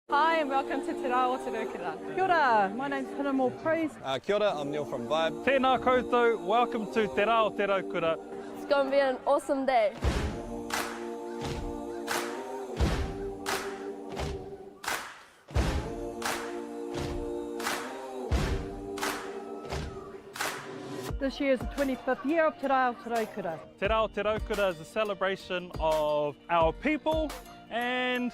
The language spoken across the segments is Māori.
Hi and welcome to Te Aotearoa. Kia ora, my name's Hinamo Praise. Kia ora, I'm Neil from Vibe. Tēnā koutou, welcome to Te Aotearoa. It's going to be an awesome day. This year is the 25th year of Te Aotearoa. Te Aotearoa is a celebration of our people and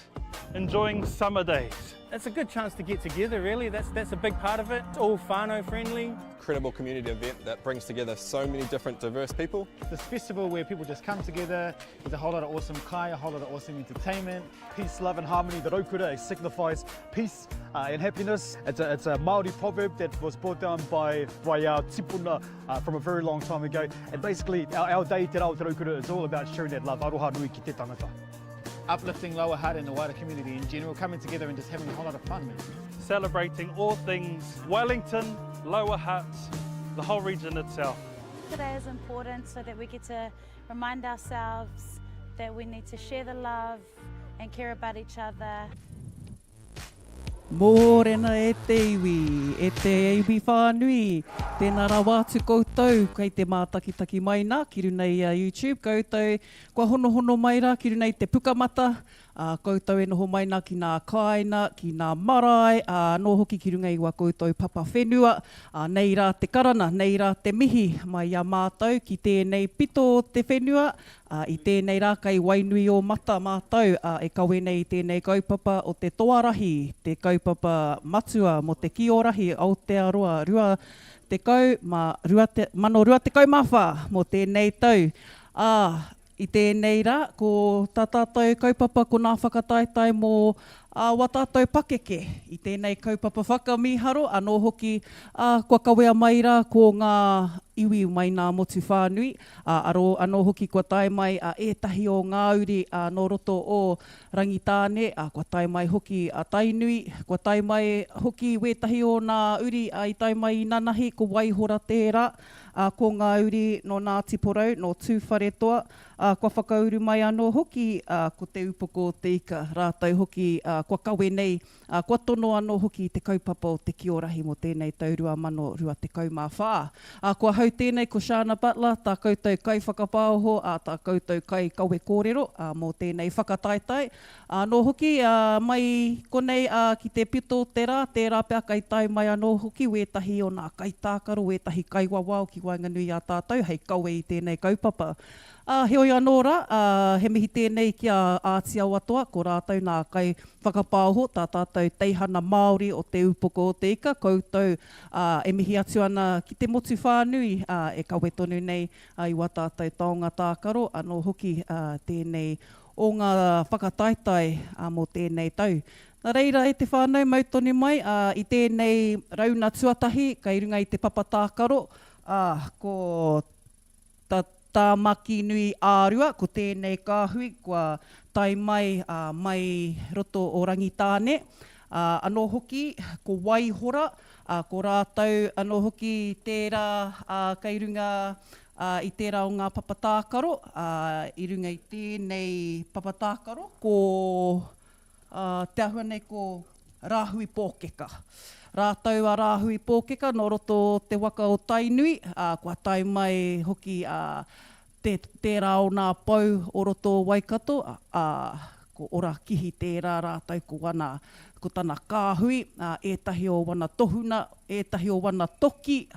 enjoying summer days. It's a good chance to get together, really. That's a big part of it. It's all whānau friendly. Incredible community event that brings together so many different diverse people. This festival where people just come together, there's a whole lot of awesome kai, a whole lot of awesome entertainment. Peace, love and harmony. The raukura signifies peace and happiness. It's a Māori proverb that was brought down by our tipuna from a very long time ago. And basically our day Te Aotearoa is all about sharing that love. Aroha nui ki te tangata. Uplifting lower heart and the wider community in general, coming together and just having a whole lot of fun, man. Celebrating all things Wellington, Lower Hutt, the whole region itself. Today is important so that we get to remind ourselves that we need to share the love and care about each other. Mōrena e te iwi whānui, tēnā rā wātu koutou, kei te mātakitaki mai nā, ki runei YouTube, koutou, kua hono mai rā, ki runei te pukamata, koutou e noho mai nā ki nā kaina, ki nā marae, nō hoki ki runei wa koutou papa whenua, nei rā te karana, nei rā te mihi, mai a mātou, ki tēnei pito te whenua, i tēnei rā kai Wainuiomata mātou, e kawe nei tēnei kaupapa o te TOARAHI, te kaupapa matua mo te TOARAHI, Aotearoa, mano rua te kaumawha mo tēnei tau. I tēnei rā, ko tā tātou kaupapa ko nā whakataitai mō wa tātou pakeke. I tēnei kaupapa whakamiharo, anō hoki kua kawea mai rā ko ngā iwi mai nā motu whānui. Anō hoki kua tai mai ētahi o ngā uri nō roto o rangitāne, kua tai mai hoki tainui, kua tai mai hoki wētahi o ngā uri i tai mai i nanahi ko waihora tērā. Ko ngā uri no ngā tiporau, no tūwharetoa, kua whakauru mai anō hoki ko te upoko te ika, rātou hoki kua kawe nei, kua tono anō hoki te kaupapa o te TOARAHI mo tēnei taurua mano rua te kaumawha. Kua hau tēnei ko Shana Butler, tā koutou kai whakapāoho, tā koutou kai kawe kōrero mo tēnei whakataitai. Nō hoki mai konei ki te pito tērā pia kai tai mai anō hoki wētahi o nā kai tākaro, wētahi kai wawao ki Wainganui a tātou, hei kawe i tēnei kaupapa. Heoi anō rā, he mihi tēnei ki a Aotearoa watoa, ko rātou nā kai whakapāoho, tā tātou teihana Māori o te upoko o te ika, koutou e mihi atu ana ki te motu whānui, e kawe tonu nei i wa tātou taonga tākaro, anō hoki tēnei o ngā whakataitai mō tēnei tau. Nā reira e te whānau mautoni mai, i tēnei rauna tuatahi, kai runga i te papa tākaro, ko tāmaki nui ārua, ko tēnei kāhui, kua tai mai mai roto o rangitāne. Anō hoki, ko waihora, ko rātou anō hoki tērā kai runga i tērā o ngā papatākaro, i runga i tēnei papatākaro, ko te ahua nei ko rāhui pōkeka. Rātou a rāhui pōkeka, no roto te waka o tainui, kua tai mai hoki tērā o nā pau o roto Waikato, ko ora kihi tērā rātou ko tāna kāhui, ētahi o wana tohuna, ētahi o wana toki,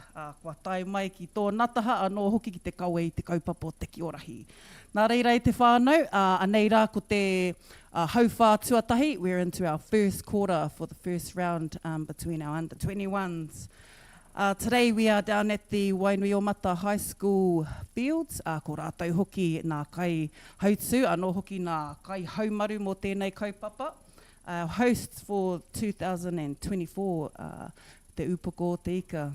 kua tai mai ki tō nataha, anō hoki ki te kawe i te kaupapa o te TOARAHI. Nā reira i te whānau, anei rā ko te How far tuatahi, we're into our first quarter for the first round between our under 21s. Today we are down at the Wainuiomata High School fields. Ko rātou hoki nā kai hautu, anō hoki nā kai haumaru mō tēnei kaupapa. Hosts for 2024, Te Upoko Te Ika.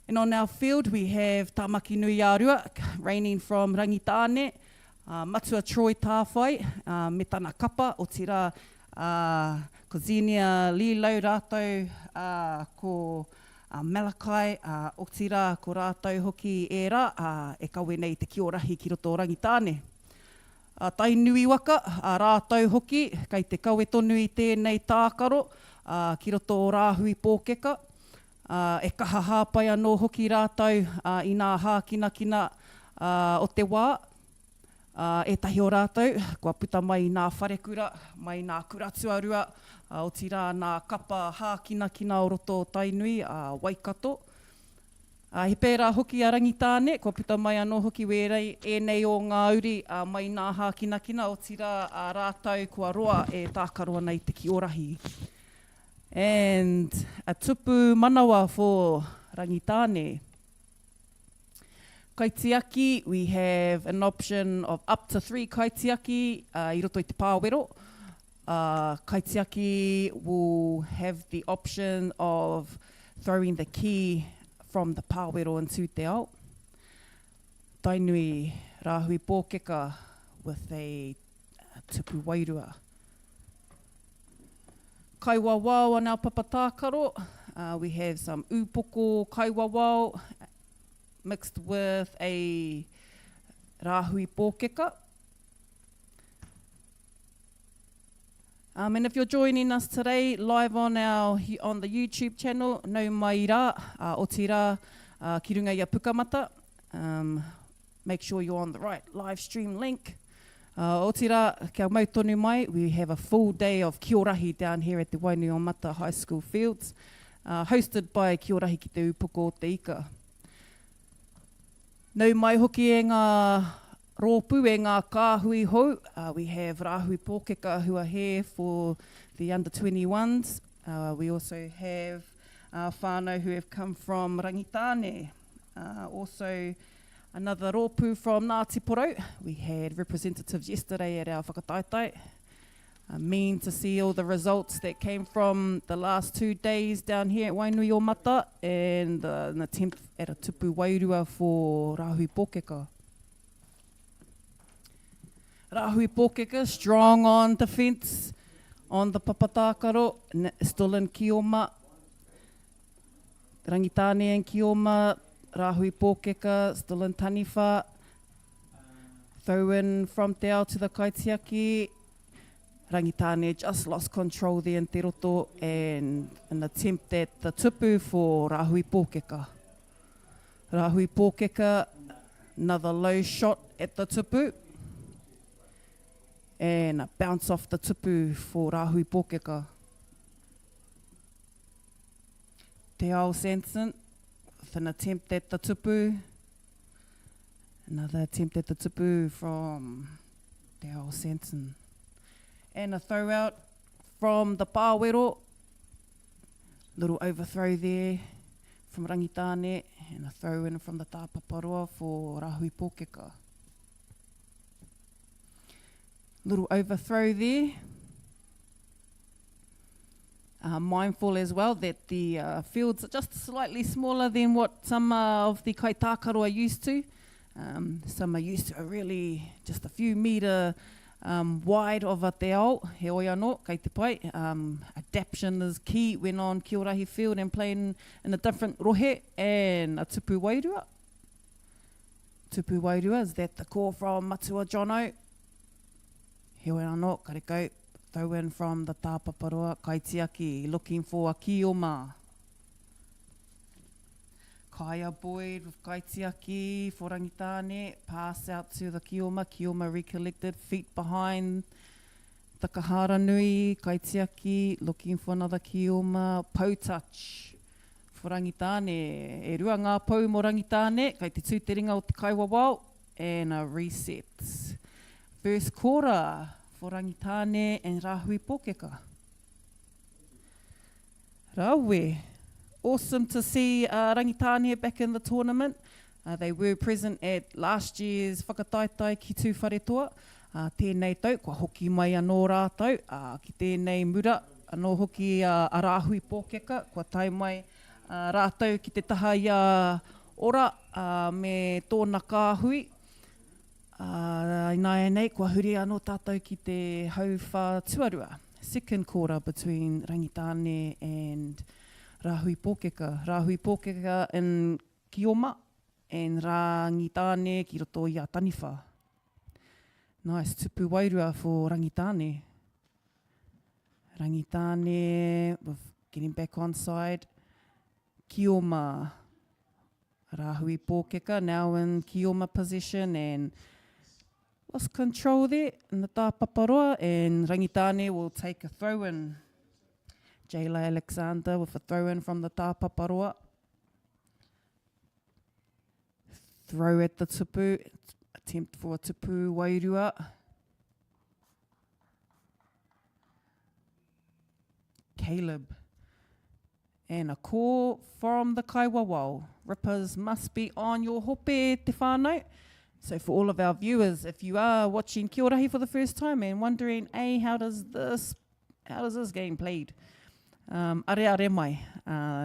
And on our field we have Tamaki Nui Arua, raining from Rangitāne, Matua Troy Tāwhai, me tana kapa, o tira ko Xenia Lilau rātou, ko Malakai, o tira ko rātou hoki e rā, e kawe nei te kiorahi ki roto Rangitāne. Tai nui waka, rātou hoki, kei te kawe tonu i tēnei tākaro, ki roto o Rahui pōkeka. E kaha hāpai anō hoki rātou i nā hākinakina o te wā. E tahi o rātou, kua puta mai nā wharekura, mai nā kuratuarua, o tira nā kapa hākinakina o roto o Tainui, Waikato. He pērā hoki a Rangitāne, kua puta mai anō hoki wērei, e nei o ngā uri mai nā hākinakina, o tira rātou kua roa e tākaroa nei te kiorahi. And a tupu manawa for Rangitāne. Kaitiaki, we have an option of up to 3 kaitiaki I roto i te pāwero. Kaitiaki will have the option of throwing the key from the pāwero into te ao. Tainui Rahui pōkeka with a tupu wairua. Kaiwawao on our papatākaro. We have some upoko kaiwawao mixed with a Rahui pōkeka. And if you're joining us today live on the YouTube channel, nau mai rā, o tira ki runga i a pukamata. Make sure you're on the right live stream link. O tira, kia mau tonu mai, we have a full day of kiorahi down here at the Wainuiomata High School fields, hosted by Kiorahi ki te Upoko Te Ika. Nau mai hoki e ngā rōpu e ngā kāhui hou. We have Rahui pōkeka who are here for the under 21s. We also have whānau who have come from Rangitāne. Also another rōpu from Ngāti Porou. We had representatives yesterday at our whakataitai. Mean to see all the results that came from the last 2 days down here at Wainuiomata and an attempt at a tupu wairua for Rahui pōkeka. Rahui pōkeka, strong on defence, on the papatākaro, still in kioma. Rangitāne and kioma, Rahui pōkeka, still in taniwha. Throw in from te ao to the kaitiaki. Rangitāne just lost control there in te roto and an attempt at the tupu for Rahui pōkeka. Rahui pōkeka, another low shot at the tupu. And a bounce off the tupu for Rahui pōkeka. Te ao Sanson with an attempt at the tupu. Another attempt at the tupu from Te ao Sanson. And a throw out from the pāwero. Little overthrow there from Rangitāne. And a throw in from the tāpaparoa for Rahui pōkeka. Little overthrow there. Mindful as well that the fields are just slightly smaller than what some of the kaitākaro are used to. Some are used to really just a few metre wide of a te ao, he oi anō, kei te pai. Adaption is key when on Kiorahi field and playing in a different rohe and a tupu wairua. Tupu wairua, is that the call from Matua Jono? He oi anō, kareko, throw in from the tāpaparoa, kaitiaki, looking for a kioma. Kaya Boyd with kaitiaki for Rangitāne, pass out to the kioma, kioma recollected, feet behind the kahara nui, kaitiaki, looking for another kioma, pou touch for Rangitāne. E rua ngā pou mo Rangitāne, kei te tūteringa o te kaiwawao, and a reset. First quarter for Rangitāne and Rahui Pōkeka. Rawe. Awesome to see Rangitāne back in the tournament. They were present at last year's whakataitai ki tū wharetoa. Tēnei tau, kua hoki mai anō rātau. Ki tēnei mura, anō hoki a Rahui Pōkeka, kua tai mai rātau ki te taha i a ora me tōna kāhui. Nāia nei, kua huri anō tātou ki te hauwha tuarua. Second quarter between Rangitāne and Rahui Pōkeka. Rahui Pōkeka in Kioma and Rangitāne ki roto i a Taniwha. Nice, tupu wairua for Rangitāne. Rangitāne with getting back on side. Kioma. Rahui Pōkeka now in Kioma position and lost control there in the tāpaparoa, and Rangitāne will take a throw-in. Jayla Alexander with a throw-in from the tāpaparoa. Throw at the tupu, attempt for a tupu wairua. Caleb. And a call from the Kaiwawao. Rippers must be on your hope te whānau. So for all of our viewers, if you are watching Kia Rahi for the first time and wondering, hey, how does this game played? Are mai.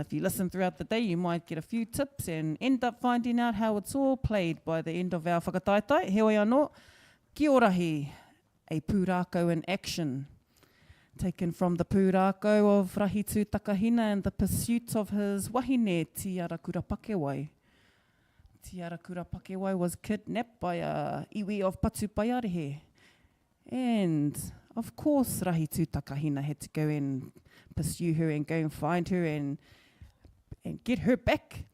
If you listen throughout the day, you might get a few tips and end up finding out how it's all played by the end of our whakataitai. He oi anō, Kia Rahi, a pūrākau in action. Taken from the pūrākau of Rahi tū Takahina and the pursuit of his wahine, Tiara Kurapakewai. Tiara Kurapakewai was kidnapped by a iwi of Patupaiarehe. And, of course, Rahi tū Takahina had to go and pursue her and go and find her and get her back.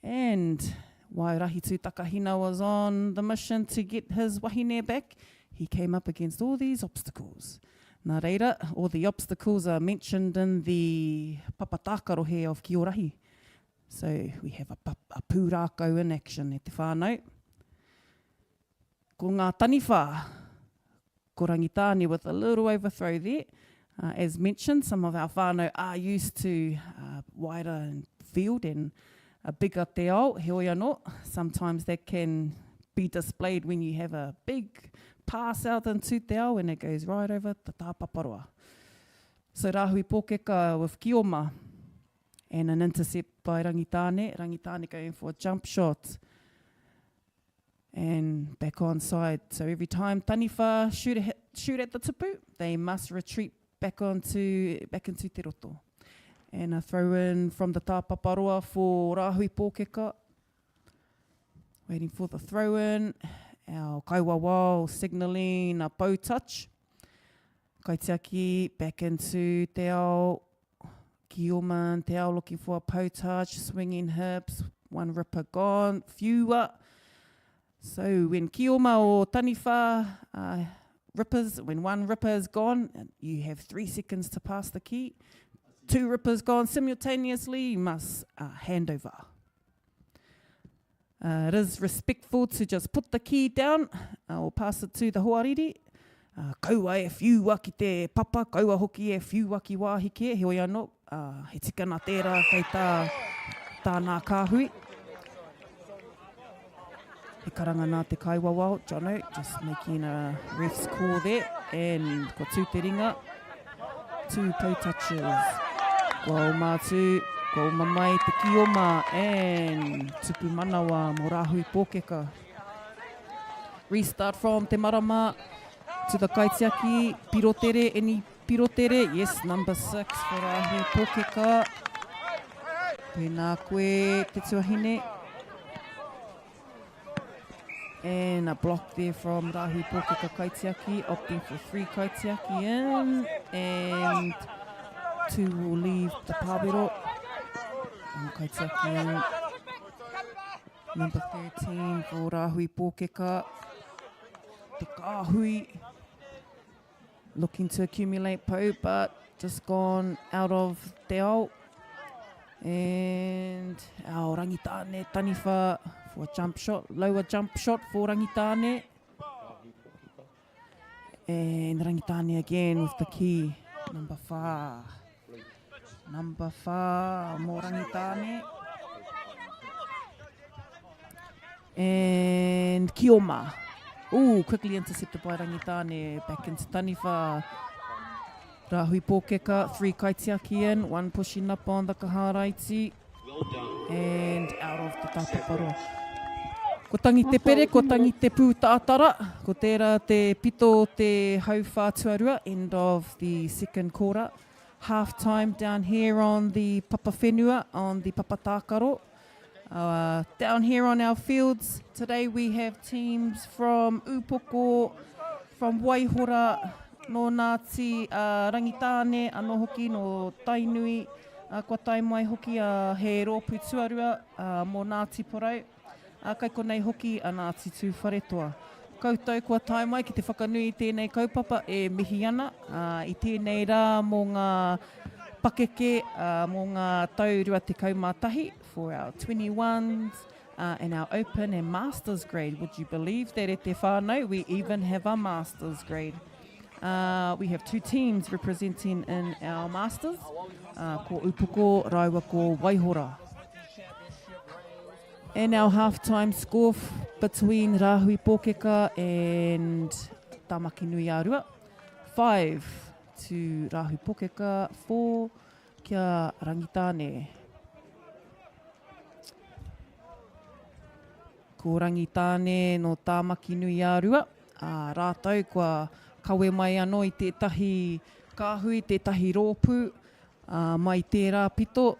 And while Rahi tū Takahina was on the mission to get his wahine back, he came up against all these obstacles. Nā reira, all the obstacles are mentioned in the papatakarohe of Kia Rahi. So we have a pūrākau in action e te whānau. Ko ngā taniwha, ko Rangitāne with a little overthrow there. As mentioned, some of our whānau are used to wider field and a bigger te ao, he oi anō. Sometimes that can be displayed when you have a big pass out into te ao and it goes right over the tāpaparoa. So Rahui Pōkeka with Kioma and an intercept by Rangitāne. Rangitāne going for a jump shot and back on side. So every time Taniwha shoot at the tupu, they must retreat back into te roto. And a throw in from the tāpaparoa for Rahui Pōkeka. Waiting for the throw in. Our Kaiwawao signalling a bow touch. Kaitiaki back into te ao. Kioma and te ao looking for a pow touch, swinging hips, one ripper gone, fewer. So when Kioma or Taniwha rippers, when one ripper is gone, you have 3 seconds to pass the key. 2 rippers gone simultaneously, you must hand over. It is respectful to just put the key down or pass it to the hoariri. Kaua e whiua ki te papa, kaua hoki e whiua ki wāhike, he oi anō, he tika nā tērā kei tānā kāhui. He karanga nā te Kaiwawao, Jono, just making a ref's call there, and ko tū te ringa, 2 toe touches. Kua o mātū, kua o mamai te Kioma, and tupu manawa mo Rahui Pōkeka. Restart from te marama to the kaitiaki, pirotere, any pirotere, yes, number 6 for Rahui Pōkeka. Pēnā koe te tuahine. And a block there from Rahui Pōkeka kaitiaki, opting for 3 kaitiaki in, and 2 will leave the pāwero. And kaitiaki in. Number 13 for Rahui Pōkeka. Te kāhui. Looking to accumulate po, but just gone out of te ao. And our Rangitāne Taniwha for a jump shot, lower jump shot for Rangitāne. And Rangitane again with the key. Number 4. Number 4, more Rangitane. And Kioma. Ooh, quickly intercepted by Rangitane. Back into Taniwha. Rahui Pōkeka, 3 kaitiaki in, 1 pushing up on the kaharaiti. And out of the tāpaparoa. Ko tangi te pere, ko tangi te pūtātara. Ko tērā te pito te hauwhātuarua, end of the second quarter. Half time down here on the Papa Whenua, on the Papa Tākaro. Down here on our fields, today we have teams from Upoko, from Waihora, no Ngāti Rangitane, anō hoki no Tainui, kua tai mai hoki he rōpū tuarua, mō Ngāti Porau, kai konei hoki a Ngāti Tū Wharetoa. Koutou kua tai mai ki te whakanui tēnei kaupapa e mihi ana, i tēnei rā mō ngā pakeke, mō ngā tau rua te kaumātahi, for our 21s and our open and masters grade. Would you believe that at te whānau we even have a masters grade? We have 2 teams representing in our masters, ko Upoko, Raiwa ko Waihora. And our half-time score between Rahui Pōkeka and Tamaki Nui Arua, 5 to Rahui Pōkeka, 4 kia Rangitane. Ko Rangitane no Tāmaki Nui Arua, rātau kua kawe mai anō i tētahi kāhui, tētahi rōpū, mai tērā pito,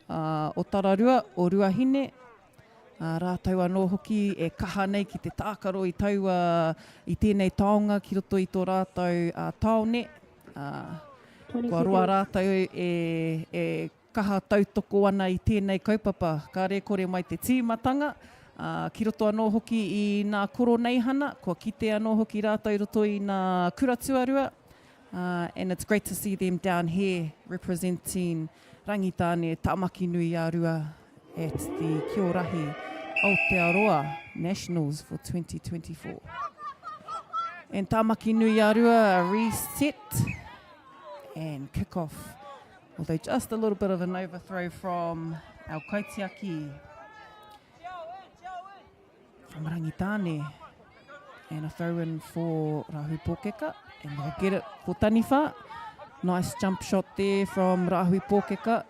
o Tararua, o Ruahine, rātau anō hoki e kaha nei ki te tākaro i taua i tēnei taonga ki roto i tō rātau taone. Kua roa rātau e kaha tautoko ana i tēnei kaupapa, ka re kore mai te tīmatanga, ki roto anō hoki i ngā koro neihana, kua kite anō hoki rātau roto i ngā kuratuarua, and it's great to see them down here representing Rangitane Tāmaki Nui Arua at the TOARAHI Aotearoa Nationals for 2024. And Tāmaki Nui Arua reset and kick off. Although just a little bit of an overthrow from our kaitiaki from Rangitane. And a throw in for Rahui Pōkeka. And they'll get it for Taniwha. Nice jump shot there from Rahui Pōkeka.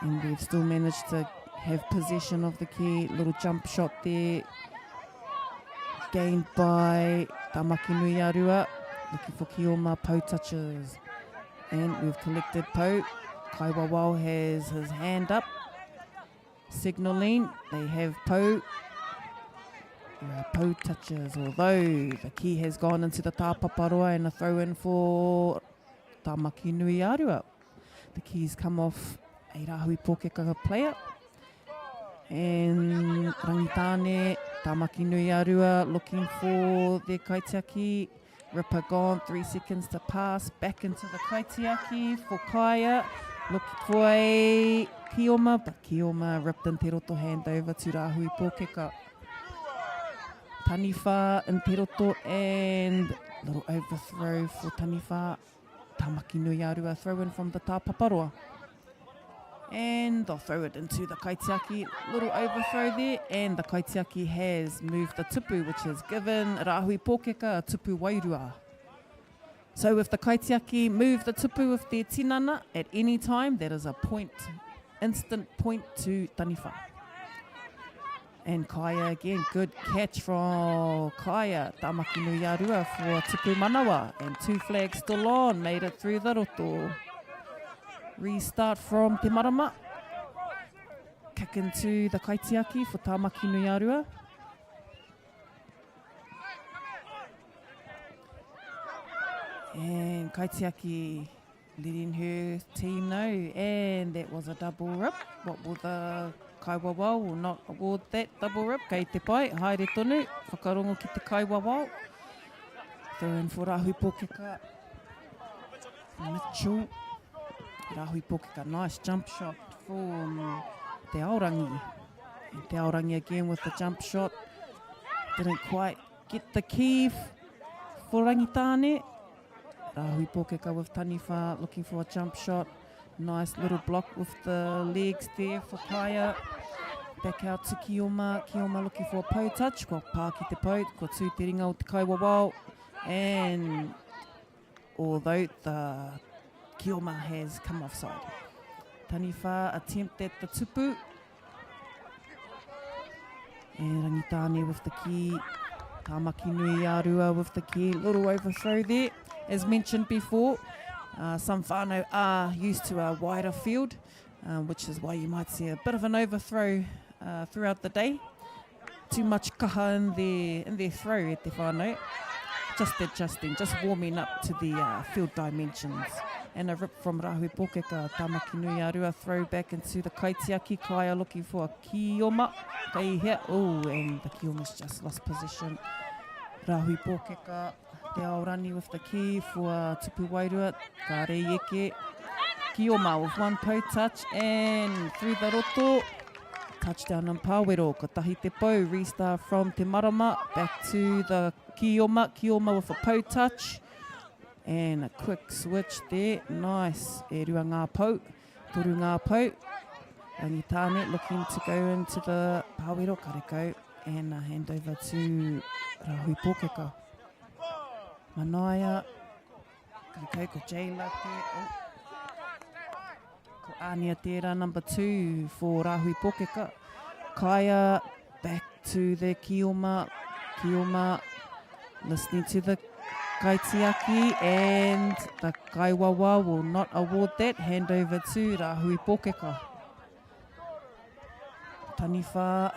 And they've still managed to have possession of the key. Little jump shot there. Gained by Tāmaki Nui Arua. Looking for Kioma, Pau touches. And we've collected Pau. Kaiwawao has his hand up. Signalling. They have Pau. Pau touches, although the key has gone into the tāpaparoa and a throw in for Tāmaki Nui Arua. The key's come off a Rahui Pōkeka player. And Rangitane, Tāmaki Nui Arua looking for their kaitiaki. Ripper gone, 3 seconds to pass. Back into the kaitiaki for Kaya. Looking for a Kioma, but Kioma ripped in te roto hand over to Rahui Pōkeka. Taniwha in te roto and little overthrow for Taniwha. Tāmaki Nui Arua throw in from the tāpaparoa. And they'll throw it into the kaitiaki. Little overthrow there, and the kaitiaki has moved the tupu, which has given Rahui Pōkeka a tupu wairua. So if the kaitiaki move the tupu with their tinana at any time, that is a point, instant point to Taniwha. And Kaya again, good catch from Kaya, Tāmaki Nui Arua for tupu manawa. And 2 flags still on, made it through the roto. Restart from Te Marama. Kick into the kaitiaki for Tāmaki Nui Arua. And kaitiaki letting her team know. And that was a double rip. What will the Kaiwawao will not award that double rip. Kei te pai, haere tonu. Whakarongo ki te Kaiwawao. Throw in for Rahui Pōkeka. Mitchell. Rahui Pōkeka, nice jump shot from Te Aorangi. And Te Aorangi again with the jump shot. Didn't quite get the key for Rangitāne. Rahui Pōkeka with Taniwha looking for a jump shot. Nice little block with the legs there for Kaya. Back out to Kioma. Kioma looking for a pou touch. Ko pā ki te pou. Ko tū te ringa o te kaiwawao. And although the Kioma has come offside. Taniwha attempt at the tupu. And Rangitāne with the key. Tāmaki nui ārua with the key. Little overthrow there. As mentioned before, some whānau are used to a wider field, which is why you might see a bit of an overthrow throughout the day. Too much kaha in their throw e te whānau. Just adjusting, just warming up to the field dimensions. And a rip from Rahui Pōkeka, Tāmaki nui ārua, throw back into the kaitiaki. Kaya looking for a Kioma. Kei hea, and the Kioma's just lost position. Rahui Pōkeka, te Aorani with the key for Tupu Wairua. Ka re eke. Kioma with one pou touch and through the roto. Touchdown on Pāwero. Ka tahi te pou. Restart from te marama. Back to the Kioma. Kioma with a pou touch. And a quick switch there. Nice. E rua ngā pou. Toru ngā pou. Rangitāne looking to go into the Pāwero. Kareko. And a hand over to Rahui Pōkeka. Manaia. Kareko ko Jayla there. Ko Ania Tera, number 2 for Rahui Pōkeka. Kaya back to the Kioma. Kioma listening to the kaitiaki, and the kaiwawa will not award that. Hand over to Rahui Pōkeka. Taniwha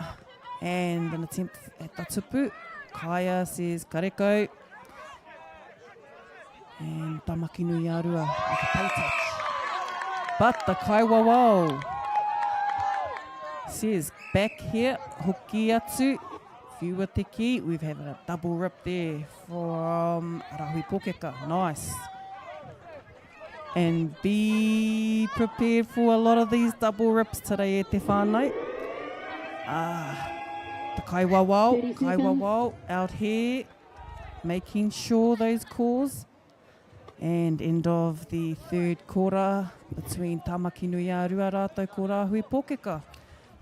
and an attempt at the tupu. Kaya says kareko. And Tāmaki nui ārua with a pou touch. But the kaiwawa says back here, hoki atu. Whiua te ki, we've had a double rip there from Rahui Pōkeka. Nice. And be prepared for a lot of these double rips today e te whānau. The kaiwawao out here, making sure those calls. And end of the third quarter between Tāmaki nui ārua rātou ko Rahui Pōkeka.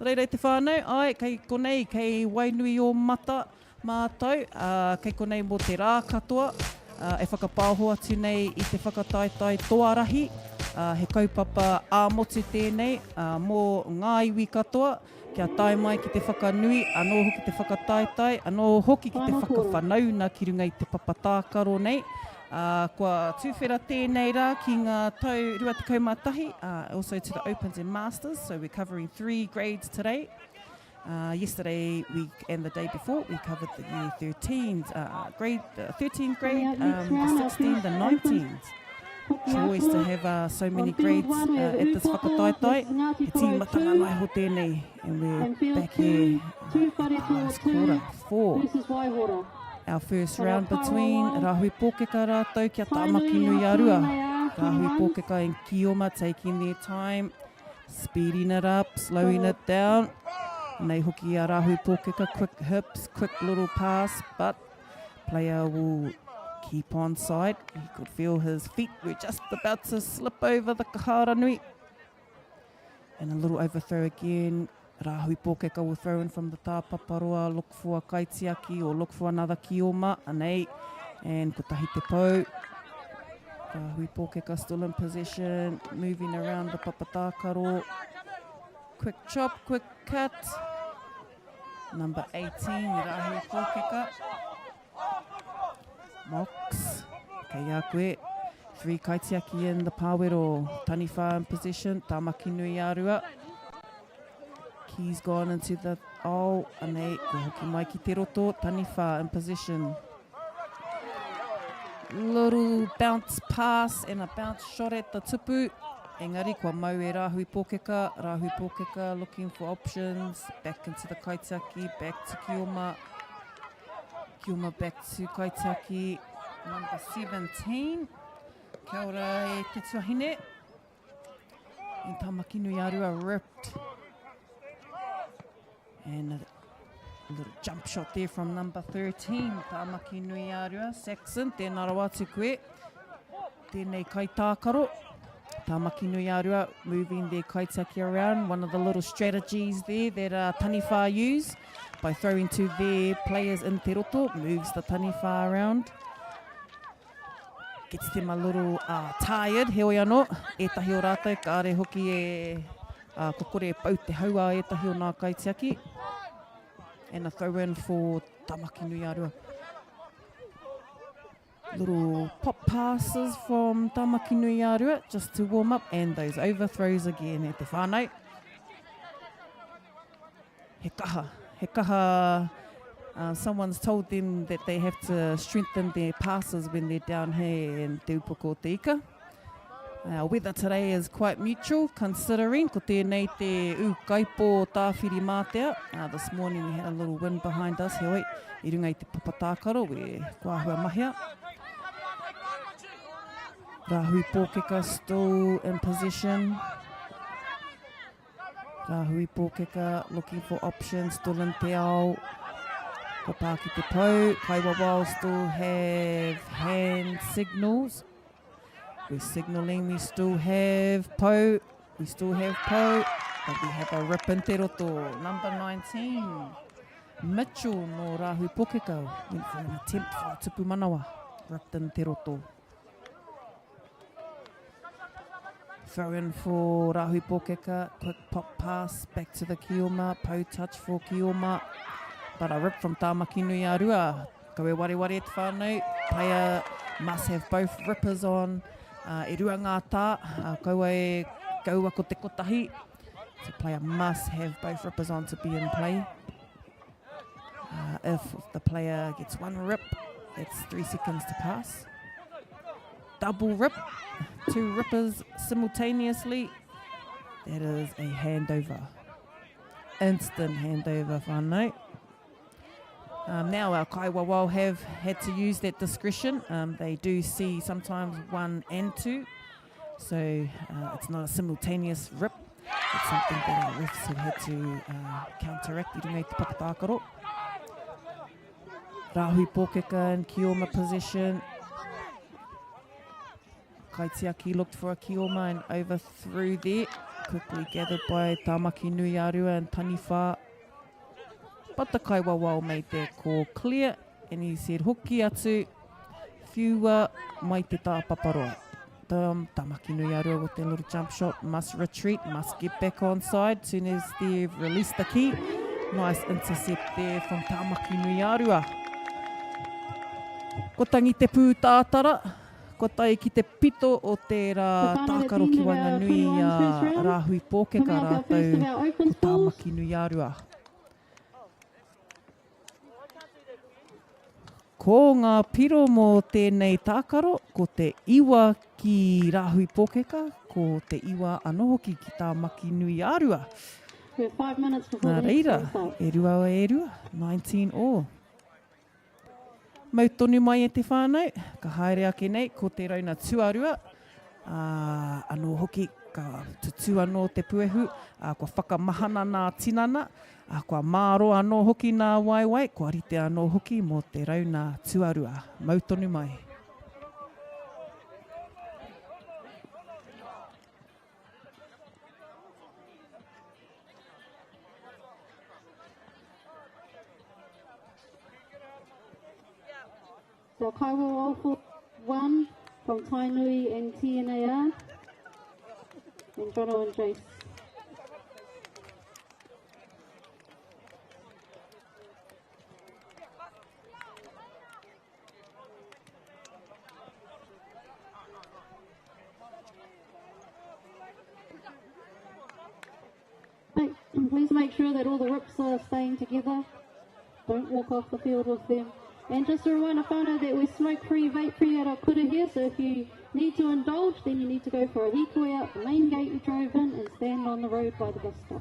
Reirei te whānau, ai, kei konei, kei Wainuiomata mātou, kei konei mō te rā katoa, e whakapāho atu nei i te whakataitai TOARAHI, he kaupapa āmotu tēnei, mō ngā iwi katoa, kia tae mai ki te whakanui, anō hoki te whakataitai, anō hoki ki te whakawhanau nā ki runga i te papatākaro nei. Kua tūwhera tēnei rā ki ngā tau rua te kaumatahi, also to the Opens and Masters, so we're covering 3 grades today. Yesterday and the day before we covered the year 13s, grade 13th grade, the 16th, the 19th. Joys to have so many grades at this whakataitai. He tīmatanga mai ho tēnei, and we're back here at the last quarter for our first round between Rahui Pōkeka rātou kia Tāmaki nui ārua. Rahui Pōkeka and Kioma taking their time, speeding it up, slowing it down. Nei hoki a Rahui Pōkeka, quick hips, quick little pass, but player will keep on side. He could feel his feet were just about to slip over the kaharanui. And a little overthrow again. Rahui Pōkeka will throw in from the tāpaparoa, look for a kaitiaki or look for another Kioma, anei, and ko tahi te pou. Rahui Pōkeka still in possession, moving around the papatākaro. Quick chop, quick cut. Number 18, Rahui Pōkeka. Mox, kei a koe. 3 kaitiaki in the Pāwero. Taniwha in position, Tāmaki nui ārua. He's gone into the anei, ko hoki mai ki te roto, Taniwha in position. Little bounce pass and a bounce shot at the tupu. Engari, kua mau e Rahui Pōkeka. Rahui Pōkeka looking for options. Back into the kaitiaki, back to Kioma. Kioma back to kaitiaki. Number 17. Kia ora e te tuahine. And Tāmaki nui ārua ripped. And a little jump shot there from number 13, Tāmaki Nui Arua, Saxon, tēnā rawa atu koe. Tēnei kai tākaro. Tāmaki Nui Arua moving their kaitaki around. One of the little strategies there that Taniwha use by throwing to their players in te roto, moves the Taniwha around. Gets them a little tired, heoi anō. Ētahi o rātou, ka are hoki e kokore e pau te haua ētahi o nā kaitiaki. And a throw in for Tāmaki Nui Arua. Little pop passes from Tāmaki Nui Arua just to warm up, and those overthrows again e te whānau. He kaha. Someone's told them that they have to strengthen their passes when they're down here in Te Upoko o Te Ika. Weather today is quite neutral, considering ko tēnei te kaipo tāwhiri mātea. This morning we had a little wind behind us, heoi, I runga i te papatākaro, we kuahua mahia. Rahui Pōkeka still in possession. Rahui Pōkeka looking for options, still in te ao. Ko Pāki te pau, Kaiwawao still have hand signals. We're signalling, we still have Pau, but we have a rip in te roto. Number 19, Mitchell no Rahui Pōkeka, went for an attempt for a tupu manawa, ripped in te roto. Throw in for Rahui Pōkeka, quick pop pass back to the Kioma, Pau touch for Kioma, but a rip from Tāmaki Nui Arua. Kawe ware e te whānau, player must have both rippers on. E rua ngā tā, kaua e kaua ko te kotahi. So player must have both rippers on to be in play. If the player gets one rip, it's 3 seconds to pass. Double rip, 2 rippers simultaneously, that is a handover. Instant handover, whānau. Now our Kaiwawao have had to use that discretion. They do see sometimes 1 and 2. So it's not a simultaneous rip. It's something that our refs have had to counteract. I runga i te papatākaro. Rahui Pōkeka in Kioma position. Kaitiaki looked for a Kioma and overthrew there. Quickly gathered by Tāmaki Nui Arua and Taniwha. But the Kaiwawao made their call clear, and he said, hoki atu, whiua mai te tāpaparoa. Tāmaki Nui Arua with their little jump shot, must retreat, must get back on side as soon as they've released the key. Nice intercept there from Tāmaki Nui Arua. Ko tangi te pū tātara, ko tai ki te pito o te rā tākaro ki Wainganui Rahui Pōkeka rātou ko Tāmaki Nui Arua. Ko ngā piro mō tēnei tākaro, ko te iwa ki Rahui Pōkeka, ko te iwa anō hoki ki Tāmaki Nui Arua. We have 5 minutes before Nā the next reira, time start. e rua, 19 all. Mau tonu mai e te whānau, ka haere ake nei, ko te rauna tuarua, anō hoki, ka tutu anō te puehu, ko whakamahana nā tinana, kua māro anō hoki nā waiwai, kua rite anō hoki mō te rauna tuarua. Mau tonu mai. So Kaiwawao for 1 from Tainui and TNAR. And Jono and Jace. Please make sure that all the rips are staying together. Don't walk off the field with them. And just a reminder, whānau, that we're smoke-free, vape-free at our kura here, so if you need to indulge, then you need to go for a hikoi out the main gate you drove in and stand on the road by the bus stop.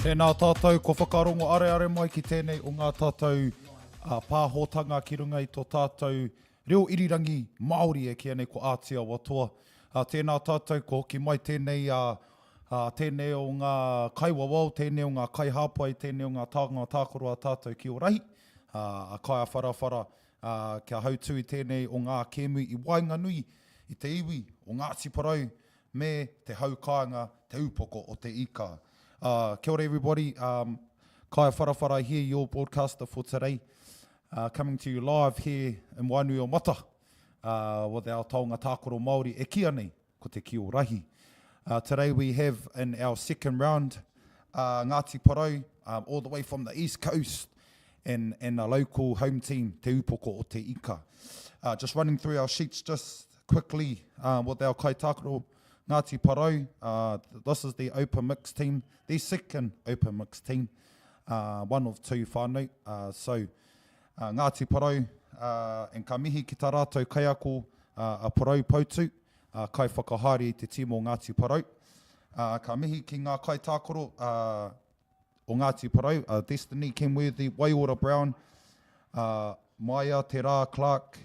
Tēnā tātou, ko whakarongo are mai ki tēnei o ngā tātou pāhotanga ki runga i tō tātou reo irirangi Māori e kia nei ko Aotearoa toa. Tēnā tātou, ko ki mai tēnei, tēnei o ngā kaiwawau, tēnei o ngā kai hāpai, tēnei o ngā tāngā tākoroa tātou ki o Rahi. Kai a wharawhara, kia hautu i tēnei o ngā kēmu i Wainganui, i te iwi o Ngāti Parau, me te haukāinga, te upoko o te ika. Kia ora everybody, Kai Wharawhara here, your broadcaster for today, coming to you live here in Wainuiomata with our taonga tākoro Māori e kia nei ko te TOARAHI. Today we have in our second round Ngāti Parau, all the way from the East Coast, and a local home team, Te Upoko o Te Ika. Just running through our sheets just quickly with our kai tākoro Ngāti Parau. This is the open mix team, the second open mix team, one of two whānau. So Ngāti Parau, and ka mihi ki tā rātou kai ako a Parau Pautu, kai whakahaere i te timo Ngāti Parau. Ka mihi ki ngā kai tākoro o Ngāti Parau, Destiny, Kenworthy, Waiora Brown, Maia, Te Rā Clark,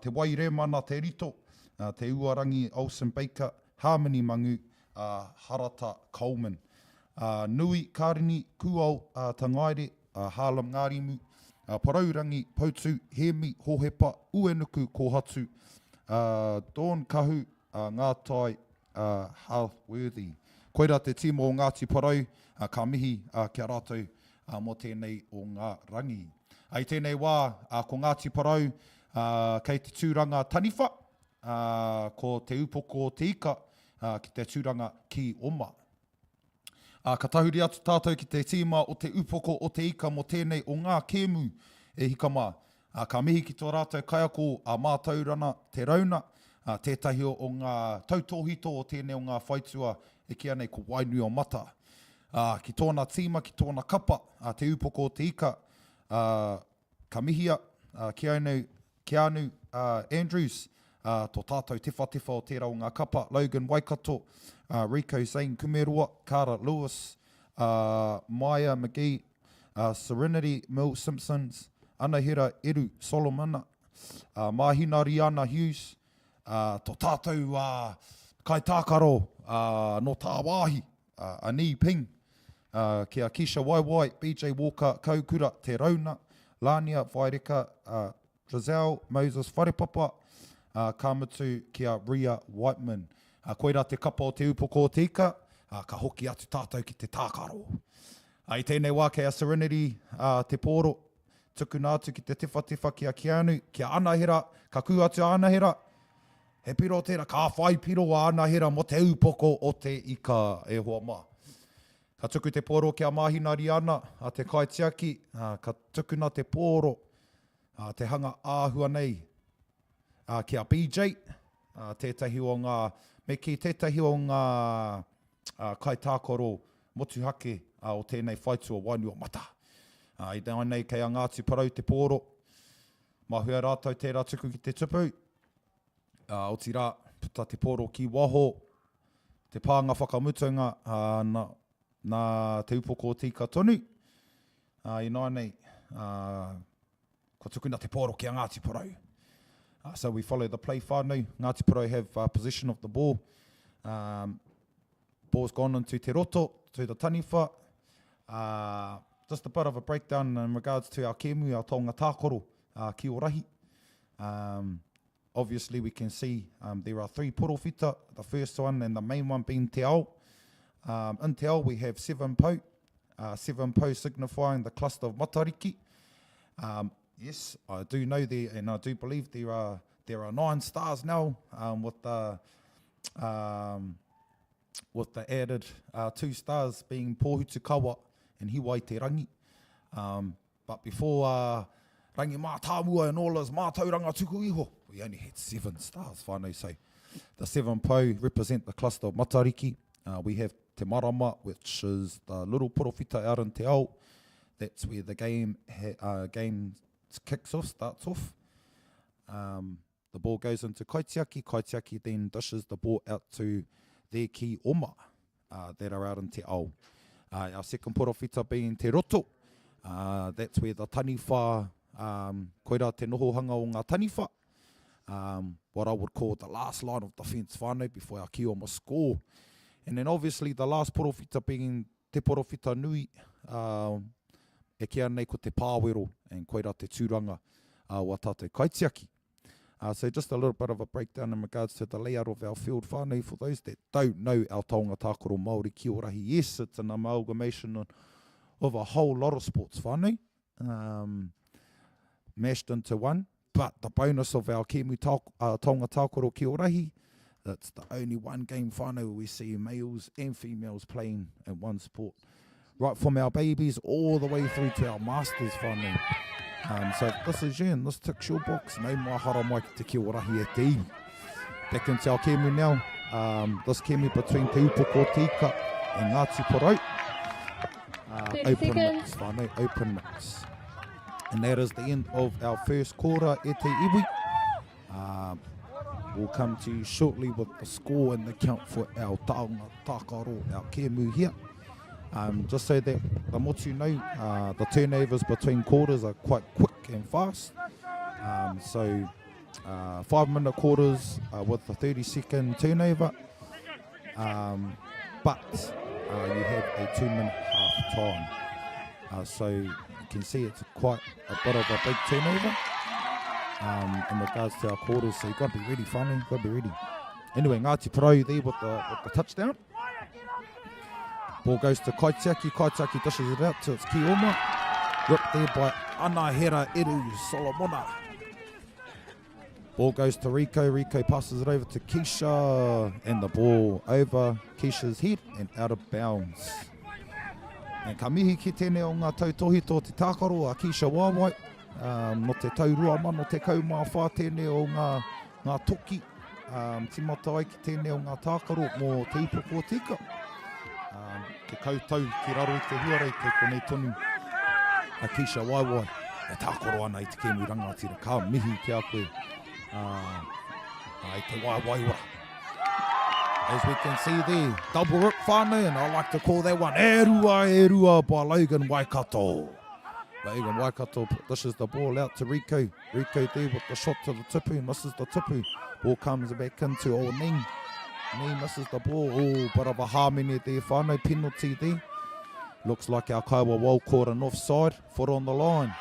Te Wairemana, Te Rito, Te Uarangi, Olsen Baker, Harmony Mangu, Harata Coleman. Nui, Kārini, Kuau, Tangaire, Harlem Ngārimu, Paraurangi, Pautu, Hemi, Hohepa, Uenuku, Kohatu, Dawn Kahu, Ngātai, Halworthy. Koira te timo o Ngāti Parau, ka mihi kia rātou mō tēnei o ngā rangi. Ai tēnei wā, ko Ngāti Parau, kei te tūranga taniwha, ko te upoko o te ika, ki te tūranga ki oma. Ka tahuri atu tātou ki te tīma o te upoko o te ika mō tēnei o ngā kēmu e hikama. Ka mihi ki tō rātou kaiako a mātaurana te rauna, tētahi o ngā tautohito o tēnei o ngā whaitua e kia nei ko Wainuiomata. Ki tōna tīma, ki tōna kapa, te upoko o te ika, ka mihia, Keanu Andrews, tō tātou tifa o tērā o ngā kapa, Logan Waikato, Rico Zane Kumerua, Cara Lewis, Maya McGee, Serenity Mill Simpsons, Anahira Eru Solomona, Mahina Rihanna Hughes, tō tātou kai tākaro no tā wāhi, Ani Ping, kia Kisha Waiwai, BJ Walker, Kaukura, Te Rauna, Lania Vaireka, Drizel, Moses Wharepapa, Kamatu, kia Ria Whiteman. Koira te kapa o te upoko o te ika, ka hoki atu tātou ki te tākaro. I tēnei wā kei a Serenity, te pōro, tuku nātu ki te tifa kia Keanu, kia Anahira, ka ku atu Anahira, he piro tērā, ka whai piro a Anahira mo te upoko o te ika e hoa mā. Ka tuku te pōro kia Mahina Riana, a te kaitiaki, ka tukuna te pōro, te hanga āhua nei, kia BJ, tētahi o ngā, me ki tētahi o ngā kai tākoro motuhake o tēnei whaitua Wainuiomata. I nei kei a Ngāti Parau te pōro, mahua rātou tērā tuku ki te tupu, o ti rā puta te pōro ki waho, te pānga whakamutunga nā te upoko o tika tonu. I nei, ko tukuna te pōro ki a Ngāti Parau. So we follow the play whānau. Ngāti Parau have possession of the ball. Ball's gone into te roto, to the taniwha. Just a bit of a breakdown in regards to our kēmu, our taonga tākoro, ki o Rahi. Obviously we can see there are 3 porofita, the first one and the main one being te ao. In te ao we have 7 pou, 7 pou signifying the cluster of matariki. Yes, I do know there, and I do believe there are 9 stars now with the added 2 stars being Pōhutukawa and Hiwai Te Rangi. But before Rangi Mā Tāmua and all those mātauranga tuku iho, we only had 7 stars whānau. So the 7 pou represent the cluster of matariki. We have Te Marama, which is the little porofita out in te ao. That's where the game kicks off, starts off. The ball goes into Kaitiaki. Kaitiaki then dishes the ball out to their ki oma that are out in te ao. Our second porofita being te roto. That's where the taniwha, koira te nohohanga o ngā taniwha. What I would call the last line of defence whānau before our ki oma score. And then obviously the last porofita being te porofita nui, e kia nei ko te pāwero and koira te tūranga wa tātou kaitiaki. So just a little bit of a breakdown in regards to the layout of our field whānau. For those that don't know our taonga tākoro Māori ki o Rahi, yes, it's an amalgamation of a whole lot of sports whānau, mashed into one. But the bonus of our Kiwi taonga tākoro ki o Rahi, that's the only one game whānau where we see males and females playing in one sport. Right from our babies all the way through to our masters whānau. So if this is you and this ticks your box, no mahara mai ki te ki o Rahi e te iwi. Back into our kēmu now. This kēmu between te upoko tika and Ngāti Parau. Open mix, whānau, open mix. And that is the end of our first quarter e te iwi. We'll come to you shortly with the score and the count for our taonga tākaro, our kēmu here. Just so that the motu know, the turnovers between quarters are quite quick and fast. So 5-minute quarters with the 30-second turnover. But you have a 2-minute half time. So you can see it's quite a bit of a big turnover in regards to our quarters. So you've got to be ready, whānau, you've got to be ready. Anyway, Ngāti Parau there with the touchdown. Ball goes to Kaitiaki. Kaitiaki dishes it out to its ki oma. Ripped there by Anahira Eru Solomona. Ball goes to Rico. Rico passes it over to Keisha. And the ball over Keisha's head and out of bounds. And ka mihi ki tēnei o ngā tautohi tō te tākaro a Keisha Wāwai. No te taurua ma, no te kaumawha tēnei o ngā toki. Timata ai ki tēnei o ngā tākaro mō te upoko tika. te kautau ki raro i te huarei te konei tonu a Keisha Waiwai e tākoro ana i te kēmu rangatira ka mihi ki a koe i te Waiwai ora. As we can see there, double rip whānau, and I like to call that one e rua by Logan Waikato. Logan Waikato dishes the ball out to Rico. Rico there with the shot to the tipu, misses the tipu. Ball comes back into Ning. Ning misses the ball. Oh, bit of a harmony there, whānau, penalty there. Looks like our Kaiwa Wall caught an offside, foot on the line.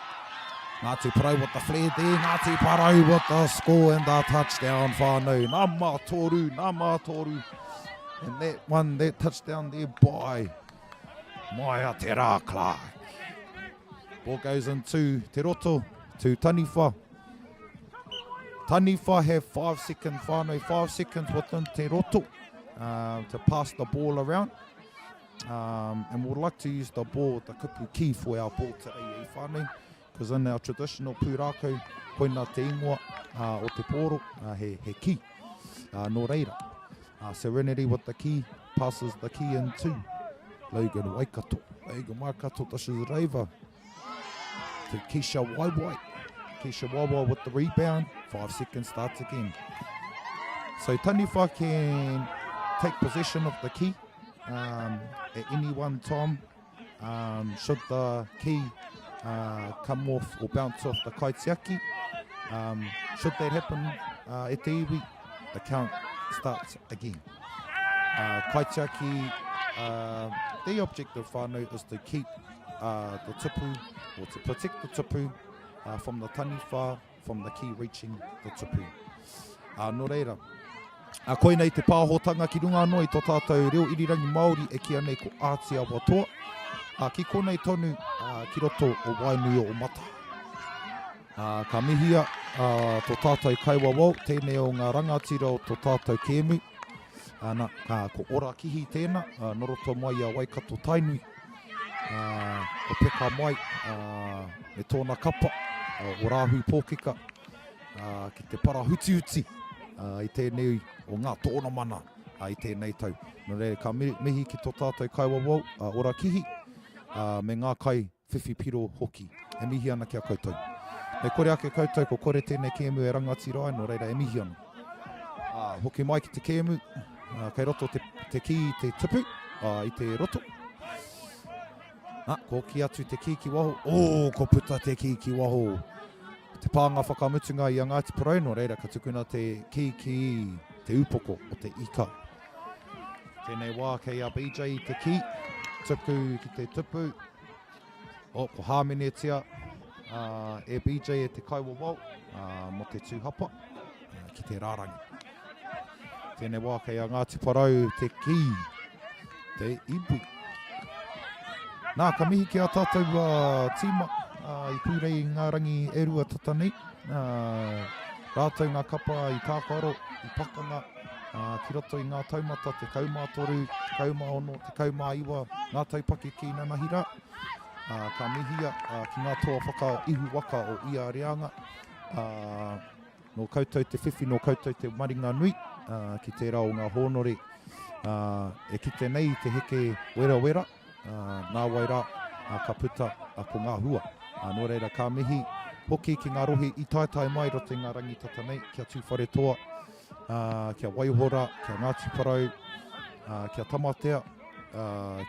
Ngāti Parau with the flare there, Ngāti Parau with the score and the touchdown whānau. Nā toru. And that touchdown there by Maia Te Rā Clark. Ball goes into Te Roto to Taniwha. Taniwha have 5 seconds, whānau, 5 seconds within Te Roto to pass the ball around. And we'd like to use the ball, the kupu ki for our ball today, whānau, because in our traditional pūrākau, koina te ingoa o te pōro, he ki, no reira. Serenity with the key, passes the key into Logan Waikato. Logan Waikato dishes it over to Keisha Waiwai. Keisha Waiwai with the rebound. 5 seconds, starts again. So Taniwha can take possession of the key at any one time. Should the key come off or bounce off the kaitiaki. Should that happen at the iwi, the count starts again. Kaitiaki, the objective whānau is to keep the tipu, or to protect the tipu from the Taniwha, from the key reaching the tipu. Nō reira, koe nei te pāhotanga ki runga anō i tō tātou reo irirangi Māori e kia nei ko Aotearoa toa. Ki konei tonu ki roto o Wainuiomata. Ka mihia tō tātou kaiwawau, tēnei o ngā rangatira o tō tātou kēmu. Ko ora kihi tēnā, noroto mai a Waikato Tainui. Ko peka mai me tōna kapa, o rāhui pōkeka, ki te para huti i tēnei o ngā tōna mana i tēnei tau. Nō reira, ka mihi ki tō tātou kaiwawau, ora kihi, me ngā kai whiwhi piro hoki. E mihi ana kia koutou. Me kore ake koutou, ko kore tēnei kēmu e rangatira ai, nō reira e mihi ana. Hoki mai ki te kēmu, kei roto te ki te tipu, i te roto. Ko ki atu te ki ki waho. Ko puta te ki ki waho. Te pānga whakamutunga i a Ngāti Parau, nō reira, ka tukuna te ki te upoko o te ika. Tēnei wā kei a BJ i te ki, tupu ki te tupu. Ko hāmenetia e BJ e te kaiwawau mo te tūhapa ki te rārangi. Tēnei wā kei a Ngāti Parau te ki, te ipu. Nā, ka mihi ki a tātou tīma i pūrei ngā rangi e rua tatanei. Rātou ngā kapa i tākaro, i pakanga, ki roto i ngā taumata, te kaumā toru, te kaumā ono, te kaumā iwa, ngā taupake ki Nanahira. Ka mihia ki ngā toa whaka ihu waka o ia reanga. Nō koutou te whiwhi, nō koutou te maringa nui, ki te rao ngā hōnore. E ki te nei te heke wera, nā waira ka puta ko ngā hua. Nō reira, ka mihi hoki ki ngā rohe i taetai mai roto i ngā rangi tatanei, kia tūwhare toa, kia Waihora, kia Ngāti Parau, kia Tamatea,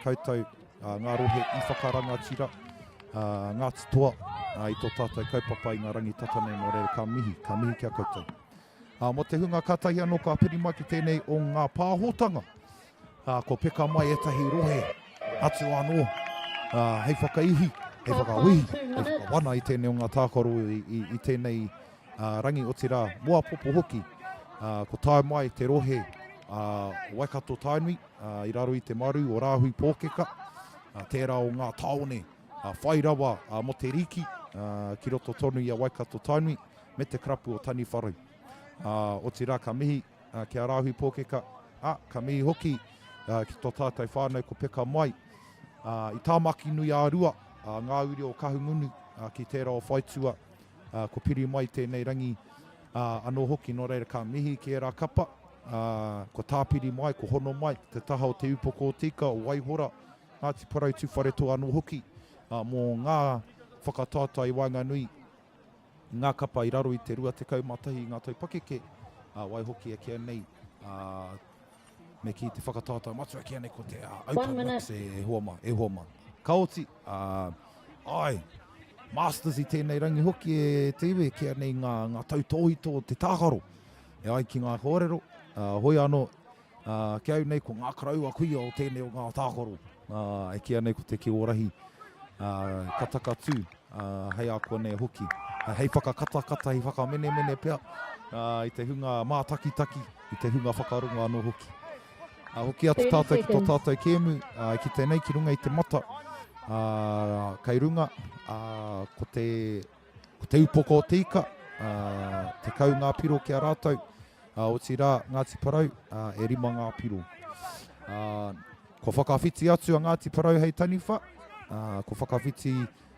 koutou ngā rohe i whakarangatira, Ngāti Toa, i tō tātou kaupapa i ngā rangi tatanei, nō reira, ka mihi kia koutou. Mo te hunga katahi anō ka piri mai ki tēnei o ngā pāhotanga, ko peka mai etahi rohe, atu anō, hei whakaihi, hei whakawihi, hei whakawana i tēnei o ngā tākaro i tēnei rangi o te rā. Mua popo hoki, ko tae mai te rohe Waikato Tainui, i raro i te maru o rāhui pōkeka, tērā o ngā taone, whairawa mo te riki, ki roto tonu i a Waikato Tainui, me te krapu o Taniwharu. O te rā ka mihi ki a rāhui pōkeka, ka mihi hoki ki tō tātou whānau ko peka mai, i tāmaki nui a rua, ngā uri o kahungunu ki tērā o whaitua, ko piri mai tēnei rangi anō hoki, nō reira ka mihi ki e rā kapa, ko tāpiri mai, ko hono mai, te taha o te upoko o tika o Waihora, Ngāti Parau tu whare tō anō hoki mō ngā whakatata i Wainganui, ngā kapa i raro i te rua te kaumatahi ngā taupakeke, wai hoki e kia nei, me ki te whakatata matua kia nei ko te open mix e huama. Kaoti, masters i tēnei rangi hoki e te iwe, kia nei ngā tautohito te tākaro, e ai ki ngā kōrero, hoi anō, kia au nei ko ngā karaua kuia o tēnei o ngā tākaro, e kia nei ko te TOARAHI, katakatū, hei a koe nei hoki, hei whakakatakata, hei whakamene pea, i te hunga mātakitaki, i te hunga whakarunga anō hoki. Hoki atu tātou ki tō tātou kēmu, ki tēnei ki runga i te mata, kei runga, ko te upoko o te ika, te kau ngā piro ki a rātou, o ti rā Ngāti Parau, e rima ngā piro. Ko whakawhiti atu a Ngāti Parau hei taniwha, ko whakawhiti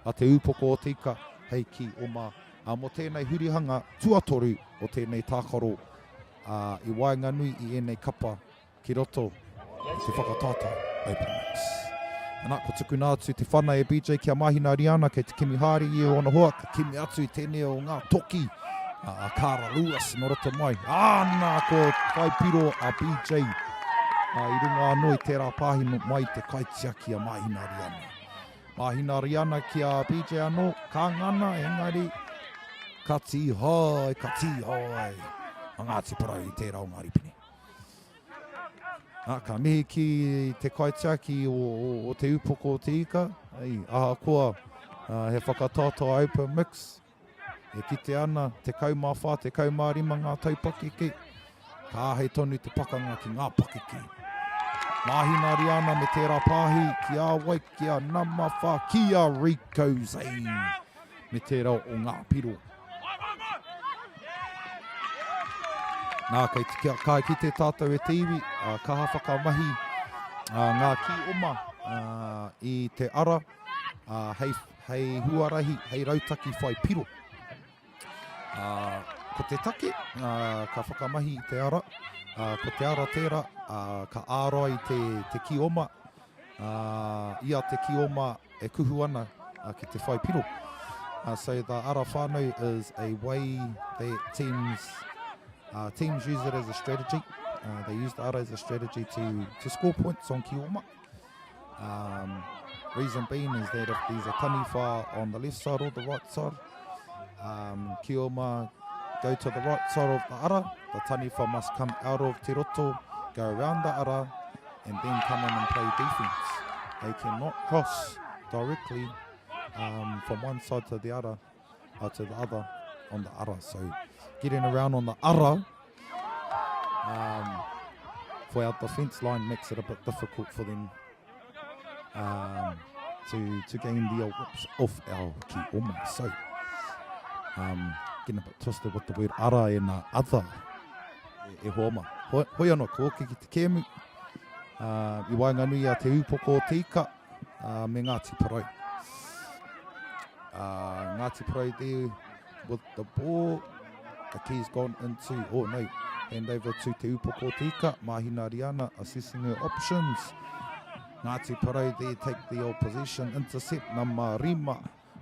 a te upoko o te ika hei ki oma, mo tēnei hurihanga tuatoru o tēnei tākaro i Wainganui i enei kapa ki roto i te whakatata open mix. Ana, ko tuku nātu te whana e BJ kia mahina Riana kei te kimi hari i o ana hoa, ka kimi atu i tēnei o ngā toki, a Kara Lewis no roto mai. Ana, ko kai piro a BJ, i runga anō i tērā pāhino mai te kaitiaki a mahina Riana. Mahina Riana ki a BJ anō, ka ngana, engari, ka tihai, a Ngāti Parau i tērā o Ngāripini. Ka mihi ki te kaitiaki o te upoko o te ika, aha koa he whakatata open mix, e kite ana te kaumawha, te kaumarima ngā taupakeke, ka hei tonu te pakanga ki ngā pakeke. Mahina Riana me tērā pāhi, ki a wai, ki a namawha, ki a Rico Zane, me tērā o ngā piro. Nā, kai ki te tātou e te iwi, kaha whakamahi ngā ki oma i te ara, hei huarahi, hei rautaki whai piro. Ko te take, ka whakamahi i te ara, ko te ara tērā, ka āroa i te ki oma, ia te ki oma e kuhu ana ki te whai piro. So the ara whānau is a way that teams use it as a strategy. They use the ara as a strategy to score points on ki oma. Reason being is that if there's a taniwha on the left side or the right side, ki oma go to the right side of the ara, the taniwha must come out of te roto, go around the ara, and then come in and play defense. They cannot cross directly from one side to the other on the ara. So getting around on the ara for our defence line makes it a bit difficult for them to gain the old whips off our ki oma. So getting a bit twisted with the word ara and other e hoama. Hoi anō ko oke ki te kēmu i Wainganui a te upoko o te ika me Ngāti Parau. Ngāti Parau there with the ball. The key's gone into, hand over to te upoko o te ika. Mahina Riana assessing her options. Ngāti Parau there take the old possession, intercept, Namarima,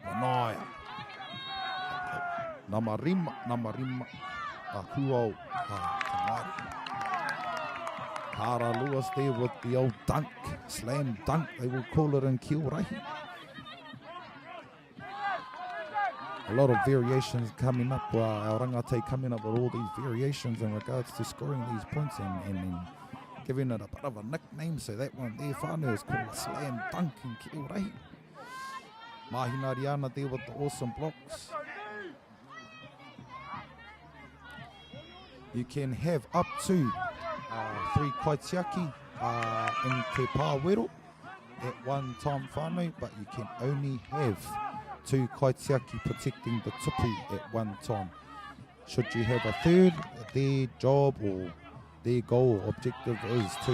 Manaia. Namarima, Akuo, Tamari. Kara Lewis there with the old dunk, slam dunk, they will call it in TOARAHI. A lot of variations coming up, our rangate coming up with all these variations in regards to scoring these points and giving it a bit of a nickname. So that one there, whānau, is called a slam dunk in TOARAHI. Mahina Riana there with the awesome blocks. You can have up to 3 kaitiaki in te pāwero at one time whānau, but you can only have 2 kaitiaki protecting the tupu at one time. Should you have a third, their job or their goal or objective is to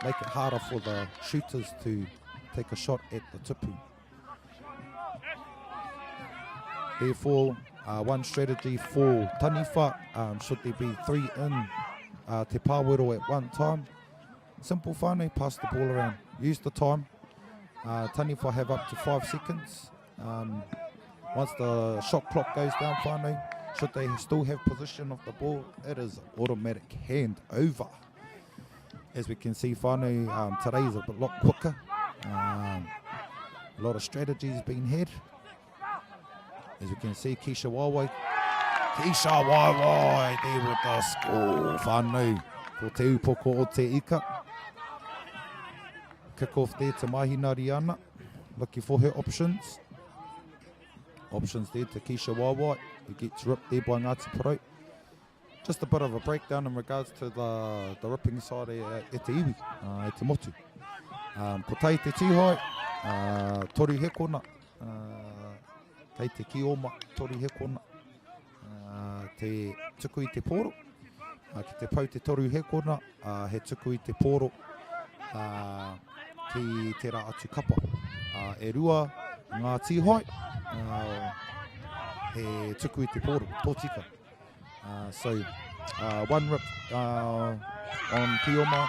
make it harder for the shooters to take a shot at the tupu. Therefore, one strategy for taniwha, should there be 3 in te pāwero at one time, simple whānau, pass the ball around. Use the time. Taniwha have up to 5 seconds. Once the shot clock goes down, whānau, should they still have possession of the ball, it is automatic hand over. As we can see, whānau, today is a lot quicker. A lot of strategies being had. As you can see, Keisha Waiwai there with the score. Whānau, ko te upoko o te ika. Kick off there to Mahinari ana. Looking for her options. Options there to Keisha Waiwai. He gets ripped there by Ngāti Porou. Just a bit of a breakdown in regards to the ripping side e te iwi, e te motu. Ko tai te tihai, toru he kona. Tai te kioma, toru he kona. Te tuku i te poro. Ki te pau te toru he kona, he tuku i te poro. Ki te rā atu kapa. E rua ngā tihai, he tuku i te poro, tōtika. So, one rip on Kioma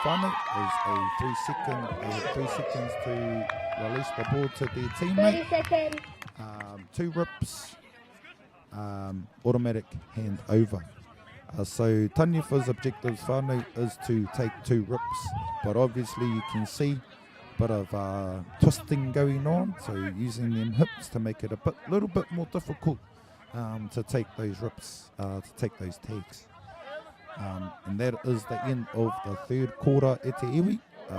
whānau is a 3 seconds to release the ball to their teammate. 30 seconds. 2 rips, automatic hand over. So Taniwha's objective whānau is to take 2 rips, but obviously you can see a bit of twisting going on, so using them hips to make it a little bit more difficult to take those rips, to take those tags. And that is the end of the third quarter e te iwi,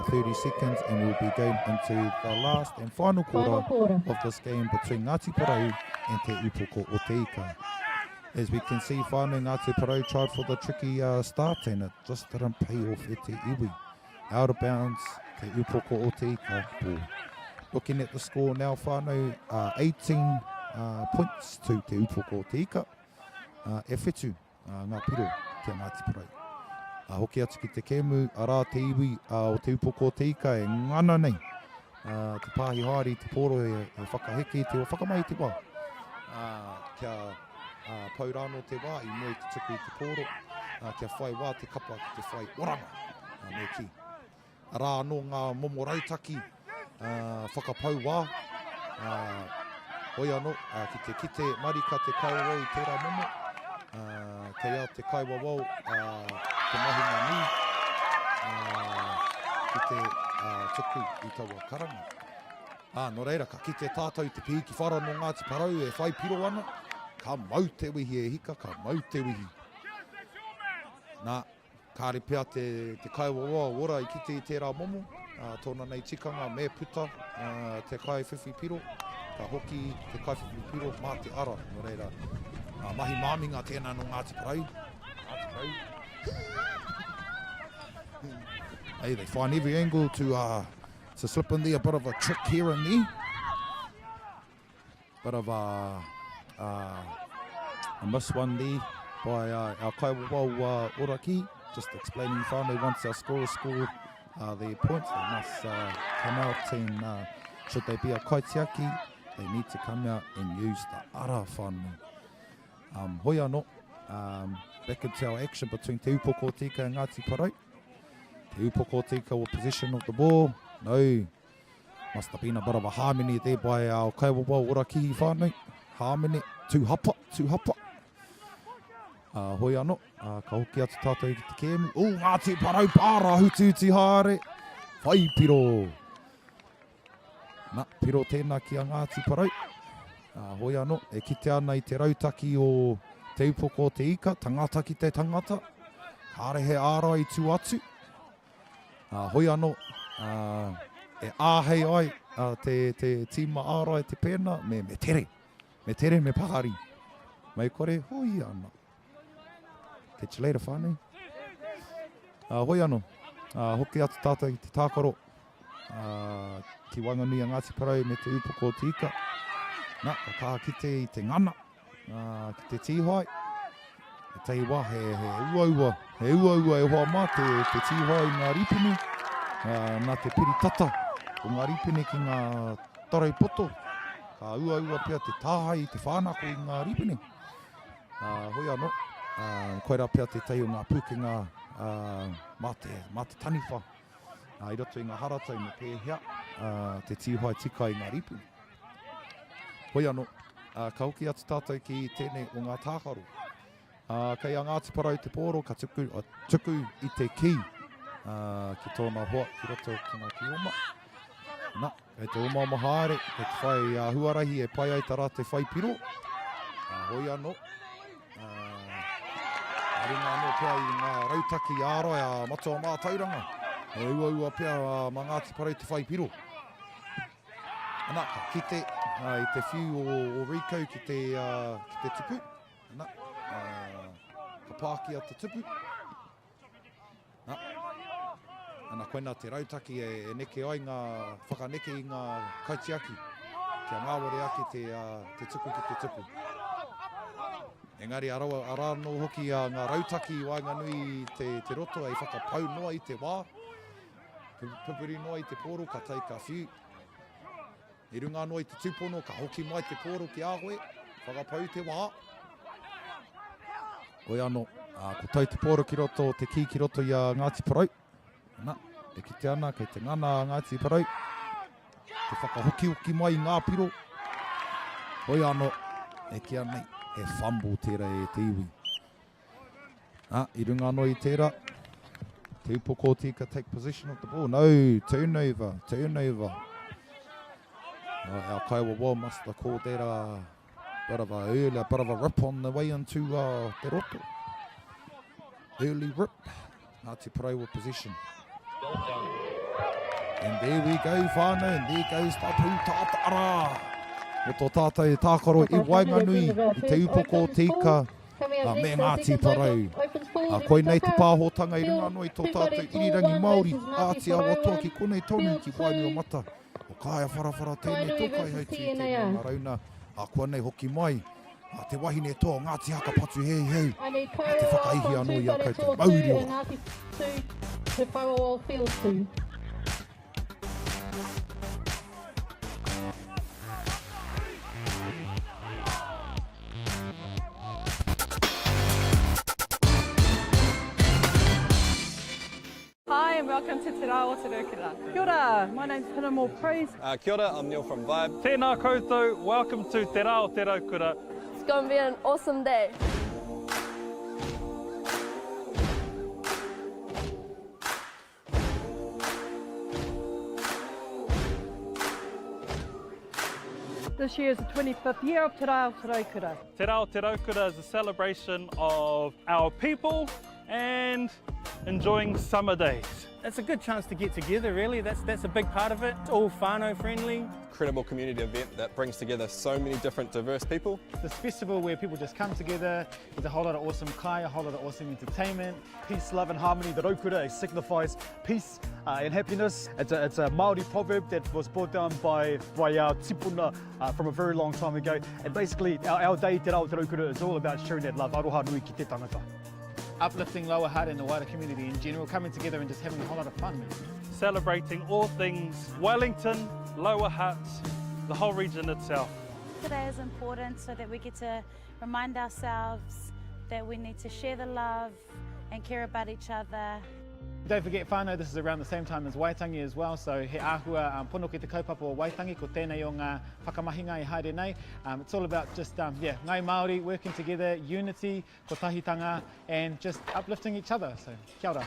30 seconds, and we'll be going into the last and final quarter of this game between Ngāti Porou and te upoko o te ika. As we can see, whānau Ngāti Porou tried for the tricky start and it just didn't pay off e te iwi. Out of bounds, te upoko o te ika ball. Looking at the score now, whānau 18 points to te upoko o te ika. E whetu ngā piro kia Ngāti Porou. Hoki atu ki te kēmu, arā te iwi o te upoko o te ika e ngana nei. Te pāhi haere te poro e whakaheke te o whakamai te wā. Kia paurano te wā, i moi te tuku i te poro. Kia whai wā te kapa ki te whai oranga. Me ki. Arā anō ngā momo rautaki, whakapau wā. Hoi anō, ki te kite marika te kaua i tērā momo. Kei a te kaiwa wau, te mahinga ni, ki te tuku i taua karanga. No reira, ka kite tātou te pihiki whara no Ngāti Porou e whai piro ana, ka mau te wihi e hika, ka mau te wihi. Nā, kāre pia te kaiwa wau ora i kite i tērā momo, tōna nei tikanga me puta, te kai whiwhi piro, ka hoki te kai whiwhi piro mā te ara, no reira. Mahi māminga tēnā no Ngāti Porou. Hey, they find every angle to slip in there, a bit of a trick here and there. Bit of a miss one there by our kaiwawau Oraki. Just explaining whānau, once our scorers scored their points, they must come out and should they be a kaitiaki, they need to come out and use the ara whānau. Hoi anō, back into our action between te upoko o te ika and Ngāti Porou. Te upoko o te ika with possession of the ball. No, must have been a bit of a harmony there by our kaiwawau Oraki whānau. Harmony, tū hapa. Hoi anō, ka hoki atu tātou i te kēmu. Ngāti Porou pārā hututi haere. Whai piro. Nā, piro tēnā ki a Ngāti Porou. Hoi anō, e kite ana i te rautaki o te upoko o te ika, tangata ki te tangata, kārehe āra i tū atu. Hoi anō, e āhei ai te tīma āra i te pēna, me tere, me pahari. Mai kore, hoi ana. Catch you later, whānau. Hoi anō, hoki atu tātou i te tākaro, ki Wanganui a Ngāti Porou me te upoko o te ika. Nā, ka kite i te ngana, ki te tihai. E tei wā, he ua e hoa mā te tihai i ngā ripini. Nā te piri tata o ngā ripini ki ngā tarai poto. Ka ua pia te tāhai i te whānako i ngā ripini. Hoi anō, koera pia te tei o ngā pukenga mā te taniwha. I roto i ngā haratau me pēhea, te tīhoi tika i ngā ripu. Hoi anō, ka hoki atu tātou ki tēnei o ngā tākaro. Kei a Ngāti Parau te pōro, ka tuku i te ki. Ki tōna hoa, ki roto ki ngā ki oma. Nā, kei te oma oma haere, kei te whai huarahi e pai ai tara te whai piro. Hoi anō. Ringa anō pia i ngā rautaki āroa a matua mā tauranga. E ua pia mā Ngāti Parau te whai piro. Nā, ka kite i te whiu o Riko ki te tupu. Nā, ka pākia te tupu. Nā, ana koina te rautaki e neke ai ngā whakaneke i ngā kaitiaki. Kia ngāware ake te tupu ki te tupu. Engari arano hoki a ngā rautaki i Wainganui te roto e whakapau noa i te wā. Pupuri noa i te pōro, ka tai ka whiu. I runga noa i te tūpono, ka hoki mai te pōro ki āhoe. Whakapau te wā. Oi anō, ko tau te pōro ki roto, te ki roto i a Ngāti Parau. Nā, e kite ana, kei te ngana a Ngāti Parau. Te whakahoki mai i ngā piro. Oi anō, e kia nei, e whambo tērā e te iwi. I runga anō i tērā. Te upoko tika take position of the ball. No, turnover. Our Kaiwa Wall must have called that a bit of a rip on the way into Te Roto. Early rip. Ngāti Parau with possession. And there we go, whānau, and there goes Tapu Tātara. O tō tātou e tākaro i Wainganui, i te upoko tika me Ngāti Parau. Koe nei te pāhotanga i runga anō i tō tātou irirangi Māori, Aotearoa toa ki konei tonu ki Wainuiomata. O kāia wharawhara tēnei tōkai hei tēnei ngā rauna. Kua nei hoki mai. Te wahine toa Ngāti haka patu hei. Te whakaihi anō i a koutou Mauriora. Te wharoa field tū. Hi and welcome to Te Aotearoa. Kia ora, my name's Pinamo Praise. Kia ora, I'm Neil from Vibe. Tēnā koutou, welcome to Te Aotearoa. It's going to be an awesome day. This year is the 25th year of Te Aotearoa. Te Aotearoa is a celebration of our people and enjoying summer days. It's a good chance to get together, really. That's a big part of it. It's all whānau friendly. Incredible community event that brings together so many different diverse people. This festival where people just come together, there's a whole lot of awesome kai, a whole lot of awesome entertainment. Peace, love and harmony. The raukura signifies peace and happiness. It's a Māori proverb that was brought down by our tipuna from a very long time ago. And basically our day Te Raukura is all about sharing that love. Aroha nui ki te tangata. Uplifting lower heart and the wider community in general, coming together and just having a whole lot of fun, man. Celebrating all things Wellington, Lower Hutt, the whole region itself. Today is important so that we get to remind ourselves that we need to share the love and care about each other. Don't forget whānau, this is around the same time as Waitangi as well, so he āhua pono ki te kaupapa o Waitangi, ko tēnei o ngā whakamahinga i haere nei. It's all about just, ngai Māori working together, unity, ko tahitanga, and just uplifting each other, so kia ora.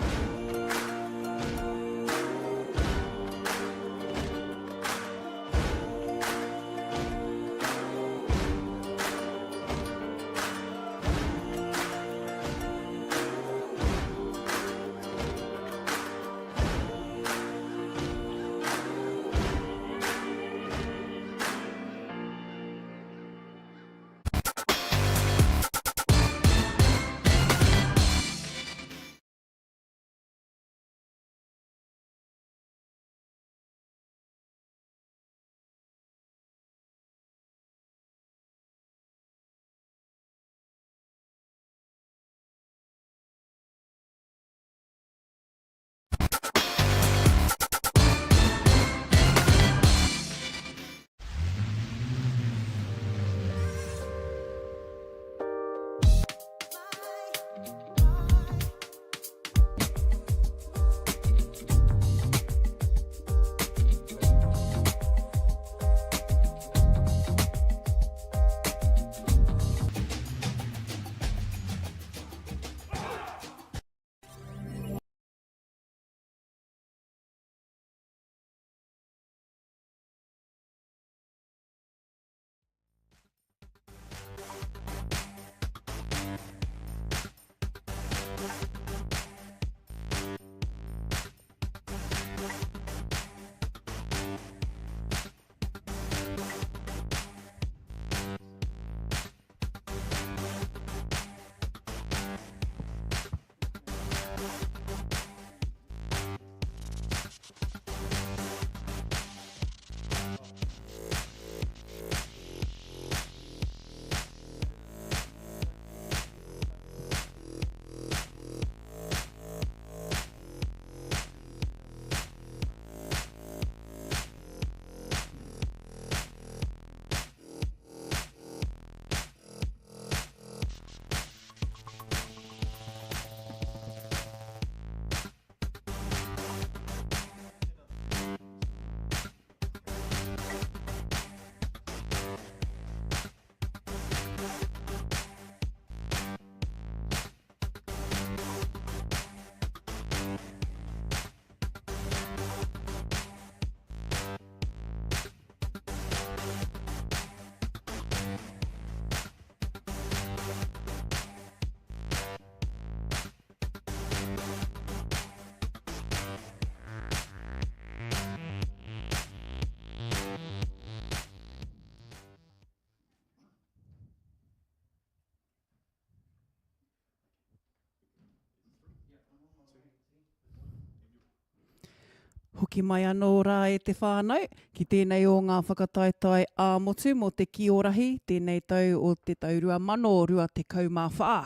Hoki mai anō rā e te whānau, ki tēnei o ngā whakataetai ā-motu mō te TOARAHI, tēnei tau o te taurua mano rua te kaumawha.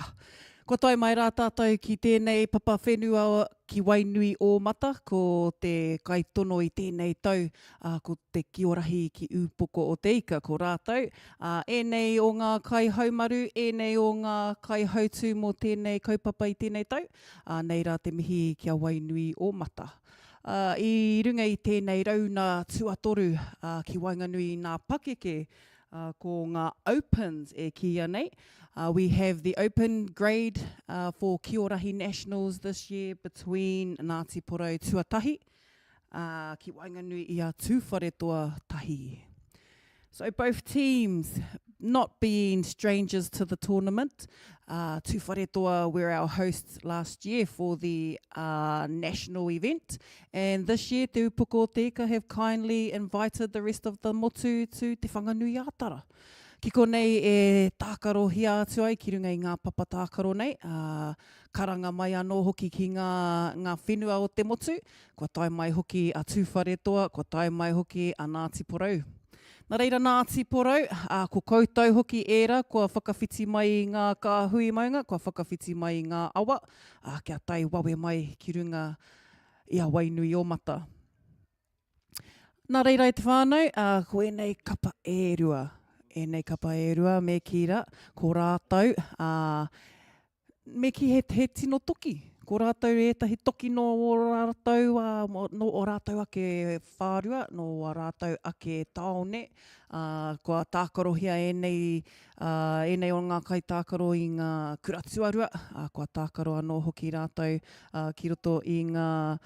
Ko tai mai rā tātou ki tēnei papa whenua ki Wainuiomata, ko te kaitono i tēnei tau, ko te TOARAHI ki upoko o te ika ko rātou. Enei o ngā kai haumaru, enei o ngā kai hautu mō tēnei kaupapa i tēnei tau, nei rā te mihi kia Wainuiomata. I runga i tēnei rauna tuatoru ki Wainganui ngā pakeke ko ngā Opens e kia nei. We have the open grade for TOARAHI Nationals this year between Ngāti Porou Tuatahi ki Wainganui i a Tūwharetoa Tahi. So both teams not being strangers to the tournament. Tūwharetoa were our hosts last year for the national event, and this year Te Upoko o Te Ika have kindly invited the rest of the motu to Te Whanganui-a-Tara. Kiko nei e tākaro hia atu ai ki runga i ngā papa tākaro nei, karanga mai anō hoki ki ngā whenua o te motu, kua tai mai hoki a Tūwharetoa, kua tai mai hoki a Ngāti Porou. Nā reira Ngāti Porou, ko koutou hoki era, kua whakawhiti mai i ngā kāhui maunga, kua whakawhiti mai i ngā awa, kia tai wawe mai ki runga i a Wainuiomata. Nā reira i te whānau, ko enei kapa e rua. Enei kapa e rua, me ki ra, ko rātou, me ki he tino toki. Ko rātou e tahi toki no o rātou, no o rātou ake whārua, no o rātou ake taone. Kua tākaro hia enei o ngā kai tākaro i ngā kuratuarua, kua tākaro anō hoki rātou ki roto i ngā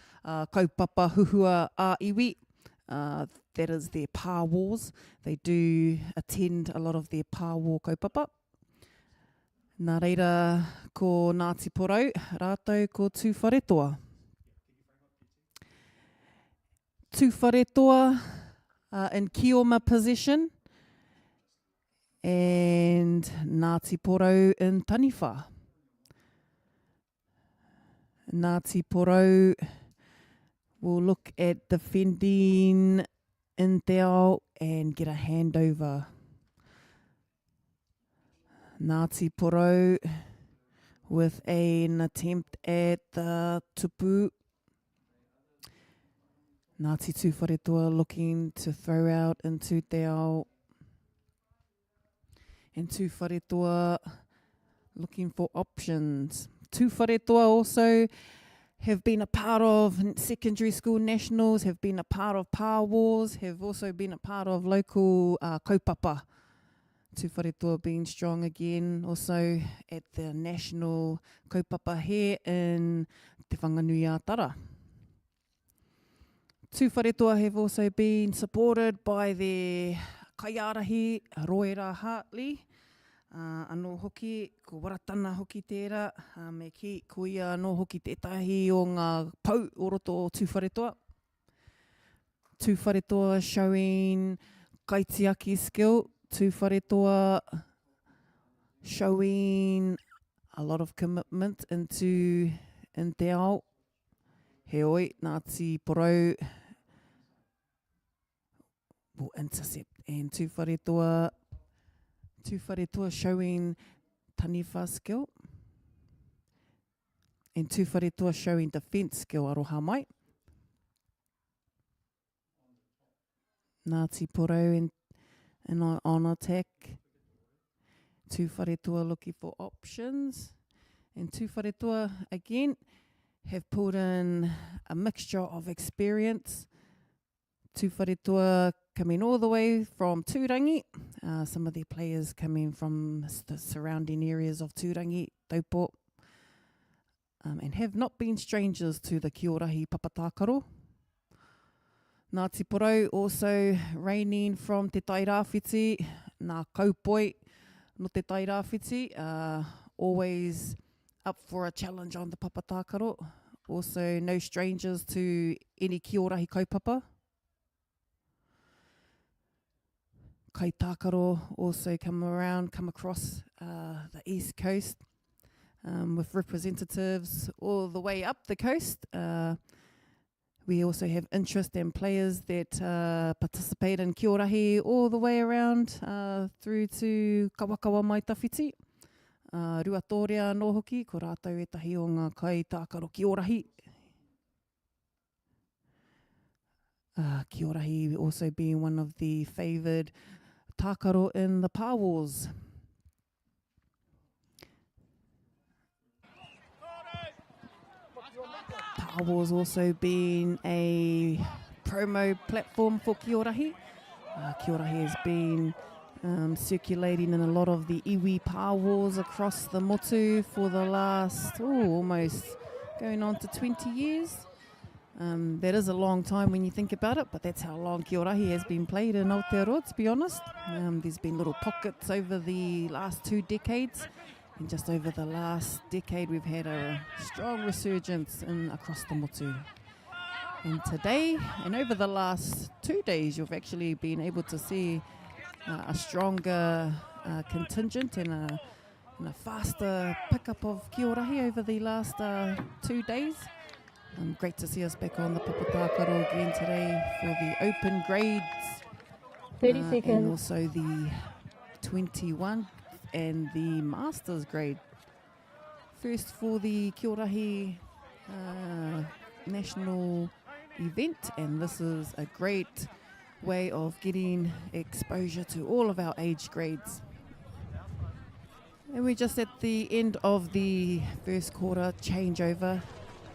kaupapa huhua a iwi. That is their Pa Wars. They do attend a lot of their Pa War kaupapa. Nā reira ko Ngāti Porou, rātou ko Tūwharetoa. Tūwharetoa in Kioma position, and Ngāti Porou in Taniwha. Ngāti Porou will look at defending in te ao and get a handover. Ngāti Porou with an attempt at the tupu. Ngāti Tūwharetoa looking to throw out into te ao. And Tūwharetoa looking for options. Tūwharetoa also have been a part of secondary school nationals, have been a part of Pa Wars, have also been a part of local kaupapa. Tūwharetoa being strong again, also at the national kaupapa here in Te Whanganui-a-Tara. Tūwharetoa have also been supported by their kaiarahi, Roera Hartley, anō hoki, ko waratana hoki tērā, me ki kuia anō hoki tētahi o ngā pau o roto o Tūwharetoa. Tūwharetoa showing kaitiaki skill, Tūwharetoa showing a lot of commitment in te ao. He oi, Ngāti Porou will intercept, and Tūwharetoa showing taniwha skill, and Tūwharetoa showing defence skill aroha mai. Ngāti Porou on attack. Tūwharetoa looking for options, and Tūwharetoa again have put in a mixture of experience. Tūwharetoa coming all the way from Tūrangi, some of their players coming from the surrounding areas of Tūrangi, Taupo, and have not been strangers to the Kiorahi Papatākaro. Ngāti Porou also reigning from te tairāwhiti, ngā kaupoi no te tairāwhiti, always up for a challenge on the Papatākaro. Also no strangers to any Kiorahi kaupapa. Kai Tākaro also come across the east coast with representatives all the way up the coast We also have interest and players that participate in TOARAHI all the way around through to Kawakawa mai tawhiti. Rua tōrea anō hoki, ko rātou e tahi o ngā kai tākaro TOARAHI. TOARAHI also being one of the favoured tākaro in the Power Wars. Power Wars also been a promo platform for TOARAHI. TOARAHI has been circulating in a lot of the iwi Power Wars across the motu for the last almost going on to 20 years. That is a long time when you think about it, but that's how long TOARAHI has been played in Aotearoa, to be honest. There's been little pockets over the last 2 decades, and just over the last decade we've had a strong resurgence across the motu. And today, and over the last 2 days, you've actually been able to see a stronger contingent and a faster pickup of TOARAHI over the last 2 days. Great to see us back on the Papatākaro again today for the open grades. 30 seconds. And also the 21 and the Masters grade. First for the TOARAHI national event, and this is a great way of getting exposure to all of our age grades. And we're just at the end of the first quarter changeover.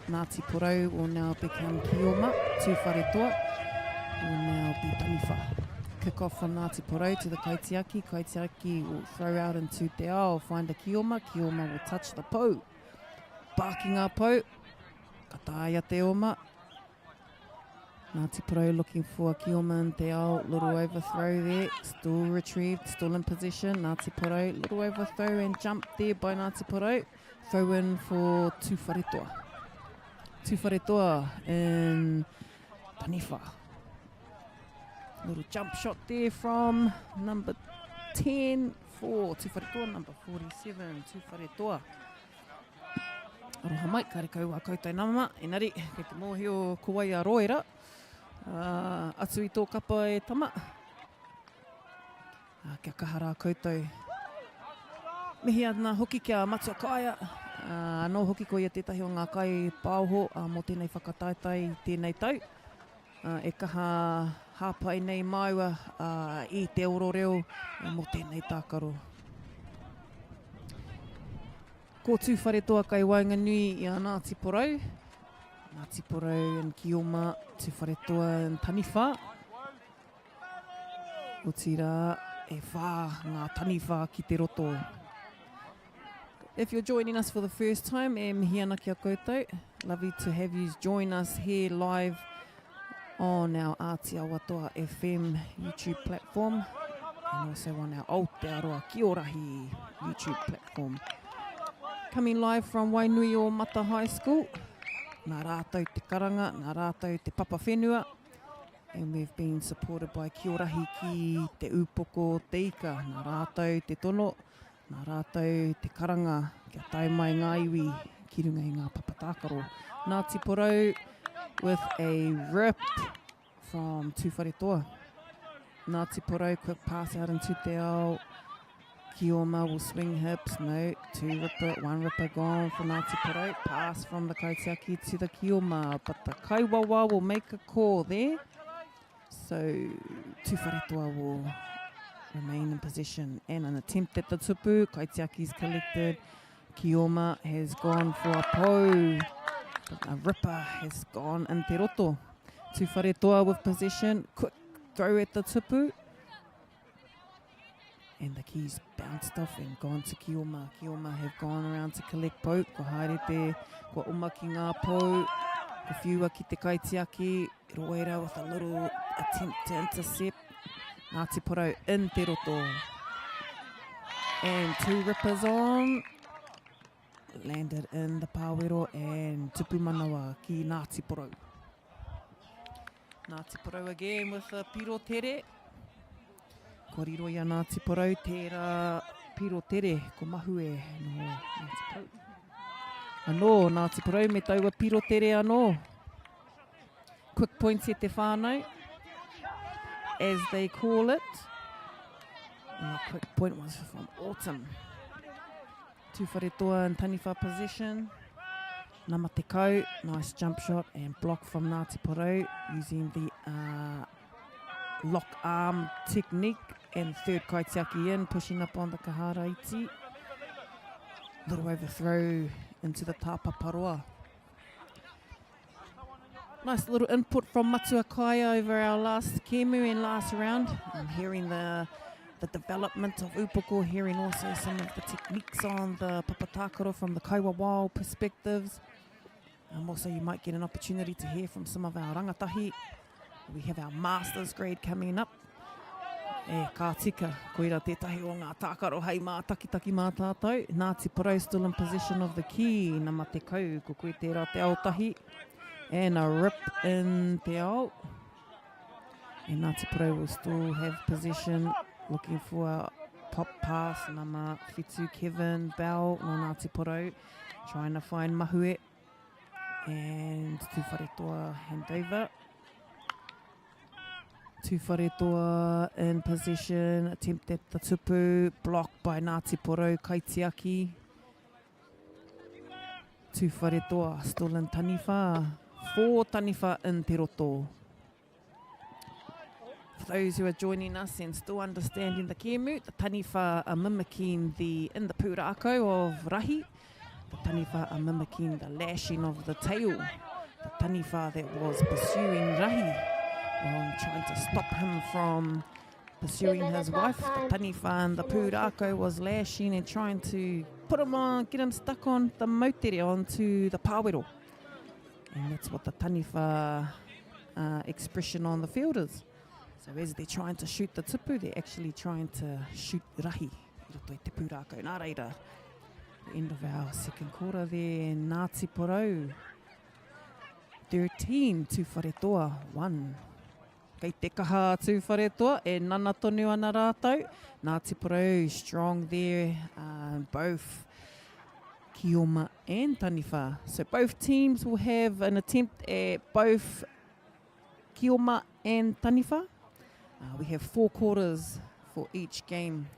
Ngāti Porou will now become Kioma, Tūwharetoa will now be Taniwha. Kick off from Ngāti Porou to the Kaitiaki. Kaitiaki will throw out into Te Ao, find a Kioma. Kioma will touch the pou. Barking our pou. Kataia Te Oma. Ngāti Porou looking for a Kioma in Te Ao. Little overthrow there. Still retrieved, still in position. Ngāti Porou, little overthrow and jump there by Ngāti Porou. Throw in for Tūwharetoa. Tūwharetoa in Taniwha. Little jump shot there from number 10 for Tūwharetoa, number 47, Tūwharetoa. Aroha mai, kare kau a koutou namama. Engari, kei te mōhi o Wainuiomata. Atu i tō kapa e tama. Kia kahara a koutou. Mihi ana hoki kia matua kaya. Anō hoki ko ia tētahi o ngā kai pāoho mō tēnei whakataetai tēnei tau. E kaha hāpai nei maua i te ororeo mō tēnei tākaro. Ko Tūwharetoa kai Wainganui i a Ngāti Porou. Ngāti Porou in Kioma, Tūwharetoa in Taniwha. O tira e whā ngā Taniwha ki te roto. If you're joining us for the first time, mihi ana kia koutou. Lovely to have you join us here live on our Aotearoa FM YouTube platform and also on our Aotearoa TOARAHI YouTube platform. Coming live from Wainuiomata High School. Nā rātou te karanga, nā rātou te papa whenua. And we've been supported by TOARAHI ki te upoko te ika. Nā rātou te tono. Nā rātou te karanga, kia tae mai ngā iwi, ki runga i ngā papatākaro. Ngāti Porou with a rip from Tūwharetoa. Ngāti Porou, quick pass out into Te Ao. Kioma will swing hips, no, 2 ripper, 1 ripper gone from Ngāti Porou. Pass from the Kaitiaki to the Kioma, but the Kaiwawa will make a call there. So Tūwharetoa will remain in position, and an attempt at the tupu. Kaitiaki's collected. Kioma has gone for a pou, but a ripper has gone in te roto. Tūwharetoa with possession, quick throw at the tupu, and the keys bounced off and gone to Kioma. Kioma have gone around to collect pou. Ko haere te, ko uma ki ngā pou, ko whiua ki te Kaitiaki. Roera with a little attempt to intercept. Ngāti Porou in te roto. And 2 rippers on. Landed in the pāwero and tupu manawa ki Ngāti Porou. Ngāti Porou again with a piro tere. Ko riro ia Ngāti Porou, tērā piro tere, ko mahu e no Ngāti Porou. Anō, Ngāti Porou me taua piro tere anō. quick points e te whānau, as they call it. And the quick point was from Autumn. Tūwhare toa in taniwha position. Nama te kau, nice jump shot and block from Ngāti Porou using the lock arm technique, and third kaitiaki in, pushing up on the kahara iti. Little overthrow into the tāpaparoa. Nice little input from Matua Kaya over our last kemu and last round. I'm hearing the development of upoko, hearing also some of the techniques on the papatakaro from the kaiwawao perspectives. Also, you might get an opportunity to hear from some of our rangatahi. We have our master's grade coming up. Ka tika, koira tētahi o ngā tākaro hei mā takitaki mā tātou. Ngāti Porou still in position of the key. Nama te kau, ko koe tērā te aotahi. And a rip in te ao. And Ngāti Porou will still have possession, looking for a pop pass. Nama Fitu Kevin Bell no Ngāti Porou, trying to find Mahue. And Tūwhare toa handover. Tūwhare toa in possession, attempt at the tupu, blocked by Ngāti Porou, kaitiaki. Tūwhare toa still in taniwha, 4 taniwha in te roto. For those who are joining us and still understanding the kemu, the taniwha are mimicking in the pūrākau of Rahi. The taniwha are mimicking the lashing of the tail. The taniwha that was pursuing Rahi, trying to stop him from pursuing his wife. The taniwha and the pūrākau was lashing and trying to put him on, get him stuck on the mautere, onto the pāwero. And that's what the taniwha expression on the field is. So as they're trying to shoot the tupu, they're actually trying to shoot Rahi. I roto i te pūrākau. Nā reira, the end of our second quarter there, Ngāti Porou 13, Tūwhare toa 1. Kei te kaha Tūwhare toa e nana tonu ana rātou. Ngāti Porou strong there, both Kioma and taniwha. So both teams will have an attempt at both Kioma and taniwha. We have 4 quarters for each game,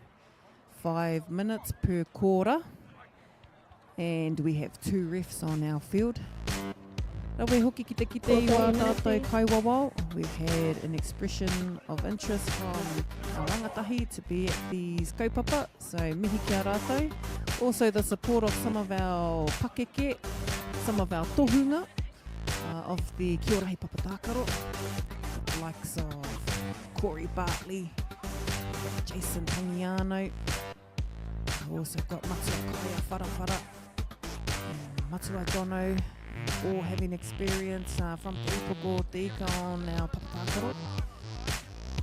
5 minutes per quarter. And we have 2 refs on our field. Rawe hoki ki te kite i wā tātou kaiwawao. We've had an expression of interest from our rangatahi to be at these kaupapa, so mihi kia rātou. Also the support of some of our pakeke, some of our tohunga of the TOARAHI papatakaro, the likes of Corey Bartley, Jason Tangiano. We've also got Matua Kaya Wharawhara, Matua Jono, all having experience from te upoko te ika on our papatakaro.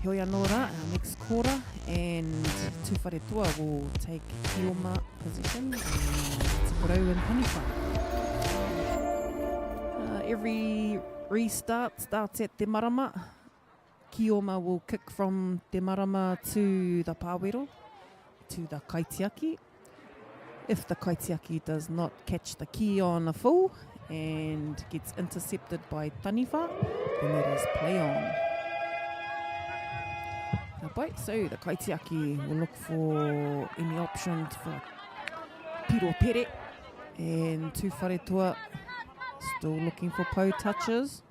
Hoi anōra, our next quarter, and Tūwhare toa will take Kioma position and Te Porou and taniwha. Every restart starts at Te Marama. Kioma will kick from Te Marama to the pāwero, to the kaitiaki. If the kaitiaki does not catch the ki on a full and gets intercepted by taniwha, then it is play on. So the kaitiaki will look for any options for piro pere, and Tūwhare toa still looking for po touches.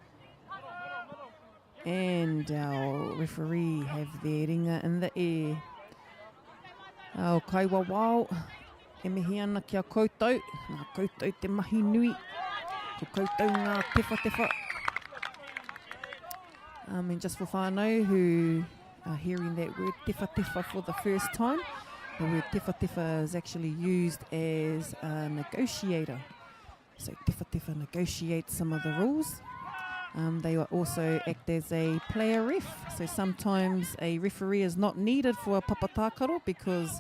And our referee have their ringa in the air. Our kaiwawao, e mihi ana kia koutou, ngā koutou te mahi nui, ko koutou ngā tefa. And just for whānau who are hearing that word tefa for the first time, the word tefa is actually used as a negotiator. So tefa negotiates some of the rules. They also act as a player ref. So sometimes a referee is not needed for a papatakaro, because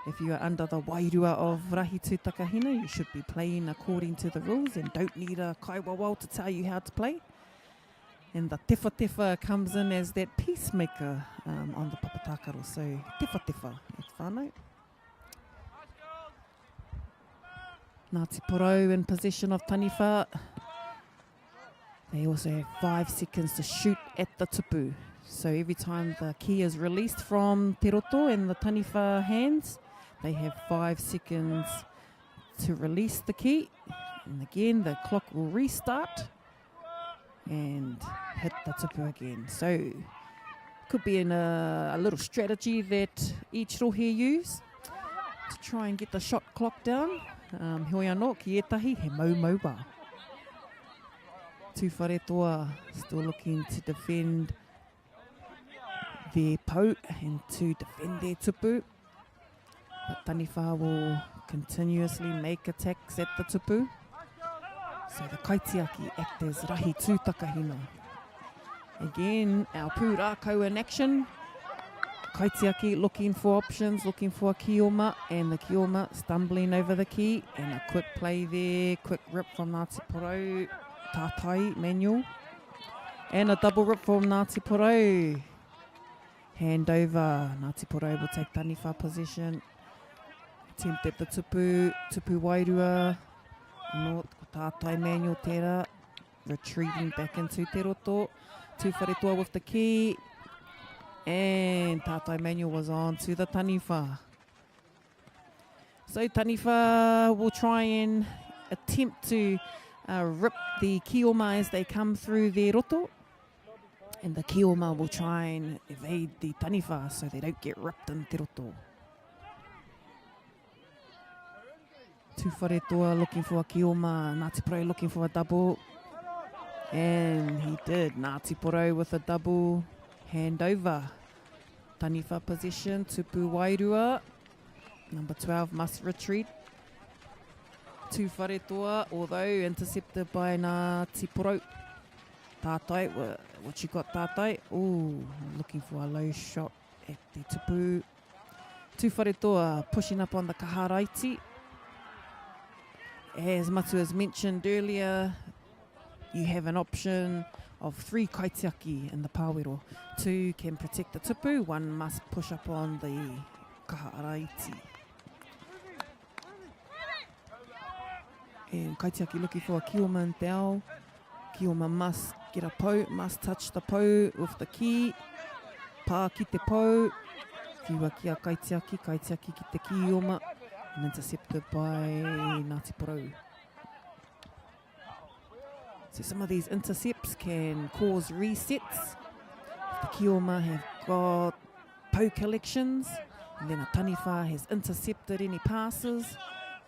if you are under the wairua of Rahi Tūtakahina, you should be playing according to the rules and don't need a kaiwawao to tell you how to play. And the tefa comes in as that peacemaker on the papatakaro. So tefa, it's whānau. Ngāti Porou in possession of taniwha. They also have 5 seconds to shoot at the tupu. So every time the key is released from te roto and the taniwha hands, they have 5 seconds to release the key. And again, the clock will restart and hit the tupu again. So could be in a little strategy that each rohe use to try and get the shot clock down. Hoi anō, ki etahi, he mau wā. Tū whare toa still looking to defend their pou and to defend their tupu. But taniwha will continuously make attacks at the tupu. So the kaitiaki act as rahi tūtakahina. Again, our pū rākau in action. Kaitiaki looking for options, looking for a kioma, and the kioma stumbling over the key. And a quick play there, quick rip from Ngāti Porou, tātai manual. And a double rip from Ngāti Porou. Hand over, Ngāti Porou will take taniwha possession. Attempt at the tupu wairua. Anō, tātai manual tērā, retreating back into te roto. Tū whare toa with the key. And tātai manual was on to the taniwha. So taniwha will try and attempt to rip the kioma as they come through their roto. And the kioma will try and evade the taniwha so they don't get ripped in te roto. Tū whare toa looking for a kioma, Ngāti Porou looking for a double. And he did, Ngāti Porou with a double. Hand over. Taniwha possession, tupu wairua. Number 12 must retreat. Tū whare toa, although intercepted by Ngāti Porou. Tātai, what you got tātai? Ooh, looking for a low shot at the tupu. Tū whare toa, pushing up on the kaharaiti. As Matu has mentioned earlier, you have an option of 3 kaitiaki in the pāwero. 2 can protect the tupu, 1 must push up on the kaharaiti. And kaitiaki looking for a kioma and te ao. Kioma must get a pou, must touch the pou with the key. Pā ki te pou. Kiwa ki a kaitiaki, kaitiaki ki te kioma. And intercepted by Ngāti Porou. So some of these intercepts can cause resets. If the kioma have got pou collections, and then a taniwha has intercepted any passes,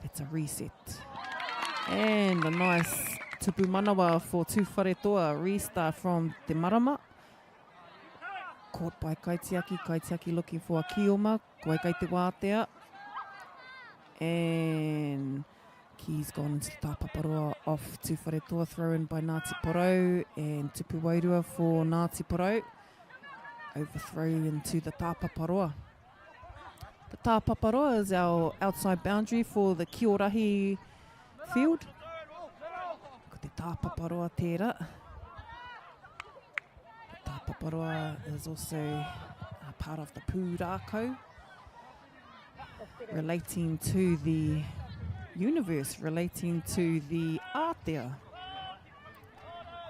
that's a reset. And a nice tupu manawa for Tū Whare Toa, restart from Te Marama. Caught by kaitiaki, kaitiaki looking for a kioma, koe kai te wātea. And keys gone into the tāpaparoa off Tū Whare Toa, thrown by Ngāti Porou, and tupu wairua for Ngāti Porou. Overthrow into the tāpaparoa. The tāpaparoa is our outside boundary for the TOARAHI field. Ko te tāpaparoa tērā. The tāpaparoa is also a part of the pū rākau, relating to the universe, relating to the Aotearoa.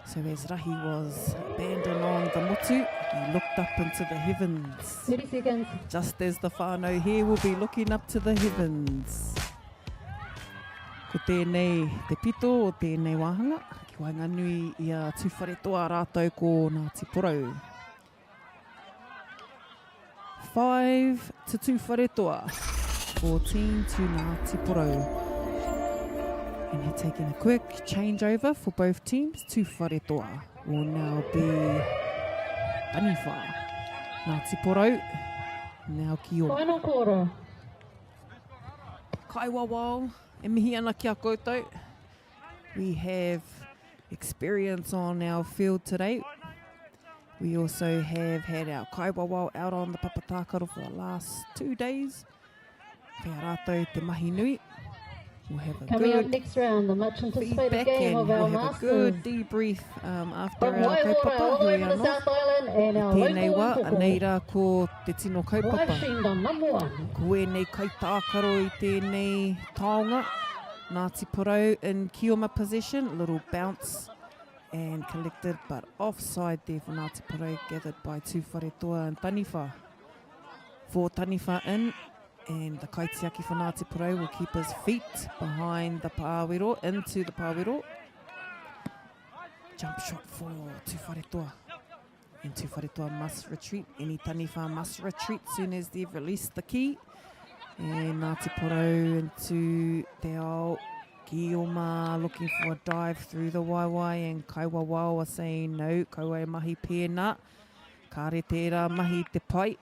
So as Rahi was abandoned on the motu, he looked up into the heavens. 30 seconds. Just as the whānau here will be looking up to the heavens. Ko tēnei te pito o tēnei wāhanga, ki wainganui i a Tū Whare Toa rātou ko Ngāti Porou. 5 to Tū Whare Toa, 14 to Ngāti Porou. And he's taking a quick changeover for both teams. Tū Whare Toa will now be taniwha. Ngāti Porou, now kioma. Final quarter. Kai wawao, e mihi ana ki a koutou. We have experience on our field today. We also have had our kai wawao out on the papatākaro for the last 2 days. Kia rātou te mahi nui. We'll have a Coming up good next round, the much anticipated feedback game and of our we'll have a Masters. good debrief after From our Waiwater, kaupapa. all the way Hui from the anō. South Island, and our Tēnei local wā, koko. anei rā ko te tino Live kaupapa. streamed on number 1. Koe nei kai tākaro i tēnei taonga. Ngāti Porou in kioma position, little bounce and collected, but offside there for Ngāti Porou, gathered by tū wharetoa and Taniwha. 4 Taniwha in, and the kaitiaki for Ngāti Porou will keep his feet behind the pāwero, into the pāwero. Jump shot for tū wharetoa. And tū wharetoa must retreat. Any Taniwha must retreat soon as they've released the key. And Ngāti Porou into te ao. Kioma looking for a dive through the waiwai, and Kaiwawao are saying no, kaua mahi pēnā. Kāre tērā mahi te pai.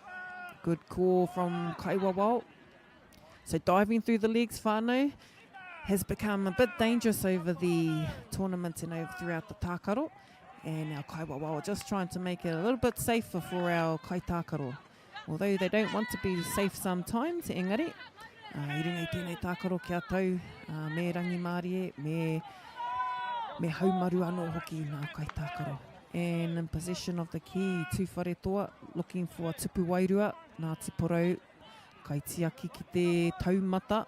Good call from Kaiwawao. So diving through the legs, whānau, has become a bit dangerous over the tournament and over throughout the tākaro. And our Kaiwawao are just trying to make it a little bit safer for our kaitākaro. Although they don't want to be safe sometimes, engari. I ringa I tēnei tākaro kia tau, me rangi mārie, me haumaru anō hoki nā kai tākaro. And in possession of the key, tū wharetoa, looking for a tupu wairua, Ngāti Porou, kaitiaki ki te taumata.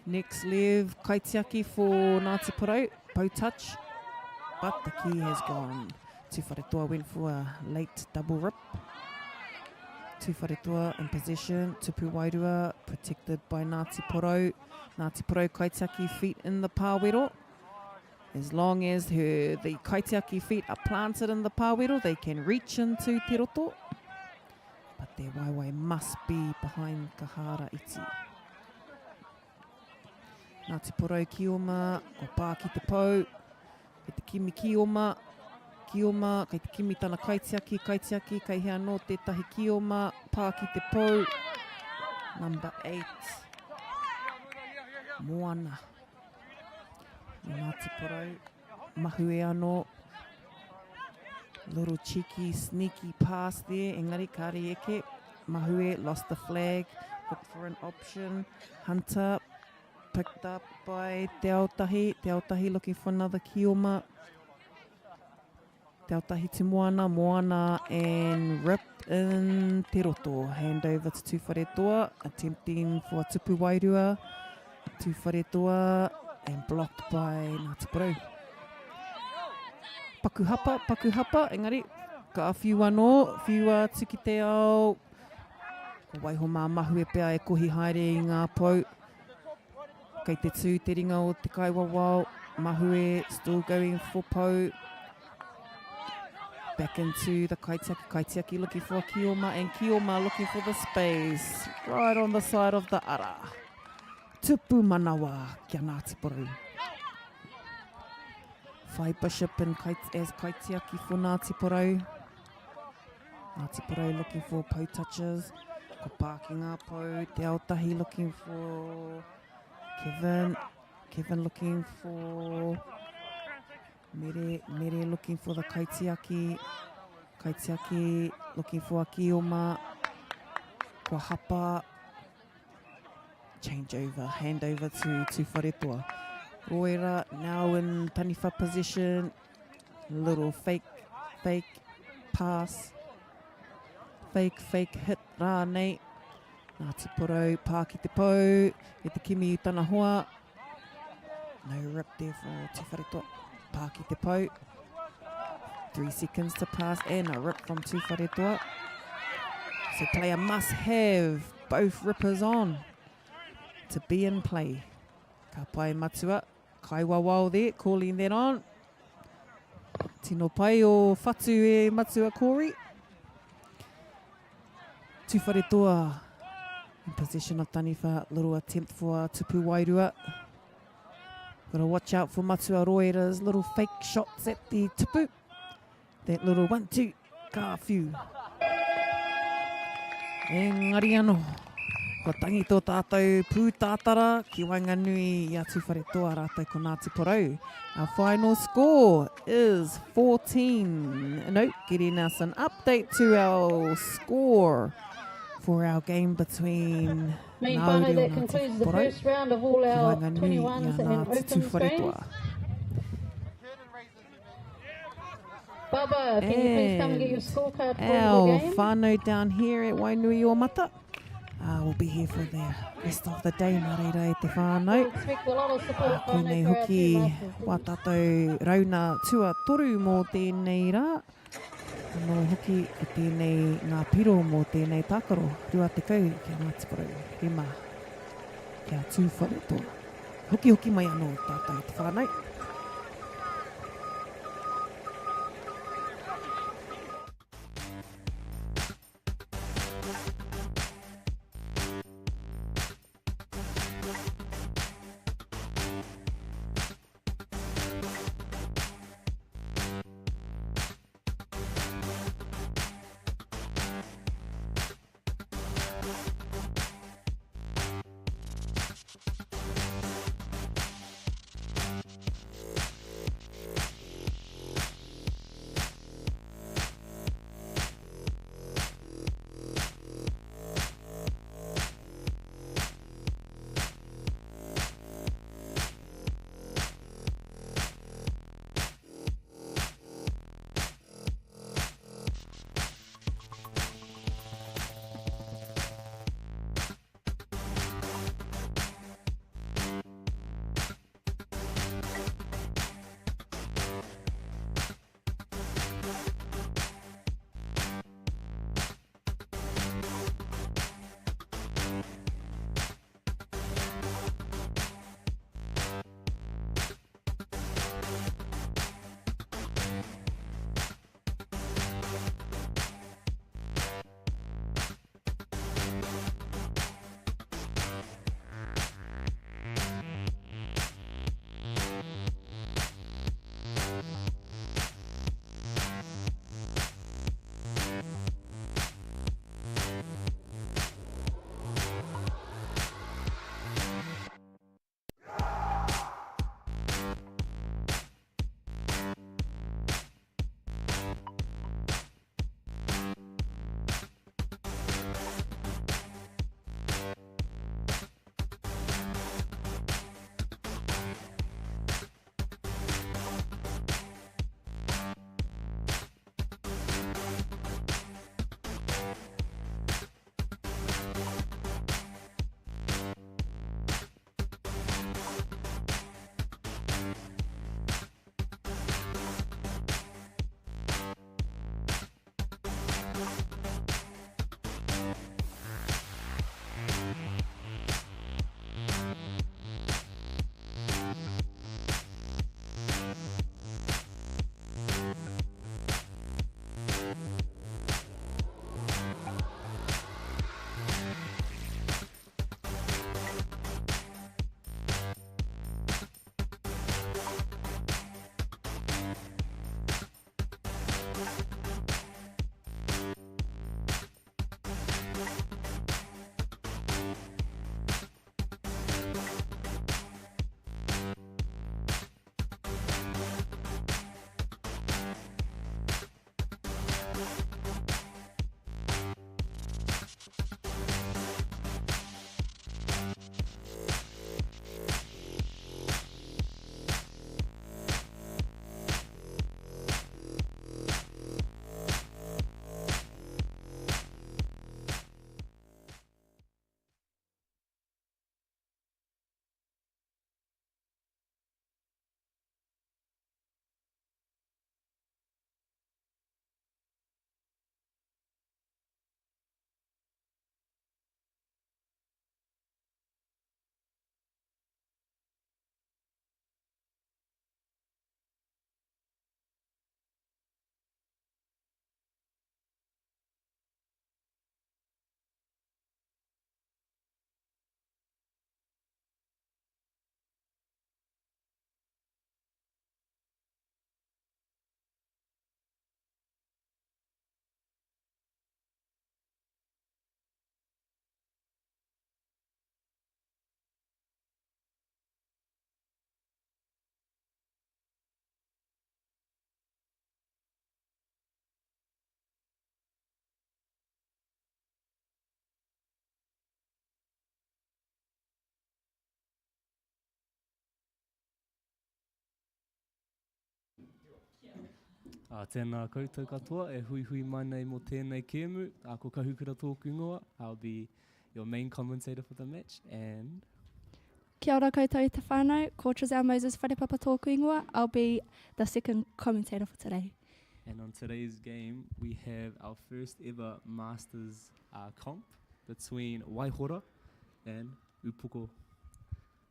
Next lev, kaitiaki for Ngāti Porou, pau touch, but the key has gone. Tū wharetoa went for a late double rip. Tū wharetoa in possession, tupu wairua, protected by Ngāti Porou. Ngāti Porou kaitiaki feet in the pāwero. As long as the kaitiaki feet are planted in the pāwero, they can reach into te roto. But their waiwai must be behind ka hara iti. Ngāti Porou kioma, ko pā ki te pau, ki te kimi kioma, kioma, kei te kimi tana kaitiaki, kei hea no tētahi kioma, pā ki te pau. Number 8. Moana. Ngāti Porou, mahue anō. Little cheeky, sneaky pass there, engari kāre eke. Mahue lost the flag, looked for an option. Hunter, picked up by Te Aotearoa. Te Aotearoa looking for another kioma. Te Aotearoa to Moana, and ripped in te roto. Hand over to tū wharetoa, attempting for a tupu wairua. Tū wharetoa, and blocked by Ngāti Porou. Paku engari, ka a whiu anō, whiu tuki te ao. Ko waiho mā mahue pēa e kohi haere I ngā pau. Kei te tū te ringa o te Kaiwawao, mahue still going for pau. Back into the kaitiaki looking for a kioma, and kioma looking for the space. Right on the side of the ara. Tupu manawa kia Ngāti Porou. Whai Bishop and as kaitiaki for Ngāti Porou. Ngāti Porou looking for pau touches. Ko pāki ngā pau. Te Aotearoa looking for Kevin. Kevin looking for Mere looking for the kaitiaki. Kaitiaki looking for a kioma. Ko hapa. Change over, hand over to wharetoa. Roera now in Taniwha position. Little fake pass. Fake hit rānei. Ngāti Porou, pā ki te pau. E te kimi utana hoa. No rip there for tū wharetoa. Pā ki te pau. 3 seconds to pass and a rip from tū wharetoa. So player must have both rippers on to be in play. Ka pai matua, Kaiwawao there, calling that on. Tino pai o whatu e matua kori. Tū wharetoa in possession of Taniwha, little attempt for tupu wairua. Gotta watch out for Matua Roera's little fake shots at the tupu. That little 1-2, ka whiu. Engari anō. Ko tangi tō tātou pūtātara ki Wainganui I atu wharetoa rātou ko Ngāti Porou. Our final score is 14. No, getting us an update to our score for our game between Ngāuri that concludes the first round of all our 21s and open streams. Baba, can you please come and get your scorecard for the game? Our whānau down here at Wainuiomata We'll be here for the rest of the day, nā reira e te whānau. Koinei hoki wā tātou rauna tua toru mō tēnei rā. Anō hoki ko tēnei ngā piro mō tēnei tākaro. Rua te kau kia Ngāti Porou. Rima kia tūwhare tō. Hoki mai anō tātou te whānau. Tēnā koutou katoa, e hui mai nei mō tēnei kēmu, ko kahukura tōku ingoa. I'll be your main commentator for the match. And Kia ora koutou te whānau, ko Trizelle Moses wharepapa tōku ingoa. I'll be the second commentator for today. And on today's game, we have our first ever Masters comp between Waihora and Upoko.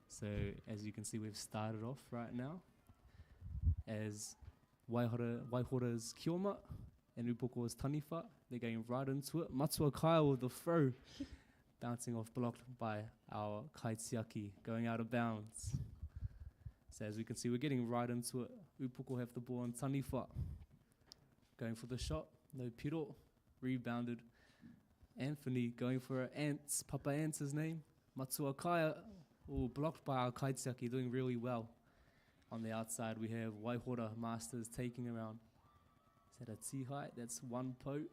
So as you can see, we've started off right now as Waihora's Kioma and Upoko's Taniwha. They're going right into it. Matua Kaya with the throw, bouncing off, blocked by our Kaitiaki, going out of bounds. So as we can see, we're getting right into it. Upoko have the ball on Taniwha. Going for the shot, no piro, rebounded. Anthony going for Ants, Papa Ants his name. Matua Kaya, blocked by our Kaitiaki, doing really well. On the outside, we have Waihora Masters taking around. Is that a Tihai? That's one pote.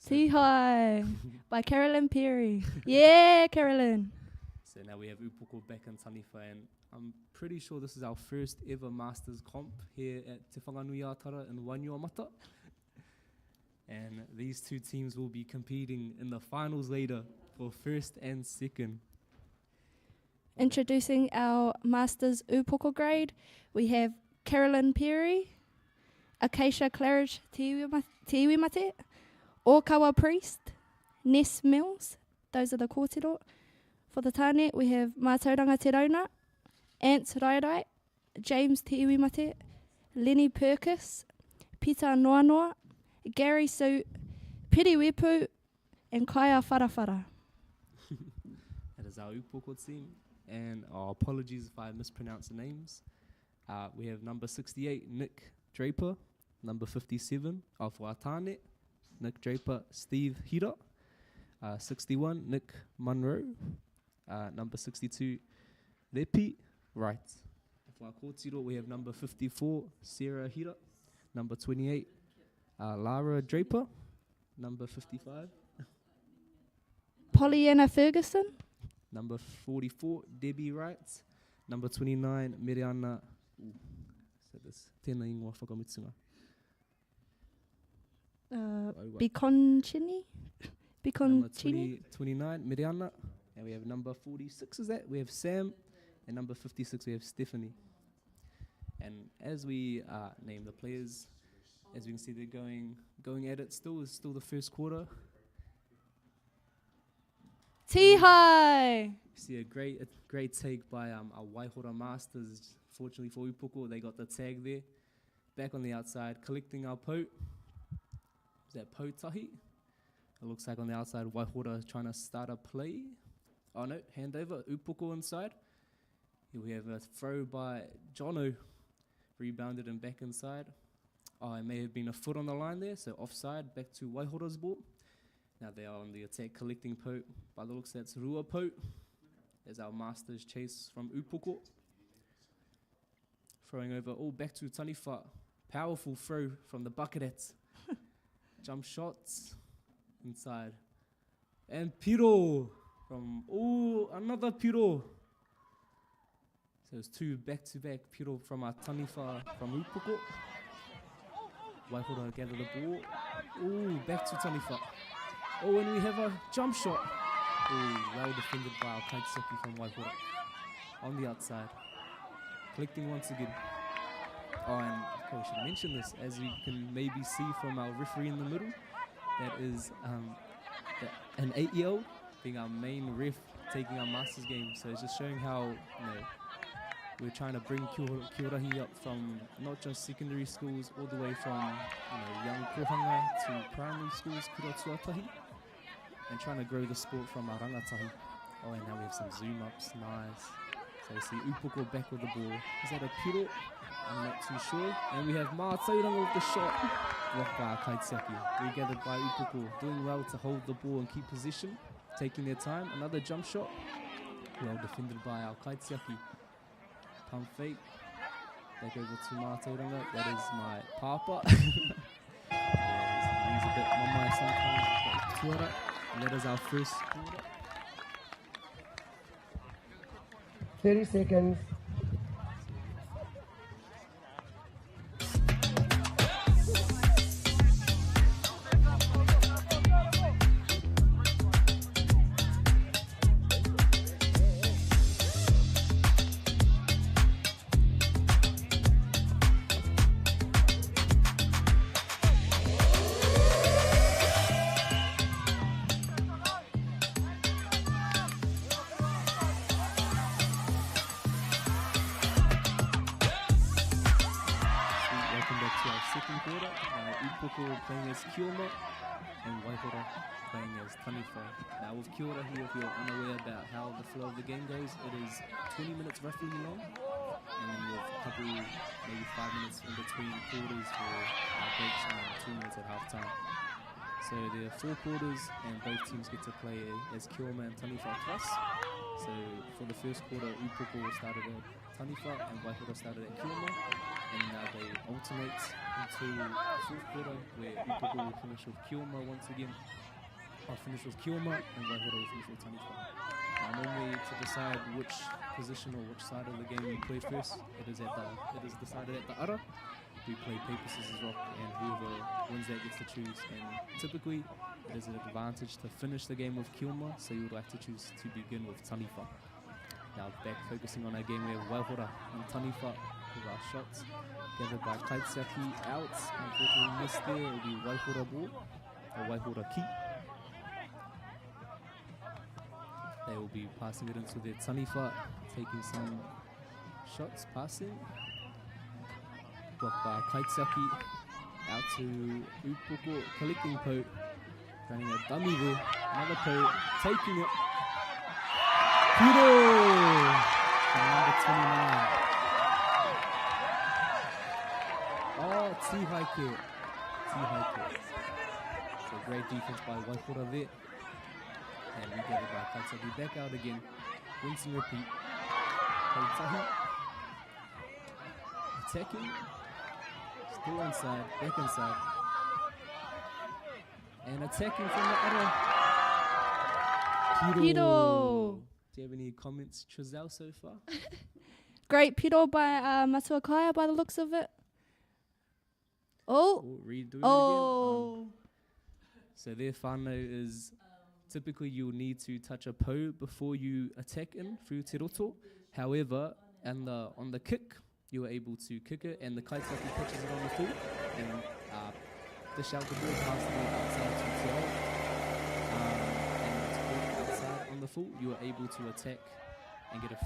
Tihai by Carolyn Perry. Yeah, Carolyn. So now we have Upoko back in Taniwha, and I'm pretty sure this is our first ever Masters comp here at Te Whanganui-a-Tara in Wainuiomata. And these two teams will be competing in the finals later for first and second. Introducing our Masters Upoko grade, we have Carolyn Perry, Acacia Claridge Tiwimate, Okawa Priest, Ness Mills. Those are the kōtero. For the tāne, we have Mātauranga Te Rauna, Ants Rairai, James Tiwimate, Lenny Perkis, Peter Noanoa, Gary Sue, Piri Wepu, and Kaya Wharawhara. That is our Upoko team. And apologies if I mispronounce the names. We have number 68, Nick Draper. Number 57, of Watane, Nick Draper, Steve Hira. 61, Nick Munro. Number 62, Lepi Wright. For our kōtiro, we have number 54, Sarah Hira. Number 28, Lara Draper. Number 55, Pollyanna Ferguson. Number 44, Debbie Wright. Number 29, Miriana. So this tēnā ingoa whakamutunga. Biconchini. Number 29, Miriana. And we have number 46, is that? We have Sam. And number 56, we have Stephanie. And as we name the players, as we can see, they're going at it still. It's still the first quarter. Tihai! See a great take by our Waihora Masters. Fortunately for Upoko, they got the tag there. Back on the outside, collecting our pote. Is that Potahi? It looks like on the outside, Waihora trying to start a play. Oh no, handover, Upoko inside. Here we have a throw by Jono. Rebounded and back inside. Oh, it may have been a foot on the line there, so offside, back to Waihora's ball. Now they are on the attack, collecting pote. By the looks, that's Rua pote. There's our Masters chase from Upoko. Throwing over, all back to Taniwha. Powerful throw from the bucketheads. Jump shots inside. And Piro from, another Piro. So it's two back-to-back Piro from our Taniwha from Upoko. Waihora gather the ball. Back to Taniwha. And we have a jump shot. Well defended by our Kaitiaki from Waihora. On the outside. Collecting once again. And I should mention this, as you can maybe see from our referee in the middle. That is an 8-year-old being our main ref, taking our Masters game. So it's just showing how we're trying to bring TOARAHI up from not just secondary schools, all the way from young kohanga to primary schools, kura tuatahi, and trying to grow the sport from our rangatahi. And now we have some zoom ups, nice. So you see Upoko back with the ball. Is that a piro? I'm not too sure. And we have Mātauranga with the shot. Blocked by our Kaitiaki. Regathered by Upoko. Doing well to hold the ball and keep position. Taking their time. Another jump shot. Well defended by our Kaitiaki. Pump fake. Back over to Mātauranga. That is my papa. He's a bit mamai sometimes. Tuara. And that is our first quarter. 30 seconds. back to our second quarter. Upoko playing as Kioma and Waihora playing as Taniwha. Now with TOARAHI, if you're unaware about how the flow of the game goes, it is 20 minutes roughly long, and then with a couple, maybe 5 minutes in between quarters for breaks and 2 minutes at half time. So there are 4 quarters and both teams get to play as Kioma and Taniwha twice. So for the first quarter, Upoko started at Taniwha and Waihora started at Kioma, and now they alternate until the fourth quarter where Upoko will finish with Kioma once again. I'll finish with Kioma and Waihora will finish with Taniwha. Normally to decide which position or which side of the game we play first, it is decided at the ara. We play paper, scissors, rock, and whoever wins that gets to choose. And typically, it is an advantage to finish the game with Kioma, so you would like to choose to begin with Taniwha. Now back focusing on our game, we have Waihora and Taniwha with our shots. Gathered by Kaitseaki out. Unfortunately missed there, it will be Waihora ball, or Waihora ki. They will be passing it into their Taniwha, taking some shots, passing. Blocked by Kaitseaki, out to Upoko, collecting po, running a dummy there, another po, taking it. Piro! From number 29. Oh, Tihaike. So great defense by Waihora there. And we get it by Kaitseaki, back out again. Rinse and repeat. Kaitseaki. Attacking. Still inside, back inside. And attacking from the other. Piro. Do you have any comments, Trizelle, so far? Great piro by Matuakaya by the looks of it. Oh. Redoing it again. So their whānau is typically you'll need to touch a po before you attack in through te roto. However, on the kick, you are able to kick it, and the Kaitseaki catches it on the full and dish out the ball past the outside to te ao. And outside on the full, you are able to attack and get a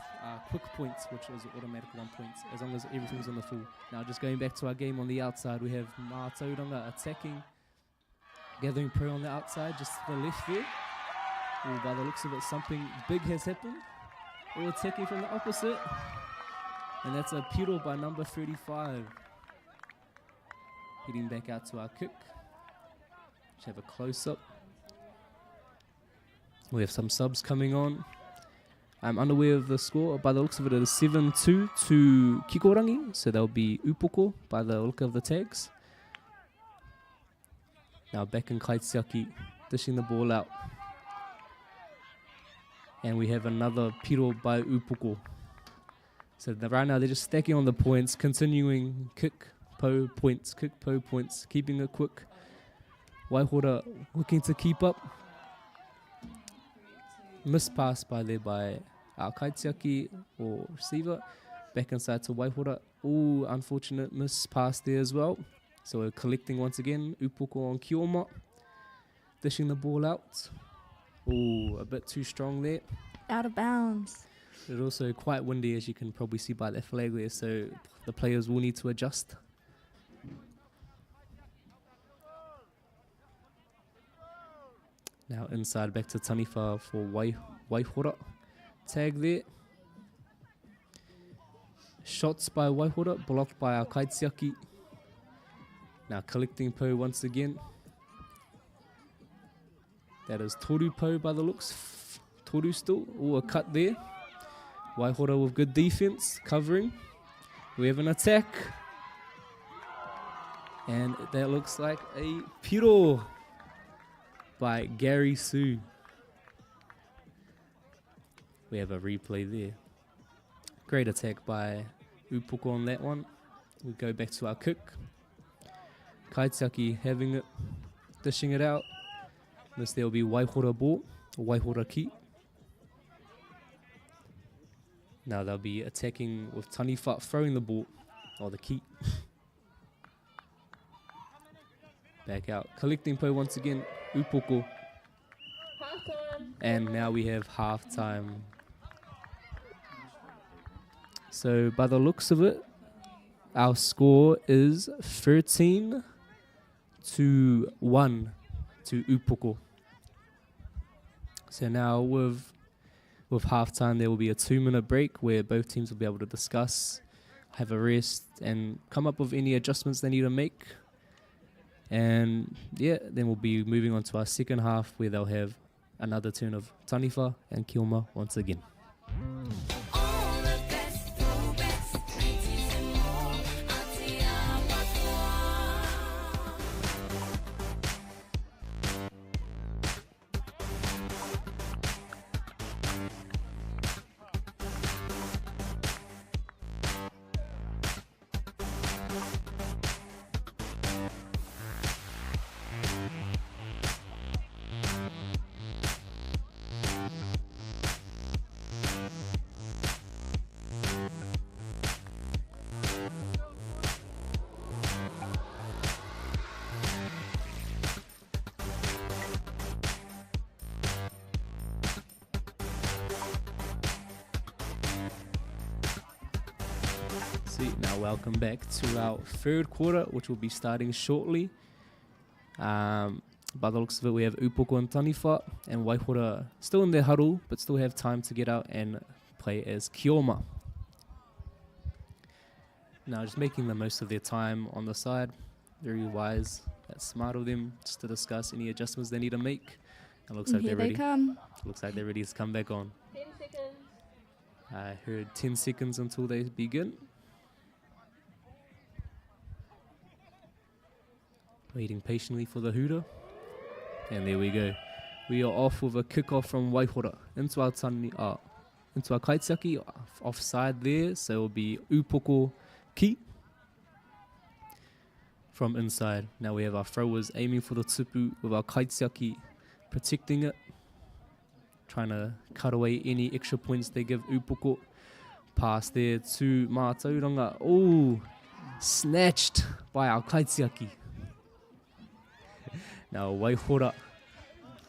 quick points, which is automatic 1 point, as long as everything's on the full. Now, just going back to our game on the outside, we have Mātauranga attacking, gathering pro on the outside, just to the left there. Ooh, by the looks of it, something big has happened. Or attacking from the opposite. And that's a piro by number 35. Heading back out to our kick. Let's have a close-up. We have some subs coming on. I'm unaware of the score. By the looks of it, it is 7-2 to Kikorangi. So that'll be Upoko by the look of the tags. Now back in Kaitseaki, dishing the ball out. And we have another piro by Upoko. So right now they're just stacking on the points, continuing kick, po, points, kick, po, points, keeping it quick. Waihora looking to keep up. Missed pass by our Kaitseaki or receiver. Back inside to Waihora. Ooh, unfortunate miss pass there as well. So we're collecting once again. Upoko on Kioma. Dishing the ball out. Ooh, a bit too strong there. Out of bounds. It's also quite windy, as you can probably see by that flag there, so the players will need to adjust. Now inside back to Taniwha for Waihora. Tag there. Shots by Waihora, blocked by our Kaitseaki. Now collecting po once again. That is Toru po by the looks. Toru still. Oh, a cut there. Waihora with good defense, covering. We have an attack. And that looks like a piro by Gary Sue. We have a replay there. Great attack by Upoko on that one. We go back to our kick. Kaitseaki having it, dishing it out. This there will be Waihora ball, or Waihora ki. Now they'll be attacking with Taniwha throwing the ball, or the ki. Back out, collecting po once again, Upoko. And now we have half time. So by the looks of it, our score is 13-1 to Upoko. So now with halftime, there will be a 2-minute break where both teams will be able to discuss, have a rest, and come up with any adjustments they need to make. And yeah, then we'll be moving on to our second half where they'll have another turn of taniwha and kilma once again. Now welcome back to our third quarter, which will be starting shortly. By the looks of it, we have Upoko and taniwha, and Waihora still in their huddle, but still have time to get out and play as Kioma. Now just making the most of their time on the side, very wise, that's smart of them, just to discuss any adjustments they need to make. It looks like they're ready. Come. Looks like they're ready to come back on. 10 seconds. I heard 10 seconds until they begin. Waiting patiently for the hooter. And there we go. We are off with a kickoff from Waihora into our kaitiaki, offside there. So it will be Upoko ki from inside. Now we have our throwers aiming for the tupu with our kaitiaki protecting it. Trying to cut away any extra points they give Upoko. Pass there to Mātauranga. Oh, snatched by our kaitiaki. Now Waihora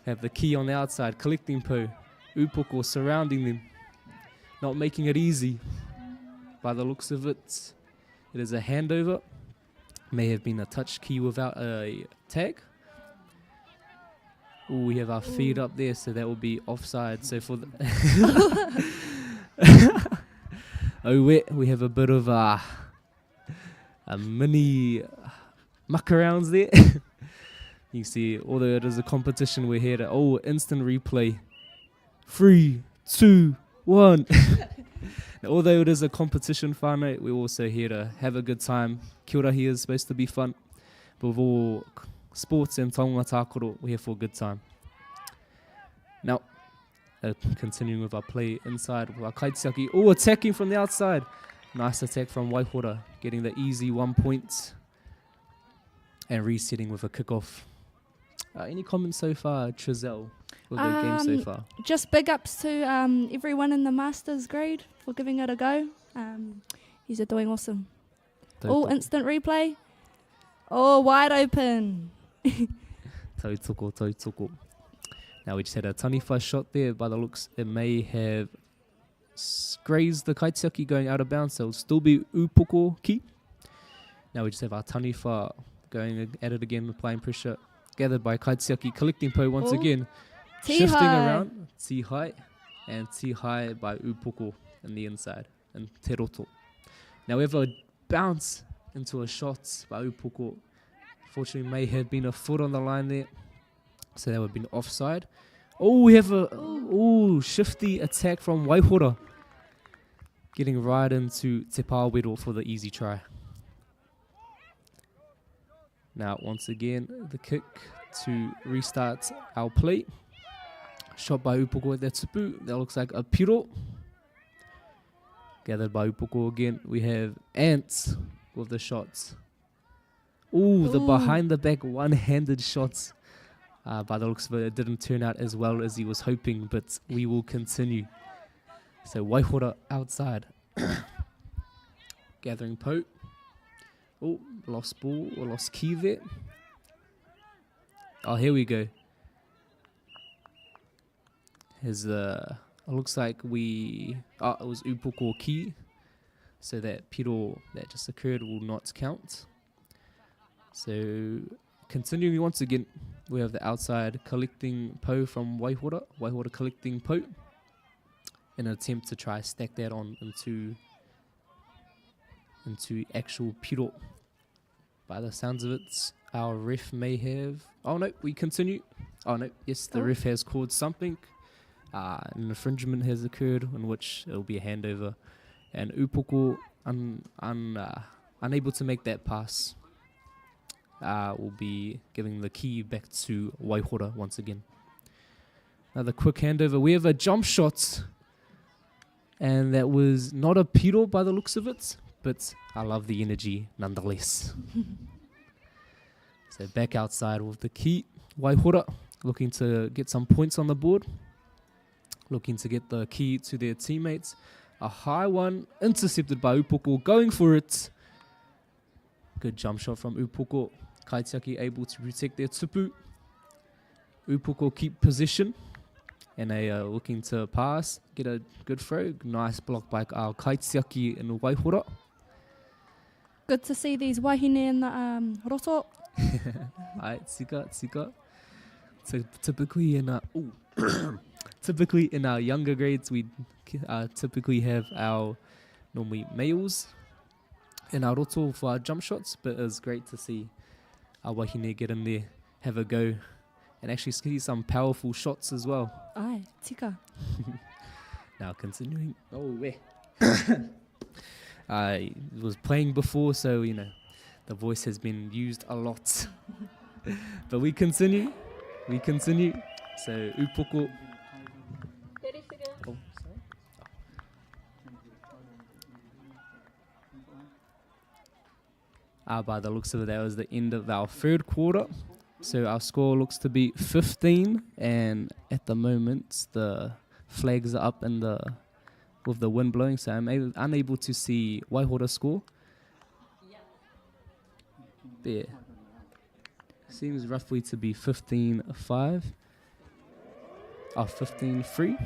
have the key on the outside, collecting po. Upoko surrounding them, not making it easy. By the looks of it, it is a handover. May have been a touch key without a tag. Ooh, we have our feet up there, so that will be offside. So for the we have a bit of a mini muck-arounds there. You see, although it is a competition, we're here to, instant replay. 3, 2, 1. Now, although it is a competition, whānau, we're also here to have a good time. TOARAHI is supposed to be fun. But with all sports and taonga tākoro, we're here for a good time. Now, continuing with our play inside with our kaitiaki. Oh, attacking from the outside. Nice attack from Waihora, getting the easy 1 point. And resetting with a kickoff. Any comments so far, Trizelle, with the game so far? Just big ups to everyone in the Masters grade for giving it a go. He's doing awesome. Oh, instant replay. Oh, wide open. Tautoko. Now we just had a taniwha shot there. By the looks, it may have grazed the kaitiaki going out of bounds, so it'll still be Upoko ki. Now we just have our taniwha going at it again, applying pressure. Gathered by kaitiaki, collecting po once again. Shifting around. Tihai. And Tihai by Upoko in the inside. And Te Roto. Now we have a bounce into a shot by Upoko. Fortunately, may have been a foot on the line there. So that would have been offside. Oh, we have a shifty attack from Waihora. Getting right into Te Pāwero for the easy try. Now, once again, the kick to restart our play. Shot by Upoko at that tupu. That looks like a piro. Gathered by Upoko again. We have Ants with the shots. Ooh, the behind the back one-handed shots. By the looks of it, it didn't turn out as well as he was hoping, but we will continue. So Waihora outside. Gathering po. Oh, lost ball or lost key there. Oh, here we go. It looks like it was Upoko key. so that piro that just occurred will not count. So continuing once again, we have the outside collecting po from Waihora collecting po, in an attempt to try stack that on into actual piro. By the sounds of it, our ref may have... Oh no, we continue. Oh no, yes, the ref has called something. An infringement has occurred in which it will be a handover, and Upoko, unable to make that pass, will be giving the key back to Waihora once again. Another quick handover. We have a jump shot, and that was not a piro by the looks of it, but I love the energy nonetheless. So back outside with the key. Waihora looking to get some points on the board, looking to get the key to their teammates. A high one, intercepted by Upoko, going for it. Good jump shot from Upoko. Kaitiaki able to protect their tupu. Upoko keep position, and they are looking to pass, get a good throw. Nice block by our Kaitiaki and Waihora. Good to see these wahine in the roto. Ai, tika. So typically in typically in our younger grades, we typically have our normally males in our roto for our jump shots, but it's great to see our wahine get in there, have a go, and actually see some powerful shots as well. Ai, tika. Now continuing. Oh, where? I was playing before, so you know the voice has been used a lot. But we continue. So Upoko. 30 seconds. Oh, sorry. By the looks of it, that was the end of our third quarter. So our score looks to be 15, and at the moment the flags are up in with the wind blowing, so I'm unable to see Waihora score. There. Seems roughly to be 15-5. 15-3.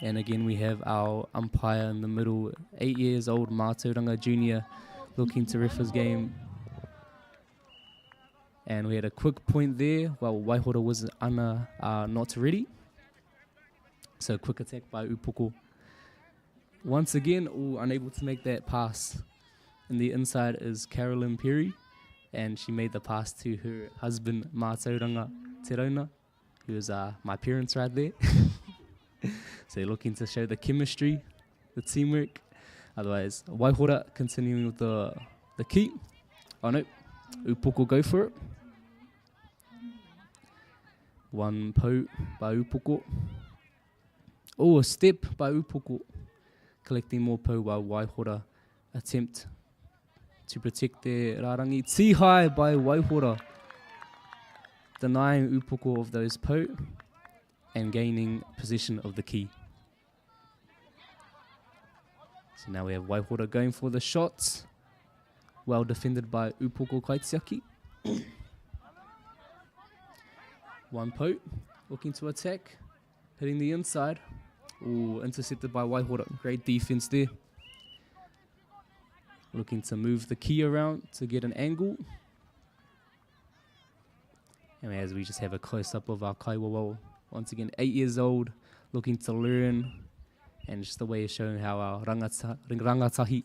And again, we have our umpire in the middle, 8 years old, Mātauranga Junior, looking to ref his game. And we had a quick point there while Waihora was not ready. So quick attack by Upoko. Once again, unable to make that pass. And the inside is Carolyn Perry, and she made the pass to her husband, Mātauranga Terona, who is my parents right there. So looking to show the chemistry, the teamwork. Otherwise, Waihora continuing with the key. Oh no, Upoko go for it. One po by Upoko. Oh, a step by Upoko. Collecting more po while Waihora attempt to protect their rarangi. Tee high by Waihora, denying Upoko of those po and gaining possession of the key. So now we have Waihora going for the shots. Well defended by Upoko Kaitiaki. One po, looking to attack, hitting the inside. Ooh, intercepted by Waihora. Great defense there. Looking to move the key around to get an angle. And as we just have a close-up of our Kaiwawa, once again 8 years old, looking to learn, and just the way of showing how our rangatahi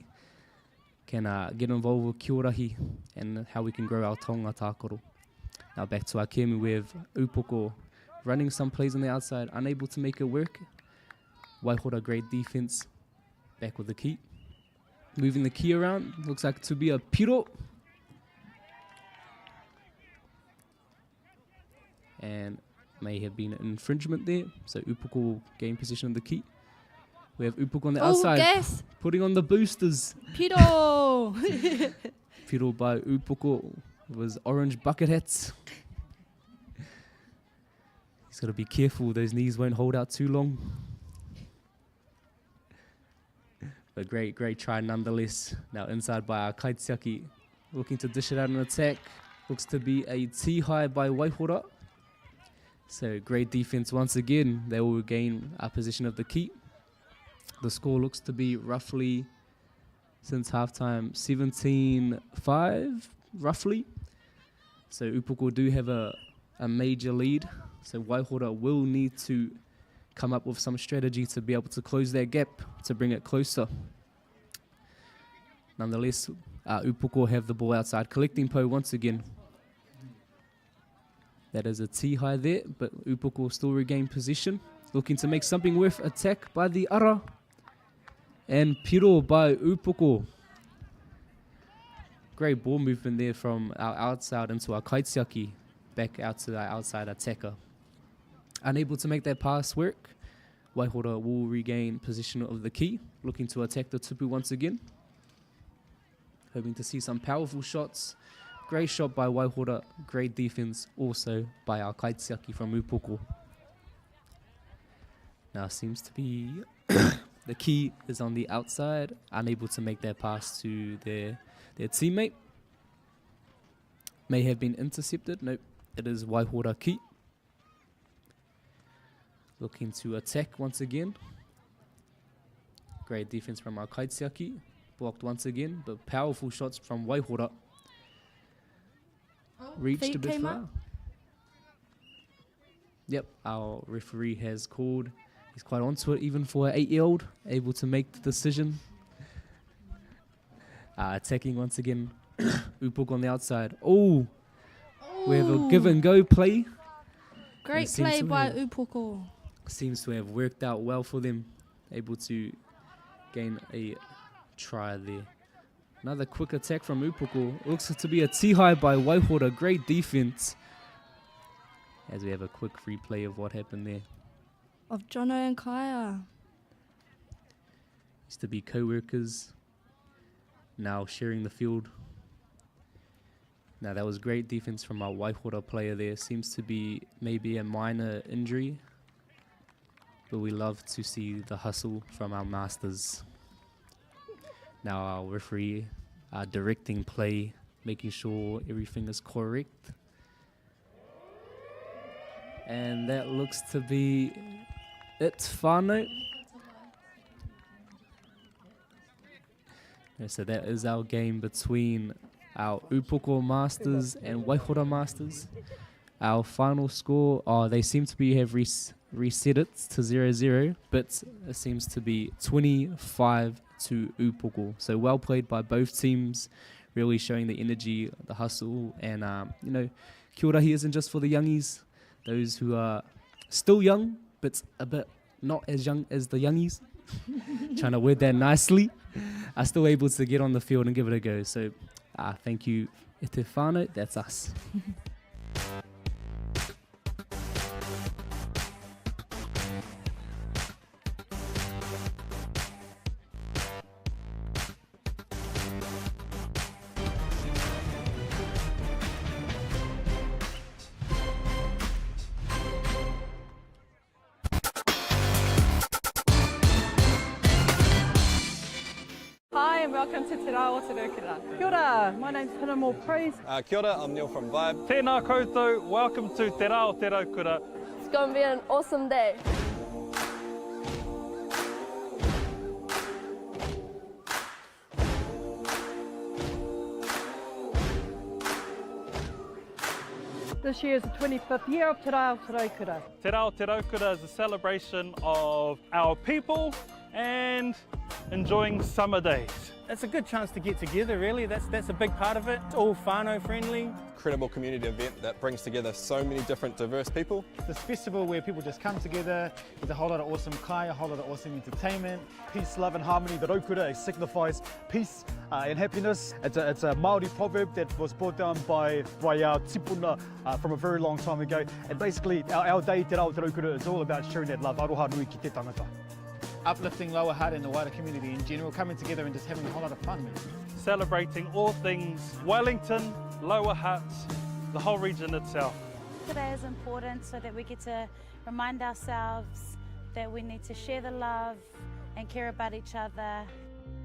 can get involved with TOARAHI and how we can grow our taonga tākoro. Now back to our kemi, we have Upoko running some plays on the outside, unable to make it work. Waihora, great defense, back with the key. Moving the key around, looks like to be a piro. And may have been an infringement there, so Upoko will gain possession of the key. We have Upoko on the outside, gas. Putting on the boosters. Piro! Piro by Upoko was orange bucket hats. He's got to be careful, those knees won't hold out too long. But great try nonetheless. Now inside by our Kaitiaki, looking to dish it out on attack. Looks to be a tee high by Waihora. So great defense once again. They will gain our possession of the key. The score looks to be roughly since halftime, 17-5 roughly. So Upoko do have a major lead. So Waihora will need to come up with some strategy to be able to close that gap, to bring it closer. Nonetheless, Upoko have the ball outside, collecting po once again. That is a tee high there, but Upoko still regain position, looking to make something worth attack by the ara. And piro by Upoko. Great ball movement there from our outside into our kaitiaki, back out to our outside attacker. Unable to make that pass work, Waihora will regain position of the key, looking to attack the tupu once again. Hoping to see some powerful shots. Great shot by Waihora, great defense also by our kaitiaki from Upoko. Now seems to be the key is on the outside, unable to make that pass to their teammate. May have been intercepted. Nope, it is Waihora key. Looking to attack once again. Great defense from our kaitiaki. Blocked once again, but powerful shots from Waihora. Reached a bit far. Yep, our referee has called. He's quite onto it, even for an 8-year-old, able to make the decision. Attacking once again. Upoko on the outside. Oh, we have a give and go play. Great play by Upoko. Seems to have worked out well for them. Able to gain a try there. Another quick attack from Upoko. Looks to be a tee high by Waihora. Great defense. As we have a quick replay of what happened there. Of Jono and Kaya. Used to be co-workers. Now sharing the field. Now that was great defense from our Waihora player there. Seems to be maybe a minor injury. But we love to see the hustle from our masters. Now our referee directing play, making sure everything is correct. And that looks to be it, whānau. So that is our game between our Upoko Masters and Waihora Masters. Our final score, they seem to have reset it to 0-0, but it seems to be 25 to Upoko. So well played by both teams, really showing the energy, the hustle, and TOARAHI isn't just for the youngies, those who are still young, but a bit not as young as the youngies. Trying to word that nicely, are still able to get on the field and give it a go. So thank you, e te whānau, that's us. Hi and welcome to Te Rā Aotearoa. Kia ora, my name's Praise. Kia ora, I'm Neil from Vibe. Tēnā koutou, welcome to Te Rā Aotearoa. It's going to be an awesome day. This year is the 25th year of Te Rā Aotearoa. Te Rā Aotearoa is a celebration of our people and enjoying summer days. It's a good chance to get together, really. That's a big part of it. It's all whānau friendly. Incredible community event that brings together so many different diverse people. This festival where people just come together, there's a whole lot of awesome kai, a whole lot of awesome entertainment. Peace, love and harmony. The Raukura signifies peace and happiness. It's a Māori proverb that was brought down by our tipuna from a very long time ago. And basically our day Te Rā Aotearoa is all about sharing that love. Aroha nui ki te tangata. Uplifting lower heart and the wider community in general, coming together and just having a whole lot of fun. Celebrating all things Wellington, Lower Hutt, the whole region itself. Today is important so that we get to remind ourselves that we need to share the love and care about each other.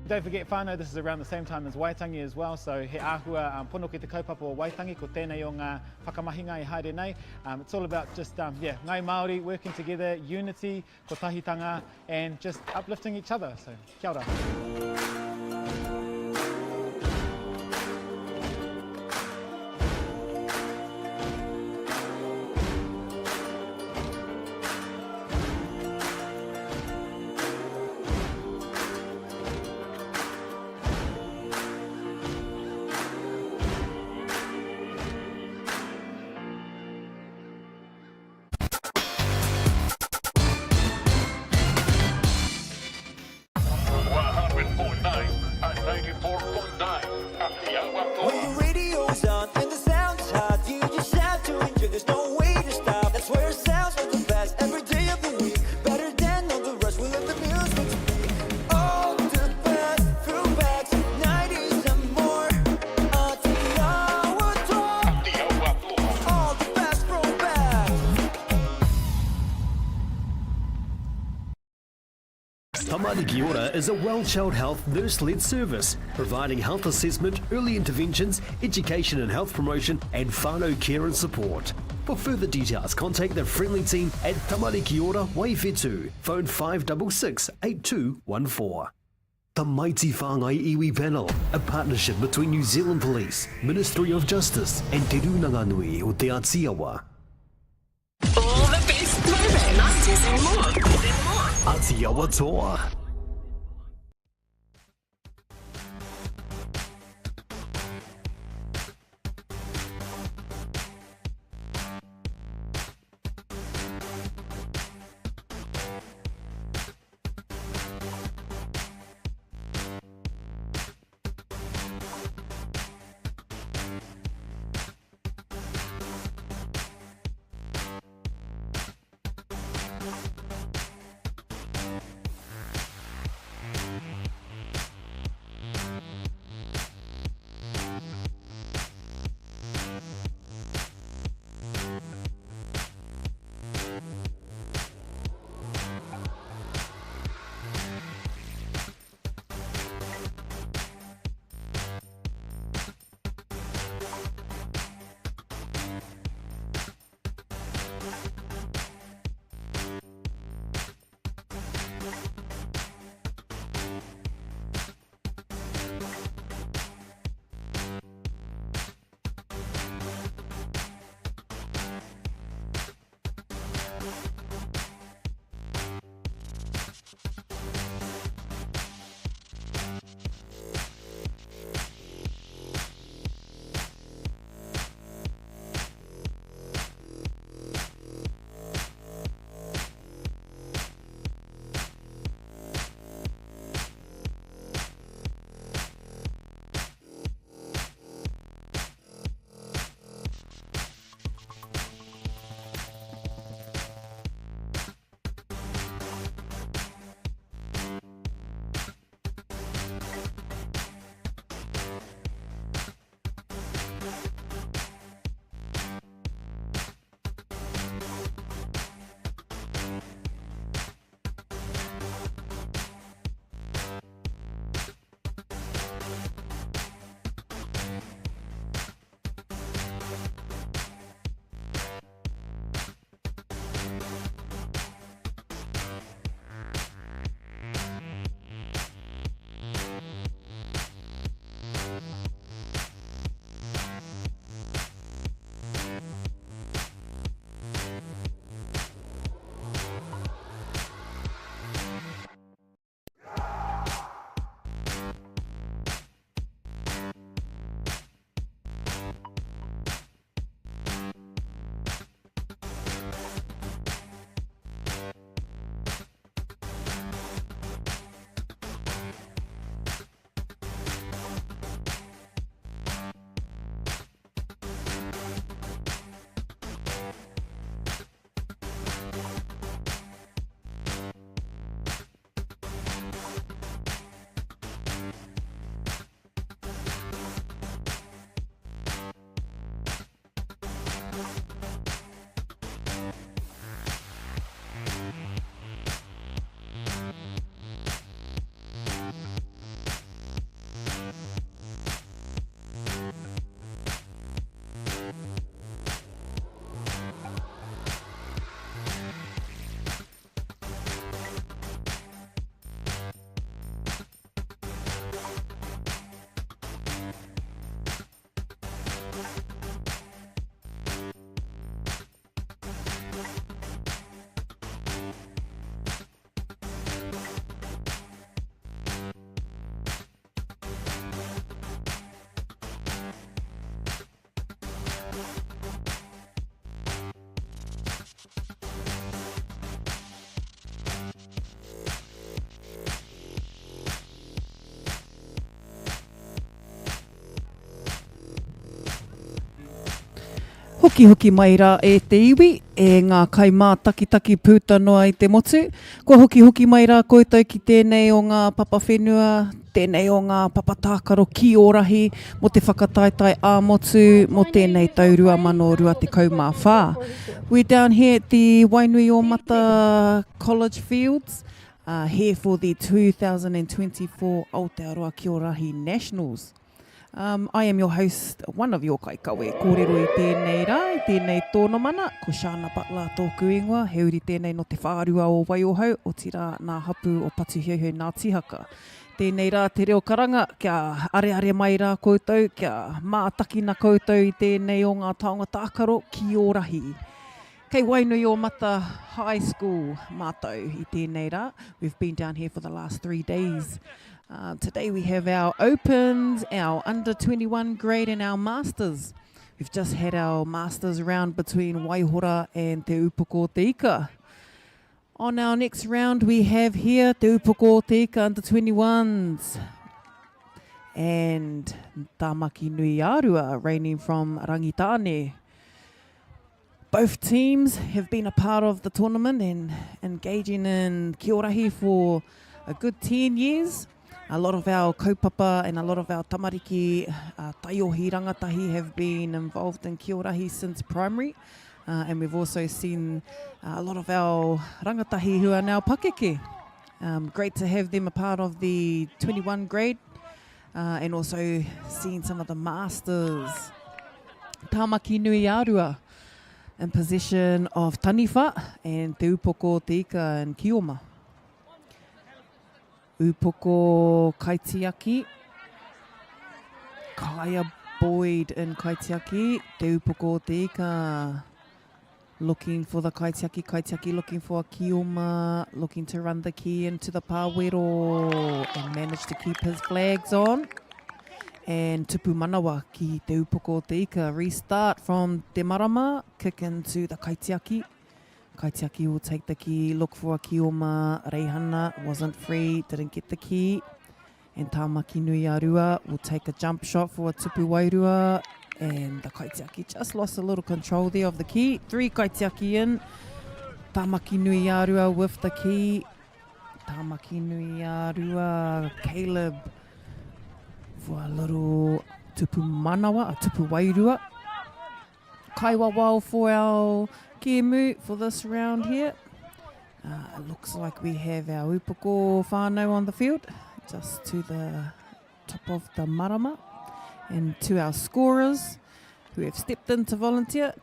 Don't forget whānau, this is around the same time as Waitangi as well, so he āhua pono ki te kaupapa o Waitangi, ko tēnei o ngā whakamahinga I haere nei. It's all about just, ngai Māori working together, unity, ko tahitanga, and just uplifting each other, so kia ora. Tamari Ki Ora is a well-child health nurse-led service, providing health assessment, early interventions, education and health promotion, and whānau care and support. For further details, contact the friendly team at Tamari Ki Ora Waiwhetu, phone 566 8214. The Mighty Whāngai Iwi Panel, a partnership between New Zealand Police, Ministry of Justice and Te Runanganui o Te Aotearoa. All the best throwback 90s and more. Aotearoa Tour. Hoki mai rā e te iwi, e ngā kaimā taki pūtanoa i te motu. Kua hoki mai rā koutou ki tēnei o ngā papa whenua, tēnei o ngā papa tākaro ki ōrahi, mo te whakataitai ā motu, mo tēnei taurua mano rua te kaumāwhā. We're down here at the Wainuiomata College Fields. here for the 2024 Aotearoa TOARAHI Nationals. I am your host, one of your kaikawe, kōrero I tēnei rā, I tēnei tōna mana, ko Shana Butler tōku ingoa, he uri tēnei no te whārua o Waiohau, o tira ngā hapu o Patuheuheu Ngā Tihaka. Tēnei rā te reo karanga, kia are mai rā koutou, kia mātakina koutou I tēnei o ngā taonga tākaro ki ōrahi. Kei Wainuiomata High School mātou I tēnei rā. We've been down here for the last 3 days. Today we have our Opens, our Under 21 grade and our Masters. We've just had our Masters round between Waihora and Te Upoko Te Ika. On our next round we have here Te Upoko Te Ika Under 21s and Tāmaki Nui Arua reigning from Rangitāne. Both teams have been a part of the tournament and engaging in kiorahi for a good 10 years. A lot of our kaupapa and a lot of our tamariki taiohi rangatahi have been involved in kiorahi since primary. And we've also seen a lot of our rangatahi who are now pakeke. Great to have them a part of the 21 grade and also seeing some of the masters. Tāmaki Nui Arua in possession of Taniwha and Te Upoko Te Ika and Kioma. Upoko Kaitiaki, Kaya Boyd in Kaitiaki, Te Upoko Te Ika looking for the Kaitiaki looking for a Kioma, looking to run the key into the Pāwero and managed to keep his flags on. And Tupu Manawa ki Te Upoko Te Ika, restart from Te Marama, kick into the Kaitiaki. Kaitiaki will take the key, look for a Kioma, Reihana, wasn't free, didn't get the key. And Tāmaki Nui Arua will take a jump shot for a Tupu Wairua. And the Kaitiaki just lost a little control there of the key. 3 Kaitiaki in. Tāmaki Nui Arua with the key. Tāmaki Nui Arua, Caleb for a little Tupu Manawa, a Tupu Wairua. Kaiwawao for our Kemu for this round here. It looks like we have our Upoko whānau on the field, just to the top of the marama. And to our scorers who have stepped in to volunteer.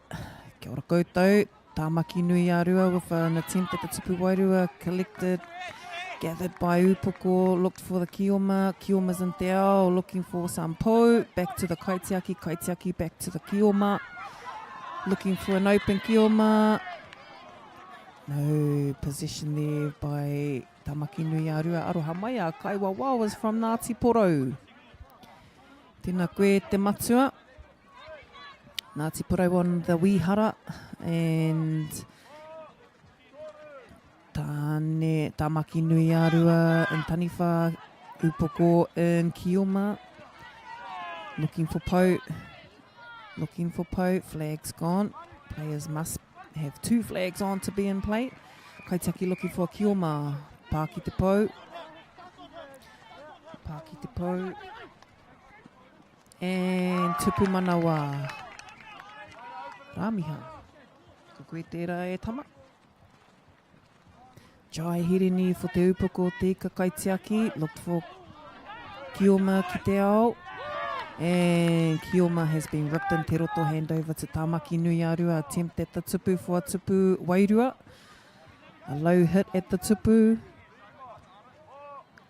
Kia ora koutou, Tāmaki Nui Arua with an attempt at the Tupu Wairua, collected, gathered by Upoko, looked for the Kioma, Kioma's in te ao, looking for some po, back to the Kaitiaki, Kaitiaki back to the Kioma. Looking for an open Kioma. No possession there by Tāmaki Nui Arua. Aroha mai a Kaiwawao was from Ngāti Porou. Tēnā koe te matua. Ngāti Porou on the Wihara. And Tāmaki Nui Arua and Taniwha. Upoko in Kioma. Looking for po. Looking for po, flags gone. Players must have 2 flags on to be in play. Kaitiaki looking for Kioma. Pāki te po. Pāki te po. And Tupu Manawa. Rāmiha. Ko koe tērā e tama. Jai Hirini for Te Upoko Te Ika Kaitiaki. Looked for Kioma ki te ao. And Kioma has been ripped in te roto, handover to Tāmaki Nui Arua, attempt at the tupu for a Tupu Wairua. A low hit at the tupu.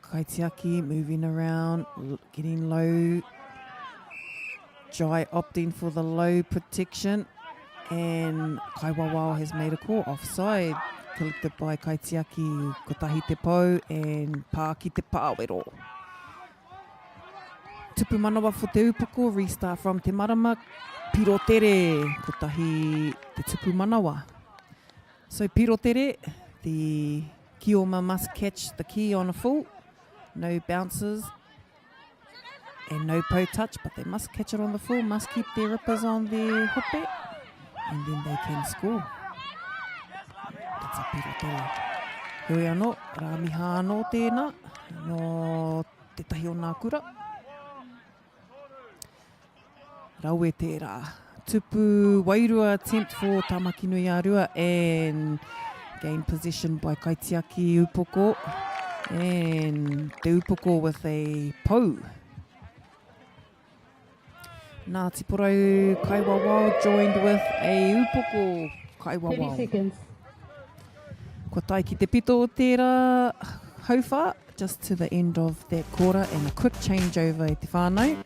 Kaitiaki moving around, getting low. Jai opting for the low protection. And Kaiwawao has made a call offside, collected by Kaitiaki, Kotahi te po and Pāki te Pāwero. Tupu Manawa for Te Upoko, restart from Te Marama, Piro Tere, Kotahi te Tupu Manawa. So Piro Tere, the Kioma must catch the key on a full, no bounces and no po touch, but they must catch it on the full, must keep their rippers on their hope, and then they can score. That's a Piro Tere. Hoi anō, rāmiha anō tēnā, no te tahi o nā kura. Raue tērā. Tupu Wairua attempt for Tāmaki Nui Arua and gained possession by Kaitiaki Upoko. And Te Upoko with a pou. Ngāti Porou Kaiwawao joined with a Upoko 30 Kaiwawao. seconds. Kua tai ki te pito o tērā hauwha, just to the end of that quarter, and a quick changeover i te whānau.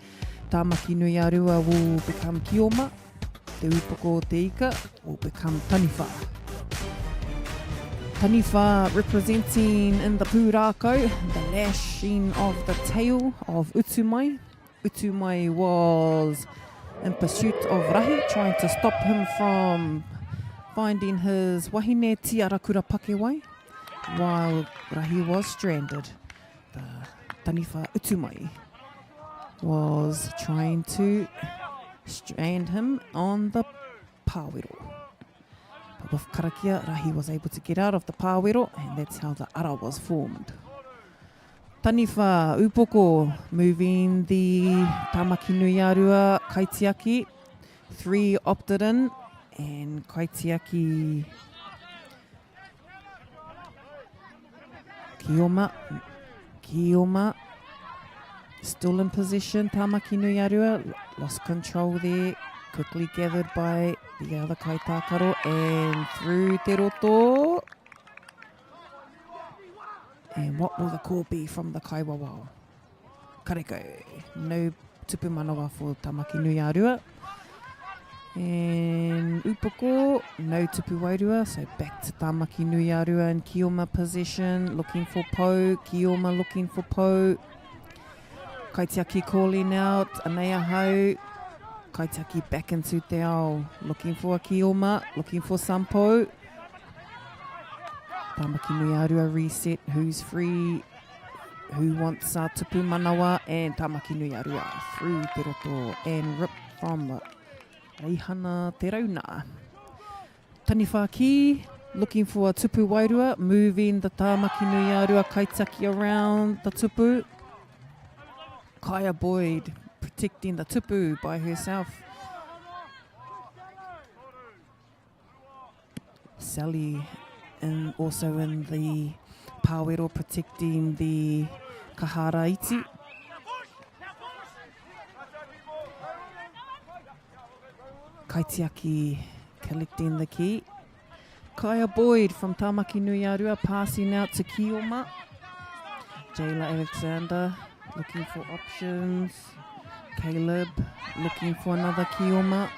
Tāmaki nui a rua will become Kioma, te Upoko o te Ika will become Taniwha. Taniwha representing in the pūrākau, the lashing of the tail of Utumai. Utumai was in pursuit of Rahi, trying to stop him from finding his wahine tiarakura pakewai, while Rahi was stranded. The Taniwha Utumai was trying to strand him on the pāwero. But with karakia, Rahi was able to get out of the pāwero, and that's how the ara was formed. Taniwha Upoko moving the Tāmaki nui a rua Kaitiaki. 3 opted in, and Kaitiaki Kioma still in position. Tāmaki nui a rua lost control there, quickly gathered by the other Kaitākaro, and through te roto. And what will the call be from the Kaiwawao? Kareko, no tupu manawa for Tāmaki nui a rua. And Upoko, no tupu wairua, so back to Tāmaki nui a rua in Kioma possession, looking for pou, Kioma looking for pou. Kaitiaki calling out, Anea hau. Kaitiaki back into te ao, looking for a Kioma, looking for some pou. Tāmaki nui a rua reset, who's free, who wants tupu manawa, and Tāmaki nui a rua through te roto and rip from Reihana te rauna. Taniwha ki, looking for a tupu wairua, moving the Tāmaki nui a rua Kaitiaki around the tupu. Kaya Boyd protecting the tupu by herself. Sally and also in the pāwero protecting the kahara iti. Kaitiaki collecting the key. Kaya Boyd from Tāmaki nui a rua passing out to Kioma. Jayla Alexander looking for options. Caleb looking for another Kioma.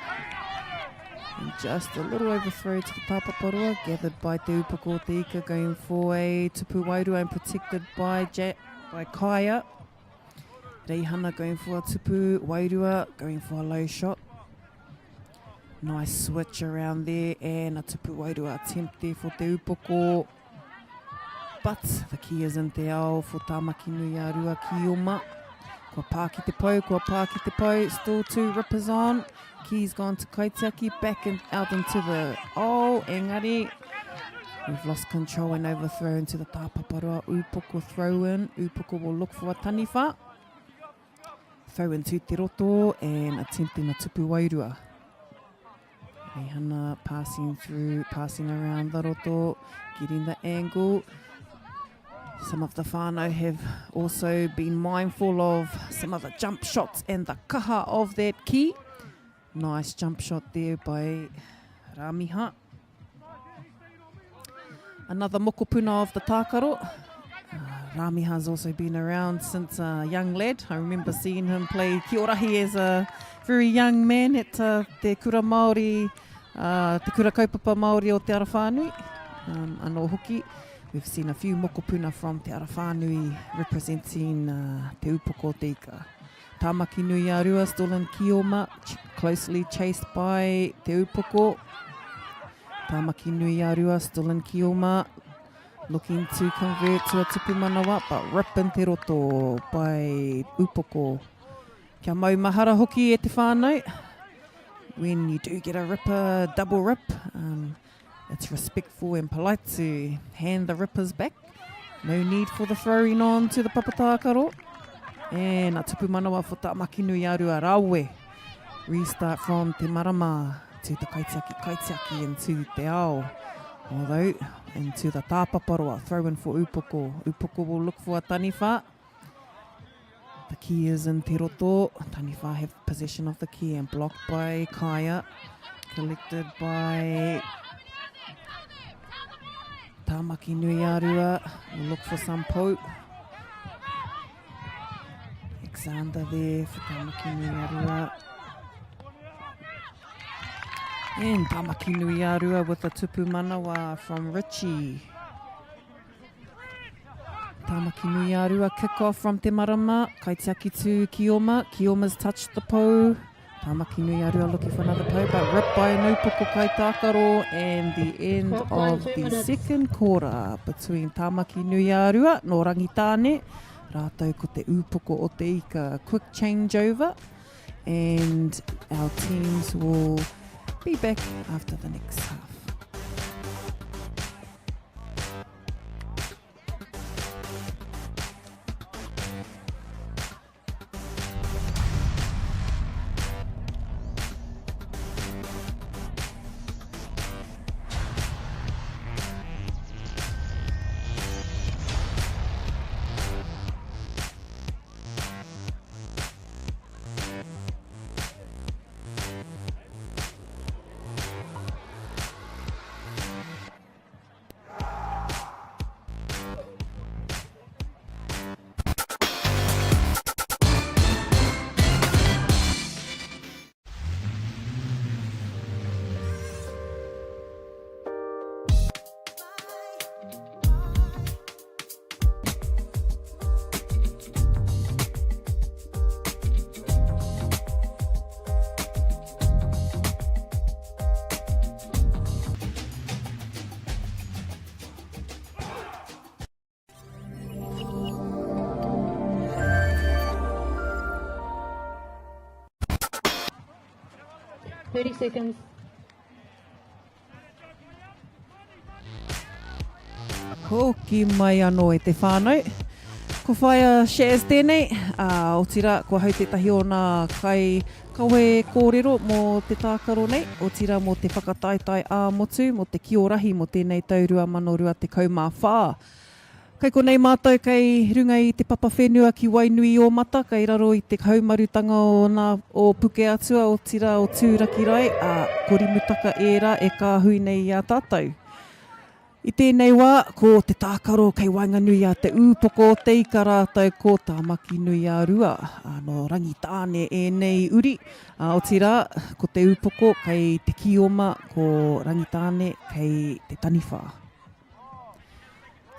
And just a little overthrow to the Papaparua, gathered by Te Upoko o te Ika, going for a tupu wairua and protected by Kaya. Reihana going for a tupu wairua, going for a low shot. Nice switch around there, and a tupu wairua attempt there for Te Upoko. But the key is in te ao for Tāmaki nui a rua Kioma. Kua pā ki te pou, kua pā ki te pou, still 2 rippers on. Key's gone to Kaitiaki, back and out into the... Oh, engari. We've lost control and overthrown to the Tāpaparua. Upoko throw in. Upoko will look for a Taniwha. Throw in to te roto and attempting a tupu wairua. Reihana passing through, passing around the roto, getting the angle. Some of the whānau have also been mindful of some of the jump shots and the kaha of that ki. Nice jump shot there by Ramiha. Another mokopuna of the tākaro. Ramiha's also been around since a young lad. I remember seeing him play TOARAHI as a very young man at te kura Māori, te kura kaupapa Māori o Te Arawhanui. Anō hoki. We've seen a few mokopuna from Te Arawhanui representing Te Upoko o te Ika. Tāmaki nui a rua still in Kioma, closely chased by Te Upoko. Tāmaki nui a rua still in Kioma, looking to convert to a tupu manawa, but rip in te roto by Upoko. Kia mau mahara hoki e te whānau. When you do get a ripper, double rip, it's respectful and polite to hand the rippers back. No need for the throwing on to the papatākaro. And a tupu manawa for Tāmaki nui a rua Rawe. Restart from te marama to the Kaitiaki and to te ao. Although, into the tāpaparoa, throw in for Upoko. Upoko will look for a Taniwha. The key is in Te Roto. Taniwha have possession of the key and blocked by Kaya. Collected by Tamaki Nuiarua. Will look for some poke. Alexander there for Tamaki Nuiarua. And Tamaki Nuiarua with a tupu manawa from Richie. Tamaki Nuiarua kick off from Te Marama. Kaitiaki to Kioma. Kioma's touched the po. Tamaki Nuiarua looking for another po, but ripped by Nupoko Kaitakaro. And the end of the second quarter between Tamaki Nuiarua no Rangitane. Rātou ko te Upoko o te ika. Quick changeover. And our teams will be back after the next half. Seconds. Ko ki mai anō e te whānau. Ko whaia shares tēnei. O tira, ko hau tētahi o nā kai kawe kōrero mō te tākaro nei. O tira mō te whakataitai ā-motu, mō te TOARAHI, mō tēnei taurua manorua te kaumā whā. Kei konei mātou kei runga i te papa whenua ki Wainuiomata, kei raro i te haumarutanga o puke atua o tira o tūraki rai, ko rimutaka ērā e kāhui nei i a tātou. I tēnei wā, ko te tākaro kei Wainganui a te Upoko o te ika rātou ko Tamaki Nuiarua, no Rangitāne e nei uri. O tira, ko te Upoko kei te Kioma, ko Rangitāne kei te Taniwha.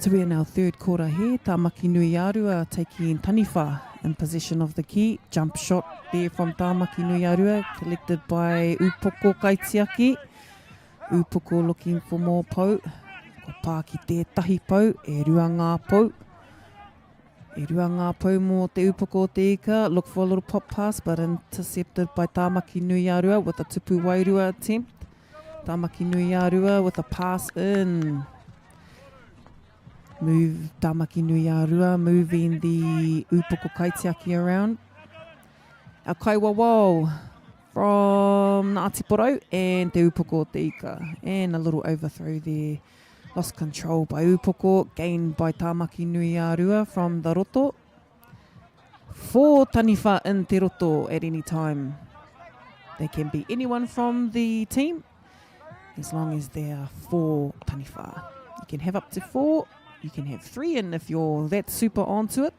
So we're in our third quarter here. Tamaki Nuiarua taking Taniwha in possession of the key. Jump shot there from Tamaki Nuiarua, collected by Upoko Kaitiaki. Upoko looking for more po. Ko pāki tētahi po, e rua ngā po. E rua ngā po mō te Upoko o te ika. Look for a little pop pass, but intercepted by Tamaki Nuiarua with a tupu wairua attempt. Tamaki Nuiarua with a pass in. Move Tamaki Nuiarua, moving the Upoko Kaitiaki around. Our Kaiwawao from Ngāti Porou and te Upoko o te ika. And a little overthrow there. Lost control by Upoko, gained by Tamaki Nuiarua from the roto. 4 Taniwha in te roto at any time. They can be anyone from the team, as long as there are 4 Taniwha. You can have up to 4. You can have 3, and if you're that super onto it.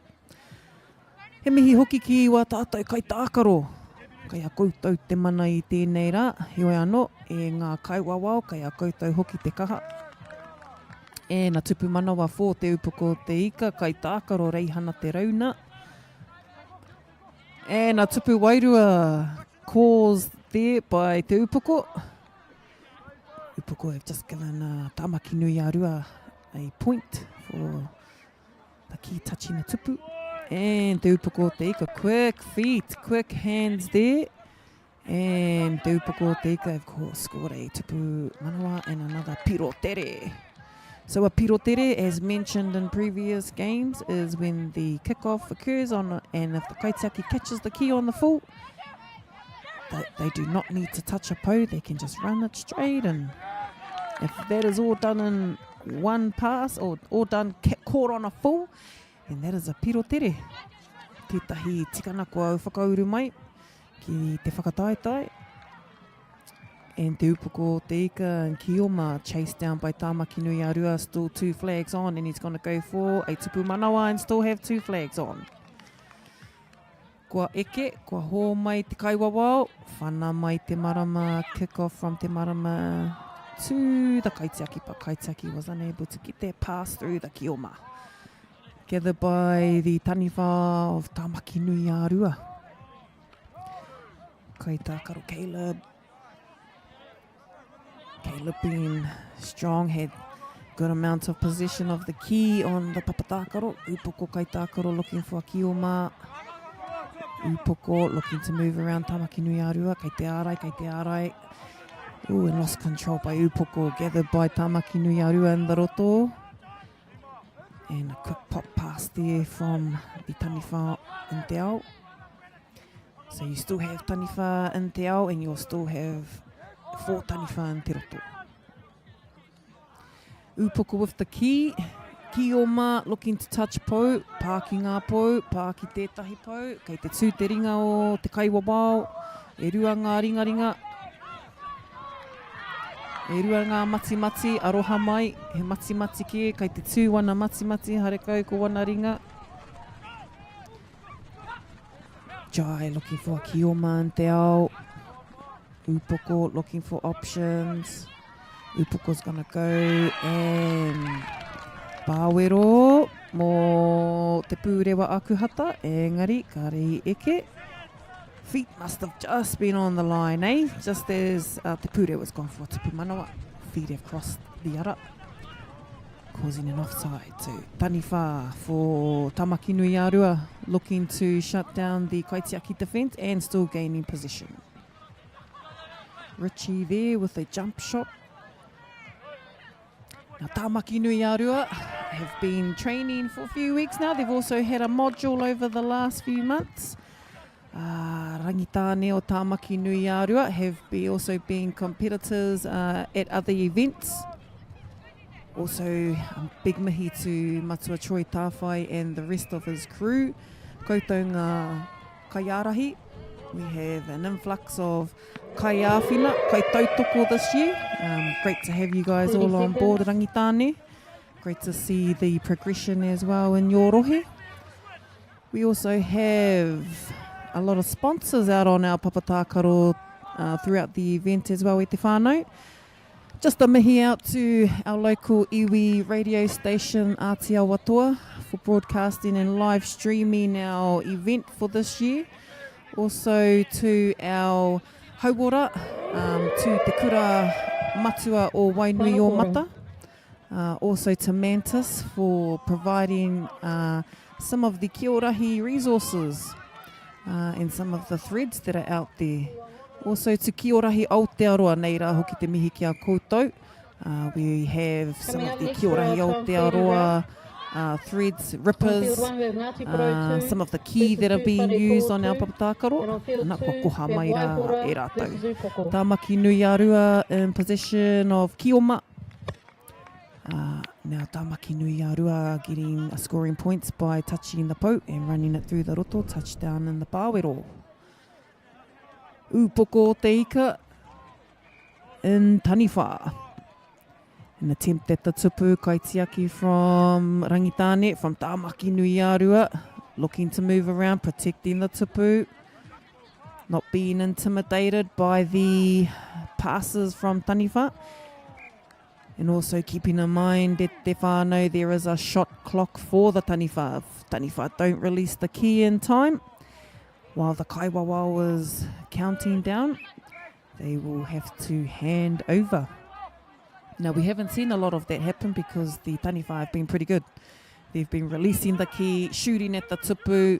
He mihi hoki ki wā tātou kai tākaro. Kai a koutou te mana i tēnei rā. Heoi anō, e ngā kaiwawao, kai a koutou hoki te kaha. E nā tupu manawa 4 te Upoko o te ika, kai tākaro reihana te rauna. E nā tupu wairua caused there by te Upoko. Upoko have just given Tamaki Nuiarua a point for the key touching the tupu. And te Upoko o te ika, quick feet, quick hands there. And te Upoko o te ika, of course, scored a tupu manawa and another pirotere. So a pirotere, as mentioned in previous games, is when the kickoff occurs and if the kaitiaki catches the key on the full, they do not need to touch a po, they can just run it straight and If that is all done in one pass, or all done caught on a full, then that is a piro tere. Tētahi tikana kua au whakauru mai ki te whakataetai. And te upoko te ika and Kioma chased down by Tāmaki Nui Arua, still 2 flags on, and he's going to go for a tupu manawa and still have 2 flags on. Kua eke, kua hō mai te kaiwawao, whana mai te marama, kick off from te marama to the kaitiaki, but kaitiaki was unable to get that pass through the Kioma. Gathered by the taniwha of Tāmaki Nui Arua. Kai tākaro Caleb. Caleb being strong, had good amount of possession of the key on the papatākaro. Upoko kai tākaro looking for a Kioma. Upoko looking to move around Tāmaki Nui Arua. Kei te ārai. Ooh, and lost control by Upoko, gathered by Tāmaki Nui Arua in the roto. And a quick pop pass there from the taniwha in te ao. So you still have taniwha in te ao, and you'll still have 4 taniwha in te roto. Upoko with the key. Kioma looking to touch pou, pāki ngā pou, pāki tētahi pou, kei te tū te ringa o te kaiwawao, e rua ngā ringa. E rua ngā mati, aroha mai, he mati ke, kei te tū wana mati, harekau ko wana ringa. Jai looking for a Kioma in te ao. Upoko looking for options. Upoko's gonna go and pāwero mō te pūrewa akuhata, engari, kari eke. Feet must have just been on the line, eh? Just as te pūrewa's gone for tupu manawa. Feet have crossed the ara, causing an offside. So taniwha for Tāmaki Nui Arua looking to shut down the Kaitiaki defence and still gaining position. Richie there with a jump shot. Now Tāmaki Nui Arua have been training for a few weeks now. They've also had a module over the last few months. Rangitāne o Tāmaki Nui Arua have also been competitors at other events. Also, big mihi to Matua Troy Tāwhai and the rest of his crew. Koutou ngā kaiarahi. We have an influx of kaiawhina, kai tautoko this year. Great to have you guys all on board, Rangitāne. Great to see the progression as well in your rohe. We also have a lot of sponsors out on our papatākaro throughout the event as well, e te whānau. Just a mihi out to our local iwi radio station, Aotearoa, for broadcasting and live streaming our event for this year. Also to our hauora, to te kura matua o Wainuiomata. Also to Mantis for providing some of the TOARAHI resources and some of the threads that are out there. Also to TOARAHI Aotearoa, nei rā hoki te mihi ki a koutou. We have some of the TOARAHI Aotearoa threads, rippers, some of the key that are being used on our papatākaro. Nā kua koha mai rā e rātou. Tāmaki Nui Arua in possession of Kioma. Now Tāmaki Nui Arua getting scoring points by touching the pou and running it through the roto, touchdown in the pāwero. Upoko te ika in taniwha. An attempt at the tupu kaitiaki from Rangitāne, from Tāmaki Nui Arua, looking to move around, protecting the tupu, not being intimidated by the passes from taniwha. And also keeping in mind that te whānau, there is a shot clock for the taniwha. If taniwha don't release the key in time, while the kaiwawa is counting down, they will have to hand over. Now, we haven't seen a lot of that happen because the taniwha have been pretty good. They've been releasing the key, shooting at the tupu,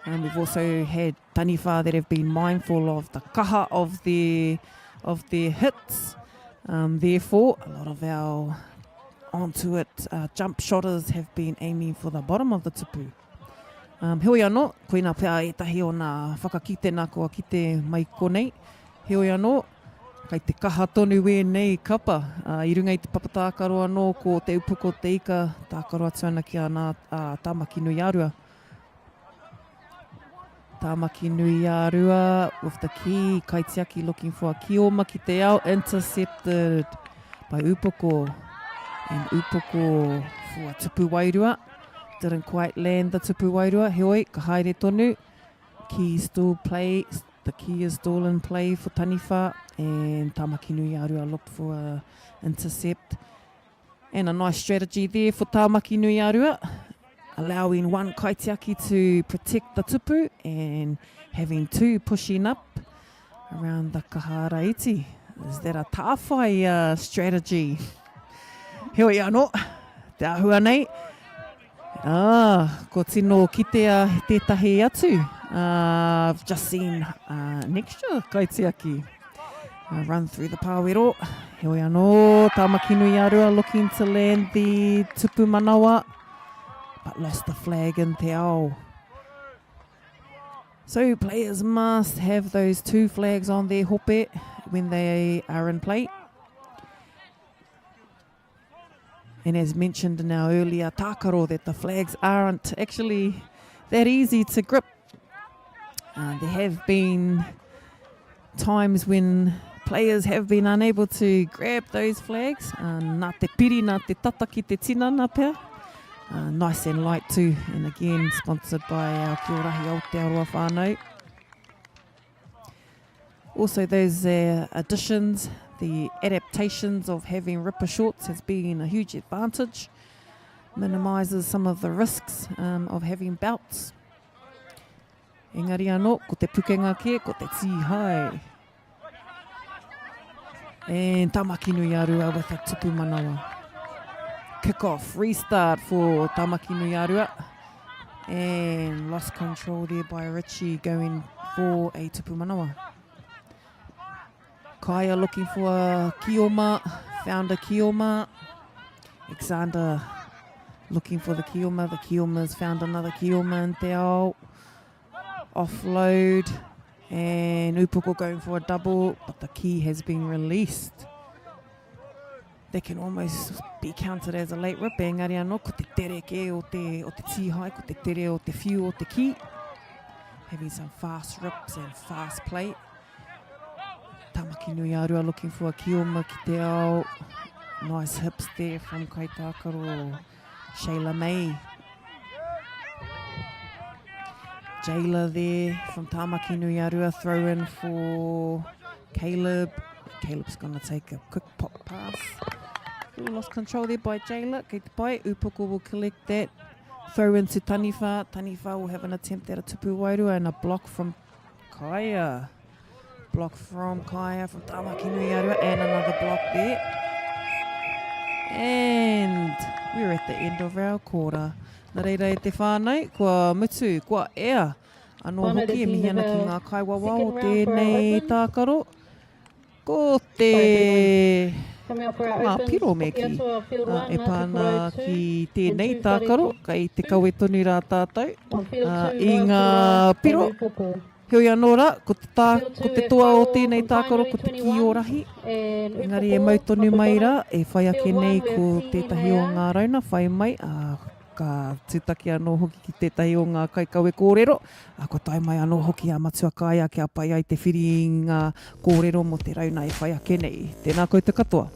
and we've also had taniwha that have been mindful of the kaha of their hits. Therefore, a lot of our onto it jump shotters have been aiming for the bottom of the tupu. Heoi anō, koina pēa etahi o nā whakakite nā kua kite mai konei. Heoi anō, Kei te kaha tonu nei kapa. I runga i te papatākaro anō ko te upoko te ika tākaro atu ana ki ana Tāmaki Nui Arua. Tāmaki Nui Arua with the key. Kaitiaki looking for a kioma ki te ao. Intercepted by Upoko. And Upoko for a tupu wairua. Didn't quite land the tupu wairua. Heoi, ka haere tonu. Key still play. The key is still in play for Taniwha. And Tāmaki Nui Arua looked for a intercept. And a nice strategy there for Tāmaki Nui Arua. Allowing one kaitiaki to protect the tupu and having two pushing up around the kahara iti. Is that a tāwhai strategy? Heoi anō, te ahua nei. Ko tino kitea tētahi atu. I've just seen an extra kaitiaki run through the pāwero. Heoi anō, Tāmaki Nui Arua looking to land the tupu manawa, but lost the flag in te ao. So players must have those two flags on their hope when they are in play. And as mentioned in our earlier tākaro, that the flags aren't actually that easy to grip. There have been times when players have been unable to grab those flags. Nā te piri, nā te tata ki te tinana pia. Nice and light too. And again, sponsored by our TOARAHI Aotearoa whānau. Also those additions, the adaptations of having ripper shorts has been a huge advantage. Minimises some of the risks of having belts. Engari anō, ko te pukenga ke, ko te tihai. And Tāmaki Nui Arua with a tupu manawa. Kick-off, restart for Tāmaki Nui Arua. And lost control there by Richie going for a tupu manawa. Kaya looking for a kioma, found a kioma. Alexander looking for the kioma. The kioma's found another kioma in te ao. Offload. And Upoko going for a double, but the key has been released. They can almost be counted as a late rip. Engari anō, ko te tere ke o te tihai, ko te tere o te whiu o te ki. Having some fast rips and fast play. Tāmaki Nui Arua looking for a kioma ki te ao. Nice hips there from Kaitākaro Shayla May. Jayla there from Tāmaki Nui Arua, throw in for Caleb. Caleb's going to take a quick pop pass. Lost control there by Jayla. Kei te pai, Upoko will collect that. Throw into Taniwha. Taniwha will have an attempt at a tupu wairua and a block from Kaya. Block from Kaya from Tāmaki Nui Arua and another block there. And we're at the end of our quarter. Nā reira e te whānau, kua mutu, kua ea. Anō hoki e mihana ki ngā kaiwawa o tēnei tākaro. Ko te piro me ki. E pāna ki tēnei tākaro, kai te kawe tonu rā tātou. I ngā piro. Heoi anō rā, ko te toa o tēnei tākaro, ko te ki o rahi. Engari e mautonu mai rā, e whai ake nei ko tētahi o ngā rauna, whai mai, ka tūtaki anō hoki ki tētahi o ngā kaikawe kōrero. Ko tai mai anō hoki a matua kāia ki a pai ai te whiri i ngā kōrero mo te rauna e whai ake nei. Tēnā koe te katoa.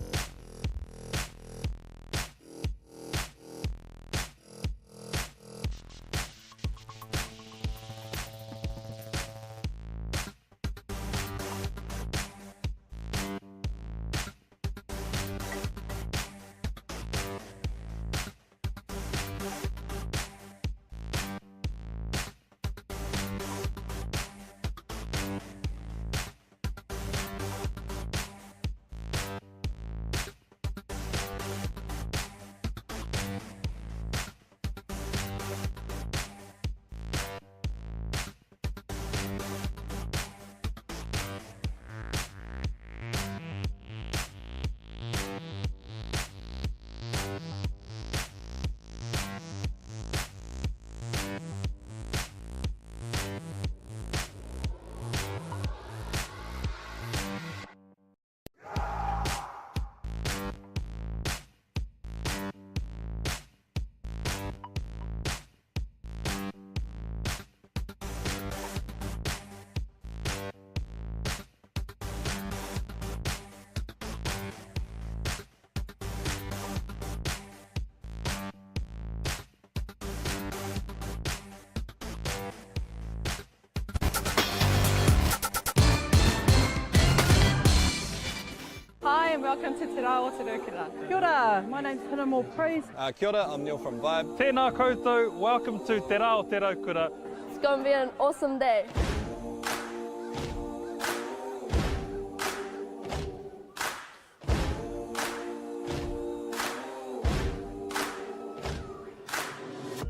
and welcome to Te Rā Aotearoa. Kia ora, my name's Hannah Praise. Kia ora, I'm Neil from Vibe. Tēnā koutou, welcome to Te Rā Aotearoa. It's going to be an awesome day.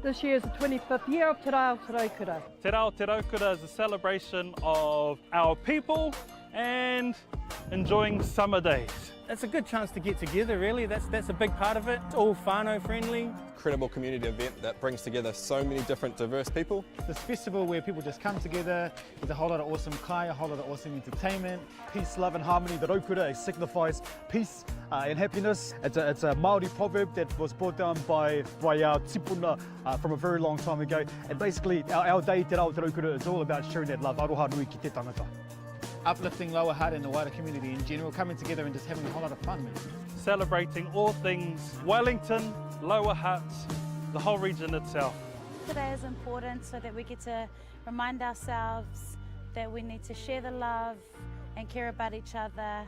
This year is the 25th year of Te Rā Aotearoa. Te Rā Aotearoa is a celebration of our people and enjoying summer days. It's a good chance to get together, really. That's a big part of it. It's all whānau friendly. Incredible community event that brings together so many different diverse people. This festival where people just come together, there's a whole lot of awesome kai, a whole lot of awesome entertainment. Peace, love and harmony. The Raukura signifies peace and happiness. It's a Māori proverb that was brought down by our tipuna from a very long time ago. And basically our day Te Rā Aotearoa is all about sharing that love. Aroha nui ki te tangata. Uplifting lower heart and the wider community in general, coming together and just having a whole lot of fun. Celebrating all things Wellington, Lower Hutt, the whole region itself. Today is important so that we get to remind ourselves that we need to share the love and care about each other.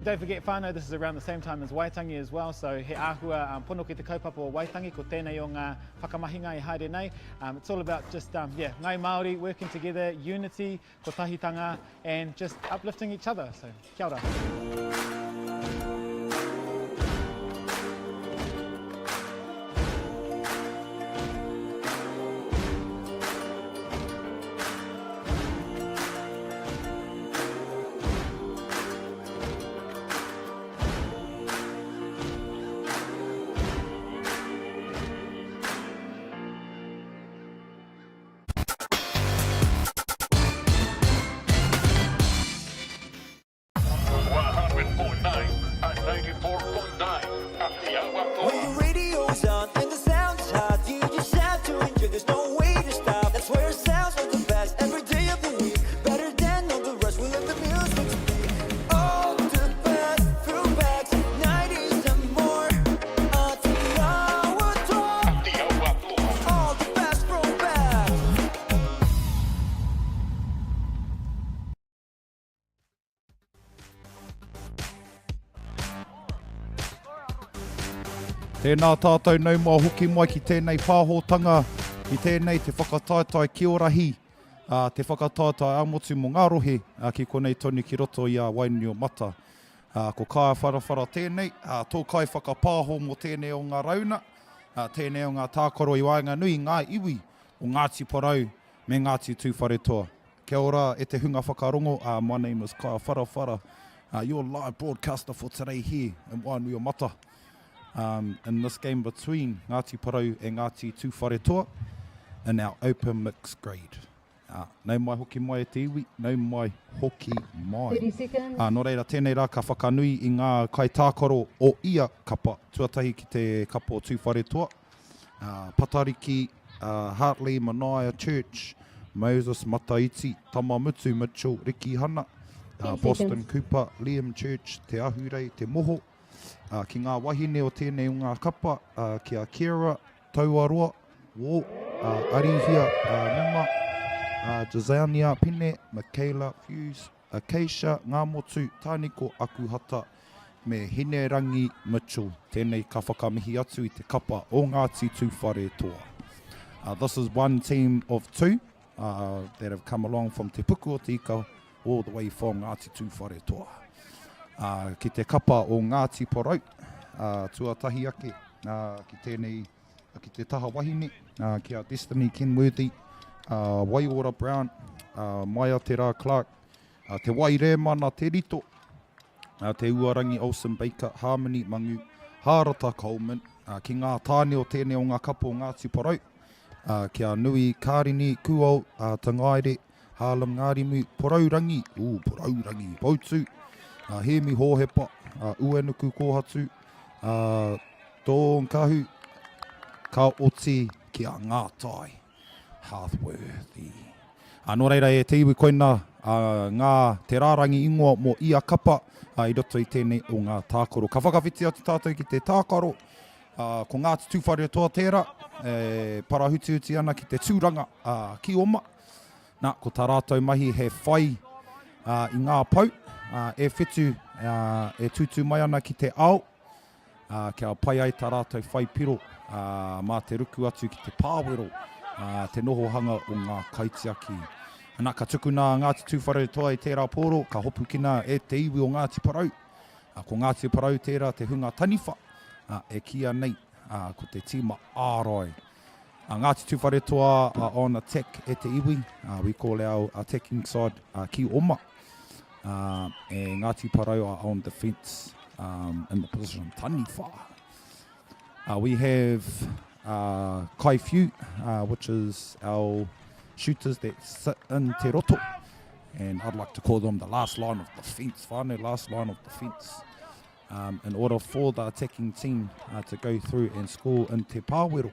Don't forget whānau, this is around the same time as Waitangi as well, so he āhua pono ki te kaupapa o Waitangi, ko tēnei o ngā whakamahinga I haere nei. It's all about just, ngai Māori working together, unity, ko tahitanga, and just uplifting each other, so kia ora. When the radio's on and the sound's hot, you just have to enjoy. There's no way to stop. That's where it sounds like the best every day of the week. Better than all the rest. We let the music speak. All the best throwbacks, 90s and more. Aotearoa. All the best throwbacks. Tēnā tātou nau mā hoki mai ki tēnei pāhotanga, ki tēnei te whakataetai ki orahi, te whakataetai amotu mō ngā rohe, ki konei tonu ki roto i a Wainuiomata. Ko kāia wharawhara tēnei, tō kai whakapāho mō tēnei o ngā rauna, tēnei o ngā tākaro i Wainganui, ngā iwi o Ngāti Porou me Ngāti Tūwharetoa. Kia ora e te hunga whakarongo, my name is Kāia Wharawhara, your live broadcaster for today here in Wainuiomata. In this game between Ngāti Porou and Ngāti Tūwharetoa in our open mixed grade. Nau mai hoki mai e te iwi, nau mai hoki mai. 30 seconds. Nō reira, tēnei rā ka whakanui i ngā kai tākaro o ia kapa, tuatahi ki te kapa o Tūwharetoa. Patariki, Hartley, Manaia Church, Moses Mataiti, Tamamutu Mitchell, Riki Hana, Boston Cooper, Liam Church, Te Ahurei, Te Moho, ki ngā wahine o tēnei o ngā kapa, ki a Kira, Tauaroa, Wō, Arihia, Nima, Jazania, Pine, Michaela, Fuse, Acacia, Ngā Motu, Tāniko, Akuhata, me Hine Rangi Mitchell, tēnei ka whakamihi atu I te kapa o Ngāti Tūwharetoa. This is one team of two that have come along from Te Puku o Te Ika all the way from Ngāti Tūwharetoa. Ki te kapa o Ngāti Porou, tuatahi ake, ki tēnei, ki te taha wahine, ki a Destiny Kenworthy, Waiora Brown, Maia Te Rā Clark, te Waire Mana Te Rito, te Uarangi Olsen Baker, Harmony Mangu, Hārata Coleman, ki ngā tāne o tēnei o ngā kapa o Ngāti Porou, ki a Nui Kārini Kuo, Tangaire, Harlem Ngārimu, Poraurangi, Poraurangi, Bautu, Hemi Hōhepa, Uenuku Kōhatu, Tō Nkahu, Ka Oti ki a Ngātai, Hearthworthy. Nō reira e te iwi koina ngā te rārangi ingoa mō ia kapa I roto I tēnei o ngā tākaro. Ka whakawhiti atu tātou ki te tākaro, ko Ngāti Tūwharetoa tērā, parahuti ana ki te tūranga ki oma. Nā, ko tā rātou mahi he whai I ngā pau, e whetu e tutu mai ana ki te ao, kia pai ai tā rātou whaipiro, mā te ruku atu ki te pāwero, te noho hanga o ngā kaitiaki. Ana ka tuku nā Ngāti Tūwhare toa i tērā pōro, ka hopu kina e te iwi o Ngāti Parau. Ko Ngāti Parau tērā te hunga taniwha, e kia nei, ko te tīma ārai. Ngāti Tūwhare toa on attack e te iwi, we call our attacking side ki oma. E Ngāti Parau are on defence in the position taniwha. We have kai whiu, which is our shooters that sit in te roto, and I'd like to call them the last line of defence, whānau, last line of defence. In order for the attacking team to go through and score in te pāwero,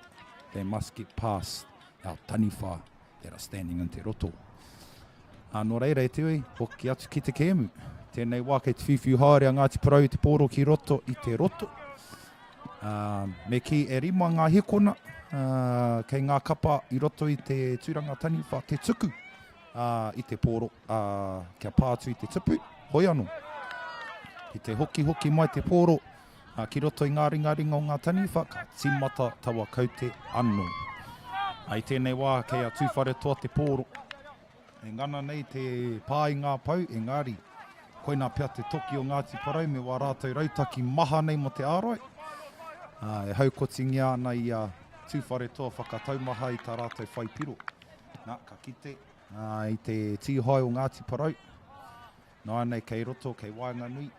they must get past our taniwha that are standing in te roto. Nō reira e teoi, hoki atu ki te kēmu. Tēnei wā kei te whiwhiu haere a Ngāti Parau te pōro ki roto i te roto. Me ki e rima ngā hekona, kei ngā kapa i roto i te tūranga taniwha, te tuku i te pōro, kia pātu i te tupu, hoi anō. Ki te hoki mai te pōro, ki roto i ngā ringa o ngā taniwha, ka tīmata tawa kaute anō. I tēnei wā kei a tūwhare toa te pōro. E ngana nei te pā i ngā pau, engari, koina pia te toki o Ngāti Parau, me wā rātou rautaki maha nei mo te ārai. E haukotingia ana i tūwhare toa whakataumaha i tā rātou whaipiro. Nā, ka kite i te tīhai o Ngāti Parau. Nā nei kei roto, kei Wainganui,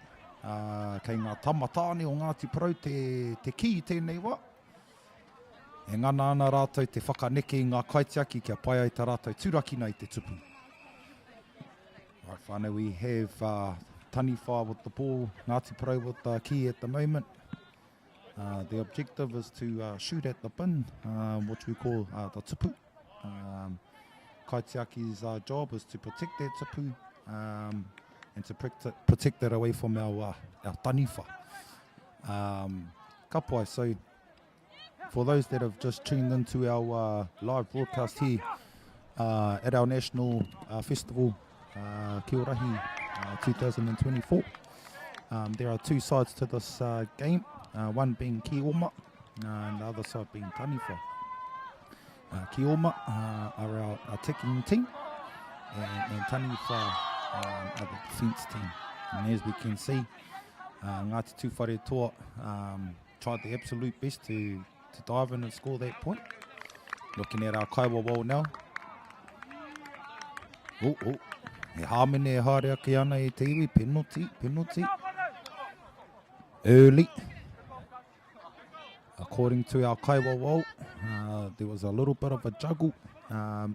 kei ngā tamatāne o Ngāti Parau, te ki i tēnei wā. E ngana ana rātou te whakaneke i ngā kaitiaki kia pai ai tā rātou tūrakina i te tupu. Right, whānau, we have taniwha with the ball, Ngāti Parau with the key at the moment. The objective is to shoot at the bin, which we call the tupu. Kaitiaki's job is to protect that tupu and to protect it away from our taniwha. Ka pai, so for those that have just tuned into our live broadcast here at our national festival, TOARAHI 2024, there are two sides to this game. One being ki oma, and the other side being taniwha. Ki oma are our attacking team, and taniwha are the defence team. And as we can see, Ngāti Tūwhare toa tried the absolute best to dive in and score that point. Looking at our kaiwa wall now. He hāmene e haere ake ana e te iwi, penalty. Early. According to our kaiwa wall, there was a little bit of a juggle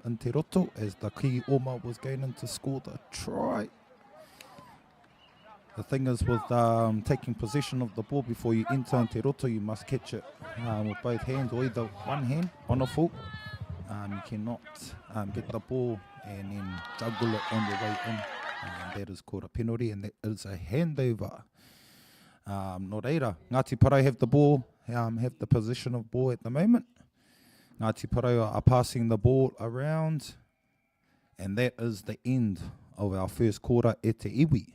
in te roto as the ki oma was going in to score the try. The thing is with taking possession of the ball before you enter in te roto, you must catch it with both hands, or either one hand on a full. You cannot get the ball and then juggle it on your way in. That is called a penalty, and that is a handover. Nō reira, Ngāti Parau have the ball, have the position of ball at the moment. Ngāti Parau are passing the ball around, and that is the end of our first quarter e te iwi.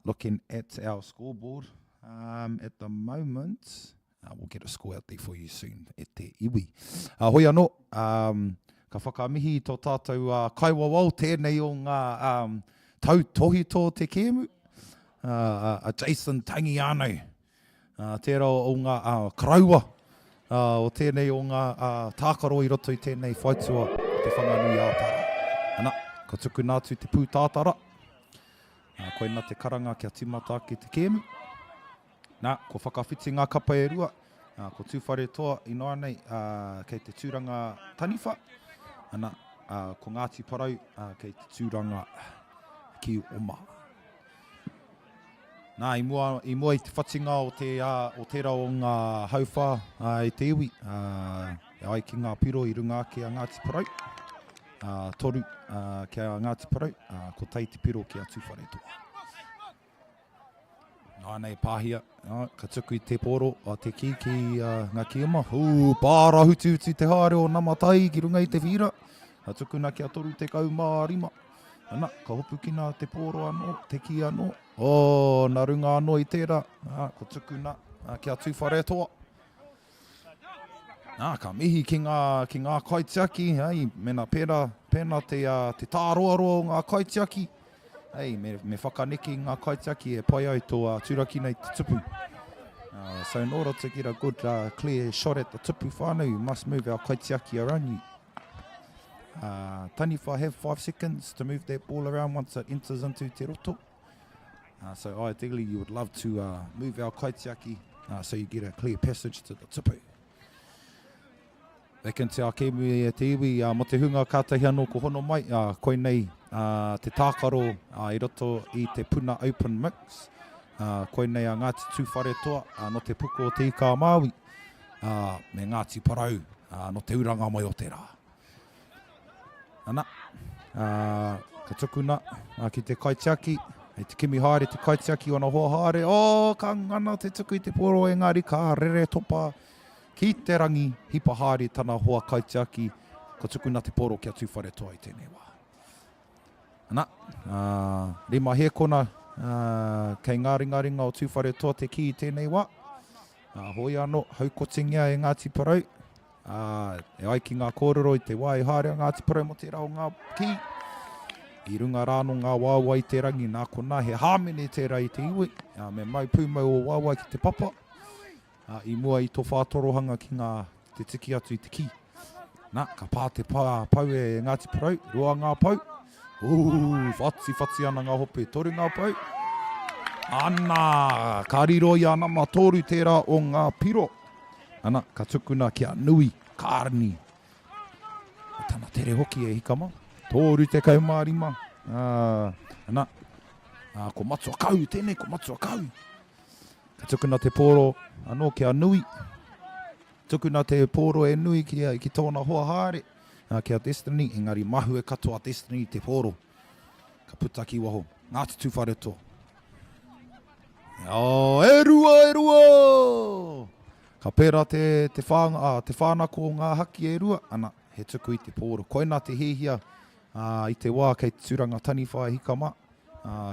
Looking at our scoreboard at the moment, we'll get a score out there for you soon e te iwi. Hoi anō, ka whakamihi tō tātou kaiwa wau tēnei o ngā tautohi tō te kēmu. Jason tangi anō, tērā o ngā karaua, o tēnei o ngā tākaro i roto i tēnei whaitua te whanganui ātara. Ana, ka tuku nātu te pūtātara. Koina te karanga kia timata ki te kēmu. Nā, ko whakawhiti ngā kapa e rua, ko tūwhare toa i noa nei kei te tūranga taniwha. Ana, ko Ngāti Parau kei te tūranga ki oma. Nā, i mua i te whatinga o tērā o ngā hauwha i te iwi. E ai ki ngā piro i runga ki a Ngāti Parau. Toru ki a Ngāti Parau, ko tei te piro ki a tūwhare toa. Nā nei pāhia, ka tuku i te poro, te ki ngā ki oma. Pāra hutu te haere o namatai ki runga i te whira. Ka tuku na ki a toru te kaumā rima. Ana, ka hopu kina te pōro anō, te ki anō. O, nā runga anō i tērā. Ko tukuna, kia tūwhare toa. Ka mihi ki ngā kaitiaki, mena pēnā te tāroaroa o ngā kaitiaki. Me whakaneki ngā kaitiaki e pai au tō tūraki nei te tupu. So in order to get a good clear shot at the tupu whānau, you must move our kaitiaki around you. Taniwha have 5 seconds to move that ball around once it enters into te roto. So ideally you would love to move our kaitiaki so you get a clear passage to the tupu. E can te a kēmu e te iwi, mo te hunga kātahi anō ko hono mai, koe nei te tākaro i roto i te puna open mix, koe nei a Ngāti Tūwhare toa no te puko o te ika Māui, me Ngāti Parau no te uranga mai o te rā. Ana, ka tukuna ki te kaitiaki, e te kimi haere te kaitiaki o na hoa haere, ka ngana te tuku i te poro engari ka rere topa, ki te rangi, hipa haere tana hoa kaitiaki, ka tukuna te poro kia tūwhare toa i tēnei wā. Ana, rima he kona, kei ngā ringa o tūwhare toa te ki i tēnei wā. Hoi anō, haukotingia e Ngāti Parau. E ai ki ngā kōrero i te wā e haere a Ngāti Parau mo te rao ngā ki. I runga rāno ngā wāua i te rangi, nā kona he hāmene tērā i te iwi. Me mau pūmau o wāua ki te papa. I mua i tō whātorohanga ki te tiki atu i te ki. Ka pā te pau e Ngāti Parau, rua ngā pau. Whatsi ana ngā hope, toru ngā pau. Ana, ka riro i ana ma tōru tērā o ngā piro. Ana, ka tukuna kia nui, kārani. Tana tere hoki e hikama. Tōru te kaumārima. Ana, ko matua kau, tēnei ko matua kau. Ka tukuna te pōro anō kia nui. Tukuna te pōro e nui ki tōna hoa haere. Kia Destiny, engari mahu e katoa Destiny te pōro. Ka puta ki waho. Ngāti Tūwhare toa. E rua! Ka pērā te whānako o ngā haki e rua. Ana, he tuku i te pōro. Koina te hehia i te wā kei te turanga taniwha e hikama.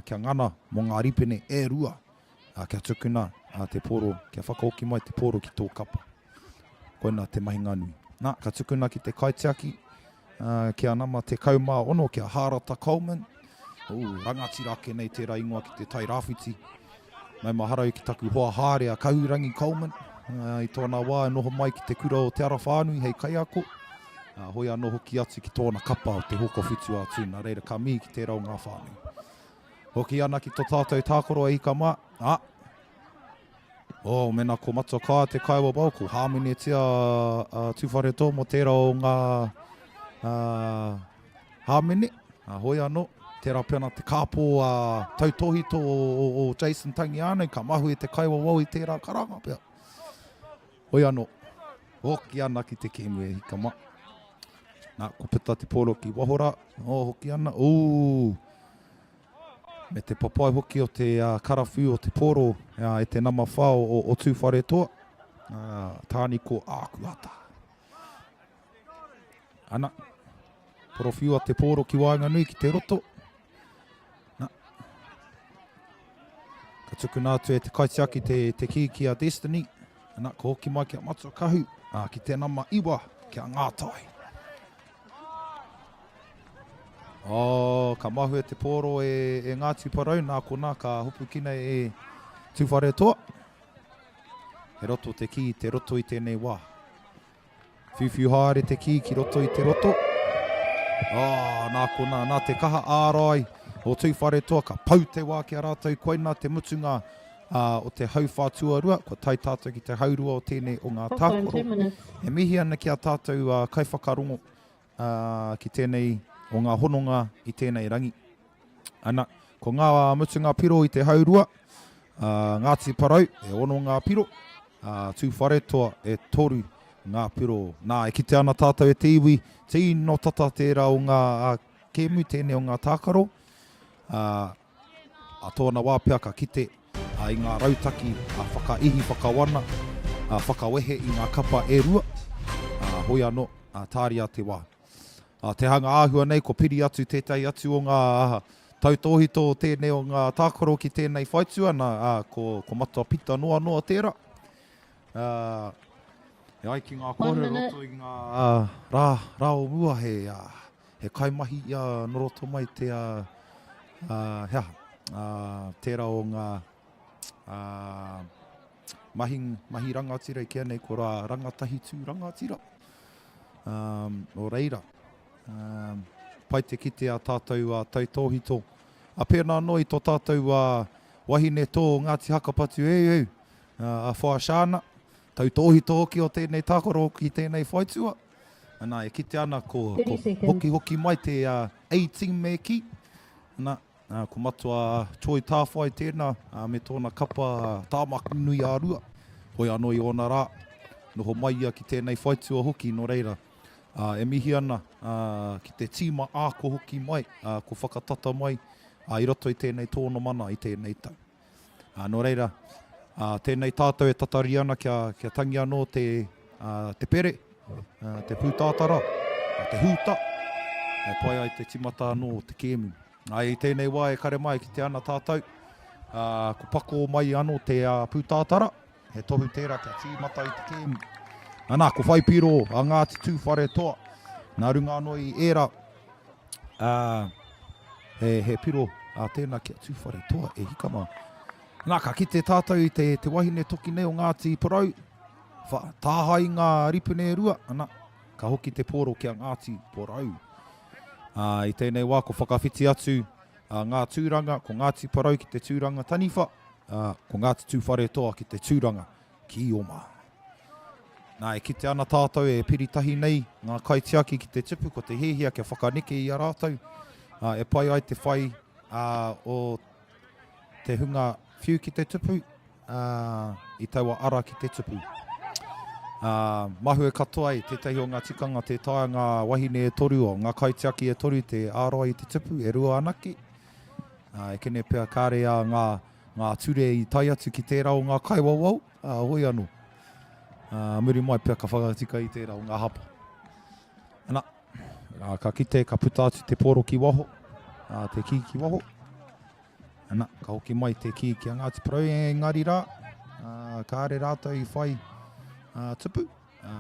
Kia ngana mo ngā ripene e rua. Kia tukuna te pōro, kia whakaoki mai te pōro ki tō kapa. Koina te mahinga nui. Ka tukuna ki te kaitiaki. Kia nama te kaumā ono, kia Hārata Coleman. Rangati rake nei tērā ingoa ki te tai rāwhiti. Mai maharau ki taku hoa haere a Kahurangi Coleman. I tōna wā e noho mai ki te kura o te ara whānui hei kaiako. Hoi anō hoki atu ki tōna kapa o te hoko whitu atu. Nā reira ka mihi ki te rau ngā whānui. Hoki ana ki tō tātou tākoro e hika mā. Mena ko matua kā te kaiwa bau, ko hāmene tia tūwhare tō mo tērā o ngā hāmene. Hoi anō, tērā pēnā te kāpō tautohito o Jason Tangi anei, ka mahu e te kaiwa wau i tērā karanga pia. Hoi anō, hoki ana ki te kēmu e hika mā. Ko pita te pōro ki wahora, hoki ana, me te papai hoki o te karawhu o te pōro e te nama whao o tūwhare toa. Tāni ko ākuata. Ana, porowhiua te pōro ki Wainganui ki te roto. Ka tukuna atu e te kaitiaki te ki a Destiny. Ana, ko hoki mai kia matua kahu ki te nama iwa kia ngātai. Ka mahu e te pōro e Ngāti Parau, nā kona ka hopu kina e Tūwhare toa. He roto te ki roto i tēnei wā. Whiwhiu haere te ki roto i te roto. Nā kona, nā te kaha ārai o Tūwhare toa, ka pau te wā ki a rātou koina te mutunga o te hauwhātua rua, ko tai tātou ki te haurua o tēnei o ngā tākoro. E mihi ana ki a tātou kaiwhakarongo ki tēnei o ngā hononga i tēnei rangi. Ana, ko ngā mutunga piro i te haurua, Ngāti Parau e ono ngā piro, Tūwhare toa e toru ngā piro. Nā, e kite ana tātou e te iwi, te ino tata tērā o ngā kēmu, tēnei o ngā tākaro. A tōna wāpea ka kite i ngā rautaki, whakaihi, whakawana, whakawehe i ngā kapa e rua. Hoi anō, tāria te wā. Te hanga āhua nei, ko piri atu tētai atu o ngā tautohito tēnei o ngā tākoro ki tēnei whaituana, ko matua pita noa tērā. E ai ki ngā kore roto i ngā rao mua he kaimahi noroto mai te tērā o ngā mahi rangatira i kia nei ko rā rangatahi tū rangatira. O reira, pai te kite a tātou tautohito. A pēnā noi tō tātou wahine tō Ngāti Hakapatu a whaashana. Tautohito hoki o tēnei tākoro ki tēnei whaitua. Nā, e kite ana ko hoki mai te 18 me ki. Nā, ko matua choi tāwhai tēnā me tōna kapa tāmaki nui ārua. Hoi anō i ona rā. Noho mai ia ki tēnei whaitua hoki no reira. E mihi ana ki te tīma āko hoki mai, ko whakatata mai i roto i tēnei tōna mana i tēnei tau. No reira, tēnei tātou e tatari ana kia tangi anō te pere, te pūtātara, te hūta, e pai ai te timata anō te kēmu. I tēnei wā e kare mai ki te ana tātou, ko pako mai anō te pūtātara, he tohu tērā kia tīmata i te kēmu. Anā, ko whaipiro a Ngāti Tūwhare toa. Nā runga anō i era, he piro a tēnā kia tūwhare toa, e hikama. Nā, ka kite tātou i te wahine toki nei o Ngāti Porau. Tāhai ngā ripune rua, anā, ka hoki te poro kia Ngāti Porau. I tēnei wā, ko whakawhiti atu ngā tūranga, ko Ngāti Porau ki te tūranga taniwha, ko Ngāti Tūwhare toa ki te tūranga ki oma. Nā, e kite ana tātou e piritahi nei ngā kaitiaki ki te tipu ko te hehia kia whakaneke i a rātou. E pai ai te whai o te hunga whiu ki te tipu, i taua ara ki te tipu. Mahu e katoa i tētahi o ngā tikanga te taia ngā wahine e toru o ngā kaitiaki e toru te āroa i te tipu, e rua anake. E kene pia kāre a ngā ture i tai atu ki tērā o ngā kaiwawau, hoi anō. Muri mai pia ka whakatika i tērā o ngā hapa. Ana, ka kite, ka puta atu te poro ki waho, te ki ki waho. Ana, ka hoki mai te ki ki a Ngāti Porau, engari rā, ka are rātou i whai tipu.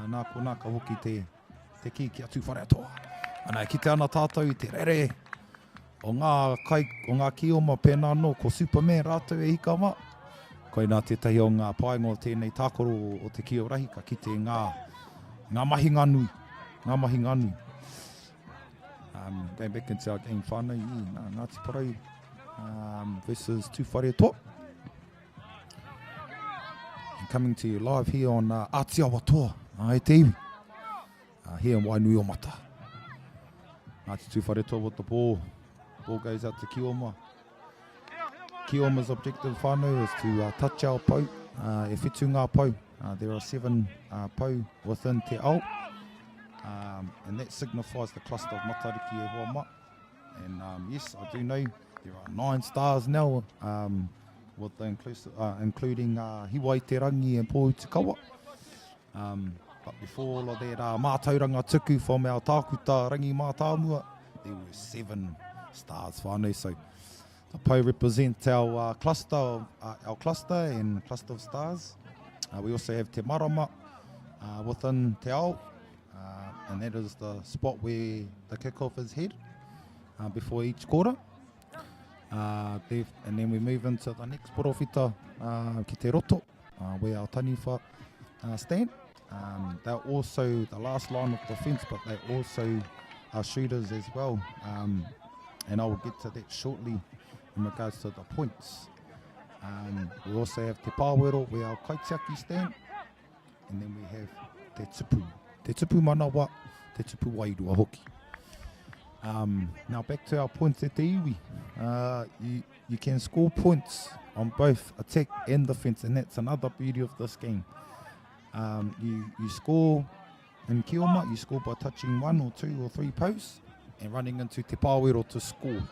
Nā ko nā ka hoki te ki ki a Tūwhare atoa. Ana, kite ana tātou i te rere. O ngā kioma pēnā no, ko Superman rātou e hika ma. Koe nā tētahi o ngā paengo tēnei tākoro o te Kia Rahi, ka kite ngā mahi nganui. Ngā mahi nganui. Going back into our game whānau i Ngāti Porau versus Tūwhare toa. And coming to you live here on Aotearoa toa, e te iwi. Here in Wainuiomata. Ngāti Tūwhare toa with the ball. Ball goes out to Kioma. Kioma's objective whānau is to touch our pou, e whitu ngā pou. There are 7 pou within te ao, and that signifies the cluster of Matariki e Huama. And yes, I do know there are 9 stars now, with the including Hiwa i te rangi and Pō Utikawa. But before all of that mātauranga tuku from our tākuta rangi mātāmua, there were 7 stars whānau. So the pou represent our cluster and cluster of stars. We also have te marama within te ao, and that is the spot where the kick-off is held before each quarter. And then we move into the next porofita ki te roto, where our taniwha stand. They're also the last line of defence, but they also are shooters as well. And I will get to that shortly in regards to the points. We also have te pāwero where our kaitiaki stand, and then we have te tipu. Te tipu manawa, te tipu wairua hoki. Now back to our points at te iwi. You can score points on both attack and defence, and that's another beauty of this game. You score in Kioma, you score by touching 1 or 2 or 3 posts and running into te pāwero to score.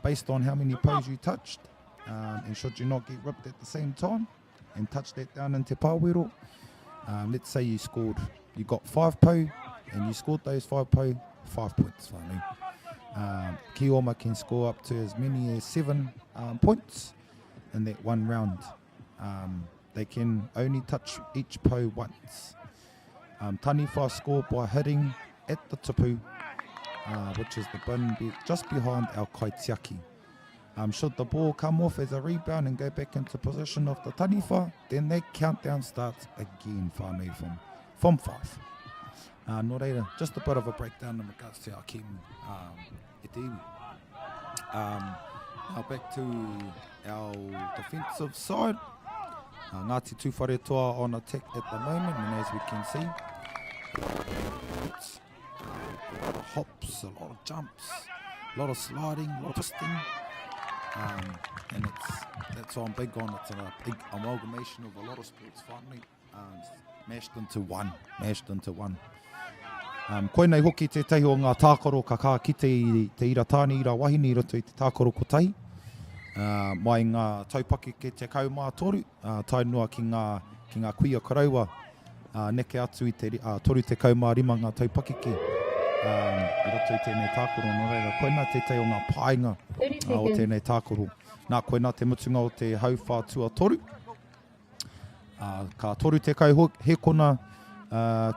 Based on how many posts you touched, and should you not get ripped at the same time and touch that down in te pāwero. Let's say you got 5 po and you scored those 5 po, 5 points whānau. Kioma can score up to as many as 7 points in that one round. They can only touch each po once. Taniwha score by hitting at the tupu, which is the bin just behind our kaitiaki. Should the ball come off as a rebound and go back into position of the taniwha, then that countdown starts again whānau from 5. Nō reira, just a bit of a breakdown in regards to our kimu e te iwi. Now back to our defensive side. Ngāti Tūwharetoa on attack at the moment, and as we can see, it's a lot of hops, a lot of jumps, a lot of sliding, a lot of twisting, and that's what I'm big on. It's a big amalgamation of a lot of sports finally, mashed into one. Koinei hoki te tehi o ngā tākoro ka kā ki te iratāni ira wahine i roto i te tākoro kotai. Mai ngā taupaki ke te kaumātoru, tainua ki ngā kuia karaua, neke atu i te toru te kaumārima ngā taupaki ke, i roto i tēnei tākoro. Nō reira, koina te te o ngā pāinga o tēnei tākoro. Nā koina te mutunga o te hauwhā tua toru. Ka toru te kau hekona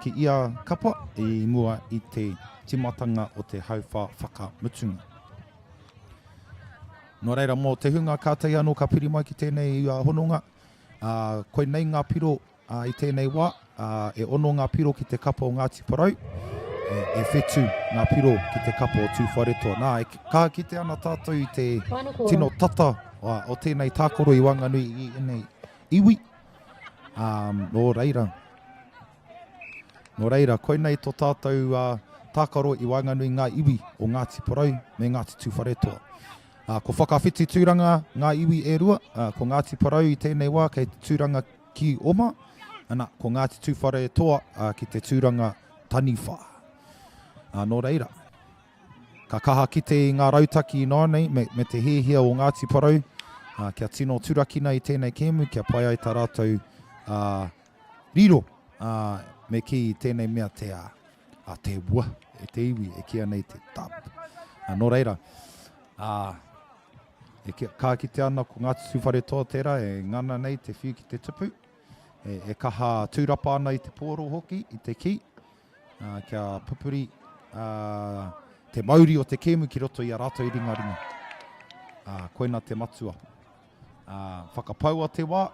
ki ia kapa i mua i te timatanga o te hauwhā whakamutunga. Nō reira, mō te hunga kātai anō ka piri mai ki tēnei hononga. Koe nei ngā piro i tēnei wā, e ono ngā piro ki te kapa o Ngāti Parau, e whetu ngā piro ki te kapa o Tūwharetoa. Nā, ka kite ana tātou i te tino tata o tēnei tākoro i Wanganui i nei iwi. Nō reira, koe nei tō tātou tākaro i Wanganui ngā iwi o Ngāti Parau me Ngāti Tūwharetoa. Ko whakawhiti tūranga ngā iwi e rua, ko Ngāti Parau i tēnei wā kei te tūranga ki Oma, ana ko Ngāti Tūwharetoa ki te tūranga taniwha. Nō reira, ka kaha ki te ngā rautaki nānei me te hehia o Ngāti Parau, kia tino turakina i tēnei kēmu, kia pai ai tā rātou riro me ki i tēnei mea te ua, e te iwi, e kia nei te tab. Nō reira, ka kite ana ko Ngāti Tūwharetoa tērā, e ngana nei te whiu ki te tupu, e kaha tūrapa ana i te pōro hoki, i te ki, kia pupuri te mauri o te kēmu ki roto i a rātou i ringaringa. Koina te matua. Whakapaua te wā,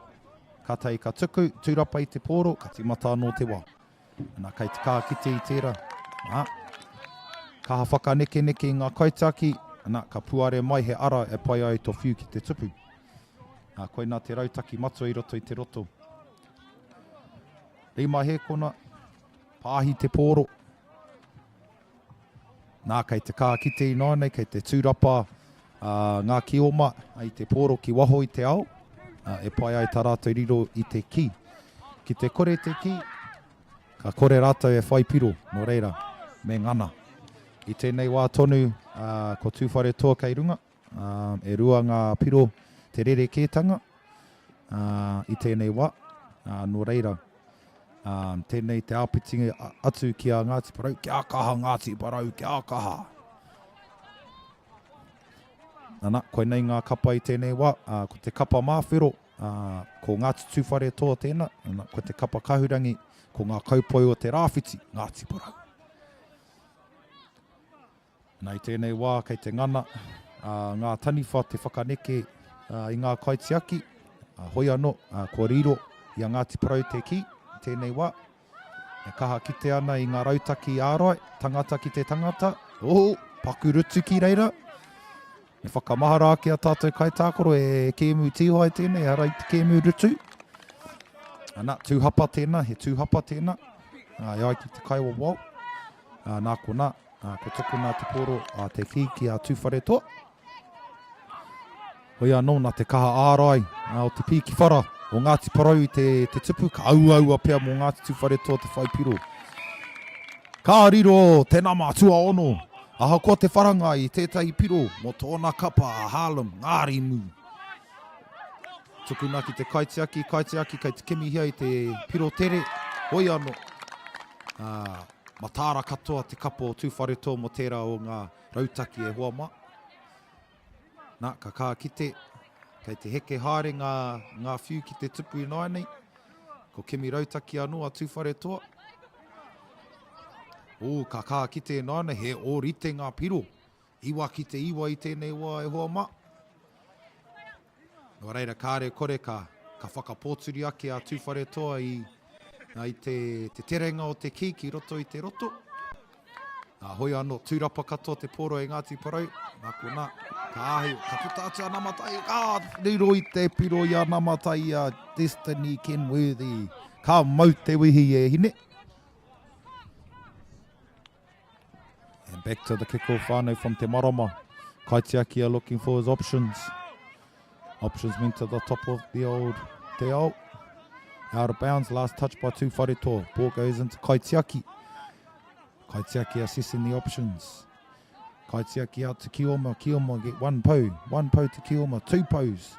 ka tai ka tuku, tūrapa i te pōro, ka timata anō te wā. Nā kei te kā kite i tērā. Kaha whakaneke i ngā kaitaki, ana, ka puare mai he ara e pai ai tō whiu ki te tupu. Koina te rautaki matua i roto i te roto. Rima he kona, pāhi te pōro. Nā, kei te kā kite i nānei, kei te tūrapa ngā kioma i te pōro ki waho i te ao, e pai ai tā rātou riro i te ki. Ki te kore te ki, ka kore rātou e whai piro, nō reira, me ngana. I tēnei wā tonu, ko Tūwharetoa kei runga, e rua ngā piro te rere kētanga, i tēnei wā, nō reira, tēnei te āpitinga atu ki a Ngāti Parau, kia kaha Ngāti Parau, kia kaha. Nā, koe nei ngā kapa i tēnei wā, ko te kapa māwhero, ko Ngāti Tūwharetoa tēnā, ko te kapa kahurangi, ko ngā kaupoi o te rāwhiti, Ngāti Parau. Nei tēnei wā, kei te ngana, ngā taniwha te whakaneke i ngā kaitiaki, hoi anō, ko riro i a Ngāti Parau te ki, tēnei wā. E kaha kite ana i ngā rautaki ārai, tangata ki te tangata, pakurutu ki reira. E whakamahara ki a tātou kaitākoro e kēmu tīhoi tēnei, harai te kēmu rutu. Ana, tūhapa tēnā, he tūhapa tēnā, e ai ki te kaiwa wau. Nā kona, ko tukuna te pōro te ki a Tūwharetoa. Hoi anō nā te kaha ārai o te pīki whara o Ngāti Parau i te tupu, ka auaua pia mō Ngāti Tūwharetoa te whaipiro. Ka riro tēnā mātua ono, aha ko te wharanga i tētahi piro mō tōna kapa a Harlem, ngāri mū. Tukuna ki te kaitiaki kei te kimi hia i te piro tere, hoi anō. Matāra katoa te kapo o tūwharetoa mo tērā o ngā rautaki e hoa mā. Nā, ka kā kite, kei te heke haere ngā whiu ki te tupu i nai nei. Ko Kimi rautaki anō a tūwharetoa. Ka kā kite e nai nei, he o rite ngā piro. Iwa ki te iwa i tēnei wā e hoa mā. Nō reira kāre kore ka whakapōturi ake a tūwharetoa i te terenga o te ki roto i te roto. Hoi anō, tūrapa katoa te poro e Ngāti Parau. Nā kona, ka ahi, ka puta atu a namatai. Riro i te piro i a namatai a Destiny Kenworthy. Ka mau te wihi e hine. And back to the kick-off whānau from Te Marama. Kaitiaki are looking for his options. Options went to the top of the old te ao. Out of bounds, last touch by Tūwharetoa. Ball goes into Kaitiaki. Kaitiaki assessing the options. Kaitiaki out to Kioma. Kioma get one po to Kioma. 2 pos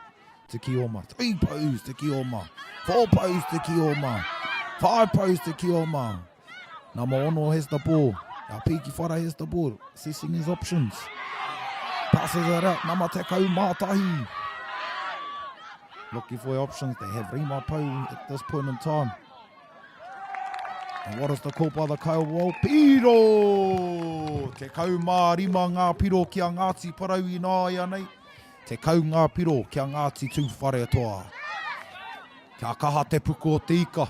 to Kioma. 3 pos to Kioma. 4 pos to Kioma. 5 pos to Kioma. Nama Ono has the ball. Piki Whara has the ball. Assessing his options. Passes it out. Nama Tekau Mātahi. Looking for options. They have Rima Po at this point in time. And what is the call by the Kaiwau? Piro! Te kau mā rima ngā piro kia Ngāti Parau i nā ia nei. Te kau ngā piro kia Ngāti Tūwharetoa. Kia kaha te puku o te ika.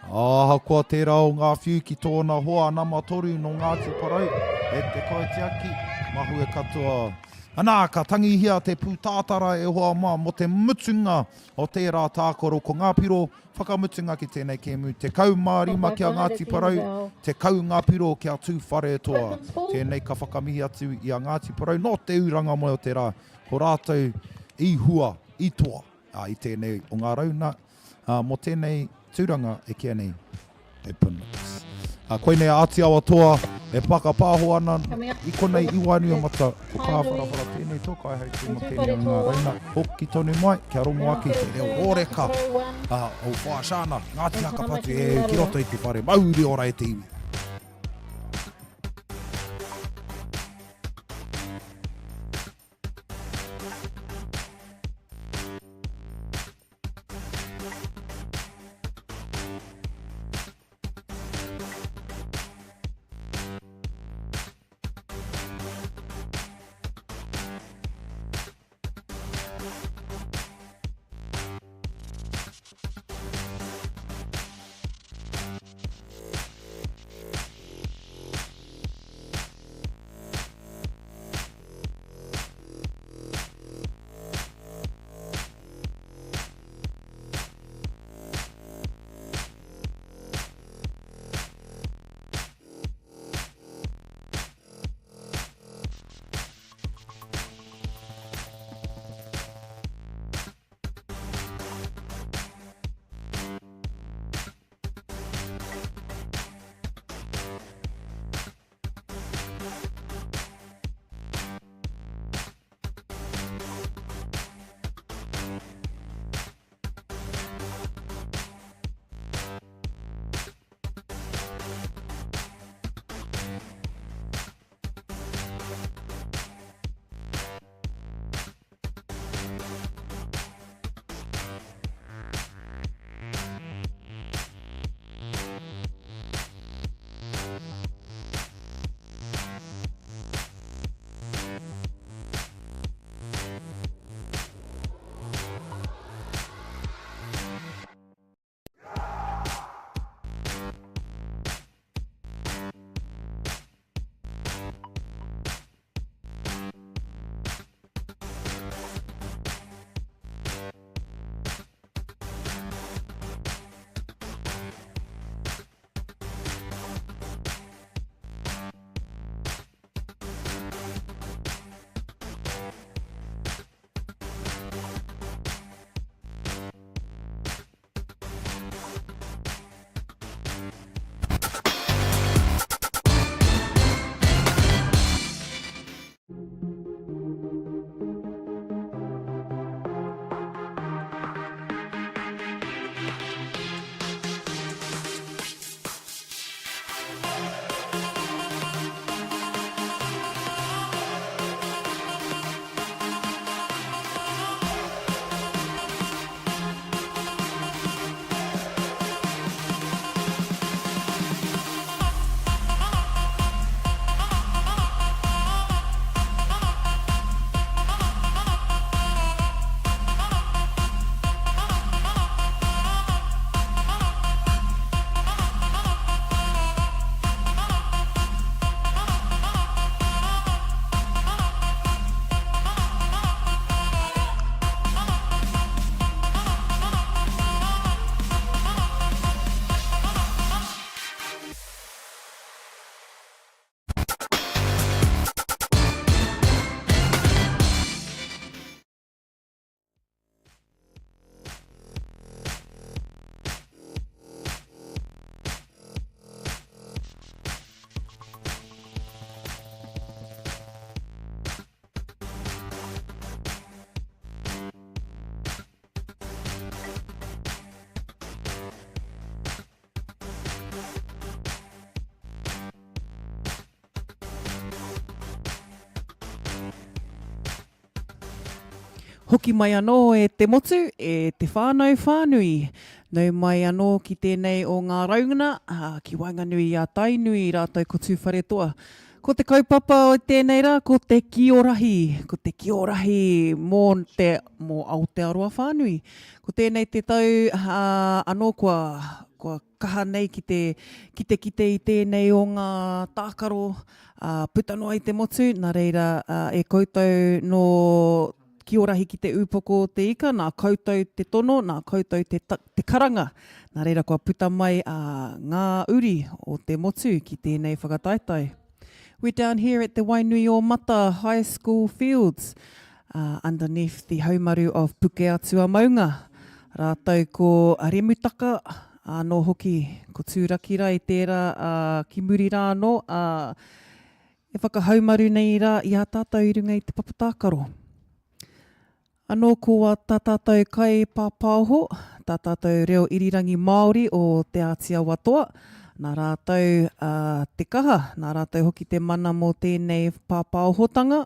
Kua tērā o ngā whiu ki tōna hoa nama toru no Ngāti Parau. E te Kaitiaki, mahu e katoa. Anā, ka tangi hia te pūtātara e hoa mā mo te mutunga o tērā tākoro ko ngā piro whakamutunga ki tēnei kēmu. Te kau mā rima kia Ngāti Parau, te kau ngā piro kia Tūwharetoa. Tēnei ka whakamihi atu i a Ngāti Parau, no te uranga mo o te rā. Ko rātou i hua, i toa, i tēnei o ngā rauna. Mo tēnei tūranga e kia nei open looks. Koe nei Aotearoa toa, e whakapāho ana i konei i Wainuiomata. Ko kā wharawhara tēnei toka e hei tūma tēnei o ngā rauna. Hoki tonu mai, kia rongo aki, te reo rōreka o whaashana. Ngāti hakapatu e ki roto i te whare, mauri ora e te iwi. Hoki mai anō e te motu, e te whānau whānui. Nau mai anō ki tēnei o ngā raungana, ki Wainganui a Tainui rātou ko tūwhare toa. Ko te kaupapa o tēnei rā, ko te kiorahi. Ko te kiorahi mō Aotearoa whānui. Ko tēnei te tau anō kua kaha nei ki te i tēnei o ngā tākaro putanoa i te motu. Nā reira e koutou no kiorahi ki te upoko te ika, nā koutou te tono, nā koutou te karanga. Nā reira kua puta mai ngā uri o te motu ki tēnei whakataitai. We're down here at the Wainuiomata High School fields, underneath the haumaru of Pukeatua Maunga. Rātou ko remutaka, anō hoki ko tūrakira i tērā ki muri rā anō, e whakahaumaru nei rā i a tātou i runga i te papatākaro. Anō ko a tā tātou kai pāpāho, tā tātou reo irirangi Māori o te Aotearoa toa, nā rātou te kaha, nā rātou hoki te mana mō tēnei pāpāohotanga.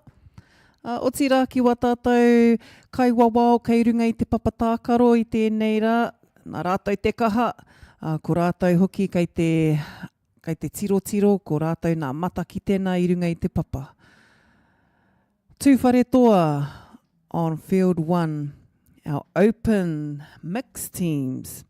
Oti rā ki wā tātou kai wawao, kai runga i te papatākaro i tēnei rā, nā rātou te kaha, ko rātou hoki kai te tiro, ko rātou nā mata ki tēnā i runga i te papa. Tūwhare toa on field 1, our open mixed teams.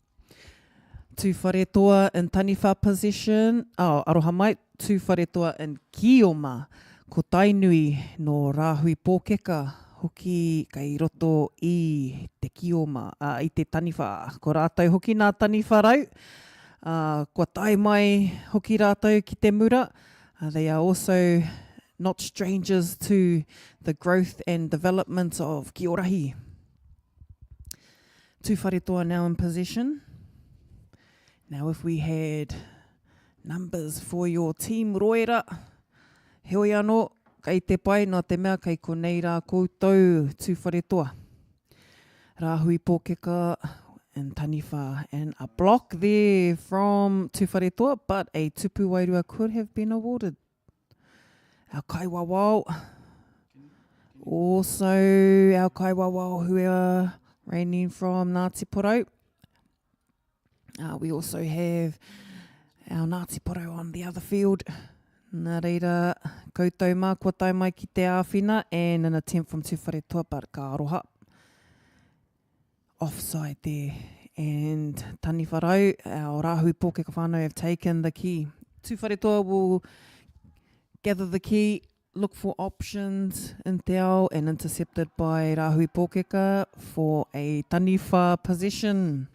Tūwhare toa in taniwha position, aroha mai, tūwhare toa in kioma, ko Tainui no Rahi pōkeka, hoki kai roto i te kioma, i te taniwha. Ko rātou hoki nā taniwha rau, kua tai mai hoki rātou ki te mura. They are also not strangers to the growth and development of kiorahi. Tūwhare toa now in position. Now if we had numbers for your team roera, heoi anō, kai te pai nā te mea kai ko nei rā koutou tūwhare toa. Rahui pōkeka and taniwha, and a block there from tūwhare toa, but a tupu wairua could have been awarded. Our kaiwawao, also our kaiwawao who are reigning from Ngāti Porou. We also have our Ngāti Porou on the other field. Nā reira, koutou mā, kua tai mai ki te āwhina, and an attempt from tūwhare toa, but ka aroha. Offside there. And taniwha rau, our Rahui pōkeka whānau have taken the key. Tūwhare toa will gather the key, look for options in te ao, and intercepted by Rahui pōkeka for a taniwha position.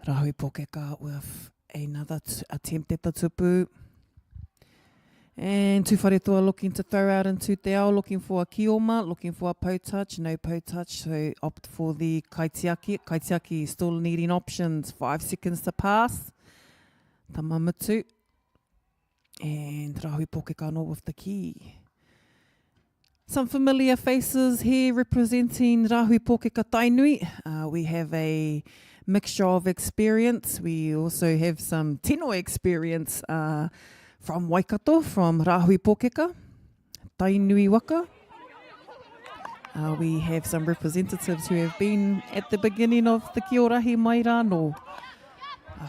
Rahui pōkeka with another attempt at the tupu. And tūwhare toa looking to throw out into te ao, looking for a kioma, looking for a po touch, no po touch, so opt for the kaitiaki. Kaitiaki still needing options, 5 seconds to pass. Tamamutu. And Rahui pōkeka anō with the key. Some familiar faces here representing Rahui pōkeka Tainui. We have a mixture of experience. We also have some tino experience from Waikato, from Rahui pōkeka, Tainui waka. We have some representatives who have been at the beginning of the kiorahi mai rā no.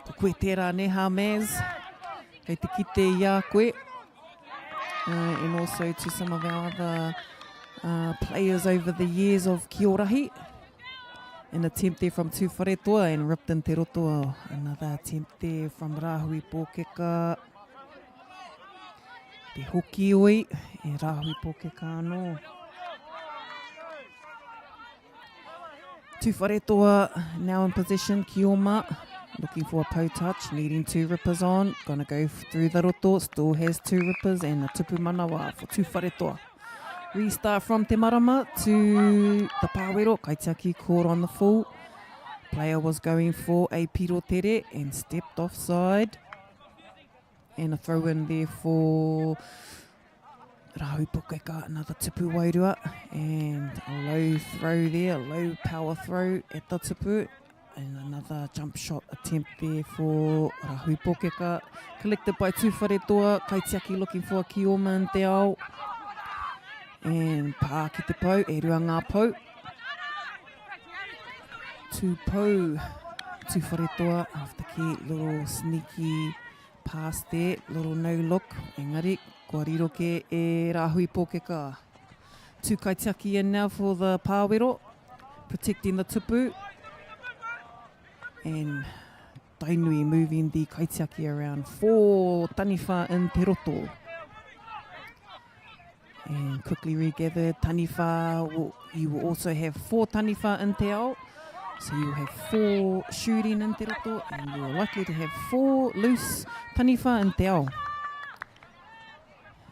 Ko koe tērā neha Maz, kei te kite i a koe. And also to some of our other players over the years of kiorahi. An attempt there from tūwhare toa and ripped in te roto. Another attempt there from Rahui pōkeka. Te hoki oi e Rahui pōkeka anō. Tūwhare toa now in position, kioma. Looking for a po touch, needing 2 rippers on. Gonna go through the roto, still has 2 rippers and a tupu manawa for tūwhare toa. Restart from te marama to the pāwero. Kaitiaki caught on the full. Player was going for a piro tere and stepped offside. And a throw in there for Rahui pōkeka, another tupu wairua. And a low throw there, a low power throw at the tupu. And another jump shot attempt there for Rahui pōkeka. Collected by tūwhare toa. Kaitiaki looking for a kioma in te ao. And pā ki te pau, e rua ngā pau. Tū pau, tū wharetoa, off the key, little sneaky pass there, little no look. Engari, kua riro ke e Rahui pōkeka. Tū kaitiaki in now for the pāwero, protecting the tupu. And Tainui moving the kaitiaki around 4 taniwha in te roto. And quickly regather, taniwha, you will also have 4 taniwha in te ao. So you will have 4 shooting in te roto, and you are likely to have 4 loose taniwha in te ao.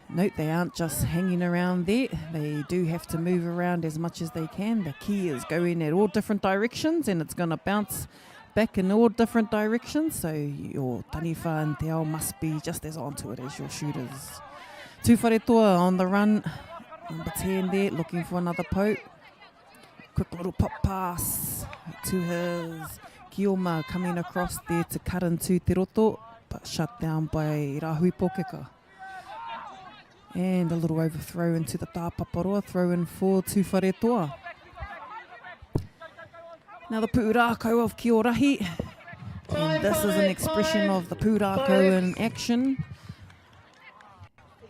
Note, they aren't just hanging around there. They do have to move around as much as they can. The key is going at all different directions, and it's going to bounce back in all different directions. So your taniwha in te ao must be just as onto it as your shooters. Tū wharetoa on the run. Number 10 there, looking for another poke. Quick little pop pass to his Kioma, coming across there to cut into te roto, but shut down by Rahui pōkeka. And a little overthrow into the tāpaparoa, throw in for Tū Wharetoa. Now the pūrākau of TOARAHI, and this is an expression of the pūrākau in action.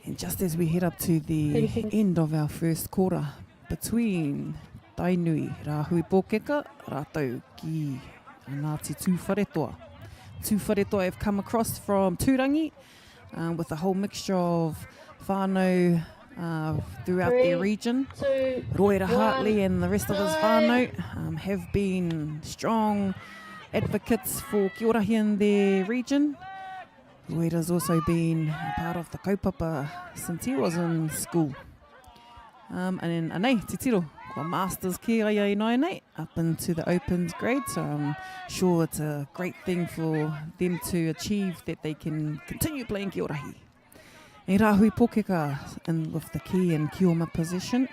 And just as we head up to the end of our first kora between Tainui, Rahui pōkeka, rātou ki Ngāti Tū Wharetoa. Tū Wharetoa have come across from Tūrangi with a whole mixture of whānau throughout their region. Roera Hartley and the rest of his whānau have been strong advocates for Kia Orahi in their region. Roera's also been a part of the kaupapa since he was in school. And then, anei, te tiro, kua masters ki ai nei, up into the opens grade, so I'm sure it's a great thing for them to achieve, that they can continue playing Kia Orahi. E Rahui pōkeka in with the key and Kioma position.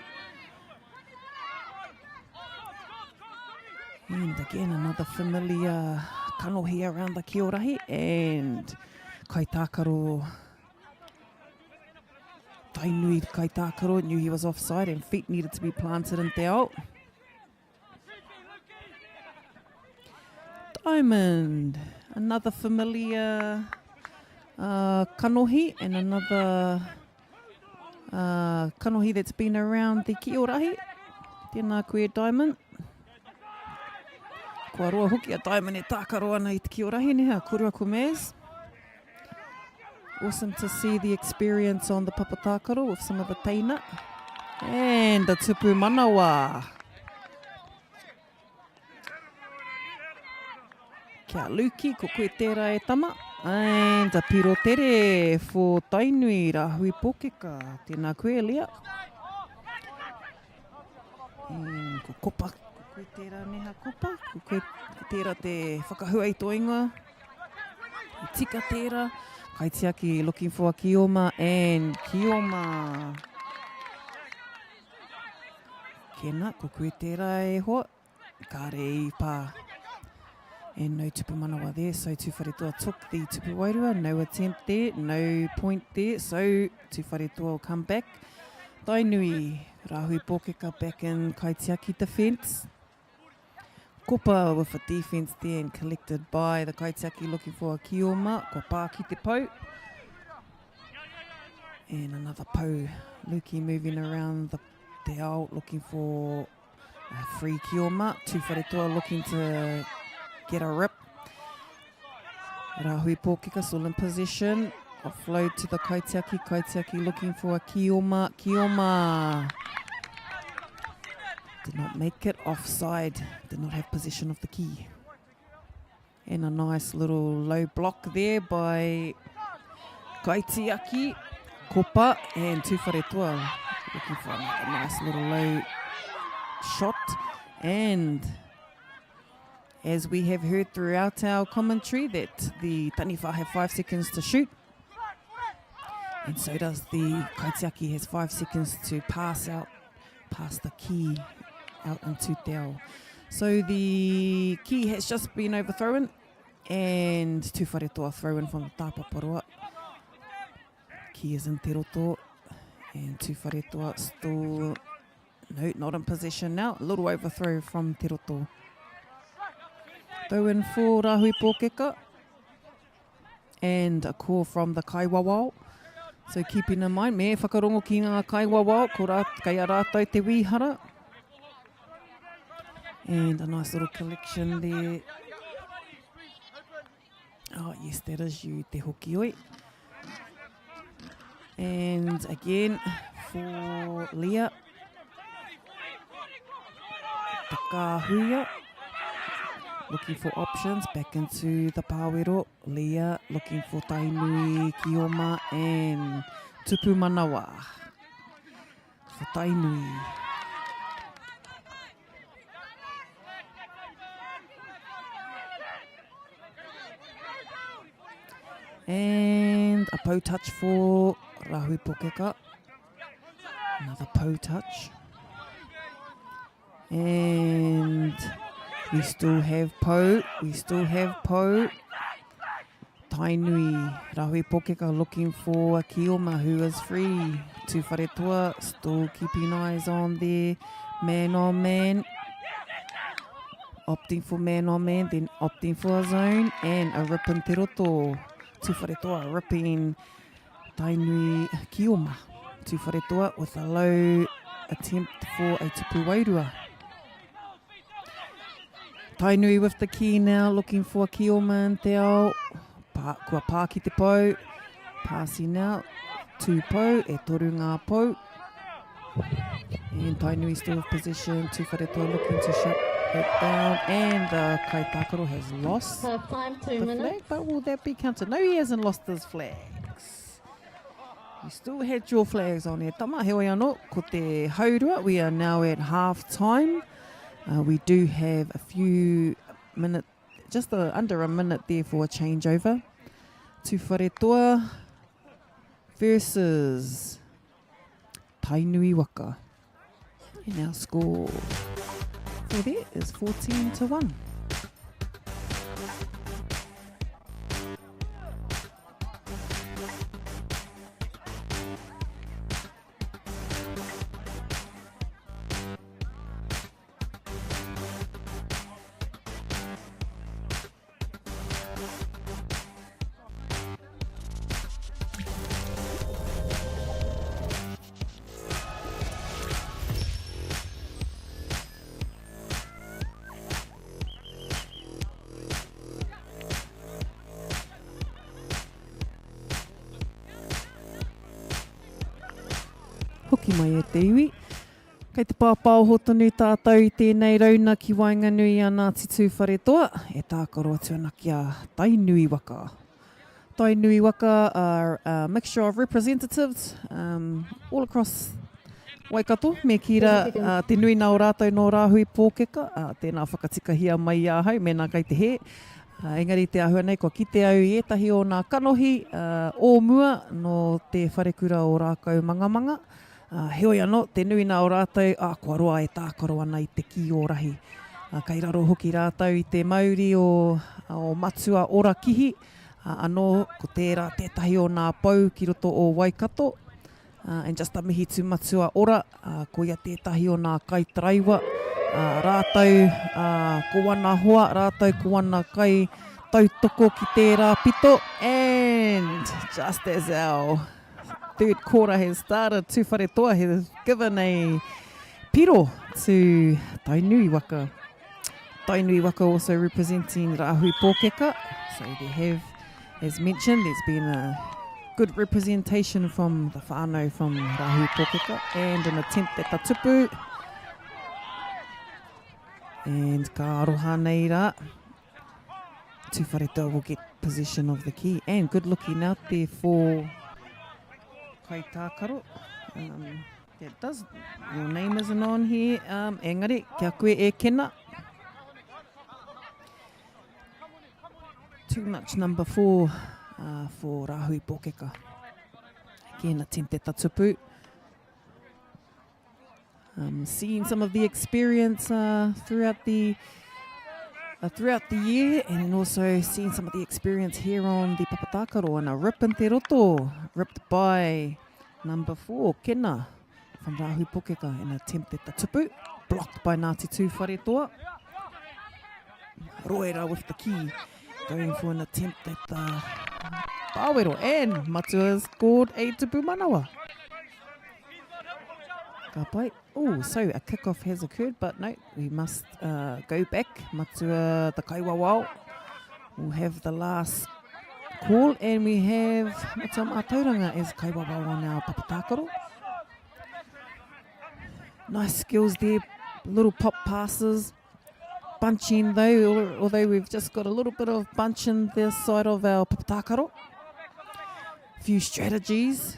And again, another familiar kanohi around the Kia Orahi, and Kaitākaro, Tainui Kaitākaro knew he was offside and feet needed to be planted in te ao. Diamond, another familiar kanohi, and another kanohi that's been around the Kia Orahi. Tēnā koe Diamond. Kua roa hoki a Diamond e tākaro ana i te Kia Orahi, neha, kurua ko Maz. Awesome to see the experience on the papatākaro with some of the teina. And the tupu manawa. Kia luki, ko koe tērā e tama. And a piro tere for Tainui, Rahui pōkeka. Tēnā koe, Lea. And ko kopa, ko koe tērā neha kopa. Ko koe tērā te whakahuai toinga. I tika tērā. Kaitiaki looking for a Kioma, and Kioma. Kena, ko koe tērā e hoa. Kāre I pā. And no tupu manawa there, so Tū Wharetoa took the tupu wairua. No attempt there, no point there, so Tū Wharetoa will come back. Tainui, Rahui pōkeka back in Kaitiaki defence. Kopa with a defence there and collected by the Kaitiaki looking for a Kioma. Ko pā ki te pau. And another pau. Luki moving around the te ao looking for a free Kioma. Tū Wharetoa looking to get a rip. Rahui pōkeka still in position. Offload to the Kaitiaki. Kaitiaki looking for a Kioma. Kioma. Did not make it, offside, did not have possession of the key. And a nice little low block there by Kaitiaki, Kopa, and Tū Wharetoa looking for another nice little low shot. And as we have heard throughout our commentary, that the taniwha have 5 seconds to shoot. And so does the Kaitiaki, has 5 seconds to pass out, pass the key out into te ao. So the key has just been overthrown, and Tū Wharetoa throw in from the tāpaparoa. Key is in te roto, And Tuwharetoa still, no, not in possession now. A little overthrow from Te Roto. Throw in for Rahi Pōkeka. And a call from the Kaiwawao. So keeping in mind, me whakarongo ki ngā Kaiwawao, kai a rātou te wīhara. And a nice little collection there. Oh yes, that is you, Te Hokioi. And again, for Leah. Takahuia. Looking for options, back into the Pāwero. Leah looking for Tainui, Kioma and Tupu Manawa. For Tainui. And a po touch for Rahi Pōkeka. Another po touch. And we still have po. Tainui, Rahi Pōkeka looking for a Kioma who is free. Tuwharetoa still keeping eyes on their man on man. Opting for man on man, then opting for a zone. And a rip in Te Roto. Tuwharetoa ripping Tainui Kioma. Tuwharetoa with a low attempt for a tupu wairua. Tainui with the key now, looking for a Kioma and te ao. Kua pā ki te pou. Passing out. Tū pou, e toru ngā pou. And Tainui still with possession. Tuwharetoa looking to shut it down. And the Kaitakaro has lost Time, 2 the minutes. flag, but will that be counted? No, he hasn't lost his flags. You still had your flags on there. Tama, heoi anō, ko te haurua. We are now at half time. We do have a few minutes, just under a minute there for a changeover. Tuwharetoa versus Tainui Waka. And our score for there is 14-1. Hoki mai e te iwi. Kei te pāpāo hotonu tātou I tēnei rauna ki Wainganui a Ngāti Tuwharetoa. E tākaro atu ana ki a Tainui Waka. Tainui Waka are a mixture of representatives all across Waikato. Me kira te nui nā o rātou no Rahi Pōkeka. Tēnā whakatikahia mai ahau, mēnā kei te he. Engari te ahua nei, ko kite au I etahi o nā kanohi o mua no te wharekura o rākau mangamanga. Heoi anō, te nui nā o rātou, kua roa e tākaro ana I te ki o rahi. Kei raro hoki rātou I te mauri o matua ora kihi. Anō, ko tērā tētahi o nā pau ki roto o Waikato. And just a mihi tu matua ora, ko ia tētahi o nā kaitaraiwa. Rātou ko wana hoa, rātou ko wana kai tautoko ki tērā pito. And just as our third quarter has started, Tuwharetoa has given a piro to Tainui Waka. Tainui Waka also representing Rahi Pōkeka. So they have, as mentioned, there's been a good representation from the whānau from Rahi Pōkeka and an attempt at the tupu. And ka aroha nei rā. Tuwharetoa will get possession of the key. And good looking out there for Kai Tākaro. It does, your name isn't on here. Engari, kia koe e kena. Too much number 4 for Rahi Pōkeka. Again, attempt at the tupu. Seeing some of the experience throughout the year, and also seeing some of the experience here on the Papatakaro, and a rip in Te Roto, ripped by Number 4, Kena from Rahi Pokeka, an attempt at the tupu, blocked by Ngāti Tūwharetoa. Roera with the key, going for an attempt at the Pāwero, and Matua scored a tupu manawa. Ka pai. Oh, so a kickoff has occurred, but no, we must go back. Matua, the Kaiwawao, will have the last call, and we have Matua Mātauranga as Kaiwawao on our papatakaro. Nice skills there, little pop passes, bunching though, although we've just got a little bit of bunch in this side of our papatakaro. Few strategies,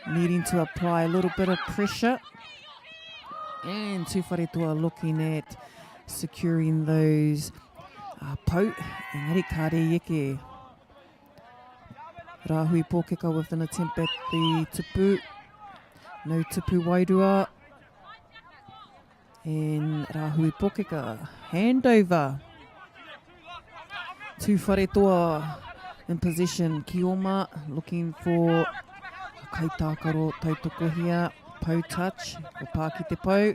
needing to apply a little bit of pressure. And Tūwharetoa looking at securing those pou. Engari kāre eke. Rahui Pōkeka with an attempt at the tupu. No tupu wairua. And Rahui Pōkeka, handover. Tūwharetoa in position. Kioma looking for kaitākaro tautoko here. Pou touch, o pāki te pou.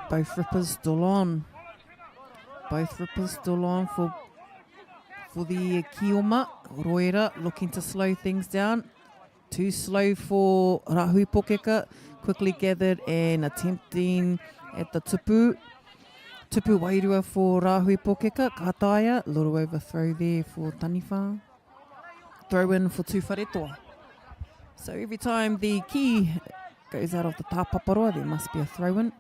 Both rippers still on. Both rippers still on for the Kioma. Roera looking to slow things down. Too slow for Rahui Pōkeka. Quickly gathered and attempting at the tupu. Tupu wairua for Rahui Pōkeka. Kātaia, little overthrow there for Taniwha. Throw in for Tūwharetoa. So every time the key goes out of the tāpaparoa, there must be a throw-in.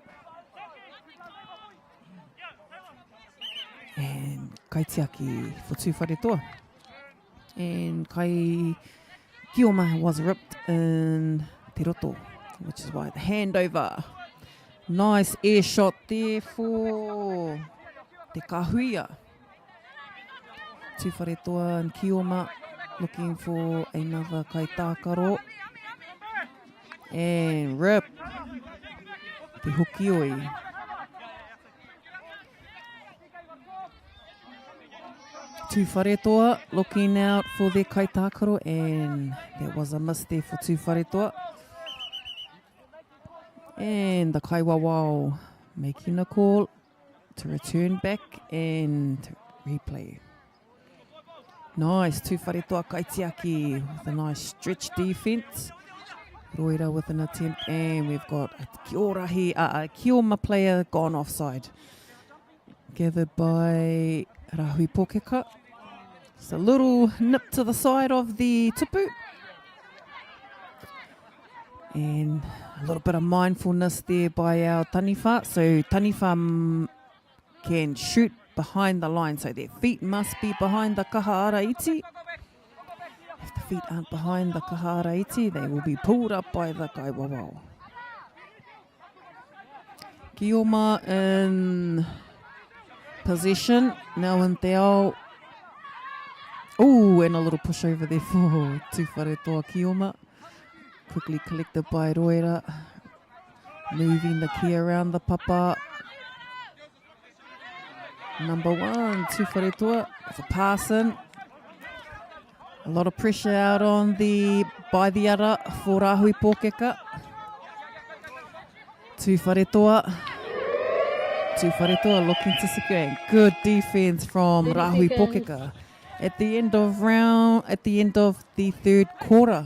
And kaitiaki for Tūwharetoa. And kai Kioma was ripped in te roto, which is why the handover. Nice air shot there for te kahuia. Tūwharetoa and Kioma looking for another kaitākaro. And rip. Te hokioi. Tūwharetoa looking out for their kaitākaro, and there was a miss there for Tūwharetoa. And the Kaiwawao making a call to return back and replay. Nice, Tūwharetoa kaitiaki with a nice stretch defence. Roera with an attempt, and we've got a TOARAHI, a Kioma player gone offside. Gathered by Rahui Pōkeka. Just a little nip to the side of the tupu. And a little bit of mindfulness there by our Taniwha. So Taniwha can shoot behind the line, so their feet must be behind the kahara iti. If the feet aren't behind the kahara iti, they will be pulled up by the Kaiwawao. Kioma in possession, now in te ao. Ooh, and a little push over there for Tūwharetoa Kioma. Quickly collected by Roera, moving the key around the papa. Number 1, Tūwharetoa, it's a pass in. A lot of pressure out on by the ara for Rahui Pōkeka. Tūwharetoa looking to secure. Good defense from Rahui Pōkeka. At the end of the third quarter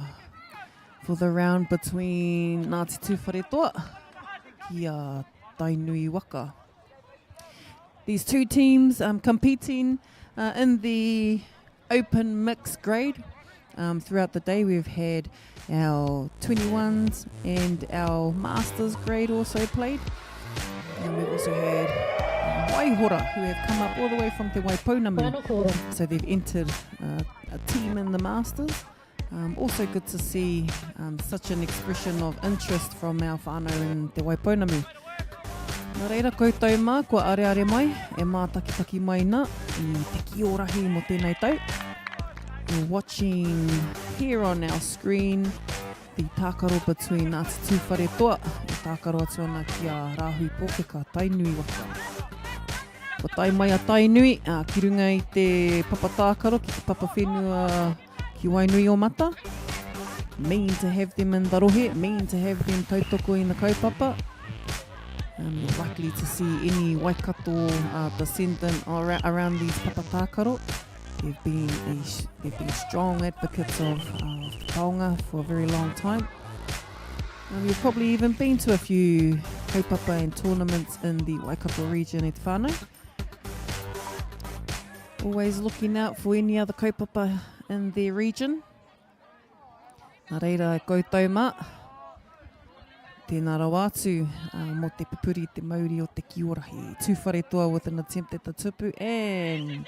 for the round between Ngāti Tūwharetoa kia Tainui Waka. These two teams competing in the open mixed grade. Throughout the day we've had our 21s and our masters grade also played. And we've also had Waihora, who have come up all the way from Te Waiponamu. So they've entered a team in the masters. Also good to see such an expression of interest from our whānau in Te Waiponamu. Nā reira koutou mā, kua are mai, e mā takitaki mai nā, I te kiorahi mo tēnei tau. We're watching here on our screen the tākaro between Ngāti Tūwharetoa e tākaro atu ana ki a Rahui Pōkeka, Tainui Waka. Ko tai mai a Tainui, ki runga I te papa tākaro ki te papa whenua ki Wainuiomata. Mean to have them in the rohe, mean to have them tautoko in the kaupapa. You're likely to see any Waikato descendant around these papatākaro. They've been strong advocates of taonga for a very long time. You've probably even been to a few kaupapa and tournaments in the Waikato region e te whānau. Always looking out for any other kaupapa in their region. Nā reira, koutou mā. Tēnā rau atu mo te pupuri te Māori o te TOARAHI. Tūwhare toa with an attempt at the tupu, and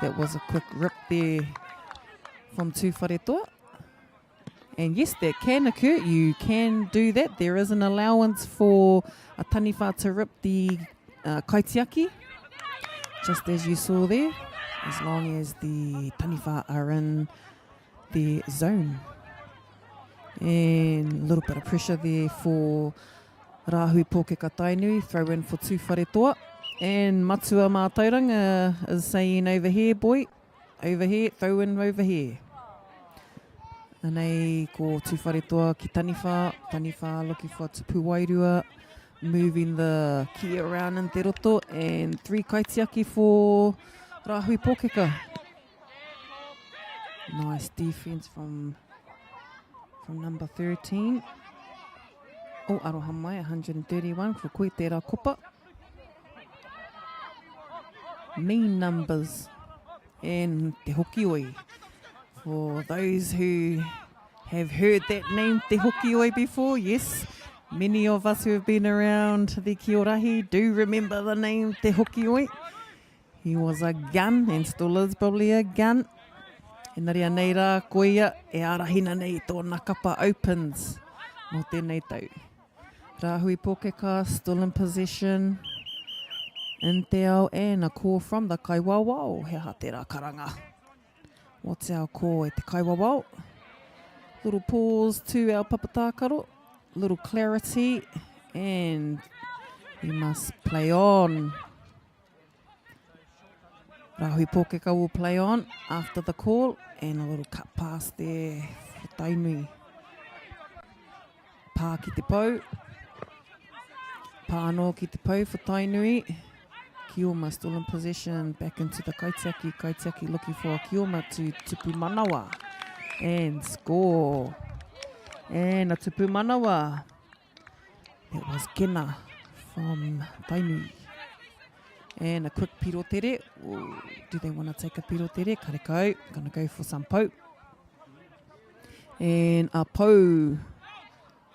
that was a quick rip there from Tūwhare toa. And yes, that can occur. You can do that. There is an allowance for a taniwha to rip the kaitiaki, just as you saw there, as long as the taniwha are in the zone. And a little bit of pressure there for Rahi Pōkeka Tainui, throw in for Tūwhare toa. And Matua mā tauranga is saying over here, boy, over here, throw in over here. Anei, ko Tūwhare toa ki taniwha looking for tupu wairua, moving the ki around in te roto, and 3 kaitiaki for Rahi Pōkeka. Nice defense from number 13. Aroha mai, 131 for koe tērā kopa. Mean numbers and te hokioi. For those who have heard that name, te hokioi, before, yes, many of us who have been around the TOARAHI do remember the name te hokioi. He was a gun, and still is probably a gun. E nari nei rā koia, e arahina nei tōna kapa opens no tēnei tau. Rahi Pōkeka still in possession. In te ao, and a call from the kaiwawao, he ha te rā karanga. What's our call e te kaiwawao? Little pause to our papatākaro, little clarity, and we must play on. Rahi Pōkeka will play on after the call, and a little cut pass there for Tainui. Pā ki te pau. Pāno ki te pau for Tainui. Kioma still in possession, back into the kaitiaki. Kaitiaki looking for a Kioma to tupu manawa. And score. And a tupu manawa. That was Kena from Tainui. And a quick pirotere. Ooh, do they want to take a pirotere? Karekau. Gonna go for some pau. And a pau.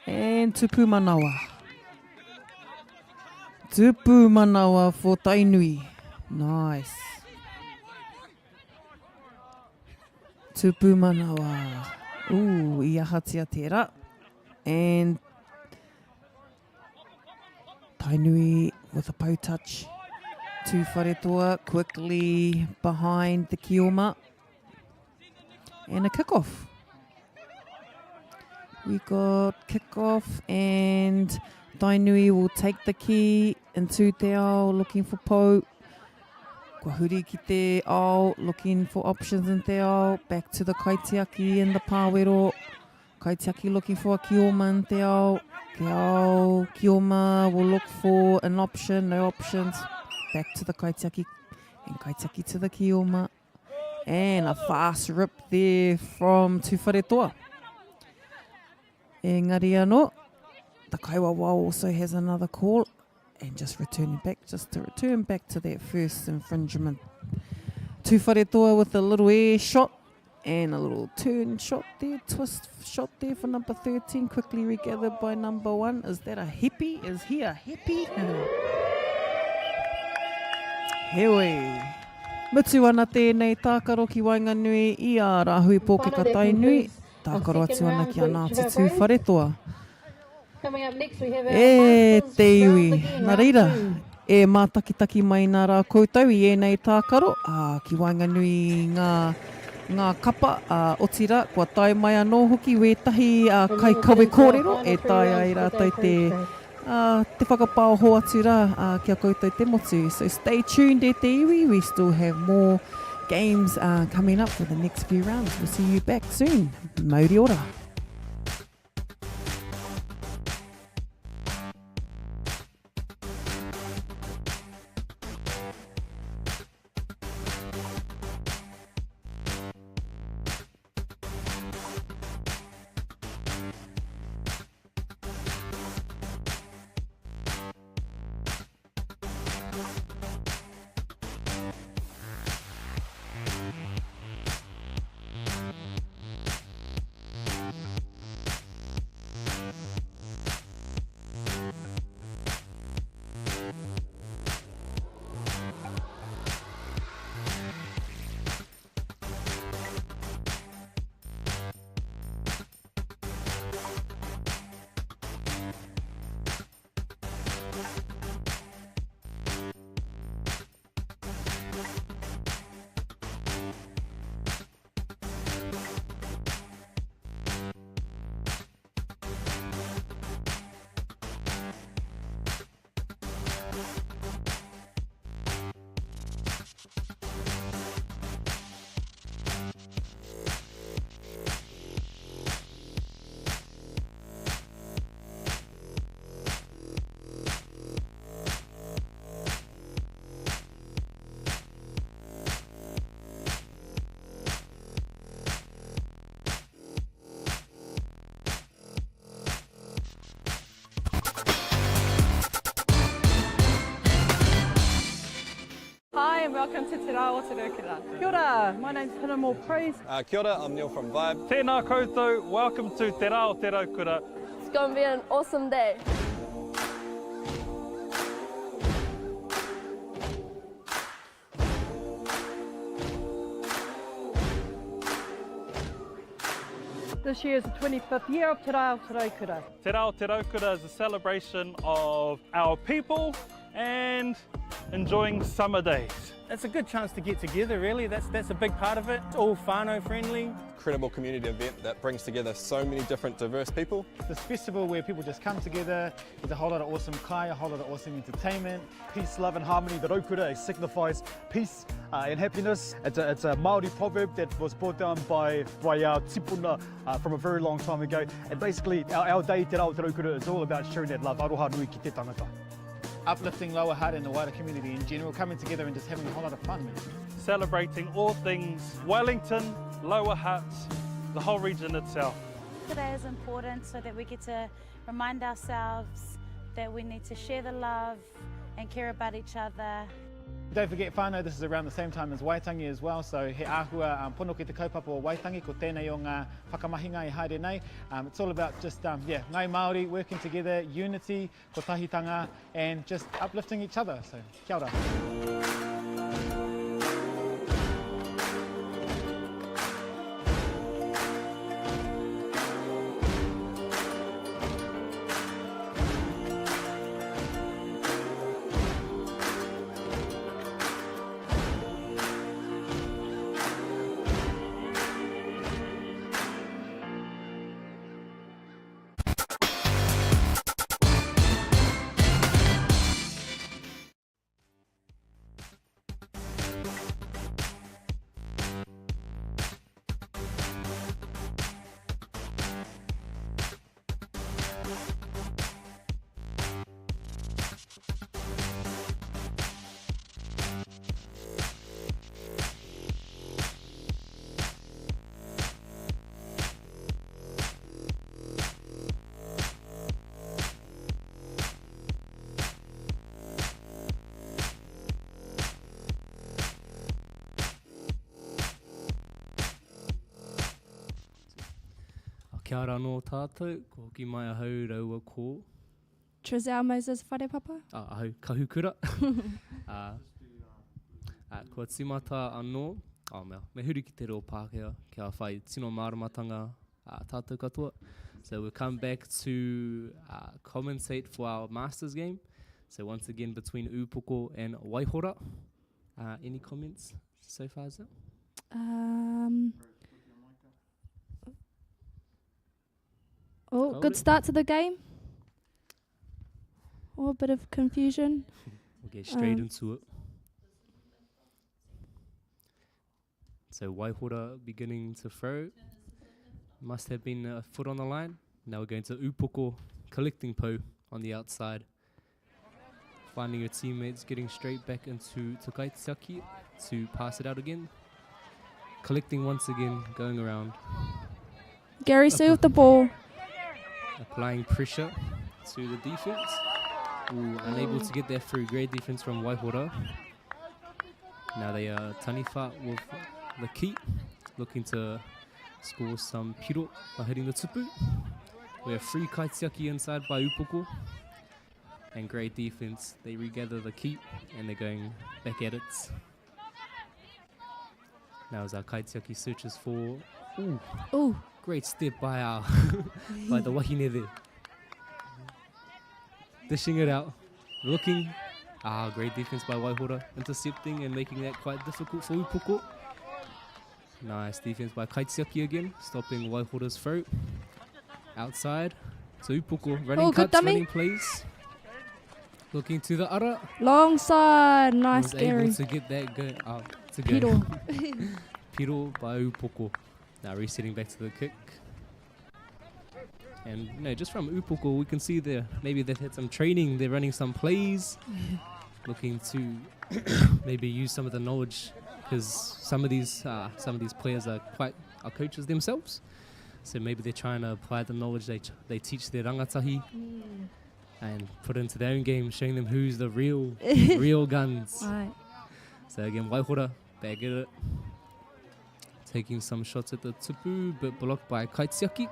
And tupu manawa. Tupu manawa for Tainui. Nice. Tupu manawa. Ooh, ia hatia tērā. And Tainui with a pau touch. Tūwhare toa quickly behind the Kioma. And a kickoff. We got kickoff, and Tainui will take the key into te ao, looking for pau. Kua huri ki te ao, looking for options in te ao. Back to the kaitiaki in the pāwero. Kaitiaki looking for a Kioma in te ao. Te ao, Kioma will look for an option, no options. Back to the kaitiaki, and kaitiaki to the Kioma. And a fast rip there from Tūwhare toa. Engari anō, the kaiwawa also has another call, and just return back to that first infringement. Tūwhare toa with a little air shot and a little turn shot there, twist shot there for number 13, quickly regathered by number 1. Is that a hippie? Is he a hippie? Hewe. Mutu ana tēnei tākaro ki Wainganui i a Rahi Pōkeka Tainui. Tākaro atu ana ki ana te Tūwhare toa. E te iwi. Nā reira, e mātakitaki mai nā rā koutou i enei tākaro. Ki Wainganui ngā kapa otira, kua tai mai anō hoki, wētahi kai kawe kōrero, e tai ai rātou te whakapao ho atu rā kia koutou te motu. So stay tuned e te iwi. We still have more games coming up for the next few rounds. We'll see you back soon. Mauri ora. welcome to Te Rā Aotearoa. Kia ora, my name's Pinamo Praise. Kia ora, I'm Neil from Vibe. Tēnā koutou, welcome to Te Rā Aotearoa. It's going to be an awesome day. This year is the 25th year of Te Rā Aotearoa. Te Rā Aotearoa is a celebration of our people and enjoying summer days. It's a good chance to get together, really. That's a big part of it. It's all whānau friendly. Incredible community event that brings together so many different diverse people. This festival where people just come together, there's a whole lot of awesome kai, a whole lot of awesome entertainment. Peace, love and harmony, the raukura, it signifies peace and happiness. It's a Māori proverb that was brought down by our tipuna from a very long time ago. And basically our day, Te Rā Aotearoa, is all about sharing that love. Aroha nui ki te tangata. Uplifting lower heart and the wider community in general, coming together and just having a whole lot of fun. Man. Celebrating all things Wellington, Lower Hutt, the whole region itself. Today is important so that we get to remind ourselves that we need to share the love and care about each other. Don't forget whānau, this is around the same time as Waitangi as well, so he āhua pono ki te kaupapa o Waitangi, ko tēnei o ngā whakamahinga I haere nei. It's all about just, ngai Māori working together, unity, ko tahitanga, and just uplifting each other, so kia ora. Kia ora no tātou, ko hoki mai ahau raua ko. Trizelle Moses wharepapa. Ahau kahukura. Kua timata anō. Me huri ki te reo Pākehā, kia whai tino māramatanga tātou katoa. So we'll come back to commentate for our Masters game. So once again between Upoko and Waihora. Any comments so far, Zil? Oh, good start to the game. Oh, a bit of confusion. We'll get straight into it. So Waihora beginning to throw. Must have been a foot on the line. Now we're going to Upoko collecting po on the outside. Finding your teammates, getting straight back into Kaitiaki to pass it out again. Collecting once again, going around. Gary Sue with the ball. Applying pressure to the defense. Ooh, unable to get that through. Great defense from Waihora. Now they are Taniwha with the key, looking to score some piro by hitting the tupu. We have free Kaitiaki inside by Upoko. And great defense. They regather the key and they're going back at it. Now as our Kaitiaki searches for... Ooh. Great step by our by the wahine there. Dishing it out. Looking. Great defense by Waihora. Intercepting and making that quite difficult for Upoko. Nice defense by Kaitiaki again. Stopping Waihora's throw. Outside. So Upoko running cuts, running plays. Looking to the ara. Long side. Nice, Gary. Able to get that to go. Piro by Upoko. Now resetting back to the kick. And just from Upoko, we can see there, maybe they've had some training, they're running some plays, looking to maybe use some of the knowledge, because some of these players are coaches themselves. So maybe they're trying to apply the knowledge they teach their rangatahi and put into their own game, showing them who's the real guns. Right. So again, Waihora back at it. Taking some shots at the tupu, but blocked by Kaitiaki.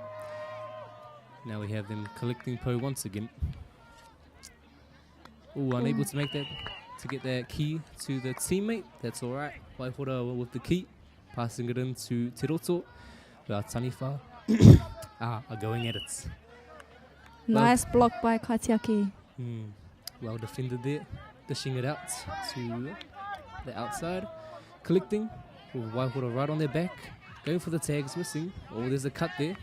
Now we have them collecting po once again. Oh, unable to make that, to get that key to the teammate. That's all right. Waihora with the key, passing it in to Te Roto. Our Taniwha are going at it. Nice block by Kaitiaki. Well defended there. Dishing it out to the outside. Collecting. Waihora right on their back. Going for the tags, missing. Oh, there's a cut there.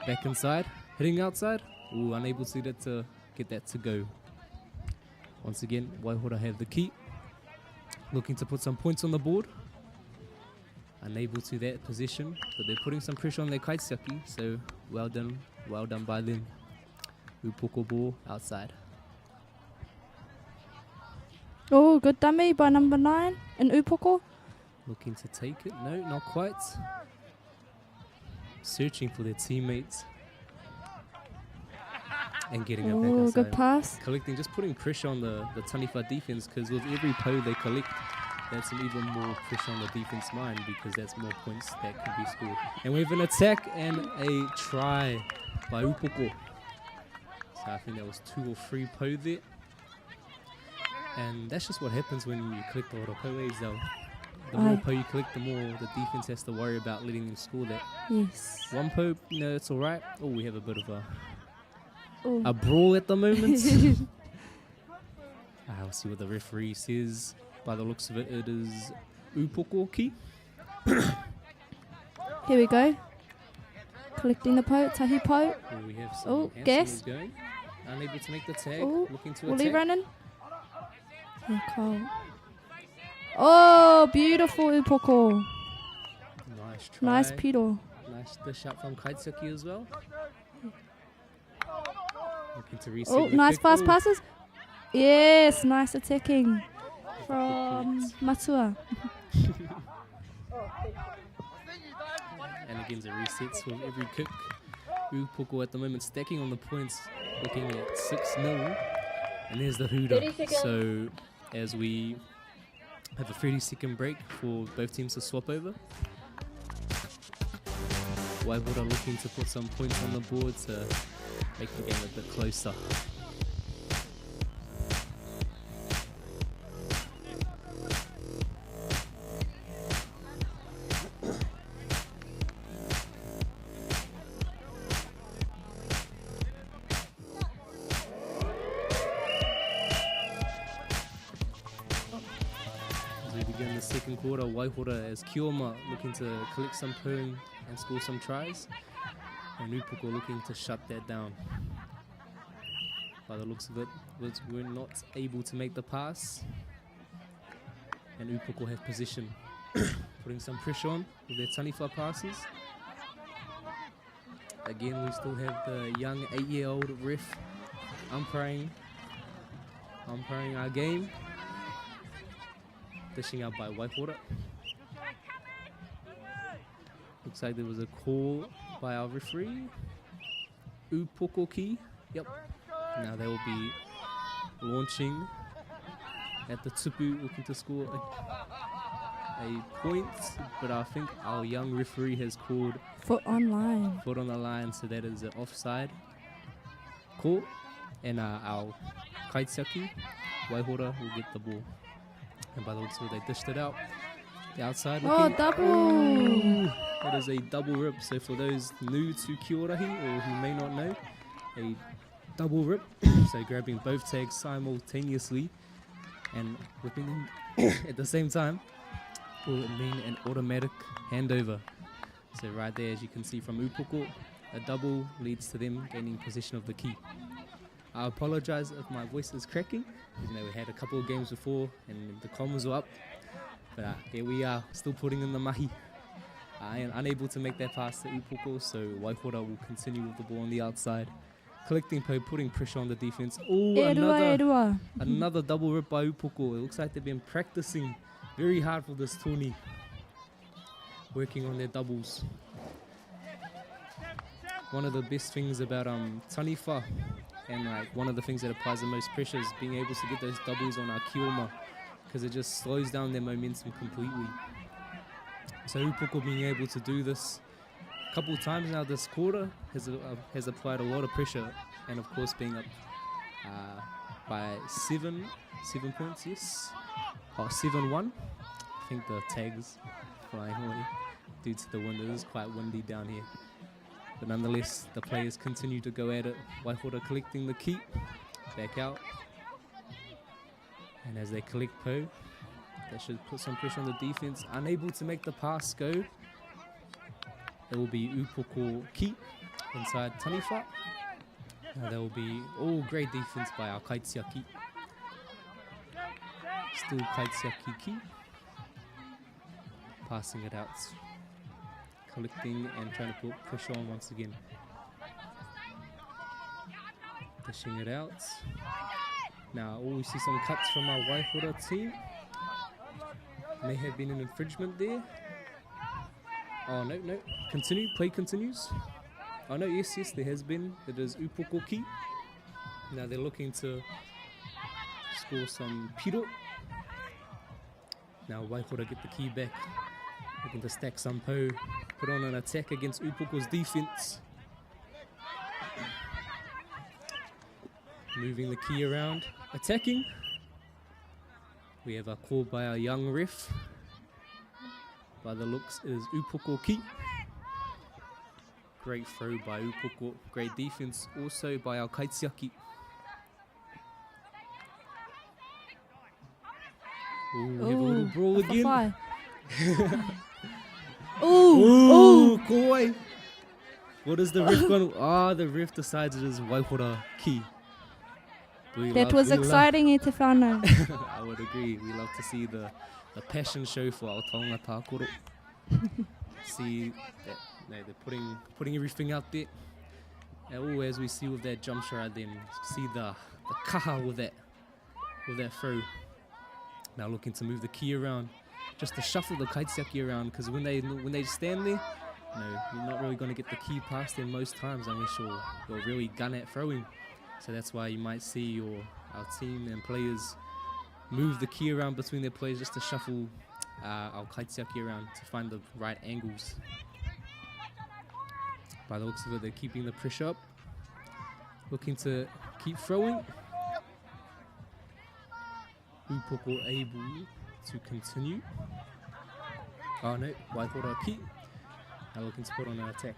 Back inside. Hitting outside. Oh, unable to get that to go. Once again, Waihora have the key. Looking to put some points on the board. Unable to that position, but they're putting some pressure on their Kaitiaki, so well done by them. Upoko ball outside. Oh, good dummy by number 9 in Upoko. Looking to take it, no, not quite. Searching for their teammates. And getting it back Oh, outside. good pass. Collecting, just putting pressure on the Taniwha defense, because with every po they collect, that's an even more pressure on the defense mind, because that's more points that can be scored. And we have an attack and a try by Upoko. So I think that was 2 or 3 po there. And that's just what happens when you collect a lot of poes though. The more po you collect, the more the defense has to worry about letting them score that. Yes. 1 po, it's alright. Oh, we have a bit of a brawl at the moment. I'll see what the referee says. By the looks of it, it is Upoko key. Here we go. Collecting the po, tahi po. We have some gas. Going. Unable to make the tag. Oh, looking to Willie attack. running. Here, Cole. Oh, beautiful Upoko. Nice try. Nice pedal. Nice dish out from Kaitiaki as well. Looking to reset. Oh, the nice kick. fast Oh, passes. Yes, nice attacking from Matua. And again, the resets with every kick. Upoko at the moment stacking on the points, looking at 6-0. And there's the hooter. 30 seconds. So as we have a 30-second break for both teams to swap over. Waihora looking to put some points on the board to make the game a bit closer. As we begin the second quarter, Waihora as Kioma looking to collect some poon and score some tries. And Upoko looking to shut that down. By the looks of it, we're not able to make the pass. And Upoko have position. Putting some pressure on with their Taniwha passes. Again, we still have the young 8-year-old ref umpiring our game. Dishing out by Waihora. Looks like there was a call by our referee. Upoko key. Yep. Now they will be launching at the tupu, looking to score a point. But I think our young referee has called Foot on line. Foot on the line, so that is an offside call. And our Kaitiaki, Waihora, will get the ball. And by the looks of it, they dished it out. The outside Oh, looking. double. Ooh, that is a double rip. So for those new to TOARAHI or who may not know, a double rip. So grabbing both tags simultaneously and whipping them at the same time will mean an automatic handover. So right there, as you can see from Upoko, a double leads to them gaining possession of the key. I apologize if my voice is cracking. You know, we had a couple of games before and the comms were up. But here we are, still putting in the mahi. I am unable to make that pass to Upoko, so Waihora will continue with the ball on the outside. Collecting po, putting pressure on the defense. Oh, another double rip by Upoko. It looks like they've been practicing very hard for this tourney. Working on their doubles. One of the best things about Taniwha, and like one of the things that applies the most pressure is being able to get those doubles on our Kioma. because it just slows down their momentum completely. So Upoko being able to do this a couple of times now this quarter has applied a lot of pressure, and of course being up by 7 points, yes. 7-1. I think the tag's flying away due to the wind. It is quite windy down here. But nonetheless, the players continue to go at it. Waihora collecting the keep, back out. And as they collect Po, that should put some pressure on the defense. Unable to make the pass go. It will be Upoko keep inside Taniwha. There will be great defense by our Kaitiaki. Still Kaitiaki keep. Passing it out. Collecting and trying to put pressure on once again. Dishing it out. Now we see some cuts from our Waihora team. May have been an infringement there. Oh no, continue, play continues. Oh no, yes, there has been. It is Upoko keep. Now they're looking to score some piro. Now Waihora get the key back. Looking to stack some Po. Put on an attack against Upoko's defense. Moving the key around. Attacking. We have a call by our young ref. By the looks, it is Upoko keep. Great throw by Upoko. Great defense also by our Kaitiaki. We have a little brawl again. Ooh, koi. What is the ref going? The ref decides it is Waihora key. That was exciting, Etefano. I would agree. We love to see the passion show for Aotearoa Tākoro. See that they're putting everything out there. And as we see with that jump shot, then see the kaha with that throw. Now looking to move the key around, just to shuffle the Kaitiaki around, because when they stand there, you're not really going to get the key past them most times unless you're really gun at throwing. So that's why you might see our team and players move the key around between their players just to shuffle our Kaitiaki around to find the right angles. By the looks of it, they're keeping the pressure up, looking to keep throwing. Upoko able to continue. Oh no, Waihora keep. Now looking to put on an attack.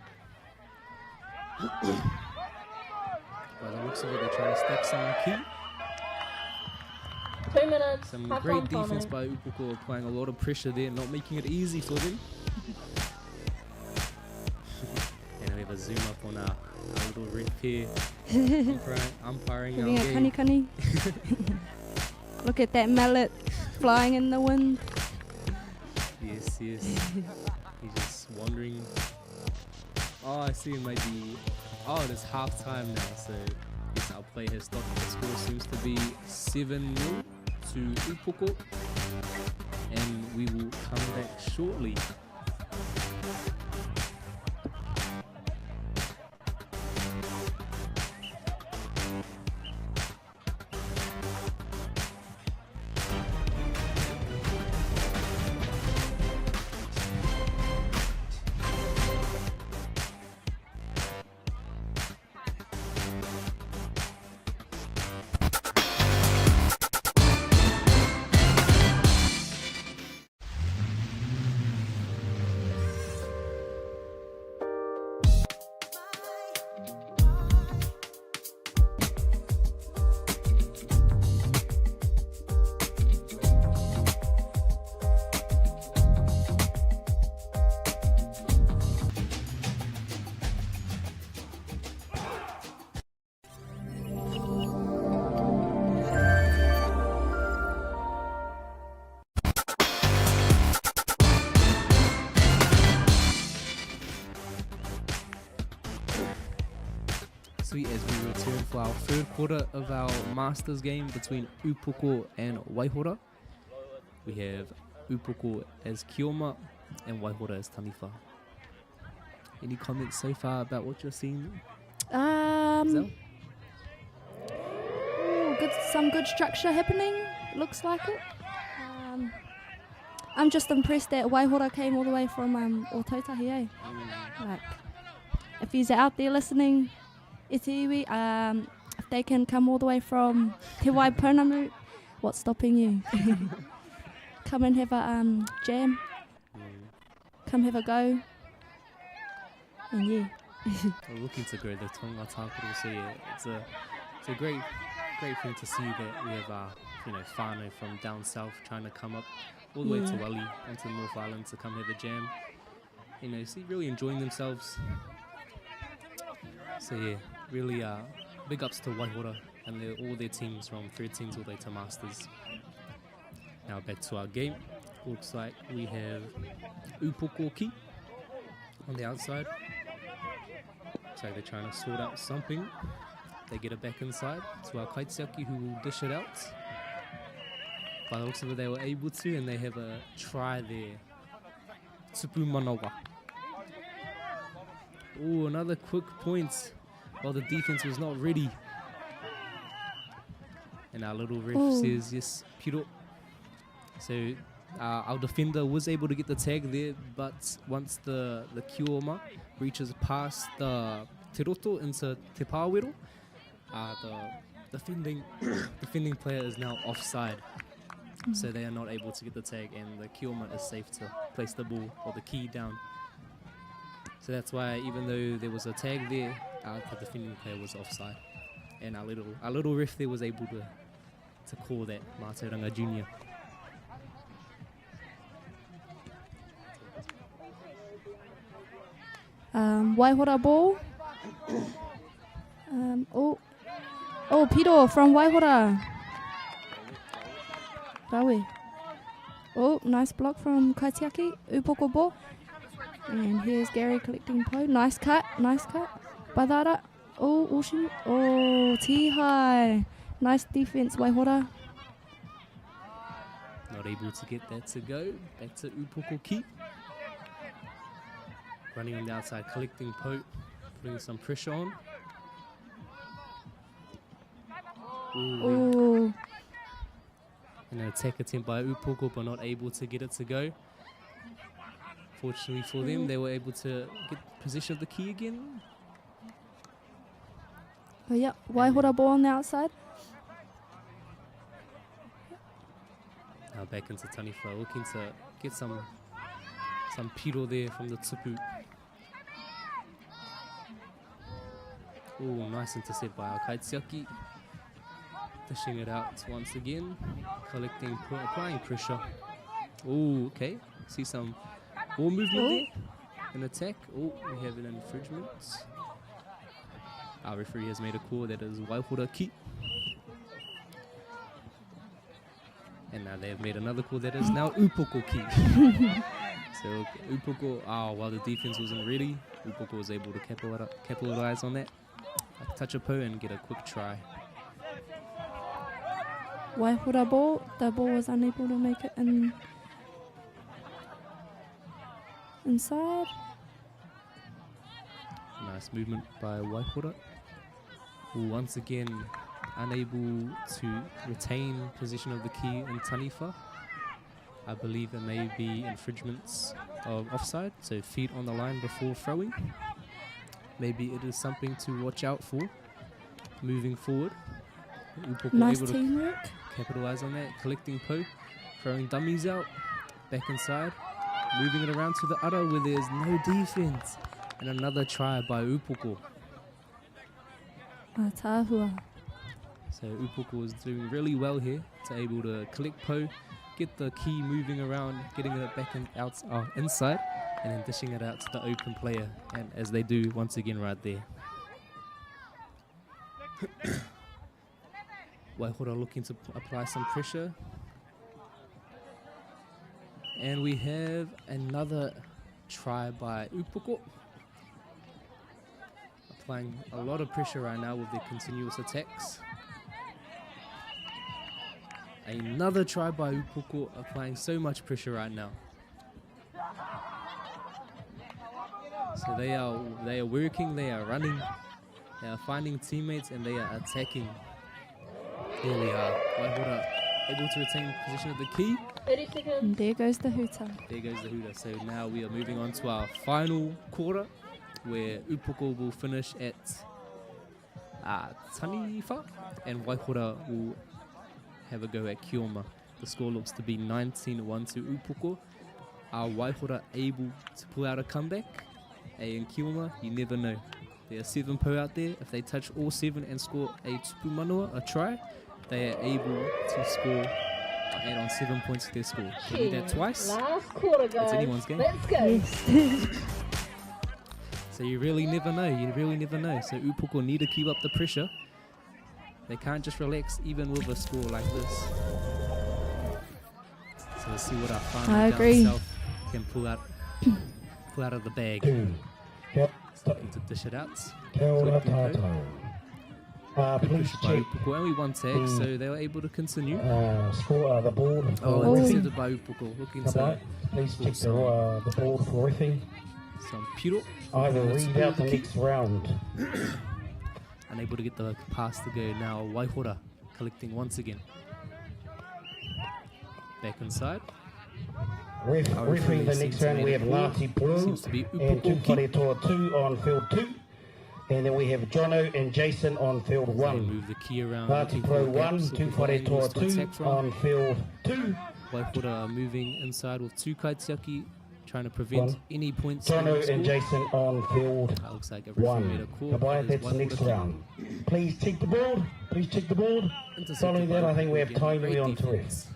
By the looks of it, they're trying to stack some key. 2 minutes. Some great defense by Upoko, applying a lot of pressure there, not making it easy for them. And we have a zoom up on our little ref here. Umpiring our game. Kani. Look at that mallet flying in the wind. Yes. He's just wandering. Oh, I see it might be... Oh, it is half time now, so yes, our play has stopped. The score seems to be 7-0 to Upoko, and we will come back shortly. As we return for our third quarter of our Masters game between Upoko and Waihora. We have Upoko as Kioma and Waihora as Taniwha. Any comments so far about what you're seeing? Some good structure happening. Looks like it. I'm just impressed that Waihora came all the way from Ototahi, eh? Like, if he's out there listening, e te iwi, if they can come all the way from Te Waipounamu, what's stopping you? Come and have a jam. Come have a go. And yeah. We're looking to grow the Tonga Tākaro, so yeah, it's a great thing to see that we have whānau from down south trying to come up all the way to Welly and to North Island to come have a jam. See, really enjoying themselves. So yeah, really big ups to Waihora and all their teams from 13s all the way to Masters. Now back to our game. Looks like we have Upoko Ki on the outside. So they're trying to sort out something. They get it back inside to our Kaitiaki, who will dish it out. By the looks of it, they were able to, and they have a try there. Tupu Manawa. Oh, another quick point while the defense was not ready. And our little ref says, yes, Piro. So our defender was able to get the tag there, but once the Kioma reaches past the Te Roto into Te Pāwero, the defending player is now offside. So they are not able to get the tag, and the Kioma is safe to place the ball or the key down. So that's why, even though there was a tag there, the defending player was offside. And our little ref there was able to call that, Mātauranga Junior. Waihora ball. Piro from Waihora. Rahi. Oh, nice block from Kaitiaki. Upoko ball. And here's Gary collecting po. Nice cut. Badara. Oh, Ocean. Oh, Tihai. Nice defense, Waihora. Not able to get that to go. Back to Upoko Ki. Running on the outside, collecting poke, putting some pressure on. Ooh. And an attack attempt by Upoko, but not able to get it to go. Fortunately for them, they were able to get possession of the key again. Oh, yeah, Waihora ball on the outside. Now back into Taniwha, looking to get some piro there from the tupu. Oh, nice intercept by our Kaitiaki. Dishing it out once again, applying pressure. Oh, okay. See some ball movement there. An attack. Oh, we have an infringement. Our referee has made a call that is Waihora Ki. And now they have made another call that is now Upoko Ki. So Upoko, while the defense wasn't ready, Upoko was able to capitalize on that. Touch a po and get a quick try. Waihora ball. The ball was unable to make it inside. Nice movement by Waihora, who once again unable to retain possession of the key in Taniwha. I believe there may be infringements of offside, so feet on the line before throwing. Maybe it is something to watch out for moving forward. Upoko Nice able teamwork. to capitalize on that, collecting po, throwing dummies out, back inside, moving it around to the other where there's no defense. And another try by Upoko. Tahua. So Upoko was doing really well here, to able to collect po, get the key moving around, getting it back inside, and then dishing it out to the open player, and as they do once again right there. Waihora looking to apply some pressure. And we have another try by Upoko. Applying a lot of pressure right now with their continuous attacks. Another try by Upoko, applying so much pressure right now. So they are working, they are running, they are finding teammates, and they are attacking. Here we are. Waihora able to retain possession of the key. 30 seconds. And there goes the hooter. There goes the hooter. So now we are moving on to our final quarter, where Upoko will finish at Taniwha, and Waihora will have a go at Kioma. The score looks to be 19-1 to Upoko. Are Waihora able to pull out a comeback? In Kioma, you never know. There are 7 po out there. If they touch all 7 and score a tupu manua, a try, they are able to score, add on 7 points to their score. They do that twice. Last quarter, guys. It's anyone's game. Let's go. Yes. So you really never know. You really never know. So Upoko need to keep up the pressure. They can't just relax even with a score like this. So let's see what our I farmer down agree. south can pull out of the bag. Yep. Looking to dish it out. Please check. Upoko, only one tag, so they were able to continue. Score the board. Oh, intercepted by Upoko. Looking to Please check the board for referee. some piro. I will read out the next round. Unable to get the pass to go now. Waihora collecting once again. Back inside. Refereeing the next round, we have Ngati Blue Seems to be and Upoko. Tuwharetoa 2 on field 2. And then we have Jono and Jason on field They 1. move the key around. Ngati Blue 1, Tuwharetoa 2 on field 2. Waihora are moving inside with 2 kaitiaki, trying to prevent any points. Jono being and scored. Jason on field Looks like a referee made a 1. call. Goodbye, It is that's the Waihora next key. round. Please check the board. Please check the board. Intercepted Following by that, I think we have Upoko time to again. be on Great to it. defense.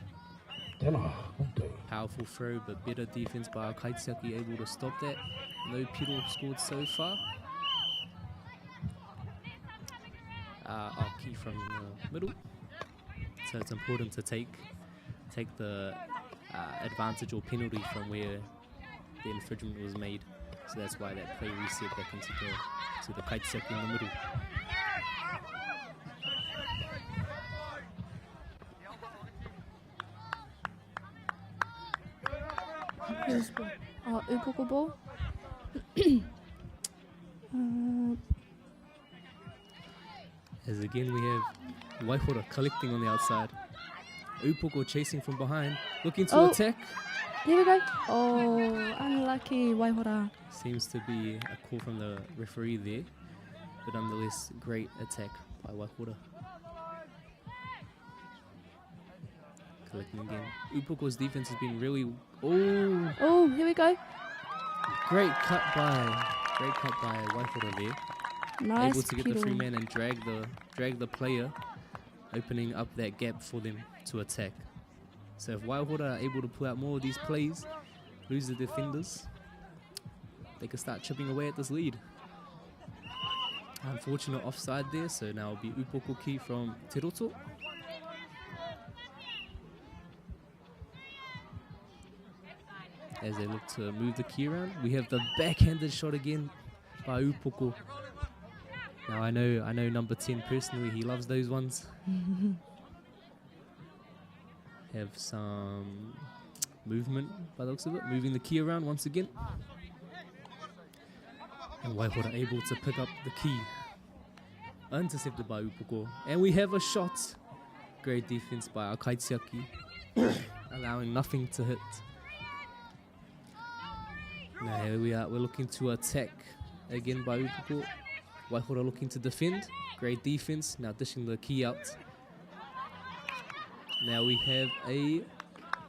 Powerful throw, but better defense by our kaitiaki, able to stop that. No pedal scored so far. Our key from the middle. So it's important to take the advantage or penalty from where the infringement was made. So that's why that play reset back into the kaitiaki in the middle. Here's Upoko ball. As again we have Waihora collecting on the outside. Upoko chasing from behind, looking to attack. There we go. Oh, unlucky Waihora. Seems to be a call from the referee there, but nonetheless, great attack by Waihora. Collecting again. Upoko's defense has been really. Oh, here we go. Great cut by Waihora there. Nice Able to get the pedal. free man and drag the player, opening up that gap for them to attack. So if Waihora are able to pull out more of these plays, lose the defenders, they can start chipping away at this lead. Unfortunate offside there, so now it'll be Upoko key from Te Roto. As they look to move the key around, we have the backhanded shot again by Upoko. Now I know number 10 personally, he loves those ones. Have some movement by the looks of it, moving the key around once again. And Waihora able to pick up the key. Intercepted by Upoko. And we have a shot. Great defense by our kaitiaki, allowing nothing to hit. Now here we are, we're looking to attack again by Upoko. Waihora looking to defend. Great defense, now dishing the key out. Now we have a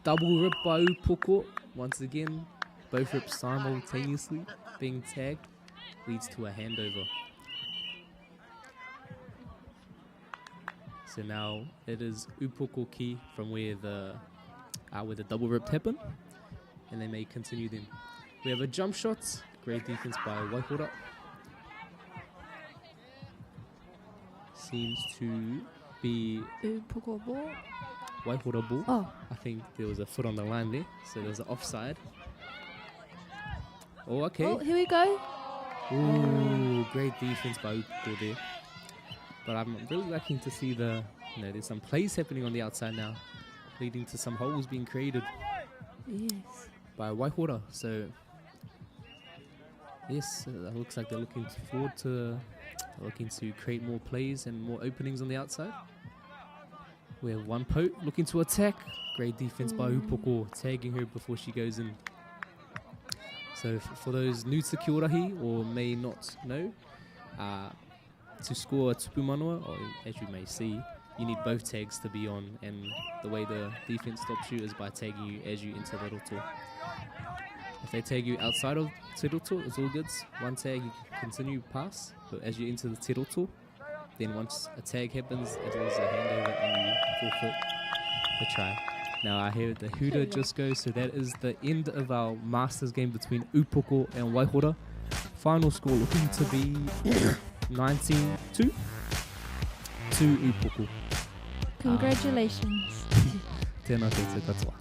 double rip by Upoko. Once again, both rips simultaneously being tagged leads to a handover. So now it is Upoko key from where the double rip happened, and they may continue then. We have a jump shot, great defense by Waihora. Seems to be Upoko ball. Waihora ball. Oh. I think there was a foot on the line there, so there's an offside. Oh, okay. Oh, here we go. Ooh, great defense by Upoko there. But I'm really liking to see there's some plays happening on the outside now, leading to some holes being created. Yes. By Waihora. So, yes, it looks like they're looking forward to create more plays and more openings on the outside. We have one pote looking to attack. Great defense by Upoko, tagging her before she goes in. So for those new to TOARAHI or may not know, to score a tupu manoa, or as you may see, you need both tags to be on, and the way the defense stops you is by tagging you as you enter the roto. If they tag you outside of te roto, it's all goods. One tag you can continue pass, but as you enter the te roto, then once a tag happens, it is a handover and you forfeit the try. Now I hear the hooter just go, so that is the end of our Masters game between Upoko and Waihora. Final score looking to be 19-2 to Upoko. Congratulations. Tēnā koutou katoa.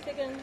Seconds.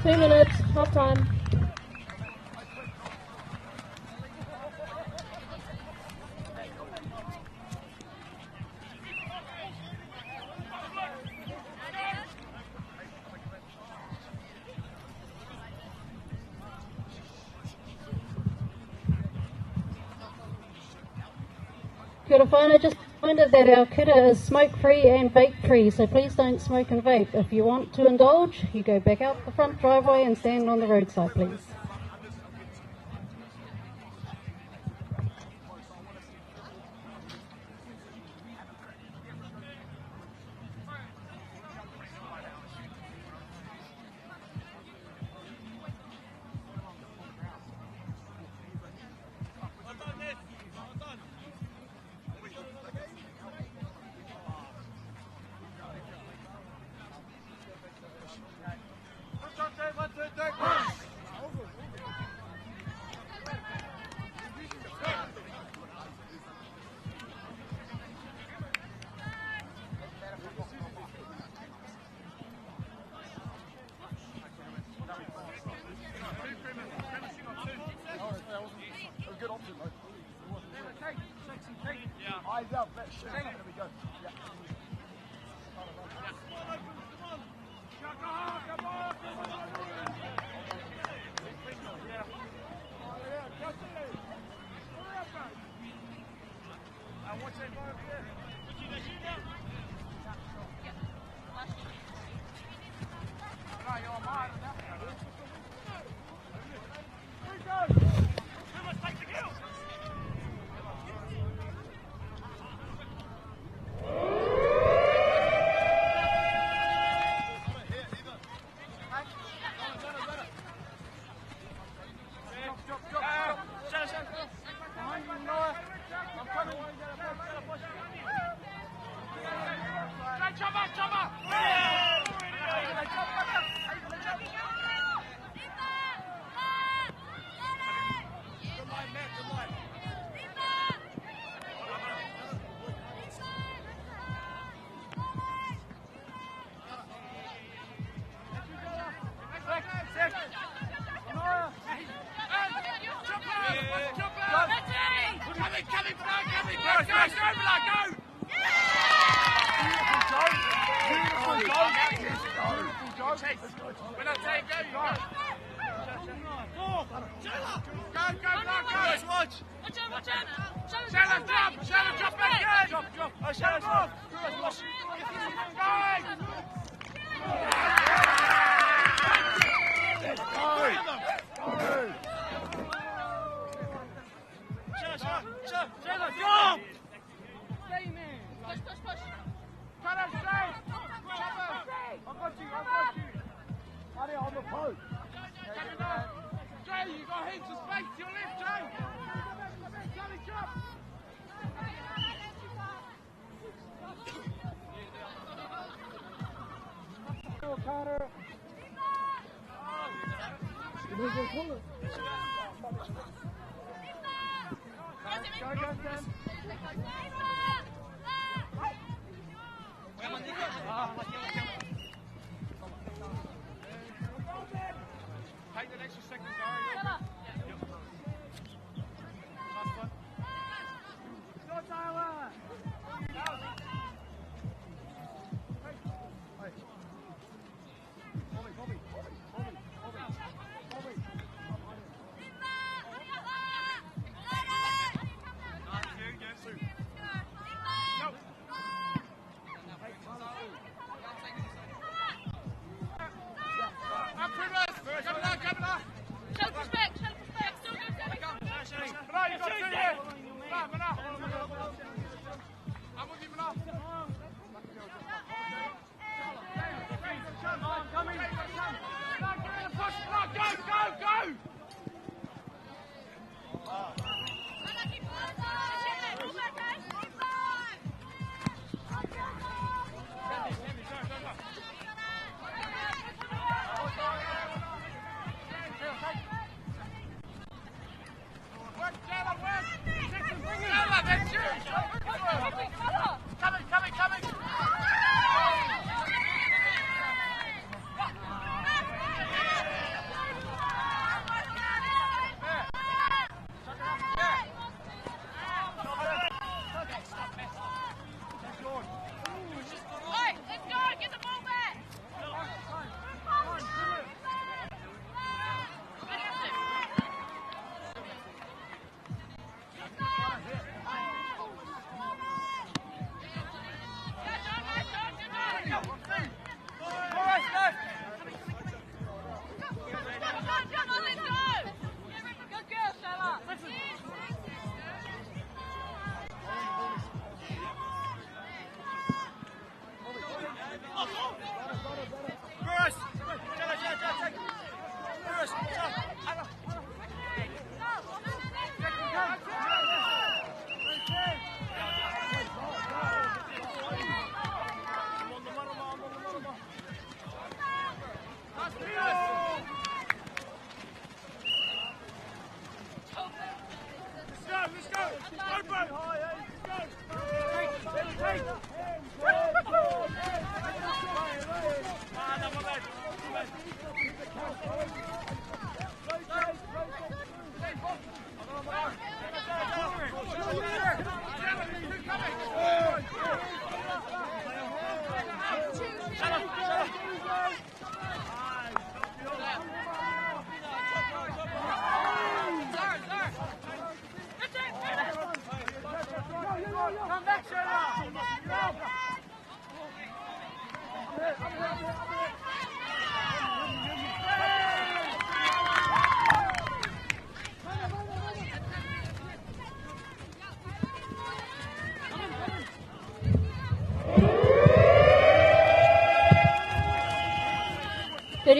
2 minutes, half time. Kia ora whānau, just a reminder that our kura is smoke-free and vape-free, so please don't smoke and vape. If you want to indulge, you go back out the front driveway and stand on the roadside, please.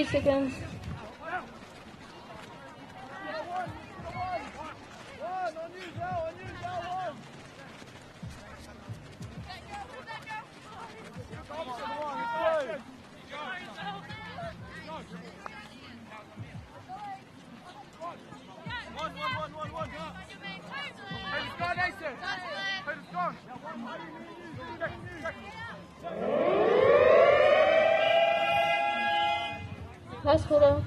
Seconds. Last photo.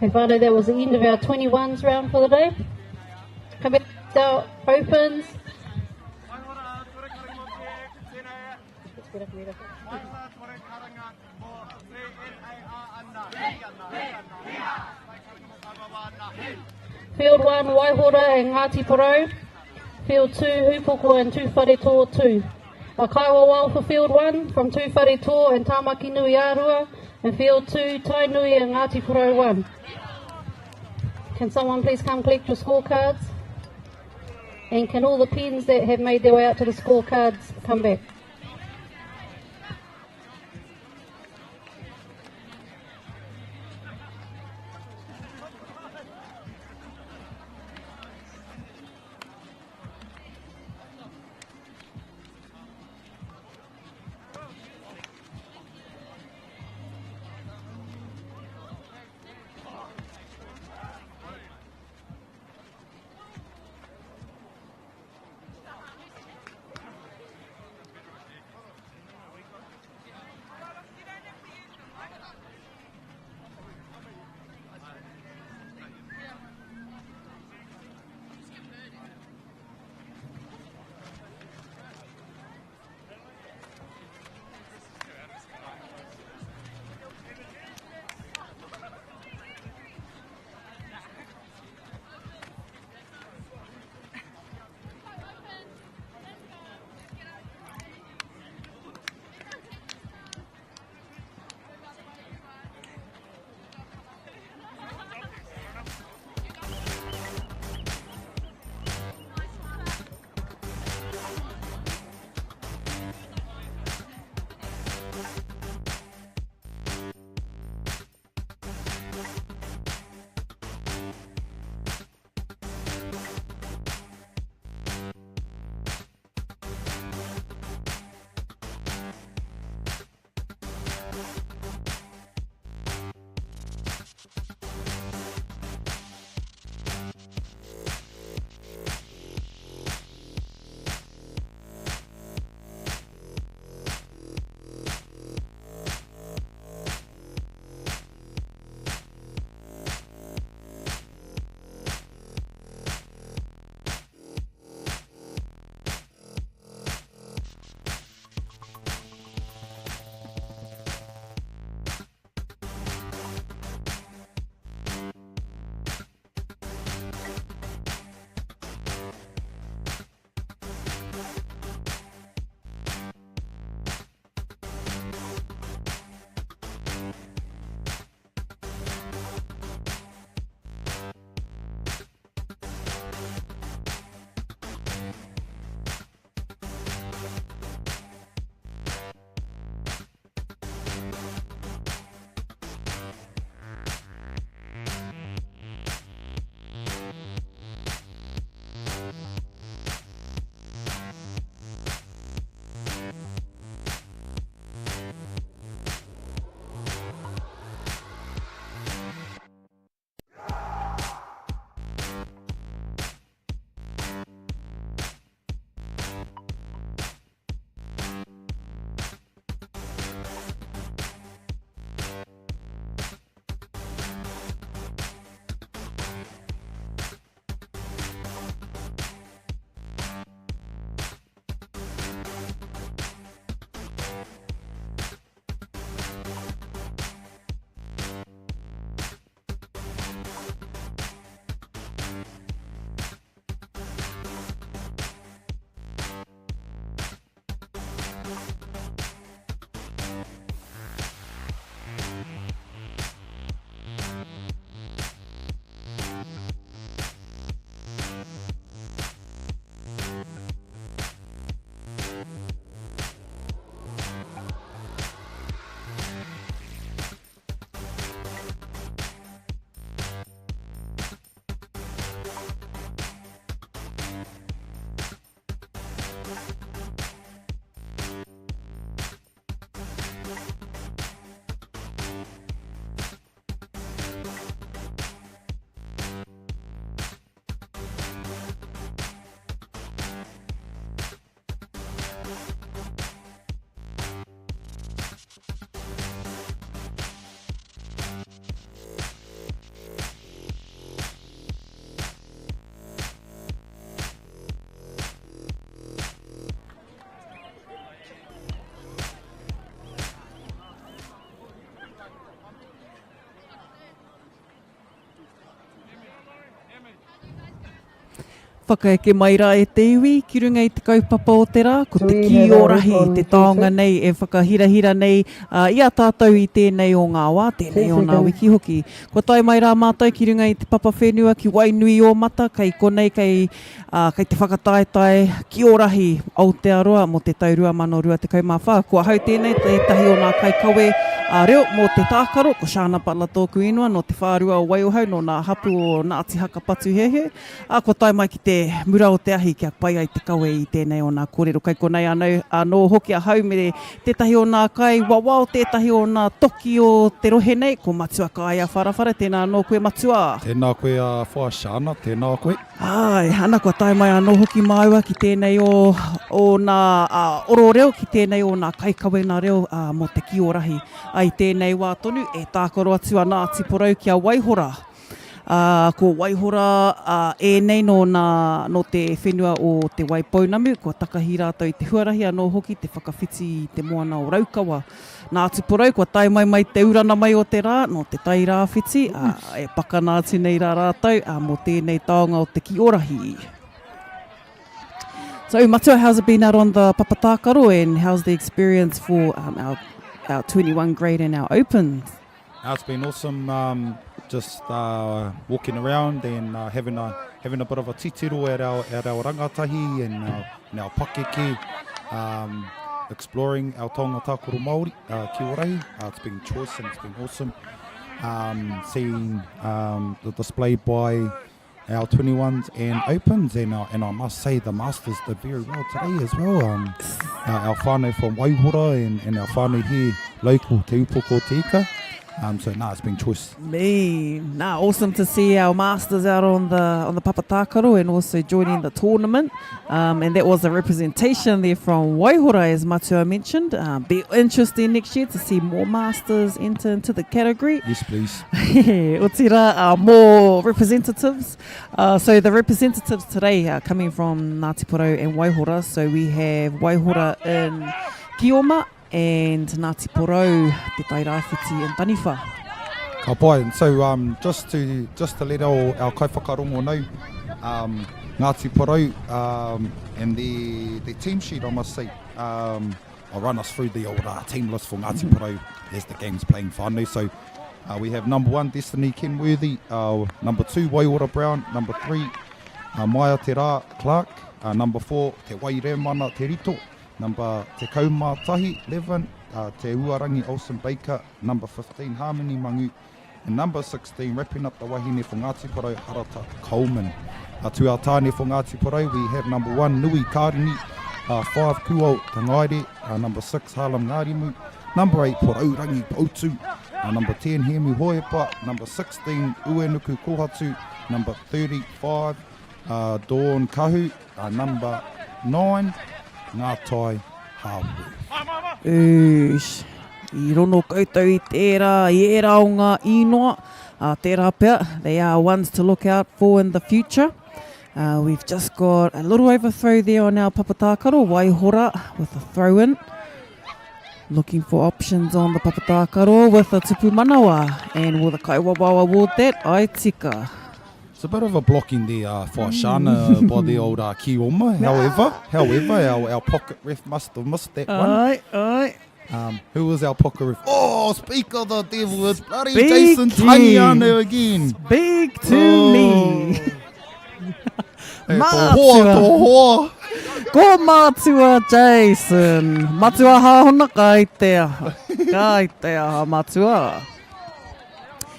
And finally, that was the end of our 21s round for the day. Come back to our opens. Field 1, Waihora and Ngāti Porou. Field 2, Hupoko and Tūwharetoa 2. A kaiwa wau for Field 1 from Tūwharetoa and Tāmaki Nui Arua. And Field 2, Tainui and Ngāti Porou 1. Can someone please come collect your scorecards? And can all the pens that have made their way out to the scorecards come back? whakaeke mai rā e te iwi, ki runga i te kaupapa o te rā, ko te TOARAHI, te taonga nei e whakahirahira nei i a tātou i tēnei o ngā wā, tēnei o ngā wiki hoki. Ko tai mai rā mātou ki runga i te papa whenua ki Wainuiomata, kei konei kei te whakataetai ki orahi Aotearoa mo te taurua mano rua te kaumawha. Kua hau tēnei te tahi o nā kaikawe reo mo te tākaro, ko Shana Patla tōku inua, no te whārua o Waiohau, no nā hapu o Ngāti Haka Patu Hehe. Ko tai mai ki te mura o te ahi kia pai ai te kawe i tēnei o nā kōrero. Kai konei anō hoki a hau me tētahi o nā kai wawao, tētahi o nā toki o te rohe nei, ko Matua kai a wharawhara, tēnā anō koe Matua. Tēnā koe a whā Shana, tēnā koe. Ai, ana kua tai mai anō hoki māua ki tēnei o nā oro reo, ki tēnei o nā kaikawe nā reo mo te kiorahi. Ai tēnei wā tonu e tākaro atu a Ngāti Porou kia Waihora. Ko Waihora nei no te whenua o te Waipounamu, ko takahi rātou i te huarahi anō hoki, te whakawhiti i te moana o Raukawa. Ngāti Porou, kua tai mai te urana mai o te rā, no te tai rāwhiti, e pakana atu nei rā rātou, mo tēnei taonga o te kiorahi. So, Matua, how's it been out on the Papatākaro, and how's the experience for our 21 grade and our Opens? It's been awesome, just walking around and having a bit of a titiro at our rangatahi and our pakeke, exploring our taonga tākoro Māori, ki orahi. It's been choice and it's been awesome. Seeing the display by our 21s and Opens, and I must say the Masters did very well today as well. Our whānau from Waihora and our whānau here local, Te Upoko Te Ika. So it's been choice. Awesome to see our Masters out on the Papatākaro and also joining the tournament. And that was a representation there from Waihora, as Matua mentioned. Be interesting next year to see more Masters enter into the category. Yes, please. Otira, more representatives. So the representatives today are coming from Ngāti Porou and Waihora. So we have Waihora in Kioma and Ngāti Porou, te tai rāwhiti and Taniwha. Ka pai, and so just to let our kaiwhakarongo know, Ngāti Porou and the team sheet, I must say, I'll run us through the old team list for Ngāti Porou as the game's playing whānau. So we have number 1, Destiny Kenworthy, number 2, Waiora Brown, number 3, Maia Te Rā Clark, number 4, Te Waireamana Te Rito, number Te Kaumātahi 11, Te Uarangi Olsen Baker, number 15 Harmony Mangu, and number 16 wrapping up the wahine for Ngāti Porou Harata Coleman. To our tāne for Ngāti Porou we have number 1 Nui Kārini, 5 Kuo Tangaire, number 6 Harlem Ngārimu, number 8 Poraurangi Pautu, number 10 Hemu Hoepa, number 16 Uenuku Kohatu, number 35 Dawn Kahu, number 9 Ngātai Hāpū. I rono koutou I tērā, I era o ngā inoa, tērā pia, they are ones to look out for in the future. We've just got a little overthrow there on our Papatākaro, Waihora with a throw-in. Looking for options on the Papatākaro with a tupu manawa, and will the Kaiwawa award that? Aitika. It's a bit of a blocking there for Shana by the old Kioma. However, our pocket ref must have missed that one. Aye. Who was our pocket ref? Oh, speak of the devil, it's bloody Jason Tangiano again. Speak to me. Mātua. Ko Mātua Jason. Mātua hahona kaitea. Kaitea Mātua.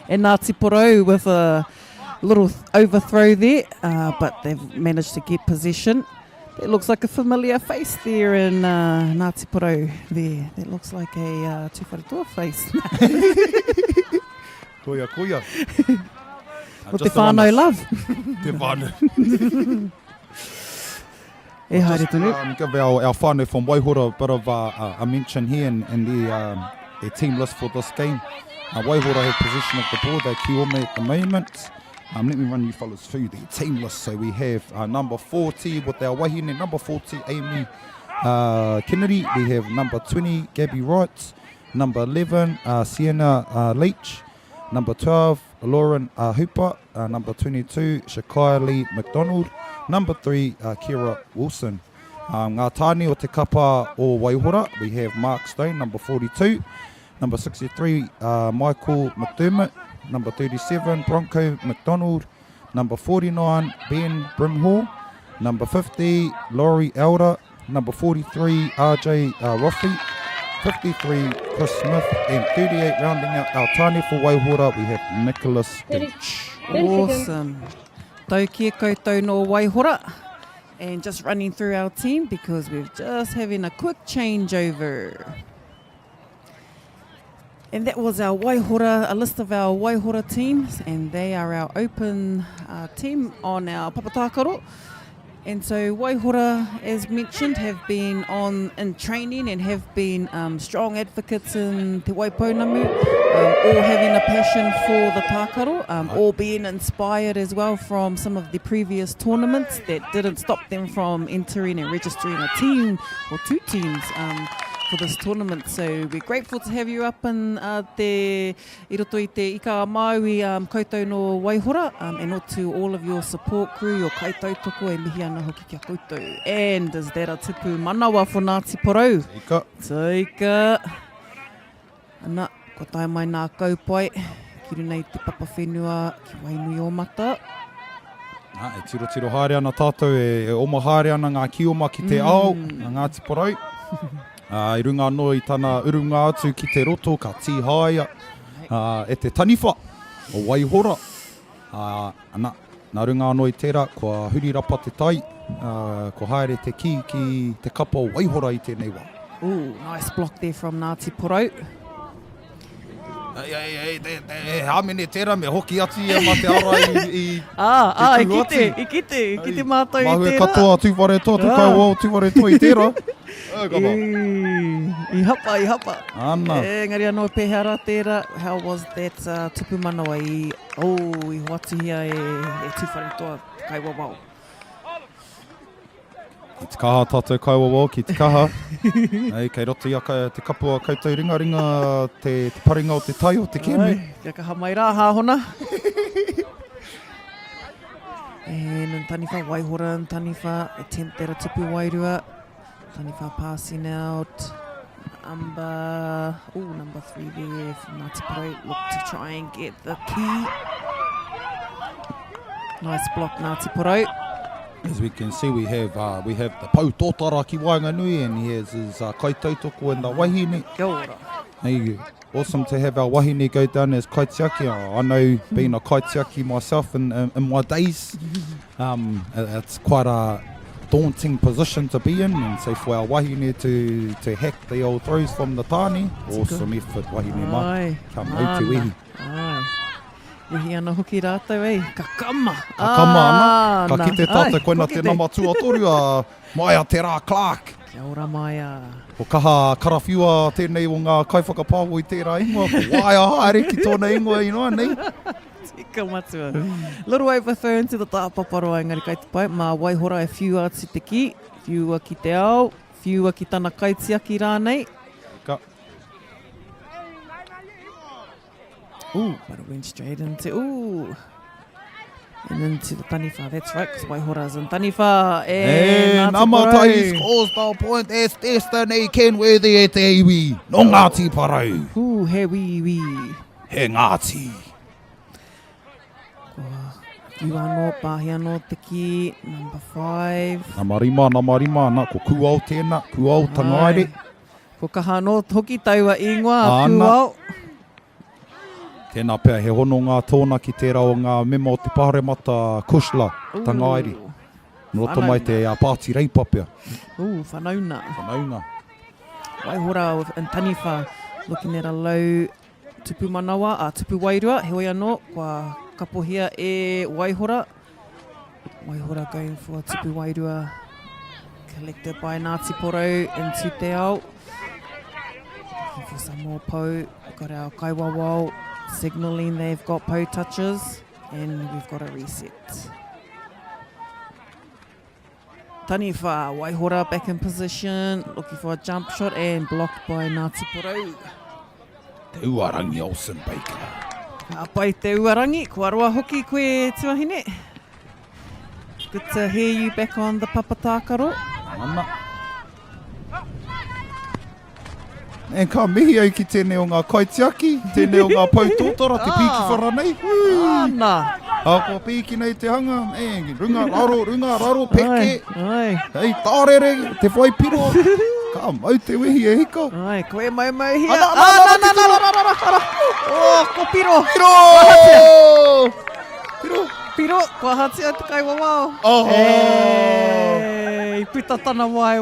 And Ngāti Porou with a little overthrow there, but they've managed to get possession. It looks like a familiar face there in Ngāti Porou there. That looks like a tūwharatua face. Koia. With the whānau love. Te whānau. Give our whānau from Waihora a bit of a mention here in their team list for this game. Waihora have possession of the ball, they're Kiome at the moment. Let me run you fellas through the team list. So we have number 40 with our wahine, number 40 Amy Kennedy. We have number 20 Gabby Wright, number 11 Sienna Leach, number 12 Lauren Hooper, number 22 Shakai Lee McDonald, Number 3, Kira Wilson. Ngā tāne o te kapa o Waihora, we have Mark Stone, number 42. Number 63, Michael McDermott. Number 37, Bronco McDonald. Number 49, Ben Brimhall. Number 50, Laurie Elder. Number 43, RJ Roffey. 53, Chris Smith. And 38, rounding out our tāne for Waihora, we have Nicholas H. Awesome. Tau kia koutou no Waihora. And just running through our team because we're just having a quick changeover. And that was our Waihora, a list of our Waihora teams, and they are our open team on our papatakaro. And so Waihora, as mentioned, have been in training and have been strong advocates in Te Waipounamu, all having a passion for the tākaro, all being inspired as well from some of the previous tournaments that didn't stop them from entering and registering a team or 2 teams for this tournament. So we're grateful to have you up in i roto i te ika maui koutou no Waihora, and to all of your support crew, your kaitautoko e mihi ana hoki kia koutou. And is that a tipu manawa for Ngāti Porou? Ika. Ika. Ana, ko tae mai nā kaupai, ki runei te papa whenua ki Wainuiomata. E tiro haere ana tātou, e oma haere ana ngā kioma ki te ao, Ngāti Porou. I runga anō i tana urunga atu ki te roto, ka tīhaia, e te taniwha o Waihora. Ana, nā runga anō i tērā, kua huri rapa te tai, ko haere te ki te kapa o Waihora i tēnei wā. Ooh, nice block there from Ngāti Porou. Hamene tērā me hoki atu ia ma te ara i i kite mātou i tērā. Mahue katoa tūware toa, te kaiwa tūware toa i tērā. I hapa. Ana. Engari anō pehara tērā, how was that tupu manawa i hoatuhia e tūwhare toa te kaiwa wau? Ki te kaha tātou kaiwa wau, ki te kaha. Kei roto ia te kapua koutou ringa te paringa o te tai o te kēmu. Kia kaha mai rā hāhona. And taniwha Waihora and taniwha attempt at a tupu wairua. Taniwha passing out. Number 3 there from Ngāti Porou. Look to try and get the key. Nice block, Ngāti Porou. As we can see, we have the Pau Tōtara ki Wainganui, and he has his kaitautoko and the wahine. Kia ora. Hey, awesome to have our wahine go down as kaitiaki. I know being a kaitiaki myself in my days, it's quite a daunting position to be in, and so for our wahine to hack the old throws from the tāne, awesome effort, wahine mai. Ka mautu ihi. Ihi ana hoki rātou ka kama. Ka kama ana. Ka kite tātou koina te nama tuatoru Maia te rā Clark. Kia ora Maia. Ko kaha karawhiua tēnei o ngā kaiwhakapāho i tērā ingoa. Ko waia haere ki tōna ingoa inoa nei. Tika matua. Little over thrown to the tāpaparoa engari kai te pai. Mā Waihora e whiua atu te ki. Whiua ki te ao. Whiua ki tana kaitiaki rānei. Ooh, but it went straight into, and into the taniwha. That's right, because Waihora's in taniwha. And Amatai scores the point as Destiny Kenworthy e te iwi. No Ngāti Porou. Ooh, he wii. He Ngāti. Iwa anō, pāhi anō te ki, number 5. Namarima, na ko kuau tēnā, kuau tangaire. Ko kaha anō hoki taua ingoa, kuau. Tēnā pēr, he hono ngā tōna ki tērā o ngā mema o te Pāremata Kushla, tangairi. Noto mai te pāti reipa pēr. Whanauna. Waihora in taniwha, looking at a low tupu manawa, tupu wairua, he oi anō, kua kapohia e Waihora. Waihora going for tupu wairua, collected by Ngāti Porou into te ao. Looking for some more pou, we've got our kaiwa wau. Signalling they've got po touches, and we've got a reset. Taniwha, Waihora back in position, looking for a jump shot and blocked by Ngāti Porou. Te uarangi Olsen Baker. Ka pai te uarangi, kua roa hoki koe tuahine. Good to hear you back on the papatākaro. Ana. E ka mihi au ki tēnei o ngā kaitiaki, tēnei o ngā pautōtara, te pīki wharanei. Ana. A ko pīki nei te hanga, runga raro, peke. Ai. Hei, tārere, te whai piro. Ka mau te wehi e hika. Ai, koe mai hia. Ana. Oh, ko piro. Piro, kua hatia te kai wawao. Oh. Ei, puta tana wai.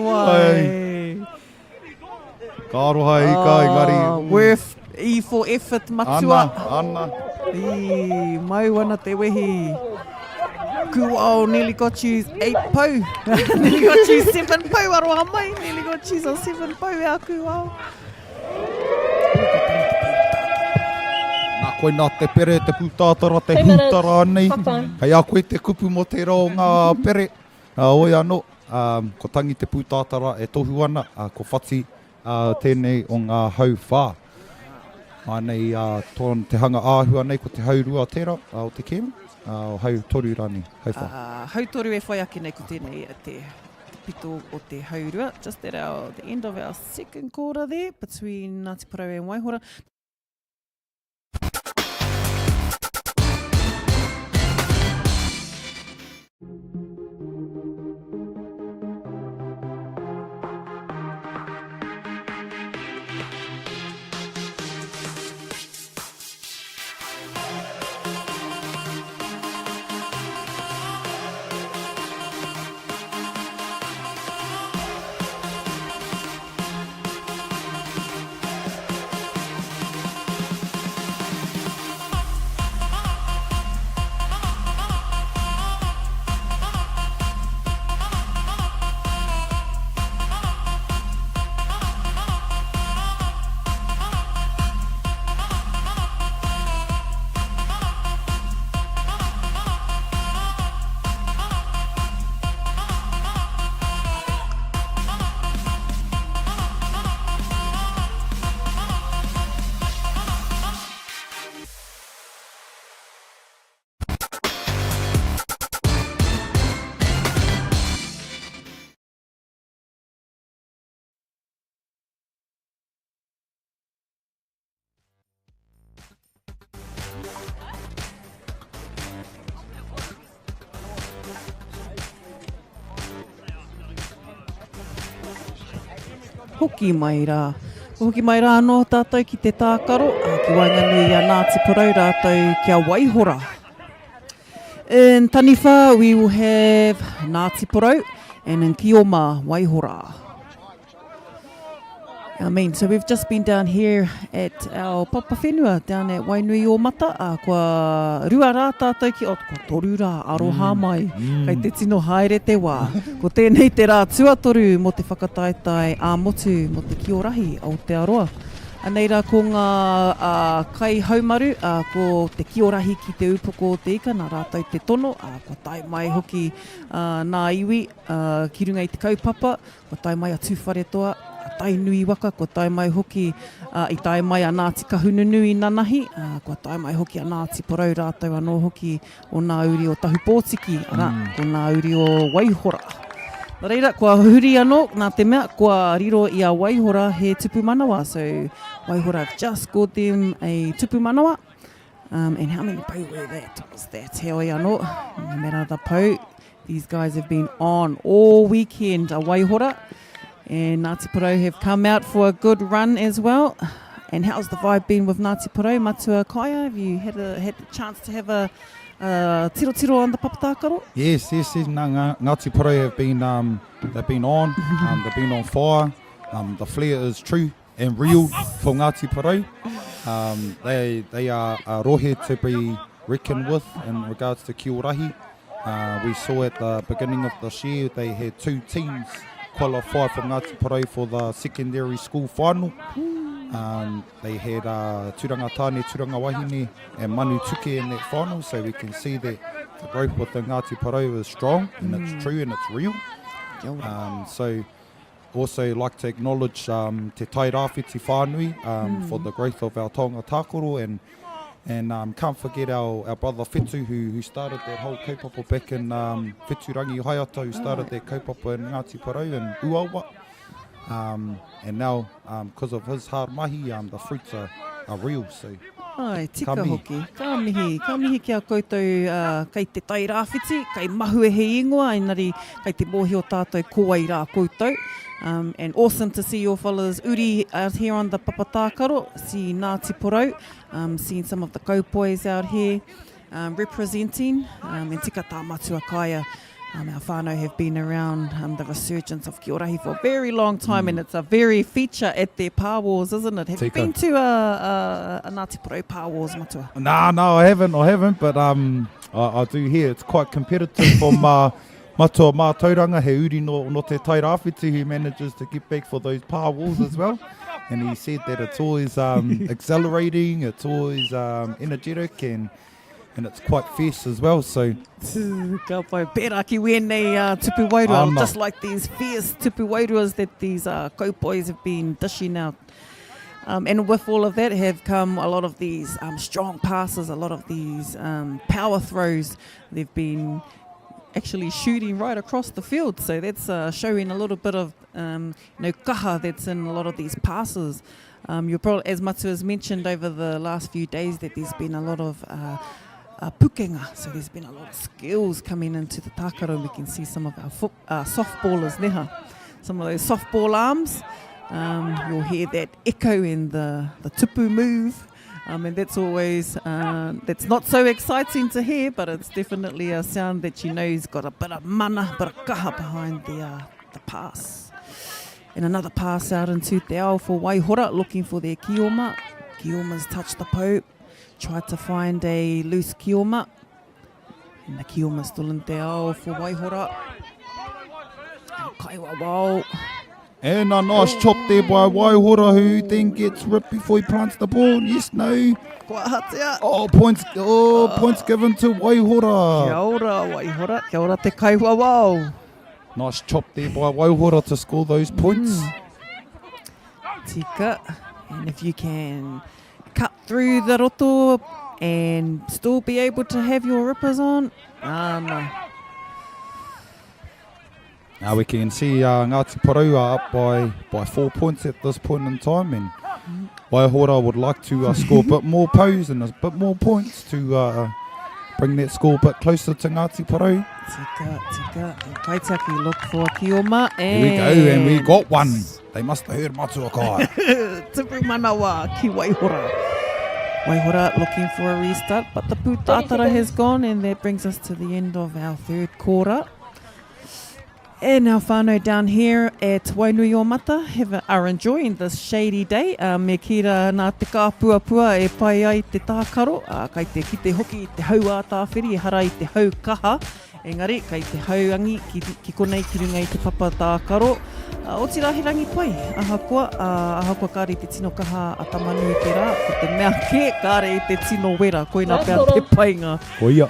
Ka aroha i ka, engari. Worth E for effort matua. Ana. Mau ana te wehi. Kuao nearly got you 8 pau. Nearly got you 7 pau aroha mai. Nearly got you 7 pau e a kuao. Nā koe nā te pere, te pūtātara, te hūtara anei. Hei a koe te kupu mo te rao ngā pere. Oi anō, ko tangi te pūtātara e tohu ana, ko whati tēnei o ngā hau whā. Anei, te hanga āhua nei ko te haurua tērā o te kēmu, o hau toru rani, hau whā. Hau toru e whai ake nei ko tēnei te pito o te haurua. Just at the end of our second quarter there, between Ngāti Porou and Waihora. Hoki mai rā. Hoki mai rā anō tātou ki te tākaro, ki Wainganui a Ngāti Porou rātou kia Waihora. In Taniwha, we will have Ngāti Porou, and in Kioma, Waihora. So we've just been down here at our papa whenua down at Wainuiomata. Kua rua rā tātou ki, kua toru rā, aroha mai. Kei te tino haere te wā. Ko tēnei te rā tuatoru mo te whakataetai a motu mo te TOARAHI, Aotearoa. Anei rā ko ngā kai haumaru, ko te TOARAHI ki te upoko o te ika, nā rātou te tono, ko tai mai hoki nā iwi, ki runga i te kaupapa, ko tai mai a tūwhare toa, tai nui waka, ko tai mai hoki i tai mai a Ngāti Kahununui nanahi, ko tai mai hoki a Ngāti Porou rātou anō hoki o nā uri o Tahupōtiki, ko nā uri o Waihora. Reira, kua huri anō, nā te mea, kua riro i a Waihora he tupu manawa. So Waihora have just scored them a tupu manawa. And how many pau were that? Was that he oi anō? No matter the pau, these guys have been on all weekend, a Waihora. And Ngāti Porou have come out for a good run as well. And how's the vibe been with Ngāti Porou? Matua Kaya, have you had the chance to have a tiro on the papatākaro? Yes. Ngāti Porou have been, they've been on, they've been on fire. The flair is true and real for Ngāti Porou. They are a rohe to be reckoned with in regards to TOARAHI. We saw at the beginning of this year, they had 2 teams qualify for Ngāti Porou for the secondary school final. They had Turanga Tāne, Turanga Wahine and Manu Tuke in that final, so we can see that the growth within Ngāti Porou is strong and it's true and it's real. So also like to acknowledge te tai rāwhiti whānui for the growth of our taonga tākoro, and And can't forget our brother Whetu who started that whole kaupapa back in Whetu Rangi Haiata, who started that kaupapa in Ngāti Porou and Uawa. And now, because of his hard mahi, the fruits are real. So, Ai, tika hoki. Ka mihi kia koutou kei te tai rāwhiti, kei mahu e he ingoa, engari kei te mōhi o tātou kōai rā koutou. And awesome to see your fellas uri out here on the Papatākaro, see Ngāti Porou, seeing some of the kaupoes out here representing, and tika tā matua kaya. Our whānau have been around the resurgence of TOARAHI for a very long time, and it's a very feature at their powers, isn't it? Have you been to a Ngāti Porou powers, matua? No, I haven't, but I do hear it's quite competitive for matua mātauranga, he uri no te tai rāwhiti who manages to get back for those powers as well. And he said that it's always accelerating, it's always energetic, and it's quite fierce as well, so... Ka pai pērā ki wēnei tupu wairua, just like these fierce tupu wairuas that these kaupoes have been dishing out. And with all of that have come a lot of these strong passes, a lot of these power throws. They've been actually shooting right across the field, so that's showing a little bit of kaha that's in a lot of these passes. You're probably, as Matu has mentioned over the last few days, that there's been a lot of pukenga, so there's been a lot of skills coming into the tākaro. We can see some of our softballers neha, some of those softball arms. You'll hear that echo in the tupu move, and that's always, that's not so exciting to hear, but it's definitely a sound that you know has got a bit of mana, bit of kaha behind the pass. And another pass out into te ao for Waihora, looking for their kioma. Kioma's touched the pope. Tried to find a loose kioma, and the kioma still in te ao for Waihora. Kaiwa wau. And a nice chop there by Waihora, who then gets ripped before he plants the ball. Yes, no. Points given to Waihora. Kia ora, Waihora. Kia ora te kaiwa wau. Nice chop there by Waihora to score those points. Tika. And if you can cut through the roto and still be able to have your rippers on. No. Now we can see Ngāti Porou are up by 4 points at this point in time, and Waihora would like to score a bit more pose and a bit more points to bring that score a bit closer to Ngāti Porou. Tika. And Kaitaki look for Kioma, and here we go, and we got one. They must have heard Matua Kai. Tupu manawa ki Waihora. Waihora looking for a restart, but the pūtātara has gone, and that brings us to the end of our third quarter. And our whānau down here at Wainuiomata are enjoying this shady day. Me kira nā te kāpuapua e pai ai te tākaro. Kai te ki te hoki te hau a tāwhiri, e hara i te hau kaha. Engari, kai te hauangi ki konei ki runga i te papa tākaro. Aotearoa rangi pai, ahakoa kāre i te tino kaha a tamanu i te rā. Ko te mea ke, kāre i te tino wera, koina pēr te painga. Koia.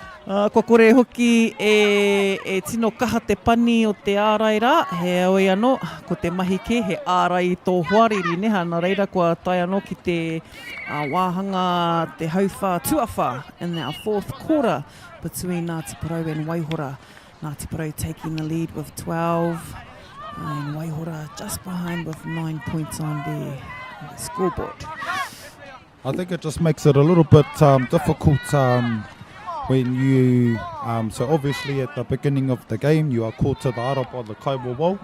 Ko kore hoki e tino kaha te pani o te ārai rā, he aoi anō, ko te mahi ke, he ārai tō huariri neha, nā reira kua tai anō ki te wāhanga te hauwha tuawha in our fourth quarter between Ngāti Porou and Waihora. Ngāti Porou taking the lead with 12, and Waihora just behind with 9 points on the scoreboard. I think it just makes it a little bit difficult when you, so obviously at the beginning of the game you are called to the ara by the kaiwa wau.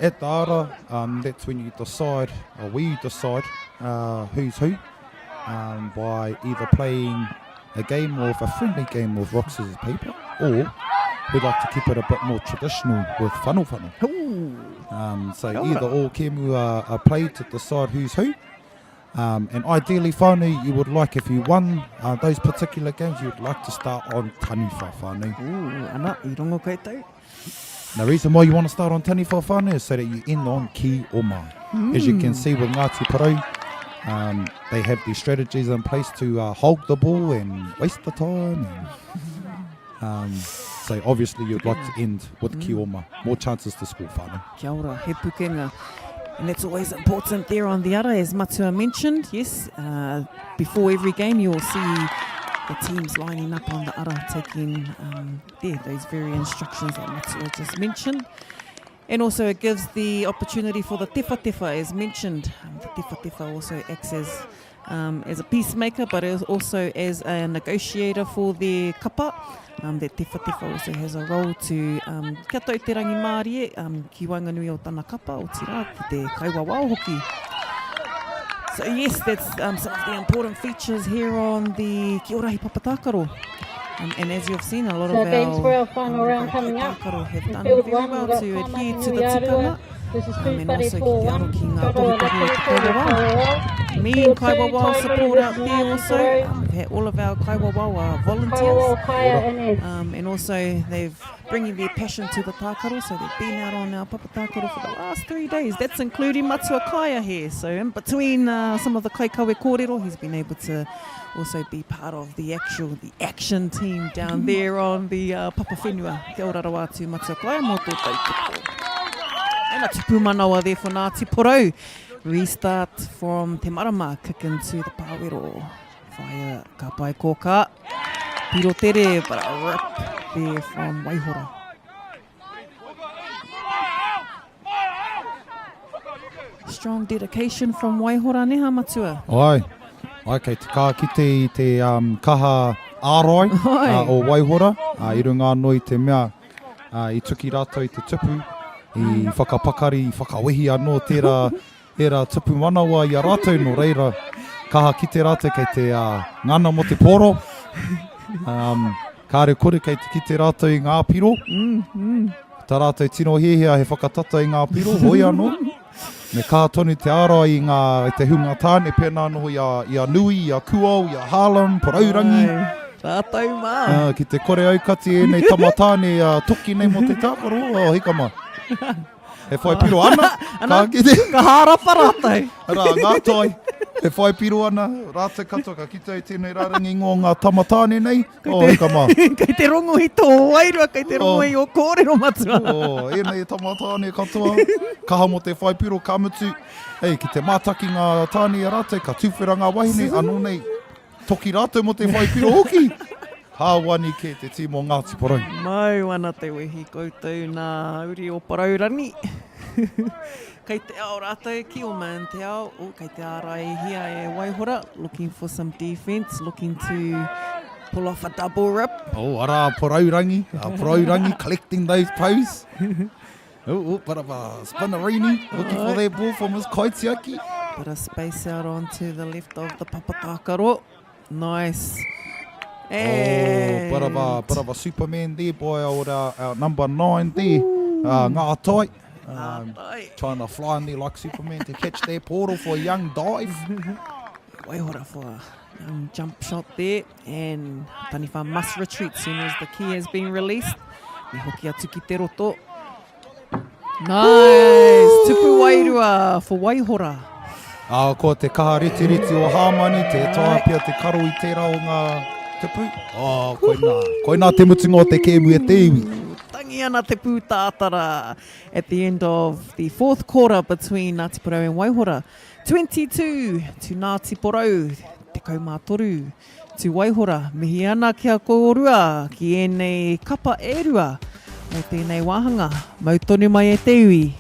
At the ara, that's when you decide, or we decide who's who, by either playing a game of a friendly game of rock, scissors, paper, or we like to keep it a bit more traditional with whanu. So either or kemu are played to decide who's who. And ideally, whānau, you would like, if you won those particular games, you would like to start on taniwha whānau. Ana, I rongo koutou. The reason why you want to start on taniwha whānau is so that you end on ki o mai. As you can see with Ngāti Porou, they have these strategies in place to hold the ball and waste the time. And, so obviously you'd like to end with ki o mai. More chances to score whānau. Kia ora, he pukenga. And that's always important there on the ara, as Matua mentioned. Yes, before every game you'll see the teams lining up on the ara, taking those very instructions that Matua just mentioned. And also it gives the opportunity for the tefa, as mentioned. The tefa also acts as a peacemaker, but also as a negotiator for the kapa. That tefa also has a role to kia tau te rangi Māori ki Wainganui o tana kapa o tira ki te kaiwawao hoki. So yes, that's some of the important features here on the TOARAHI Papatakaro. And as you've seen, a lot of our final round coming up. have done very well to adhere to the tikanga. And also ki te aro ki ngā tohitohi o te kaiwawao. Me and kaiwawao support out there also. We've had all of our kaiwawao volunteers. And also they've bringing their passion to the tākaro, so they've been out on our papatākaro for the last 3 days. That's including Matua Kaya here. So in between some of the kaikawe kōrero, he's been able to also be part of the action team down there on the Papa Whenua. Kia ora rawa atu Matua Kaya mō tō tautoko. And a tupu manawa there for Ngāti Porou. Restart from Te Marama, kick into the Pāwero. Whaia ka pai kōka. Piro tere, but a rip there from Waihora. Strong dedication from Waihora neha Matua. Ai, kei te kā ki te kaha āroi o Waihora. I runga noi te mea I tuki rātou I te tupu. I whakapakari, whakawehi anō tērā tupu manawa I a rātou no reira. Kaha ki te rātou kei te ngana mo te poro. Kāre kore kei te ki te rātou I ngā piro. Tā rātou tino hehea he whakatata I ngā piro, hoi anō. Me kaha tonu te ara I te hunga tāne pēnā noho I a Nui, I a Kuau, I a Harlem, Poraurangi. Tātou mā. Ki te kore aukati e nei tamatāne toki nei mo te tākaro, hika mā. He whai piro ana, ka harapa rātou. Rā, ngā tai. He whai piro ana, rātou katoa, ka kitau tēnei rārangi ngō ngā tamatāne nei. Hika mā. Kei te rongo I tō wairua, kei te rongo I o kōrero Matua. E nei tamatāne katoa, kaha mo te whai piro ka mutu. Hei, ki te mātaki ngā tāne a rātou, ka tūwhera ngā wahine, anō nei, toki rātou mo te whai piro hoki. Hāwani ke te tīmo Ngāti Porou. Mau ana te wehi koutou nā uri o Poraurangi. Kei te ao rātou ki o man te ao, kei te ārai hia e Waihora, looking for some defence, looking to pull off a double rip. Ara Poraurangi, collecting those pose. But of a Spinnerini, looking for their ball from his Kaitiaki. Bit of space out onto the left of the Papatakaro. Nice. And bit of a Superman there, boy, our number 9 there, Ngā Tai. Trying to fly in there like Superman to catch their portal for a young dive. Waihora for a young jump shot there, and Taniwha must retreat soon as the key has been released. Me hoki atu ki te roto. Nice! Tupu wairua for Waihora. Ko te kaha riti o Hāmani, te toa pia te karo I tērā o ngā tupu. Koina te mutunga o te kēmu e te iwi. Tangi ana te pūtātara at the end of the fourth quarter between Ngāti Porou and Waihora. 22 to Ngāti Porou, te kaumātoru to Waihora. Mihi ana kia kōrua ki ēnei kapa e rua o tēnei wāhanga. Mautonu mai e te iwi.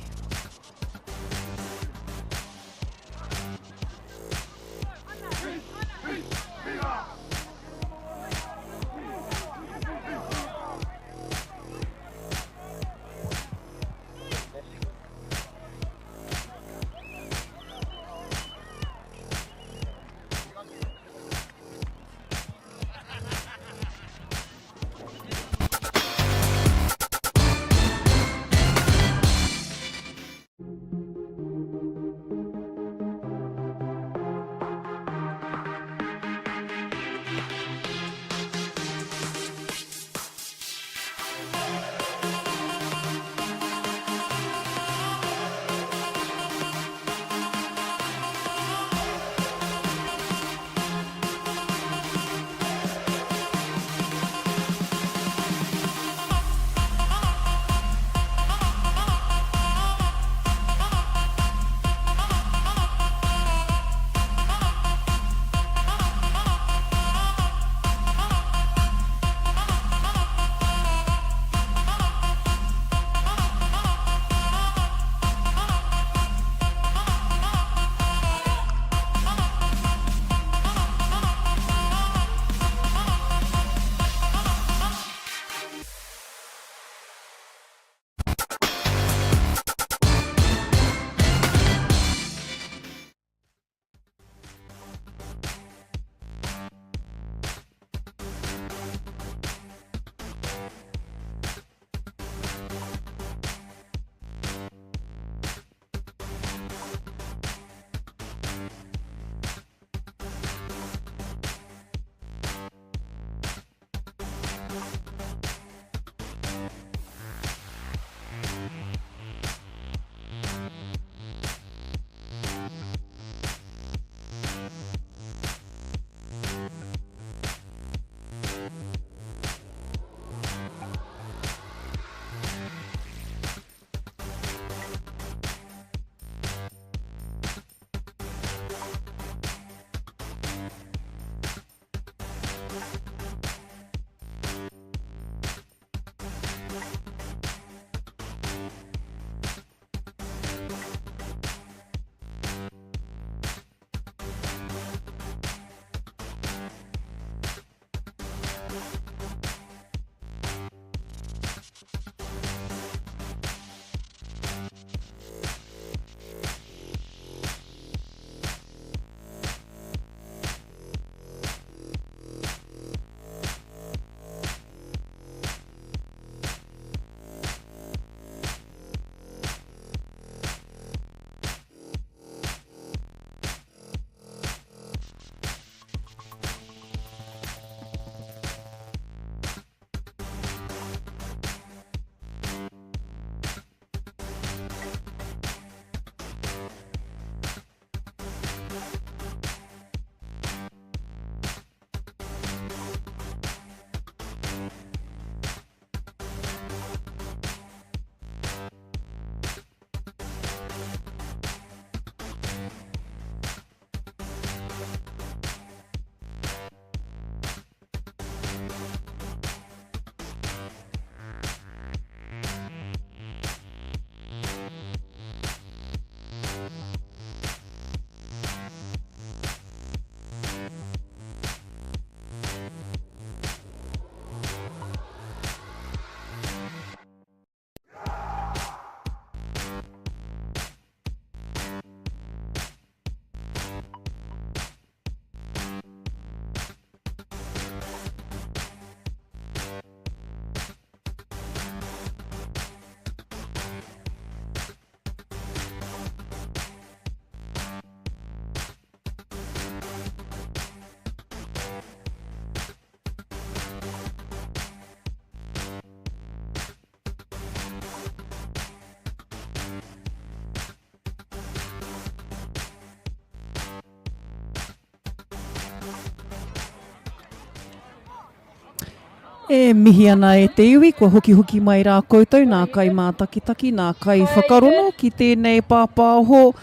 E mihi ana e te iwi, kua hoki mai rā koutou, nā kai mā takitaki, nā kai whakarono ki tēnei pāpāho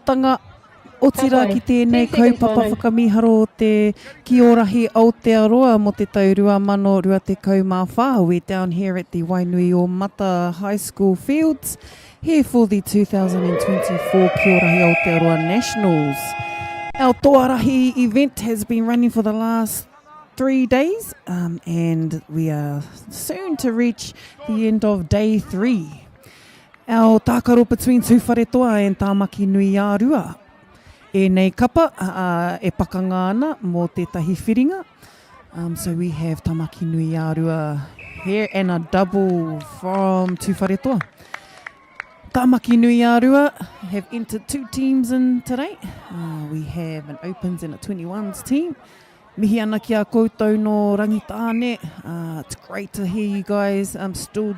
tanga otira ki tēnei kaupapa whakamiharo o te TOARAHI Aotearoa mo te tau 2024. We're down here at the Wainuiomata High School fields, here for the 2024 TOARAHI Aotearoa Nationals. Our TOARAHI event has been running for the last 3 days, and we are soon to reach the end of day 3. Our tākaro between Tūwharetoa and Wainuiomata. E nei kapa e pakanga ana mō tētahi whiringa. So we have Wainuiomata here and a double from Tūwharetoa. Wainuiomata have entered 2 teams in today. We have an opens and a 21s team. Mihi ana ki a koutou no rangitāne. It's great to hear you guys still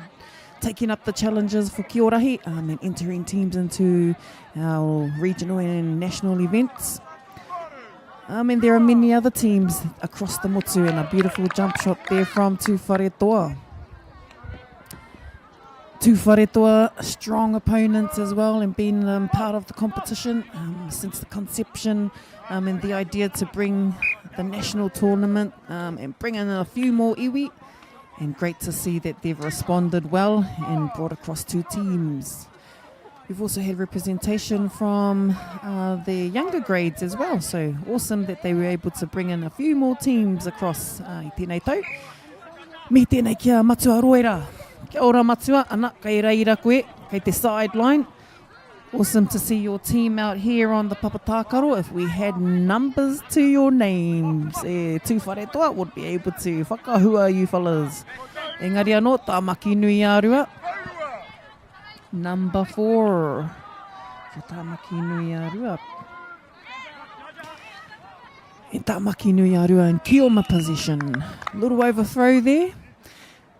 taking up the challenges for TOARAHI and entering teams into our regional and national events. And there are many other teams across the motu, and a beautiful jump shot there from Tūwharetoa. Tūwharetoa, strong opponents as well, and been part of the competition since the conception, and the idea to bring the national tournament and bring in a few more iwi. And great to see that they've responded well and brought across 2 teams. We've also had representation from the younger grades as well, so awesome that they were able to bring in a few more teams across I tēnei tau. Me tēnei kia matua roera. Kia ora matua, ana kai reira koe, kei te sideline. Awesome to see your team out here on the papatākaro. If we had numbers to your names, Tūwharetoa would be able to whakahua you fellas. Engari anō, tā Wainuiomata. Number 4 for tā Wainuiomata. And tā Wainuiomata in Kioma position. Little overthrow there.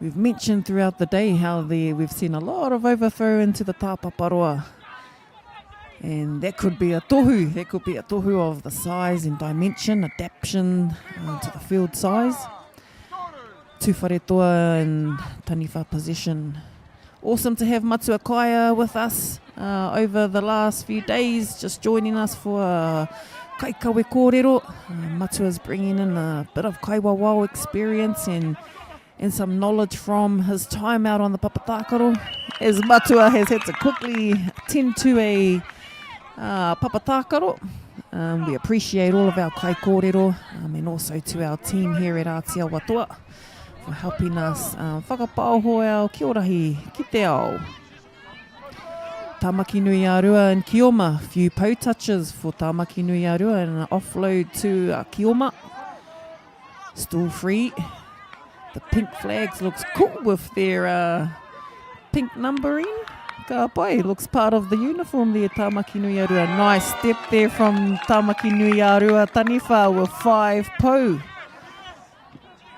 We've mentioned throughout the day how we've seen a lot of overthrow into the tāpaparoa. And that could be a tohu. That could be a tohu of the size and dimension, adaptation to the field size. Tūwharetoa in taniwha position. Awesome to have Matua Kaya with us over the last few days, just joining us for kaikawe kōrero. Matua's bringing in a bit of kaiwawao experience and some knowledge from his time out on the papatākaro, as Matua has had to quickly tend to a papatākaro. We appreciate all of our kai kōrero and also to our team here at Aotearoa for helping us whakapauho our kiorahi ki te ao. Tā Wainuiomata and Kioma, few pou touches for Tā Wainuiomata and an offload to Kioma. Still free. The pink flags looks cool with their pink numbering. Ka pai, looks part of the uniform there, Tā Wainuiomata. Nice step there from Tā Wainuiomata taniwha with 5 pou.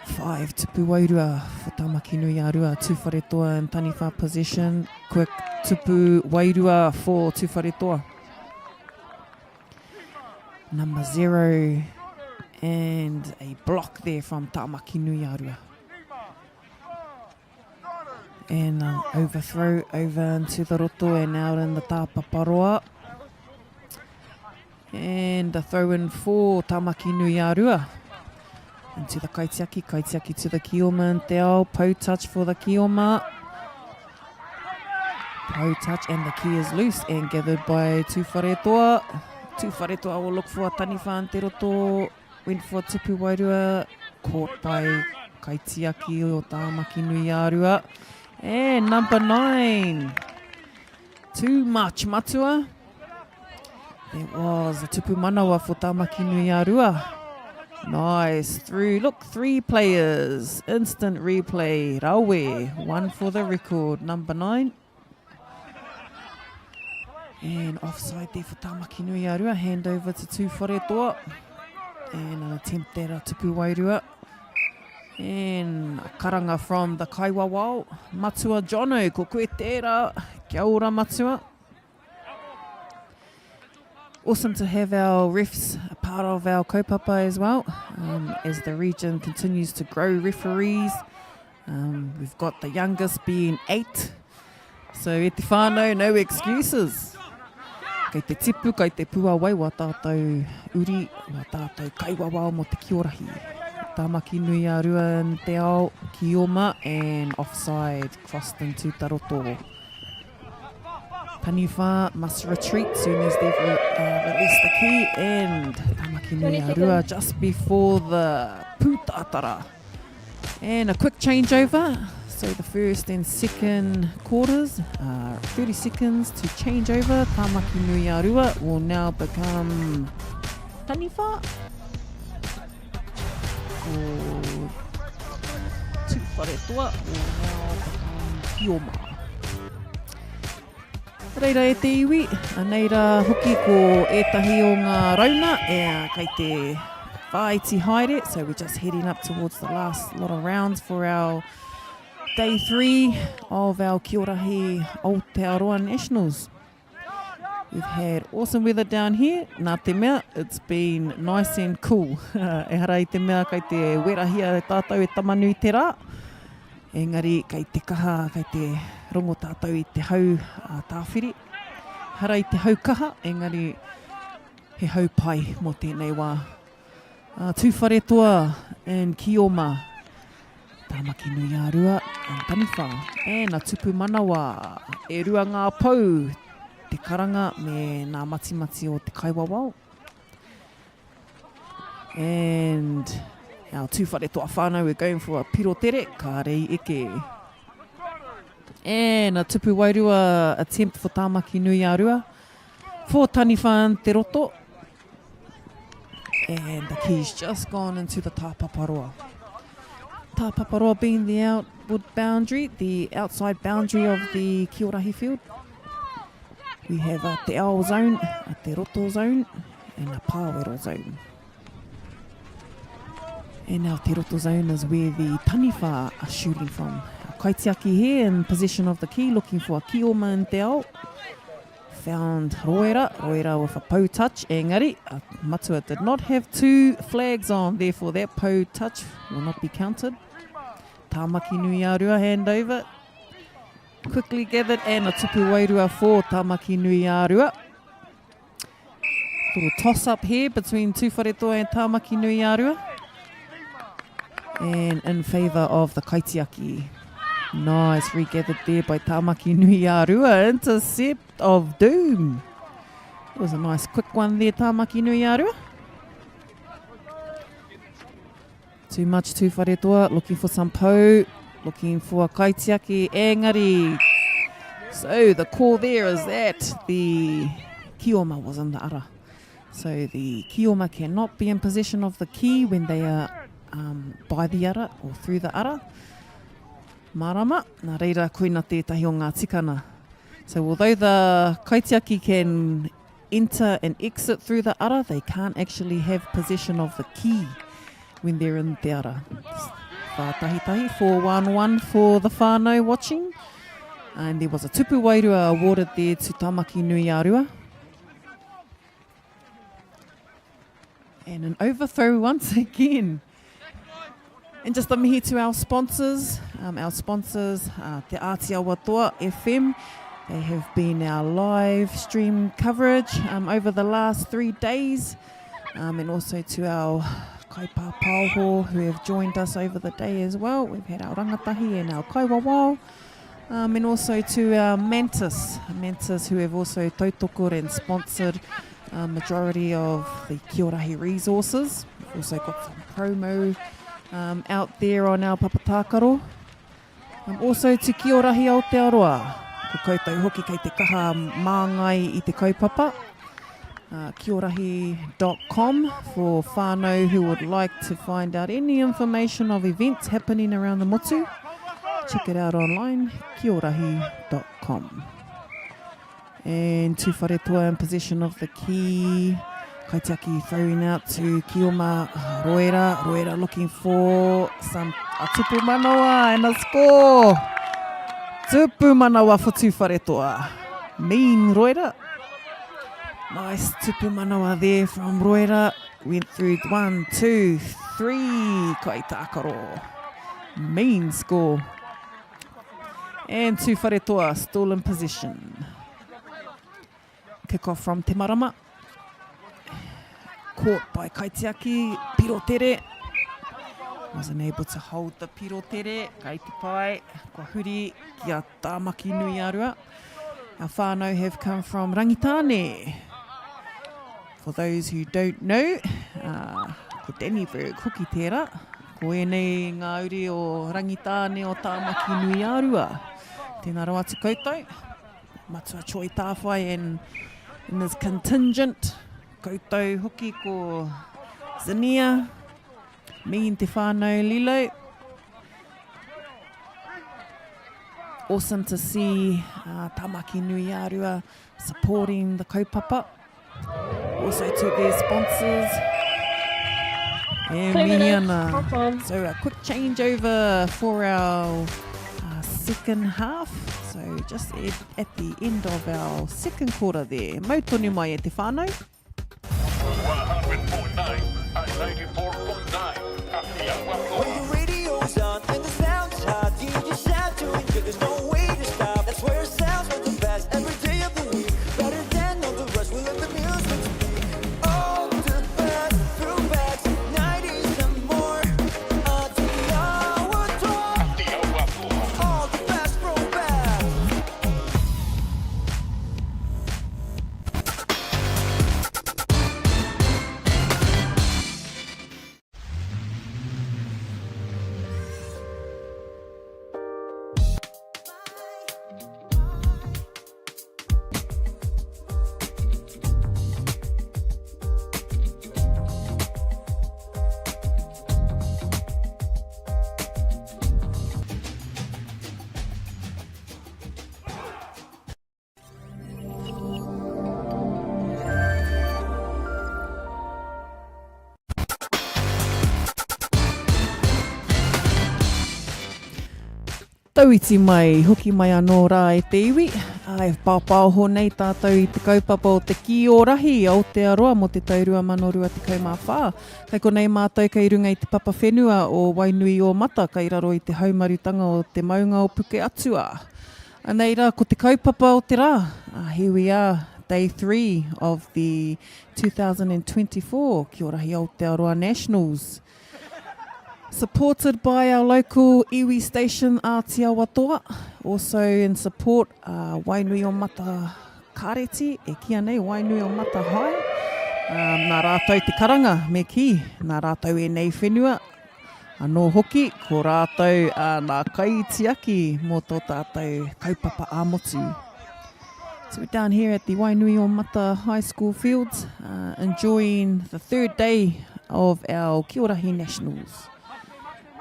5 tupu wairua for Tā Wainuiomata. Tūwharetoa in taniwha possession. Quick tupu wairua for Tūwharetoa. Number 0 and a block there from Tā Wainuiomata. And overthrow over into the roto and out in the tāpaparoa. And a throw in for Tā Wainuiomata. Into the kaitiaki to the Kioma and te ao. Pou touch for the Kioma. Pou touch and the key is loose and gathered by Tūwharetoa. Tūwharetoa will look for a taniwha and te roto. Went for tupu wairua. Caught by kaitiaki o Tā Wainuiomata. And number 9. Too much, Matua. There was a tupu manawa for Tā Wainuiomata. Nice through. Look, 3 players. Instant replay. Rawe. 1 for the record. Number 9. And offside there for Tā Wainuiomata. Hand over to Tūwharetoa. And an attempt there at tupu wairua. And a karanga from the kaiwawao. Matua Jono, ko koe tērā. Kia ora Matua. Awesome to have our refs part of our kaupapa as well, as the region continues to grow referees. We've got the youngest being 8. So e te whānau, no excuses. Kei te tipu, kei te puawai, wa tātou uri, wa tātou kaiwawao mo te kiorahi. Tāmaki nui a rua in te ao, Kioma, and offside, crossed into Taroto. Taniwha must retreat soon as they've released the key, and Tāmaki nui a rua just before the pūtātara. And a quick changeover. So the first and second quarters, 30 seconds to change over. Tāmaki nui a rua will now become Taniwha. Or Tūwharetua will now become Kioma. Reira e te iwi, aneira hoki ko etahi o ngā rauna, kei te whaiti haere. So we're just heading up towards the last lot of rounds for our Day 3 of our Kiorahi Aotearoa Nationals. We've had awesome weather down here. Nā te mea, it's been nice and cool. E hara i te mea kei te werahia e tātou e tamanui te rā. Engari kei te kaha, kei te rongo tātou i te hau tāwhiri. Hara i te hau kaha, engari he hau pai mo tēnei wā. Tūwharetoa and Kioma. Tāmaki nui a rua and Taniwha. And a tupu manawa e rua ngā pau. Te karanga me nā mati o te kaiwawao. And our tūwharetoa whānau, we're going for a pirotere, ka rei eke. And a tupu wairua attempt for Tāmaki nui a rua. For Taniwha and te roto. And the key's just gone into the tāpaparoa. Tāpaparoa being the outward boundary, the outside boundary of the Kiorahi field. We have a te ao zone, a te roto zone, and a pāwero zone. And our te roto zone is where the Taniwha are shooting from. Our kaitiaki here in possession of the key, looking for a Kioma in te ao. Found Roera with a pou touch. Engari, Matua did not have 2 flags on, therefore that pou touch will not be counted. Tāmaki nui a rua, hand over. Quickly gathered, and a tupu wairua for Tāmaki nui a rua. Little toss up here between Tūwharetoa and Tāmaki nui a rua. And in favour of the kaitiaki. Nice, regathered there by Tāmaki nui a rua. Intercept of doom. It was a nice quick one there, Tāmaki nui a rua. Too much Tūwharetoa, looking for some pou. Looking for a kaitiaki, engari. So the call there is that the Kioma was in the ara. So the Kioma cannot be in possession of the key when they are by the ara or through the ara. Marama, nā reira koina tētahi o ngā tikana. So although the kaitiaki can enter and exit through the ara, they can't actually have possession of the key when they're in the ara. Tahi 4-1-1 for the whānau watching. And there was a tupu wairua awarded there to Tāmaki nui a rua. And an overthrow once again. And just a mihi to our sponsors. Te Aotearoa FM. They have been our live stream coverage over the last 3 days. And also to our Kaipa Pauho who have joined us over the day as well. We've had our rangatahi and our kaiwawao. And also to our Mantis who have also tautoko and sponsored majority of the Kiorahi resources. We've also got some promo out there on our papatakaro. Also to Kiorahi Aotearoa. Ko koutou hoki kei te kaha māngai i te kaupapa. Kiorahi.com for whānau who would like to find out any information of events happening around the motu. Check it out online, kiorahi.com. And Tūwharetoa in possession of the key. Kaitiaki throwing out to Kioma Roera looking for some tupu manawa and a score. Tupu manawa for Tūwharetoa. Mean Roera. Nice tupu manawa there from Roera. went through 1, 2, 3. Kai tākaro. Main score. And Tū Wharetoa still in position. Kick off from Te Marama. Caught by Kaitiaki. Pirotere. Wasn't able to hold the Pirotere. Kai te pai. Kua huri kia Tāmaki Nui Arua. Our whānau have come from Rangitane. For those who don't know, ko Dennyberg hoki tērā. Ko enei ngā uri o Rangitane o Tāmaki Nui Arua. Tēnā rau atu koutou. Matua Choi Tāwhai and in this contingent. Koutou hoki ko Zinnia. Me and te whānau Lilo. Awesome to see Tāmaki Nui Arua supporting the kaupapa. Also to their sponsors. And Miniana. So a quick changeover for our second half. So just at the end of our second quarter there. Mau tonu mai e te whānau. 100.9 and 94.9 Aotearoa. When the radio's on and the sound's hot, you just shout to each other, there's no way to stop. That's where it sounds like the best every day of the week. Better than all the rest, we let the music speak. All the best throwbacks, 90s and more. Aotearoa. All the best throwbacks. Tauiti mai, hoki mai anō rā e te iwi. E pāpāo honei tātou i te kaupapa o te TOARAHI, Aotearoa mo te taurua manorua te kaumawhā. Kei konei mātou kei runga i te papa whenua o Wainuiomata, kei raro i te haumarutanga o te maunga o Puke Atua. Anei rā, ko te kaupapa o te rā. Here we are, day 3 of the 2024 Kia Rahi Aotearoa Nationals. Supported by our local iwi station Aotearoa, also in support Wainuiomata Kareti, e kia nei Wainuiomata High. Nā rātou te karanga me ki, nā rātou e nei whenua, anō hoki, ko rātou nā kaitiaki mō tō tātou kaupapa āmotu. So we're down here at the Wainuiomata High School fields, enjoying the third day of our Kia Rahi Nationals.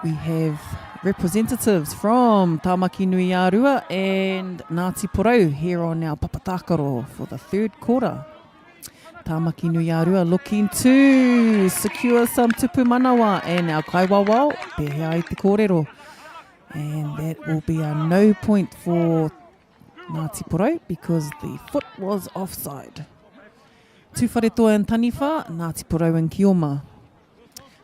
We have representatives from Tāmaki Nui Arua and Ngāti Porou here on our papatākaro for the third quarter. Tāmaki Nui Arua looking to secure some tupu manawa and our kaiwawao, pehea i te kōrero. And that will be a no point for Ngāti Porou because the foot was offside. Tū Wharetoa and Taniwha, Ngāti Porou and Kioma.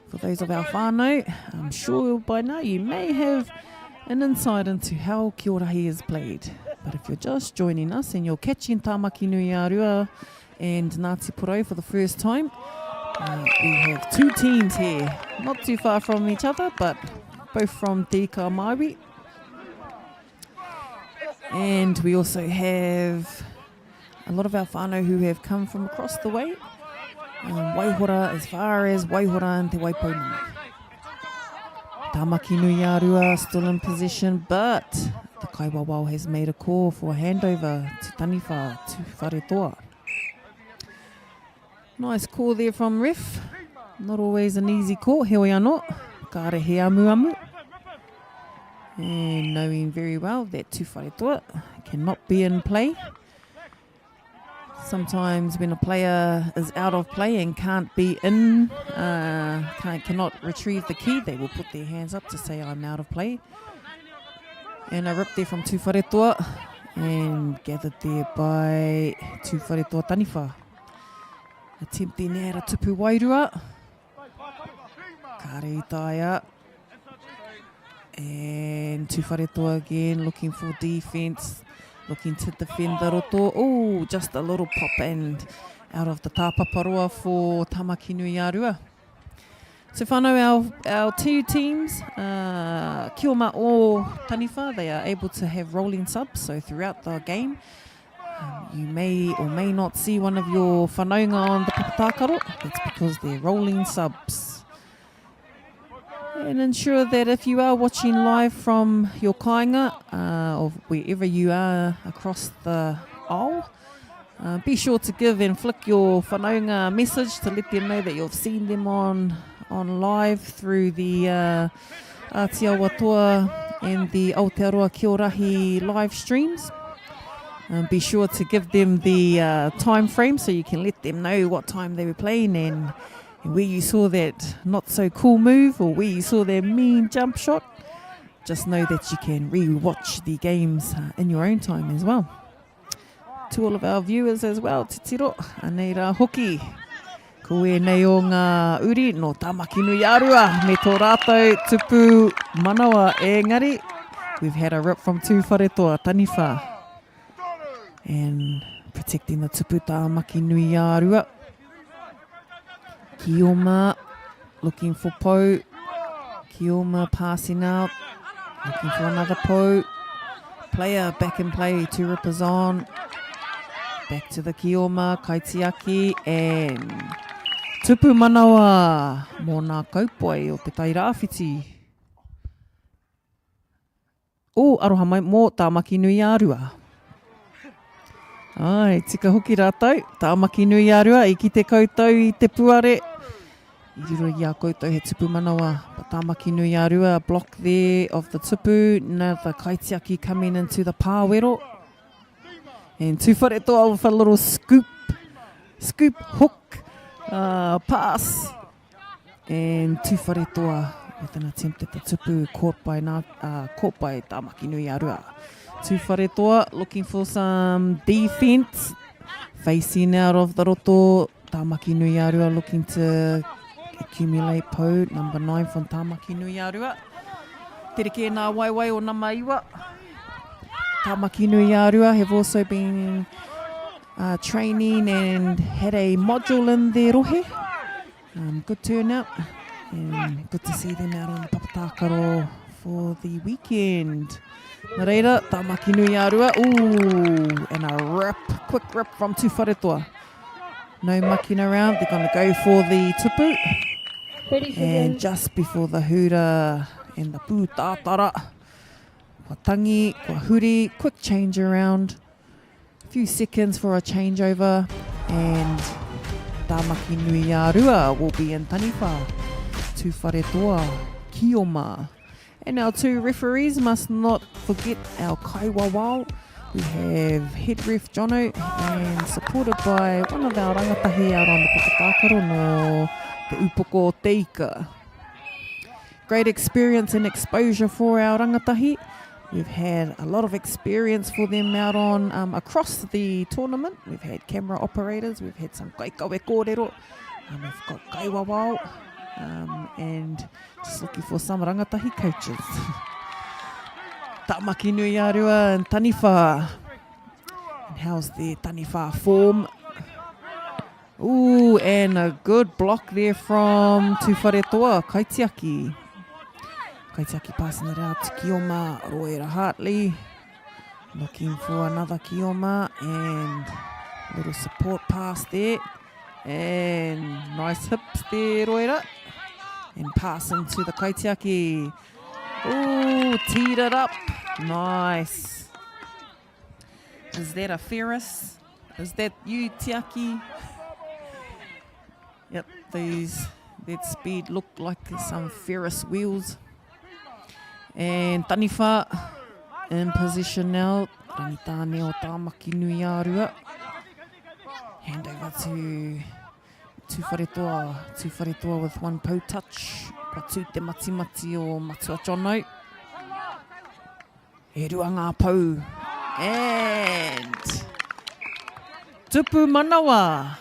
For those of our whānau, I'm sure by now you may have an insight into how Kia Rahi is played. But if you're just joining us and you're catching Tāmaki Nui Arua and Ngāti Porou for the first time, we have two teams here, not too far from each other, but both from Te Ika Maiwi. And we also have a lot of our whānau who have come from across the way. Waihora, as far as Waihora and Te Waipaunga. Tāmaki Nui Arua still in position, but the Kaiwawao has made a call for a handover to Taniwha, Tū Wharetoa. Nice call there from ref. Not always an easy call, heoi anō. Kāre he amu. And knowing very well that Tū Wharetoa cannot be in play. Sometimes when a player is out of play and can't be in, cannot retrieve the key, they will put their hands up to say, I'm out of play. And a rip there from Tū Wharetoa and gathered there by Tū Wharetoa Taniwha. Attempting there a tupu wairua. Kare taia. And Tuwharetoa again, looking for defence, looking to defend the roto. Oh, just a little pop and out of the tāpaparoa for Tamaki Nui Arua. So whānau, our two teams, Kioma or Taniwha, they are able to have rolling subs, so throughout the game, you may or may not see one of your whanaunga on the papatakaro. That's because they're rolling subs. And ensure that if you are watching live from your kāinga or wherever you are across the aisle, be sure to give and flick your whanaunga message to let them know that you've seen them on live through the Aotearoa tour and the Aotearoa TOARAHI live streams. Be sure to give them the time frame so you can let them know what time they were playing and where you saw that not so cool move or where you saw their mean jump shot. Just know that you can re-watch the games in your own time as well. To all of our viewers as well, te tiro, anei rā hoki. Ko e nei o ngā uri no Tamaki Nui Arua me tō rātou tupu manawa engari. We've had a rip from Tuwharetoa, Taniwha. And protecting the tupu Tamaki Nui Arua. Kioma looking for Po. Kioma passing out, looking for another Po. Player back in play, 2 rippers on. Back to the Kioma, Kaitiaki, and tupu manawa mō nā kaupoi o te tairāwhiti. O, aroha mai mō Tamaki Nui Arua. Ai, tika hoki rātou, Tamaki Nui Arua, i ki te koutou i te puare. I riro i a koutou he tupu manawa. But Tamaki Nui Arua, a block there of the tupu. Now the Kaitiaki coming into the pāwero. And Tuwharetoa with a little scoop hook pass. And Tuwharetoa with an attempt at the tupu caught by Tamaki Nui Arua. Tuwharetoa looking for some defence. Facing out of the roto. Tamaki Nui Arua looking to accumulate Po, number 9 from Tamaki Nui Arua. Tereke nā waiwai o nama iwa. Tamaki Nui Arua have also been training and had a module in their rohe. Good turnout and good to see them out on the papatakaro for the weekend. Nā reira, Tamaki Nui Arua. Ooh, and a quick rip from Tuwharetoa. No mucking around, they're going to go for the tupu. And just before the hura and the pūtātara, kua tangi, kua huri, quick change around. A few seconds for a changeover. And Tamaki Nui Arua will be in Taniwha. Tuwharetoa, Kioma. And our 2 referees must not forget our kaiwawao. We have head ref Jono and supported by one of our rangatahi out on the papatakaro no te upoko teika. Great experience and exposure for our rangatahi. We've had a lot of experience for them out on across the tournament. We've had camera operators, we've had some kaikawe kōrero, we've got kaiwawao, and just looking for some rangatahi coaches. Tamaki Nui Arua and Taniwha. And how's the Taniwha form? Ooh, and a good block there from Tuwharetoa, Kaitiaki. Kaitiaki passing it out to Kioma, Roera Hartley. Looking for another Kioma and a little support pass there. And nice hips there, Roera. And passing to the Kaitiaki. Ooh, teed it up. Nice. Is that a Ferris? Is that you, Tiaki? Yep, that speed looked like some Ferris wheels. And Taniwha in position now. Rangitane o Tamaki Nui Arua. Hand over to Tuwharetoa. Tuwharetoa with 1 Po touch. Patu te mati o Matua Jono. E rua ngā pou. And tupu manawa.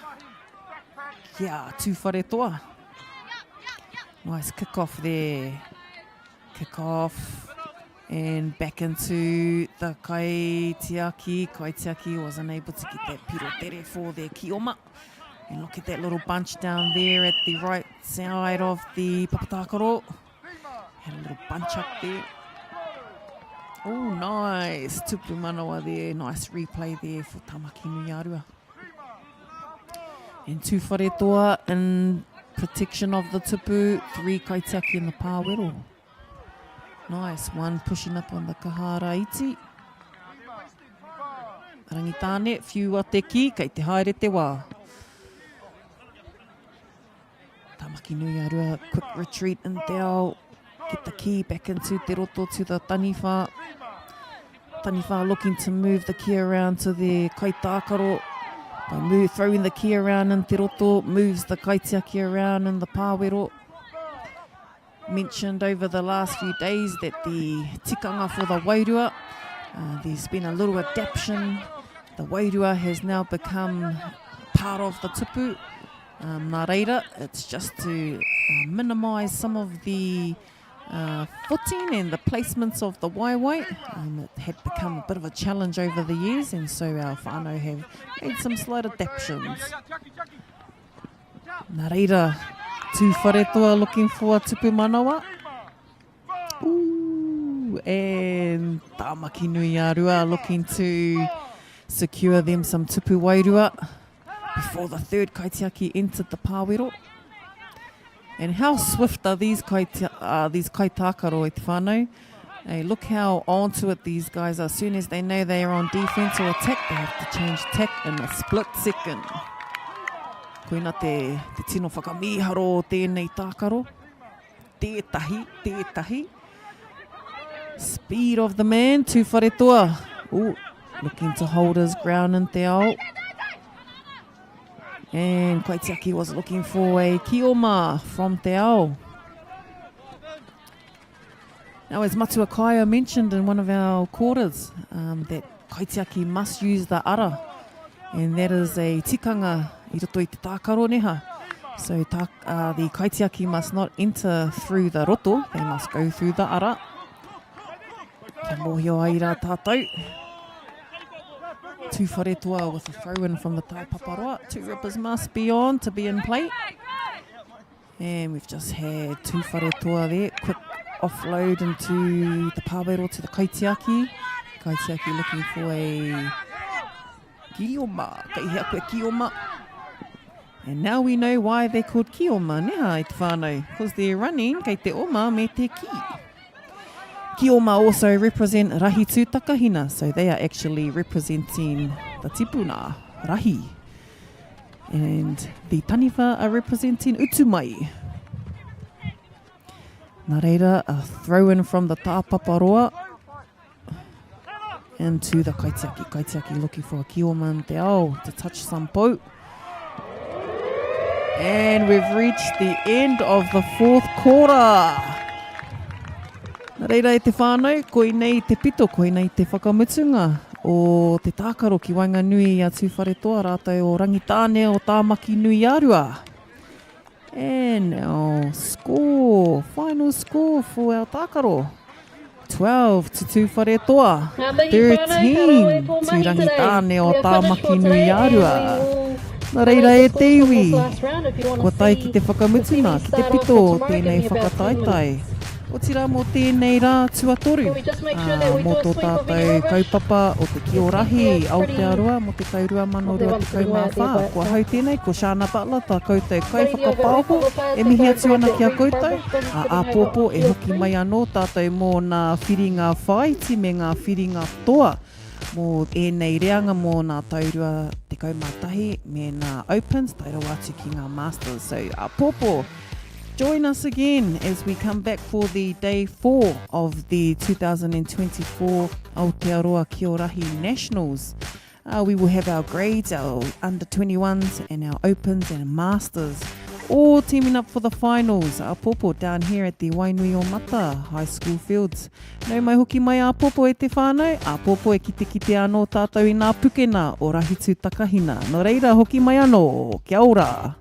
Yeah, tūwhare toa. Nice kick off there. Kick off. And back into the Kaitiaki. Kaitiaki wasn't able to get that pirotere for their Kioma. And look at that little bunch down there at the right side of the Papatakaro. Had a little bunch up there. Oh, nice. Tupu manawa there. Nice replay there for Tamaki Nuiarua. And tūwhare toa in protection of the tupu. 3 Kaitiaki in the pāwero. Nice, one pushing up on the Kahara iti. Rangitāne, few a te ki, kei te haere te wā. Tamaki Nuiarua, quick retreat in te ao. Get the ki back into te roto to the Taniwha. Taniwha looking to move the ki around to the Kaitākaro. By throwing the ki around in te roto, moves the Kaitiaki around in the pāwero. Mentioned over the last few days that the tikanga for the wairua, there's been a little adaptation. The wairua has now become part of the tupu. Nā reira, it's just to minimise some of the footing and the placements of the waiwai. It had become a bit of a challenge over the years, and so our whānau have made some slight adaptations. Nā reira, tūwhare toa looking for tupu manawa. Ooh, and Tamaki Nuiarua looking to secure them some tupu wairua before the third Kaitiaki entered the pāwero. And how swift are these Kaitākaro e te whānau? Hey, look how onto it these guys are. As soon as they know they are on defense or attack, they have to change tack in a split second. Koina te tino whakamiharo o tēnei tākaro. Tētahi. Speed of the man, tūwhare toa. Ooh, looking to hold his ground in te ao. And Kaitiaki was looking for a kioma from te ao. Now, as Matua Kaya mentioned in one of our quarters, that Kaitiaki must use the ara. And that is a tikanga I roto i te tākaro neha. So the Kaitiaki must not enter through the roto, they must go through the ara. Kia mōhio ai rā tātou. Tūwhare toa with a throw-in from the Taupaparoa. 2 rippers must be on to be in play. And we've just had tūwhare toa there. Quick offload into the pāwero to the Kaitiaki. Kaitiaki looking for a kioma. Kaihea koe kioma. And now we know why they're called kioma, neha i te whānau. Because they're running kei te oma me te ki. Kioma also represent Rahi tūtakahina, so they are actually representing the tipuna, Rahi. And the Taniwha are representing Utumai. Nā reira, a throw-in from the Tāpaparoa into the Kaitiaki. Kaitiaki looking for a kioma in te ao to touch some pou. And we've reached the end of the 4th quarter. Nā reira e te whānau, koi nei te pito, koi nei te whakamutunga o te tākaro ki Wainganui a tūwhare toa rātou o Rangitāne o Tamaki Nuiarua. And our score, final score for our tākaro, 12 to tūwhare toa, 13 to Rangitāne o Tamaki Nuiarua. Nā reira e te iwi, kua tai ki te whakamutuna, ki te pito tēnei whakataitai. O tira mō tēnei rā tuatoru, mō tō tātou kaupapa o te TOARAHI, Aotearoa, mō te taurua manorua te kaumāwhā. Kua hau tēnei, ko Shana Butler, tā koutou kai whakapāho, e mihi atu ana ki a koutou. A pōpō e hoki mai anō tātou mō ngā whiringa whaiti me ngā whiringa toa. Mō ēnei reanga mō ngā taurua te kaumātahi me ngā opens, taurua atu ki ngā masters. So a pōpō, join us again as we come back for the day 4 of the 2024 Aotearoa TOARAHI Nationals. We will have our grades, our under 21s and our opens and masters, all teaming up for the finals. A pōpō down here at the Wainuiomata High School fields. Nau mai hoki mai a pōpō e te whānau, a pōpō e kite anō tātou i ngā pukena o Rahi tūtakahina. Nō reira hoki mai anō, kia ora.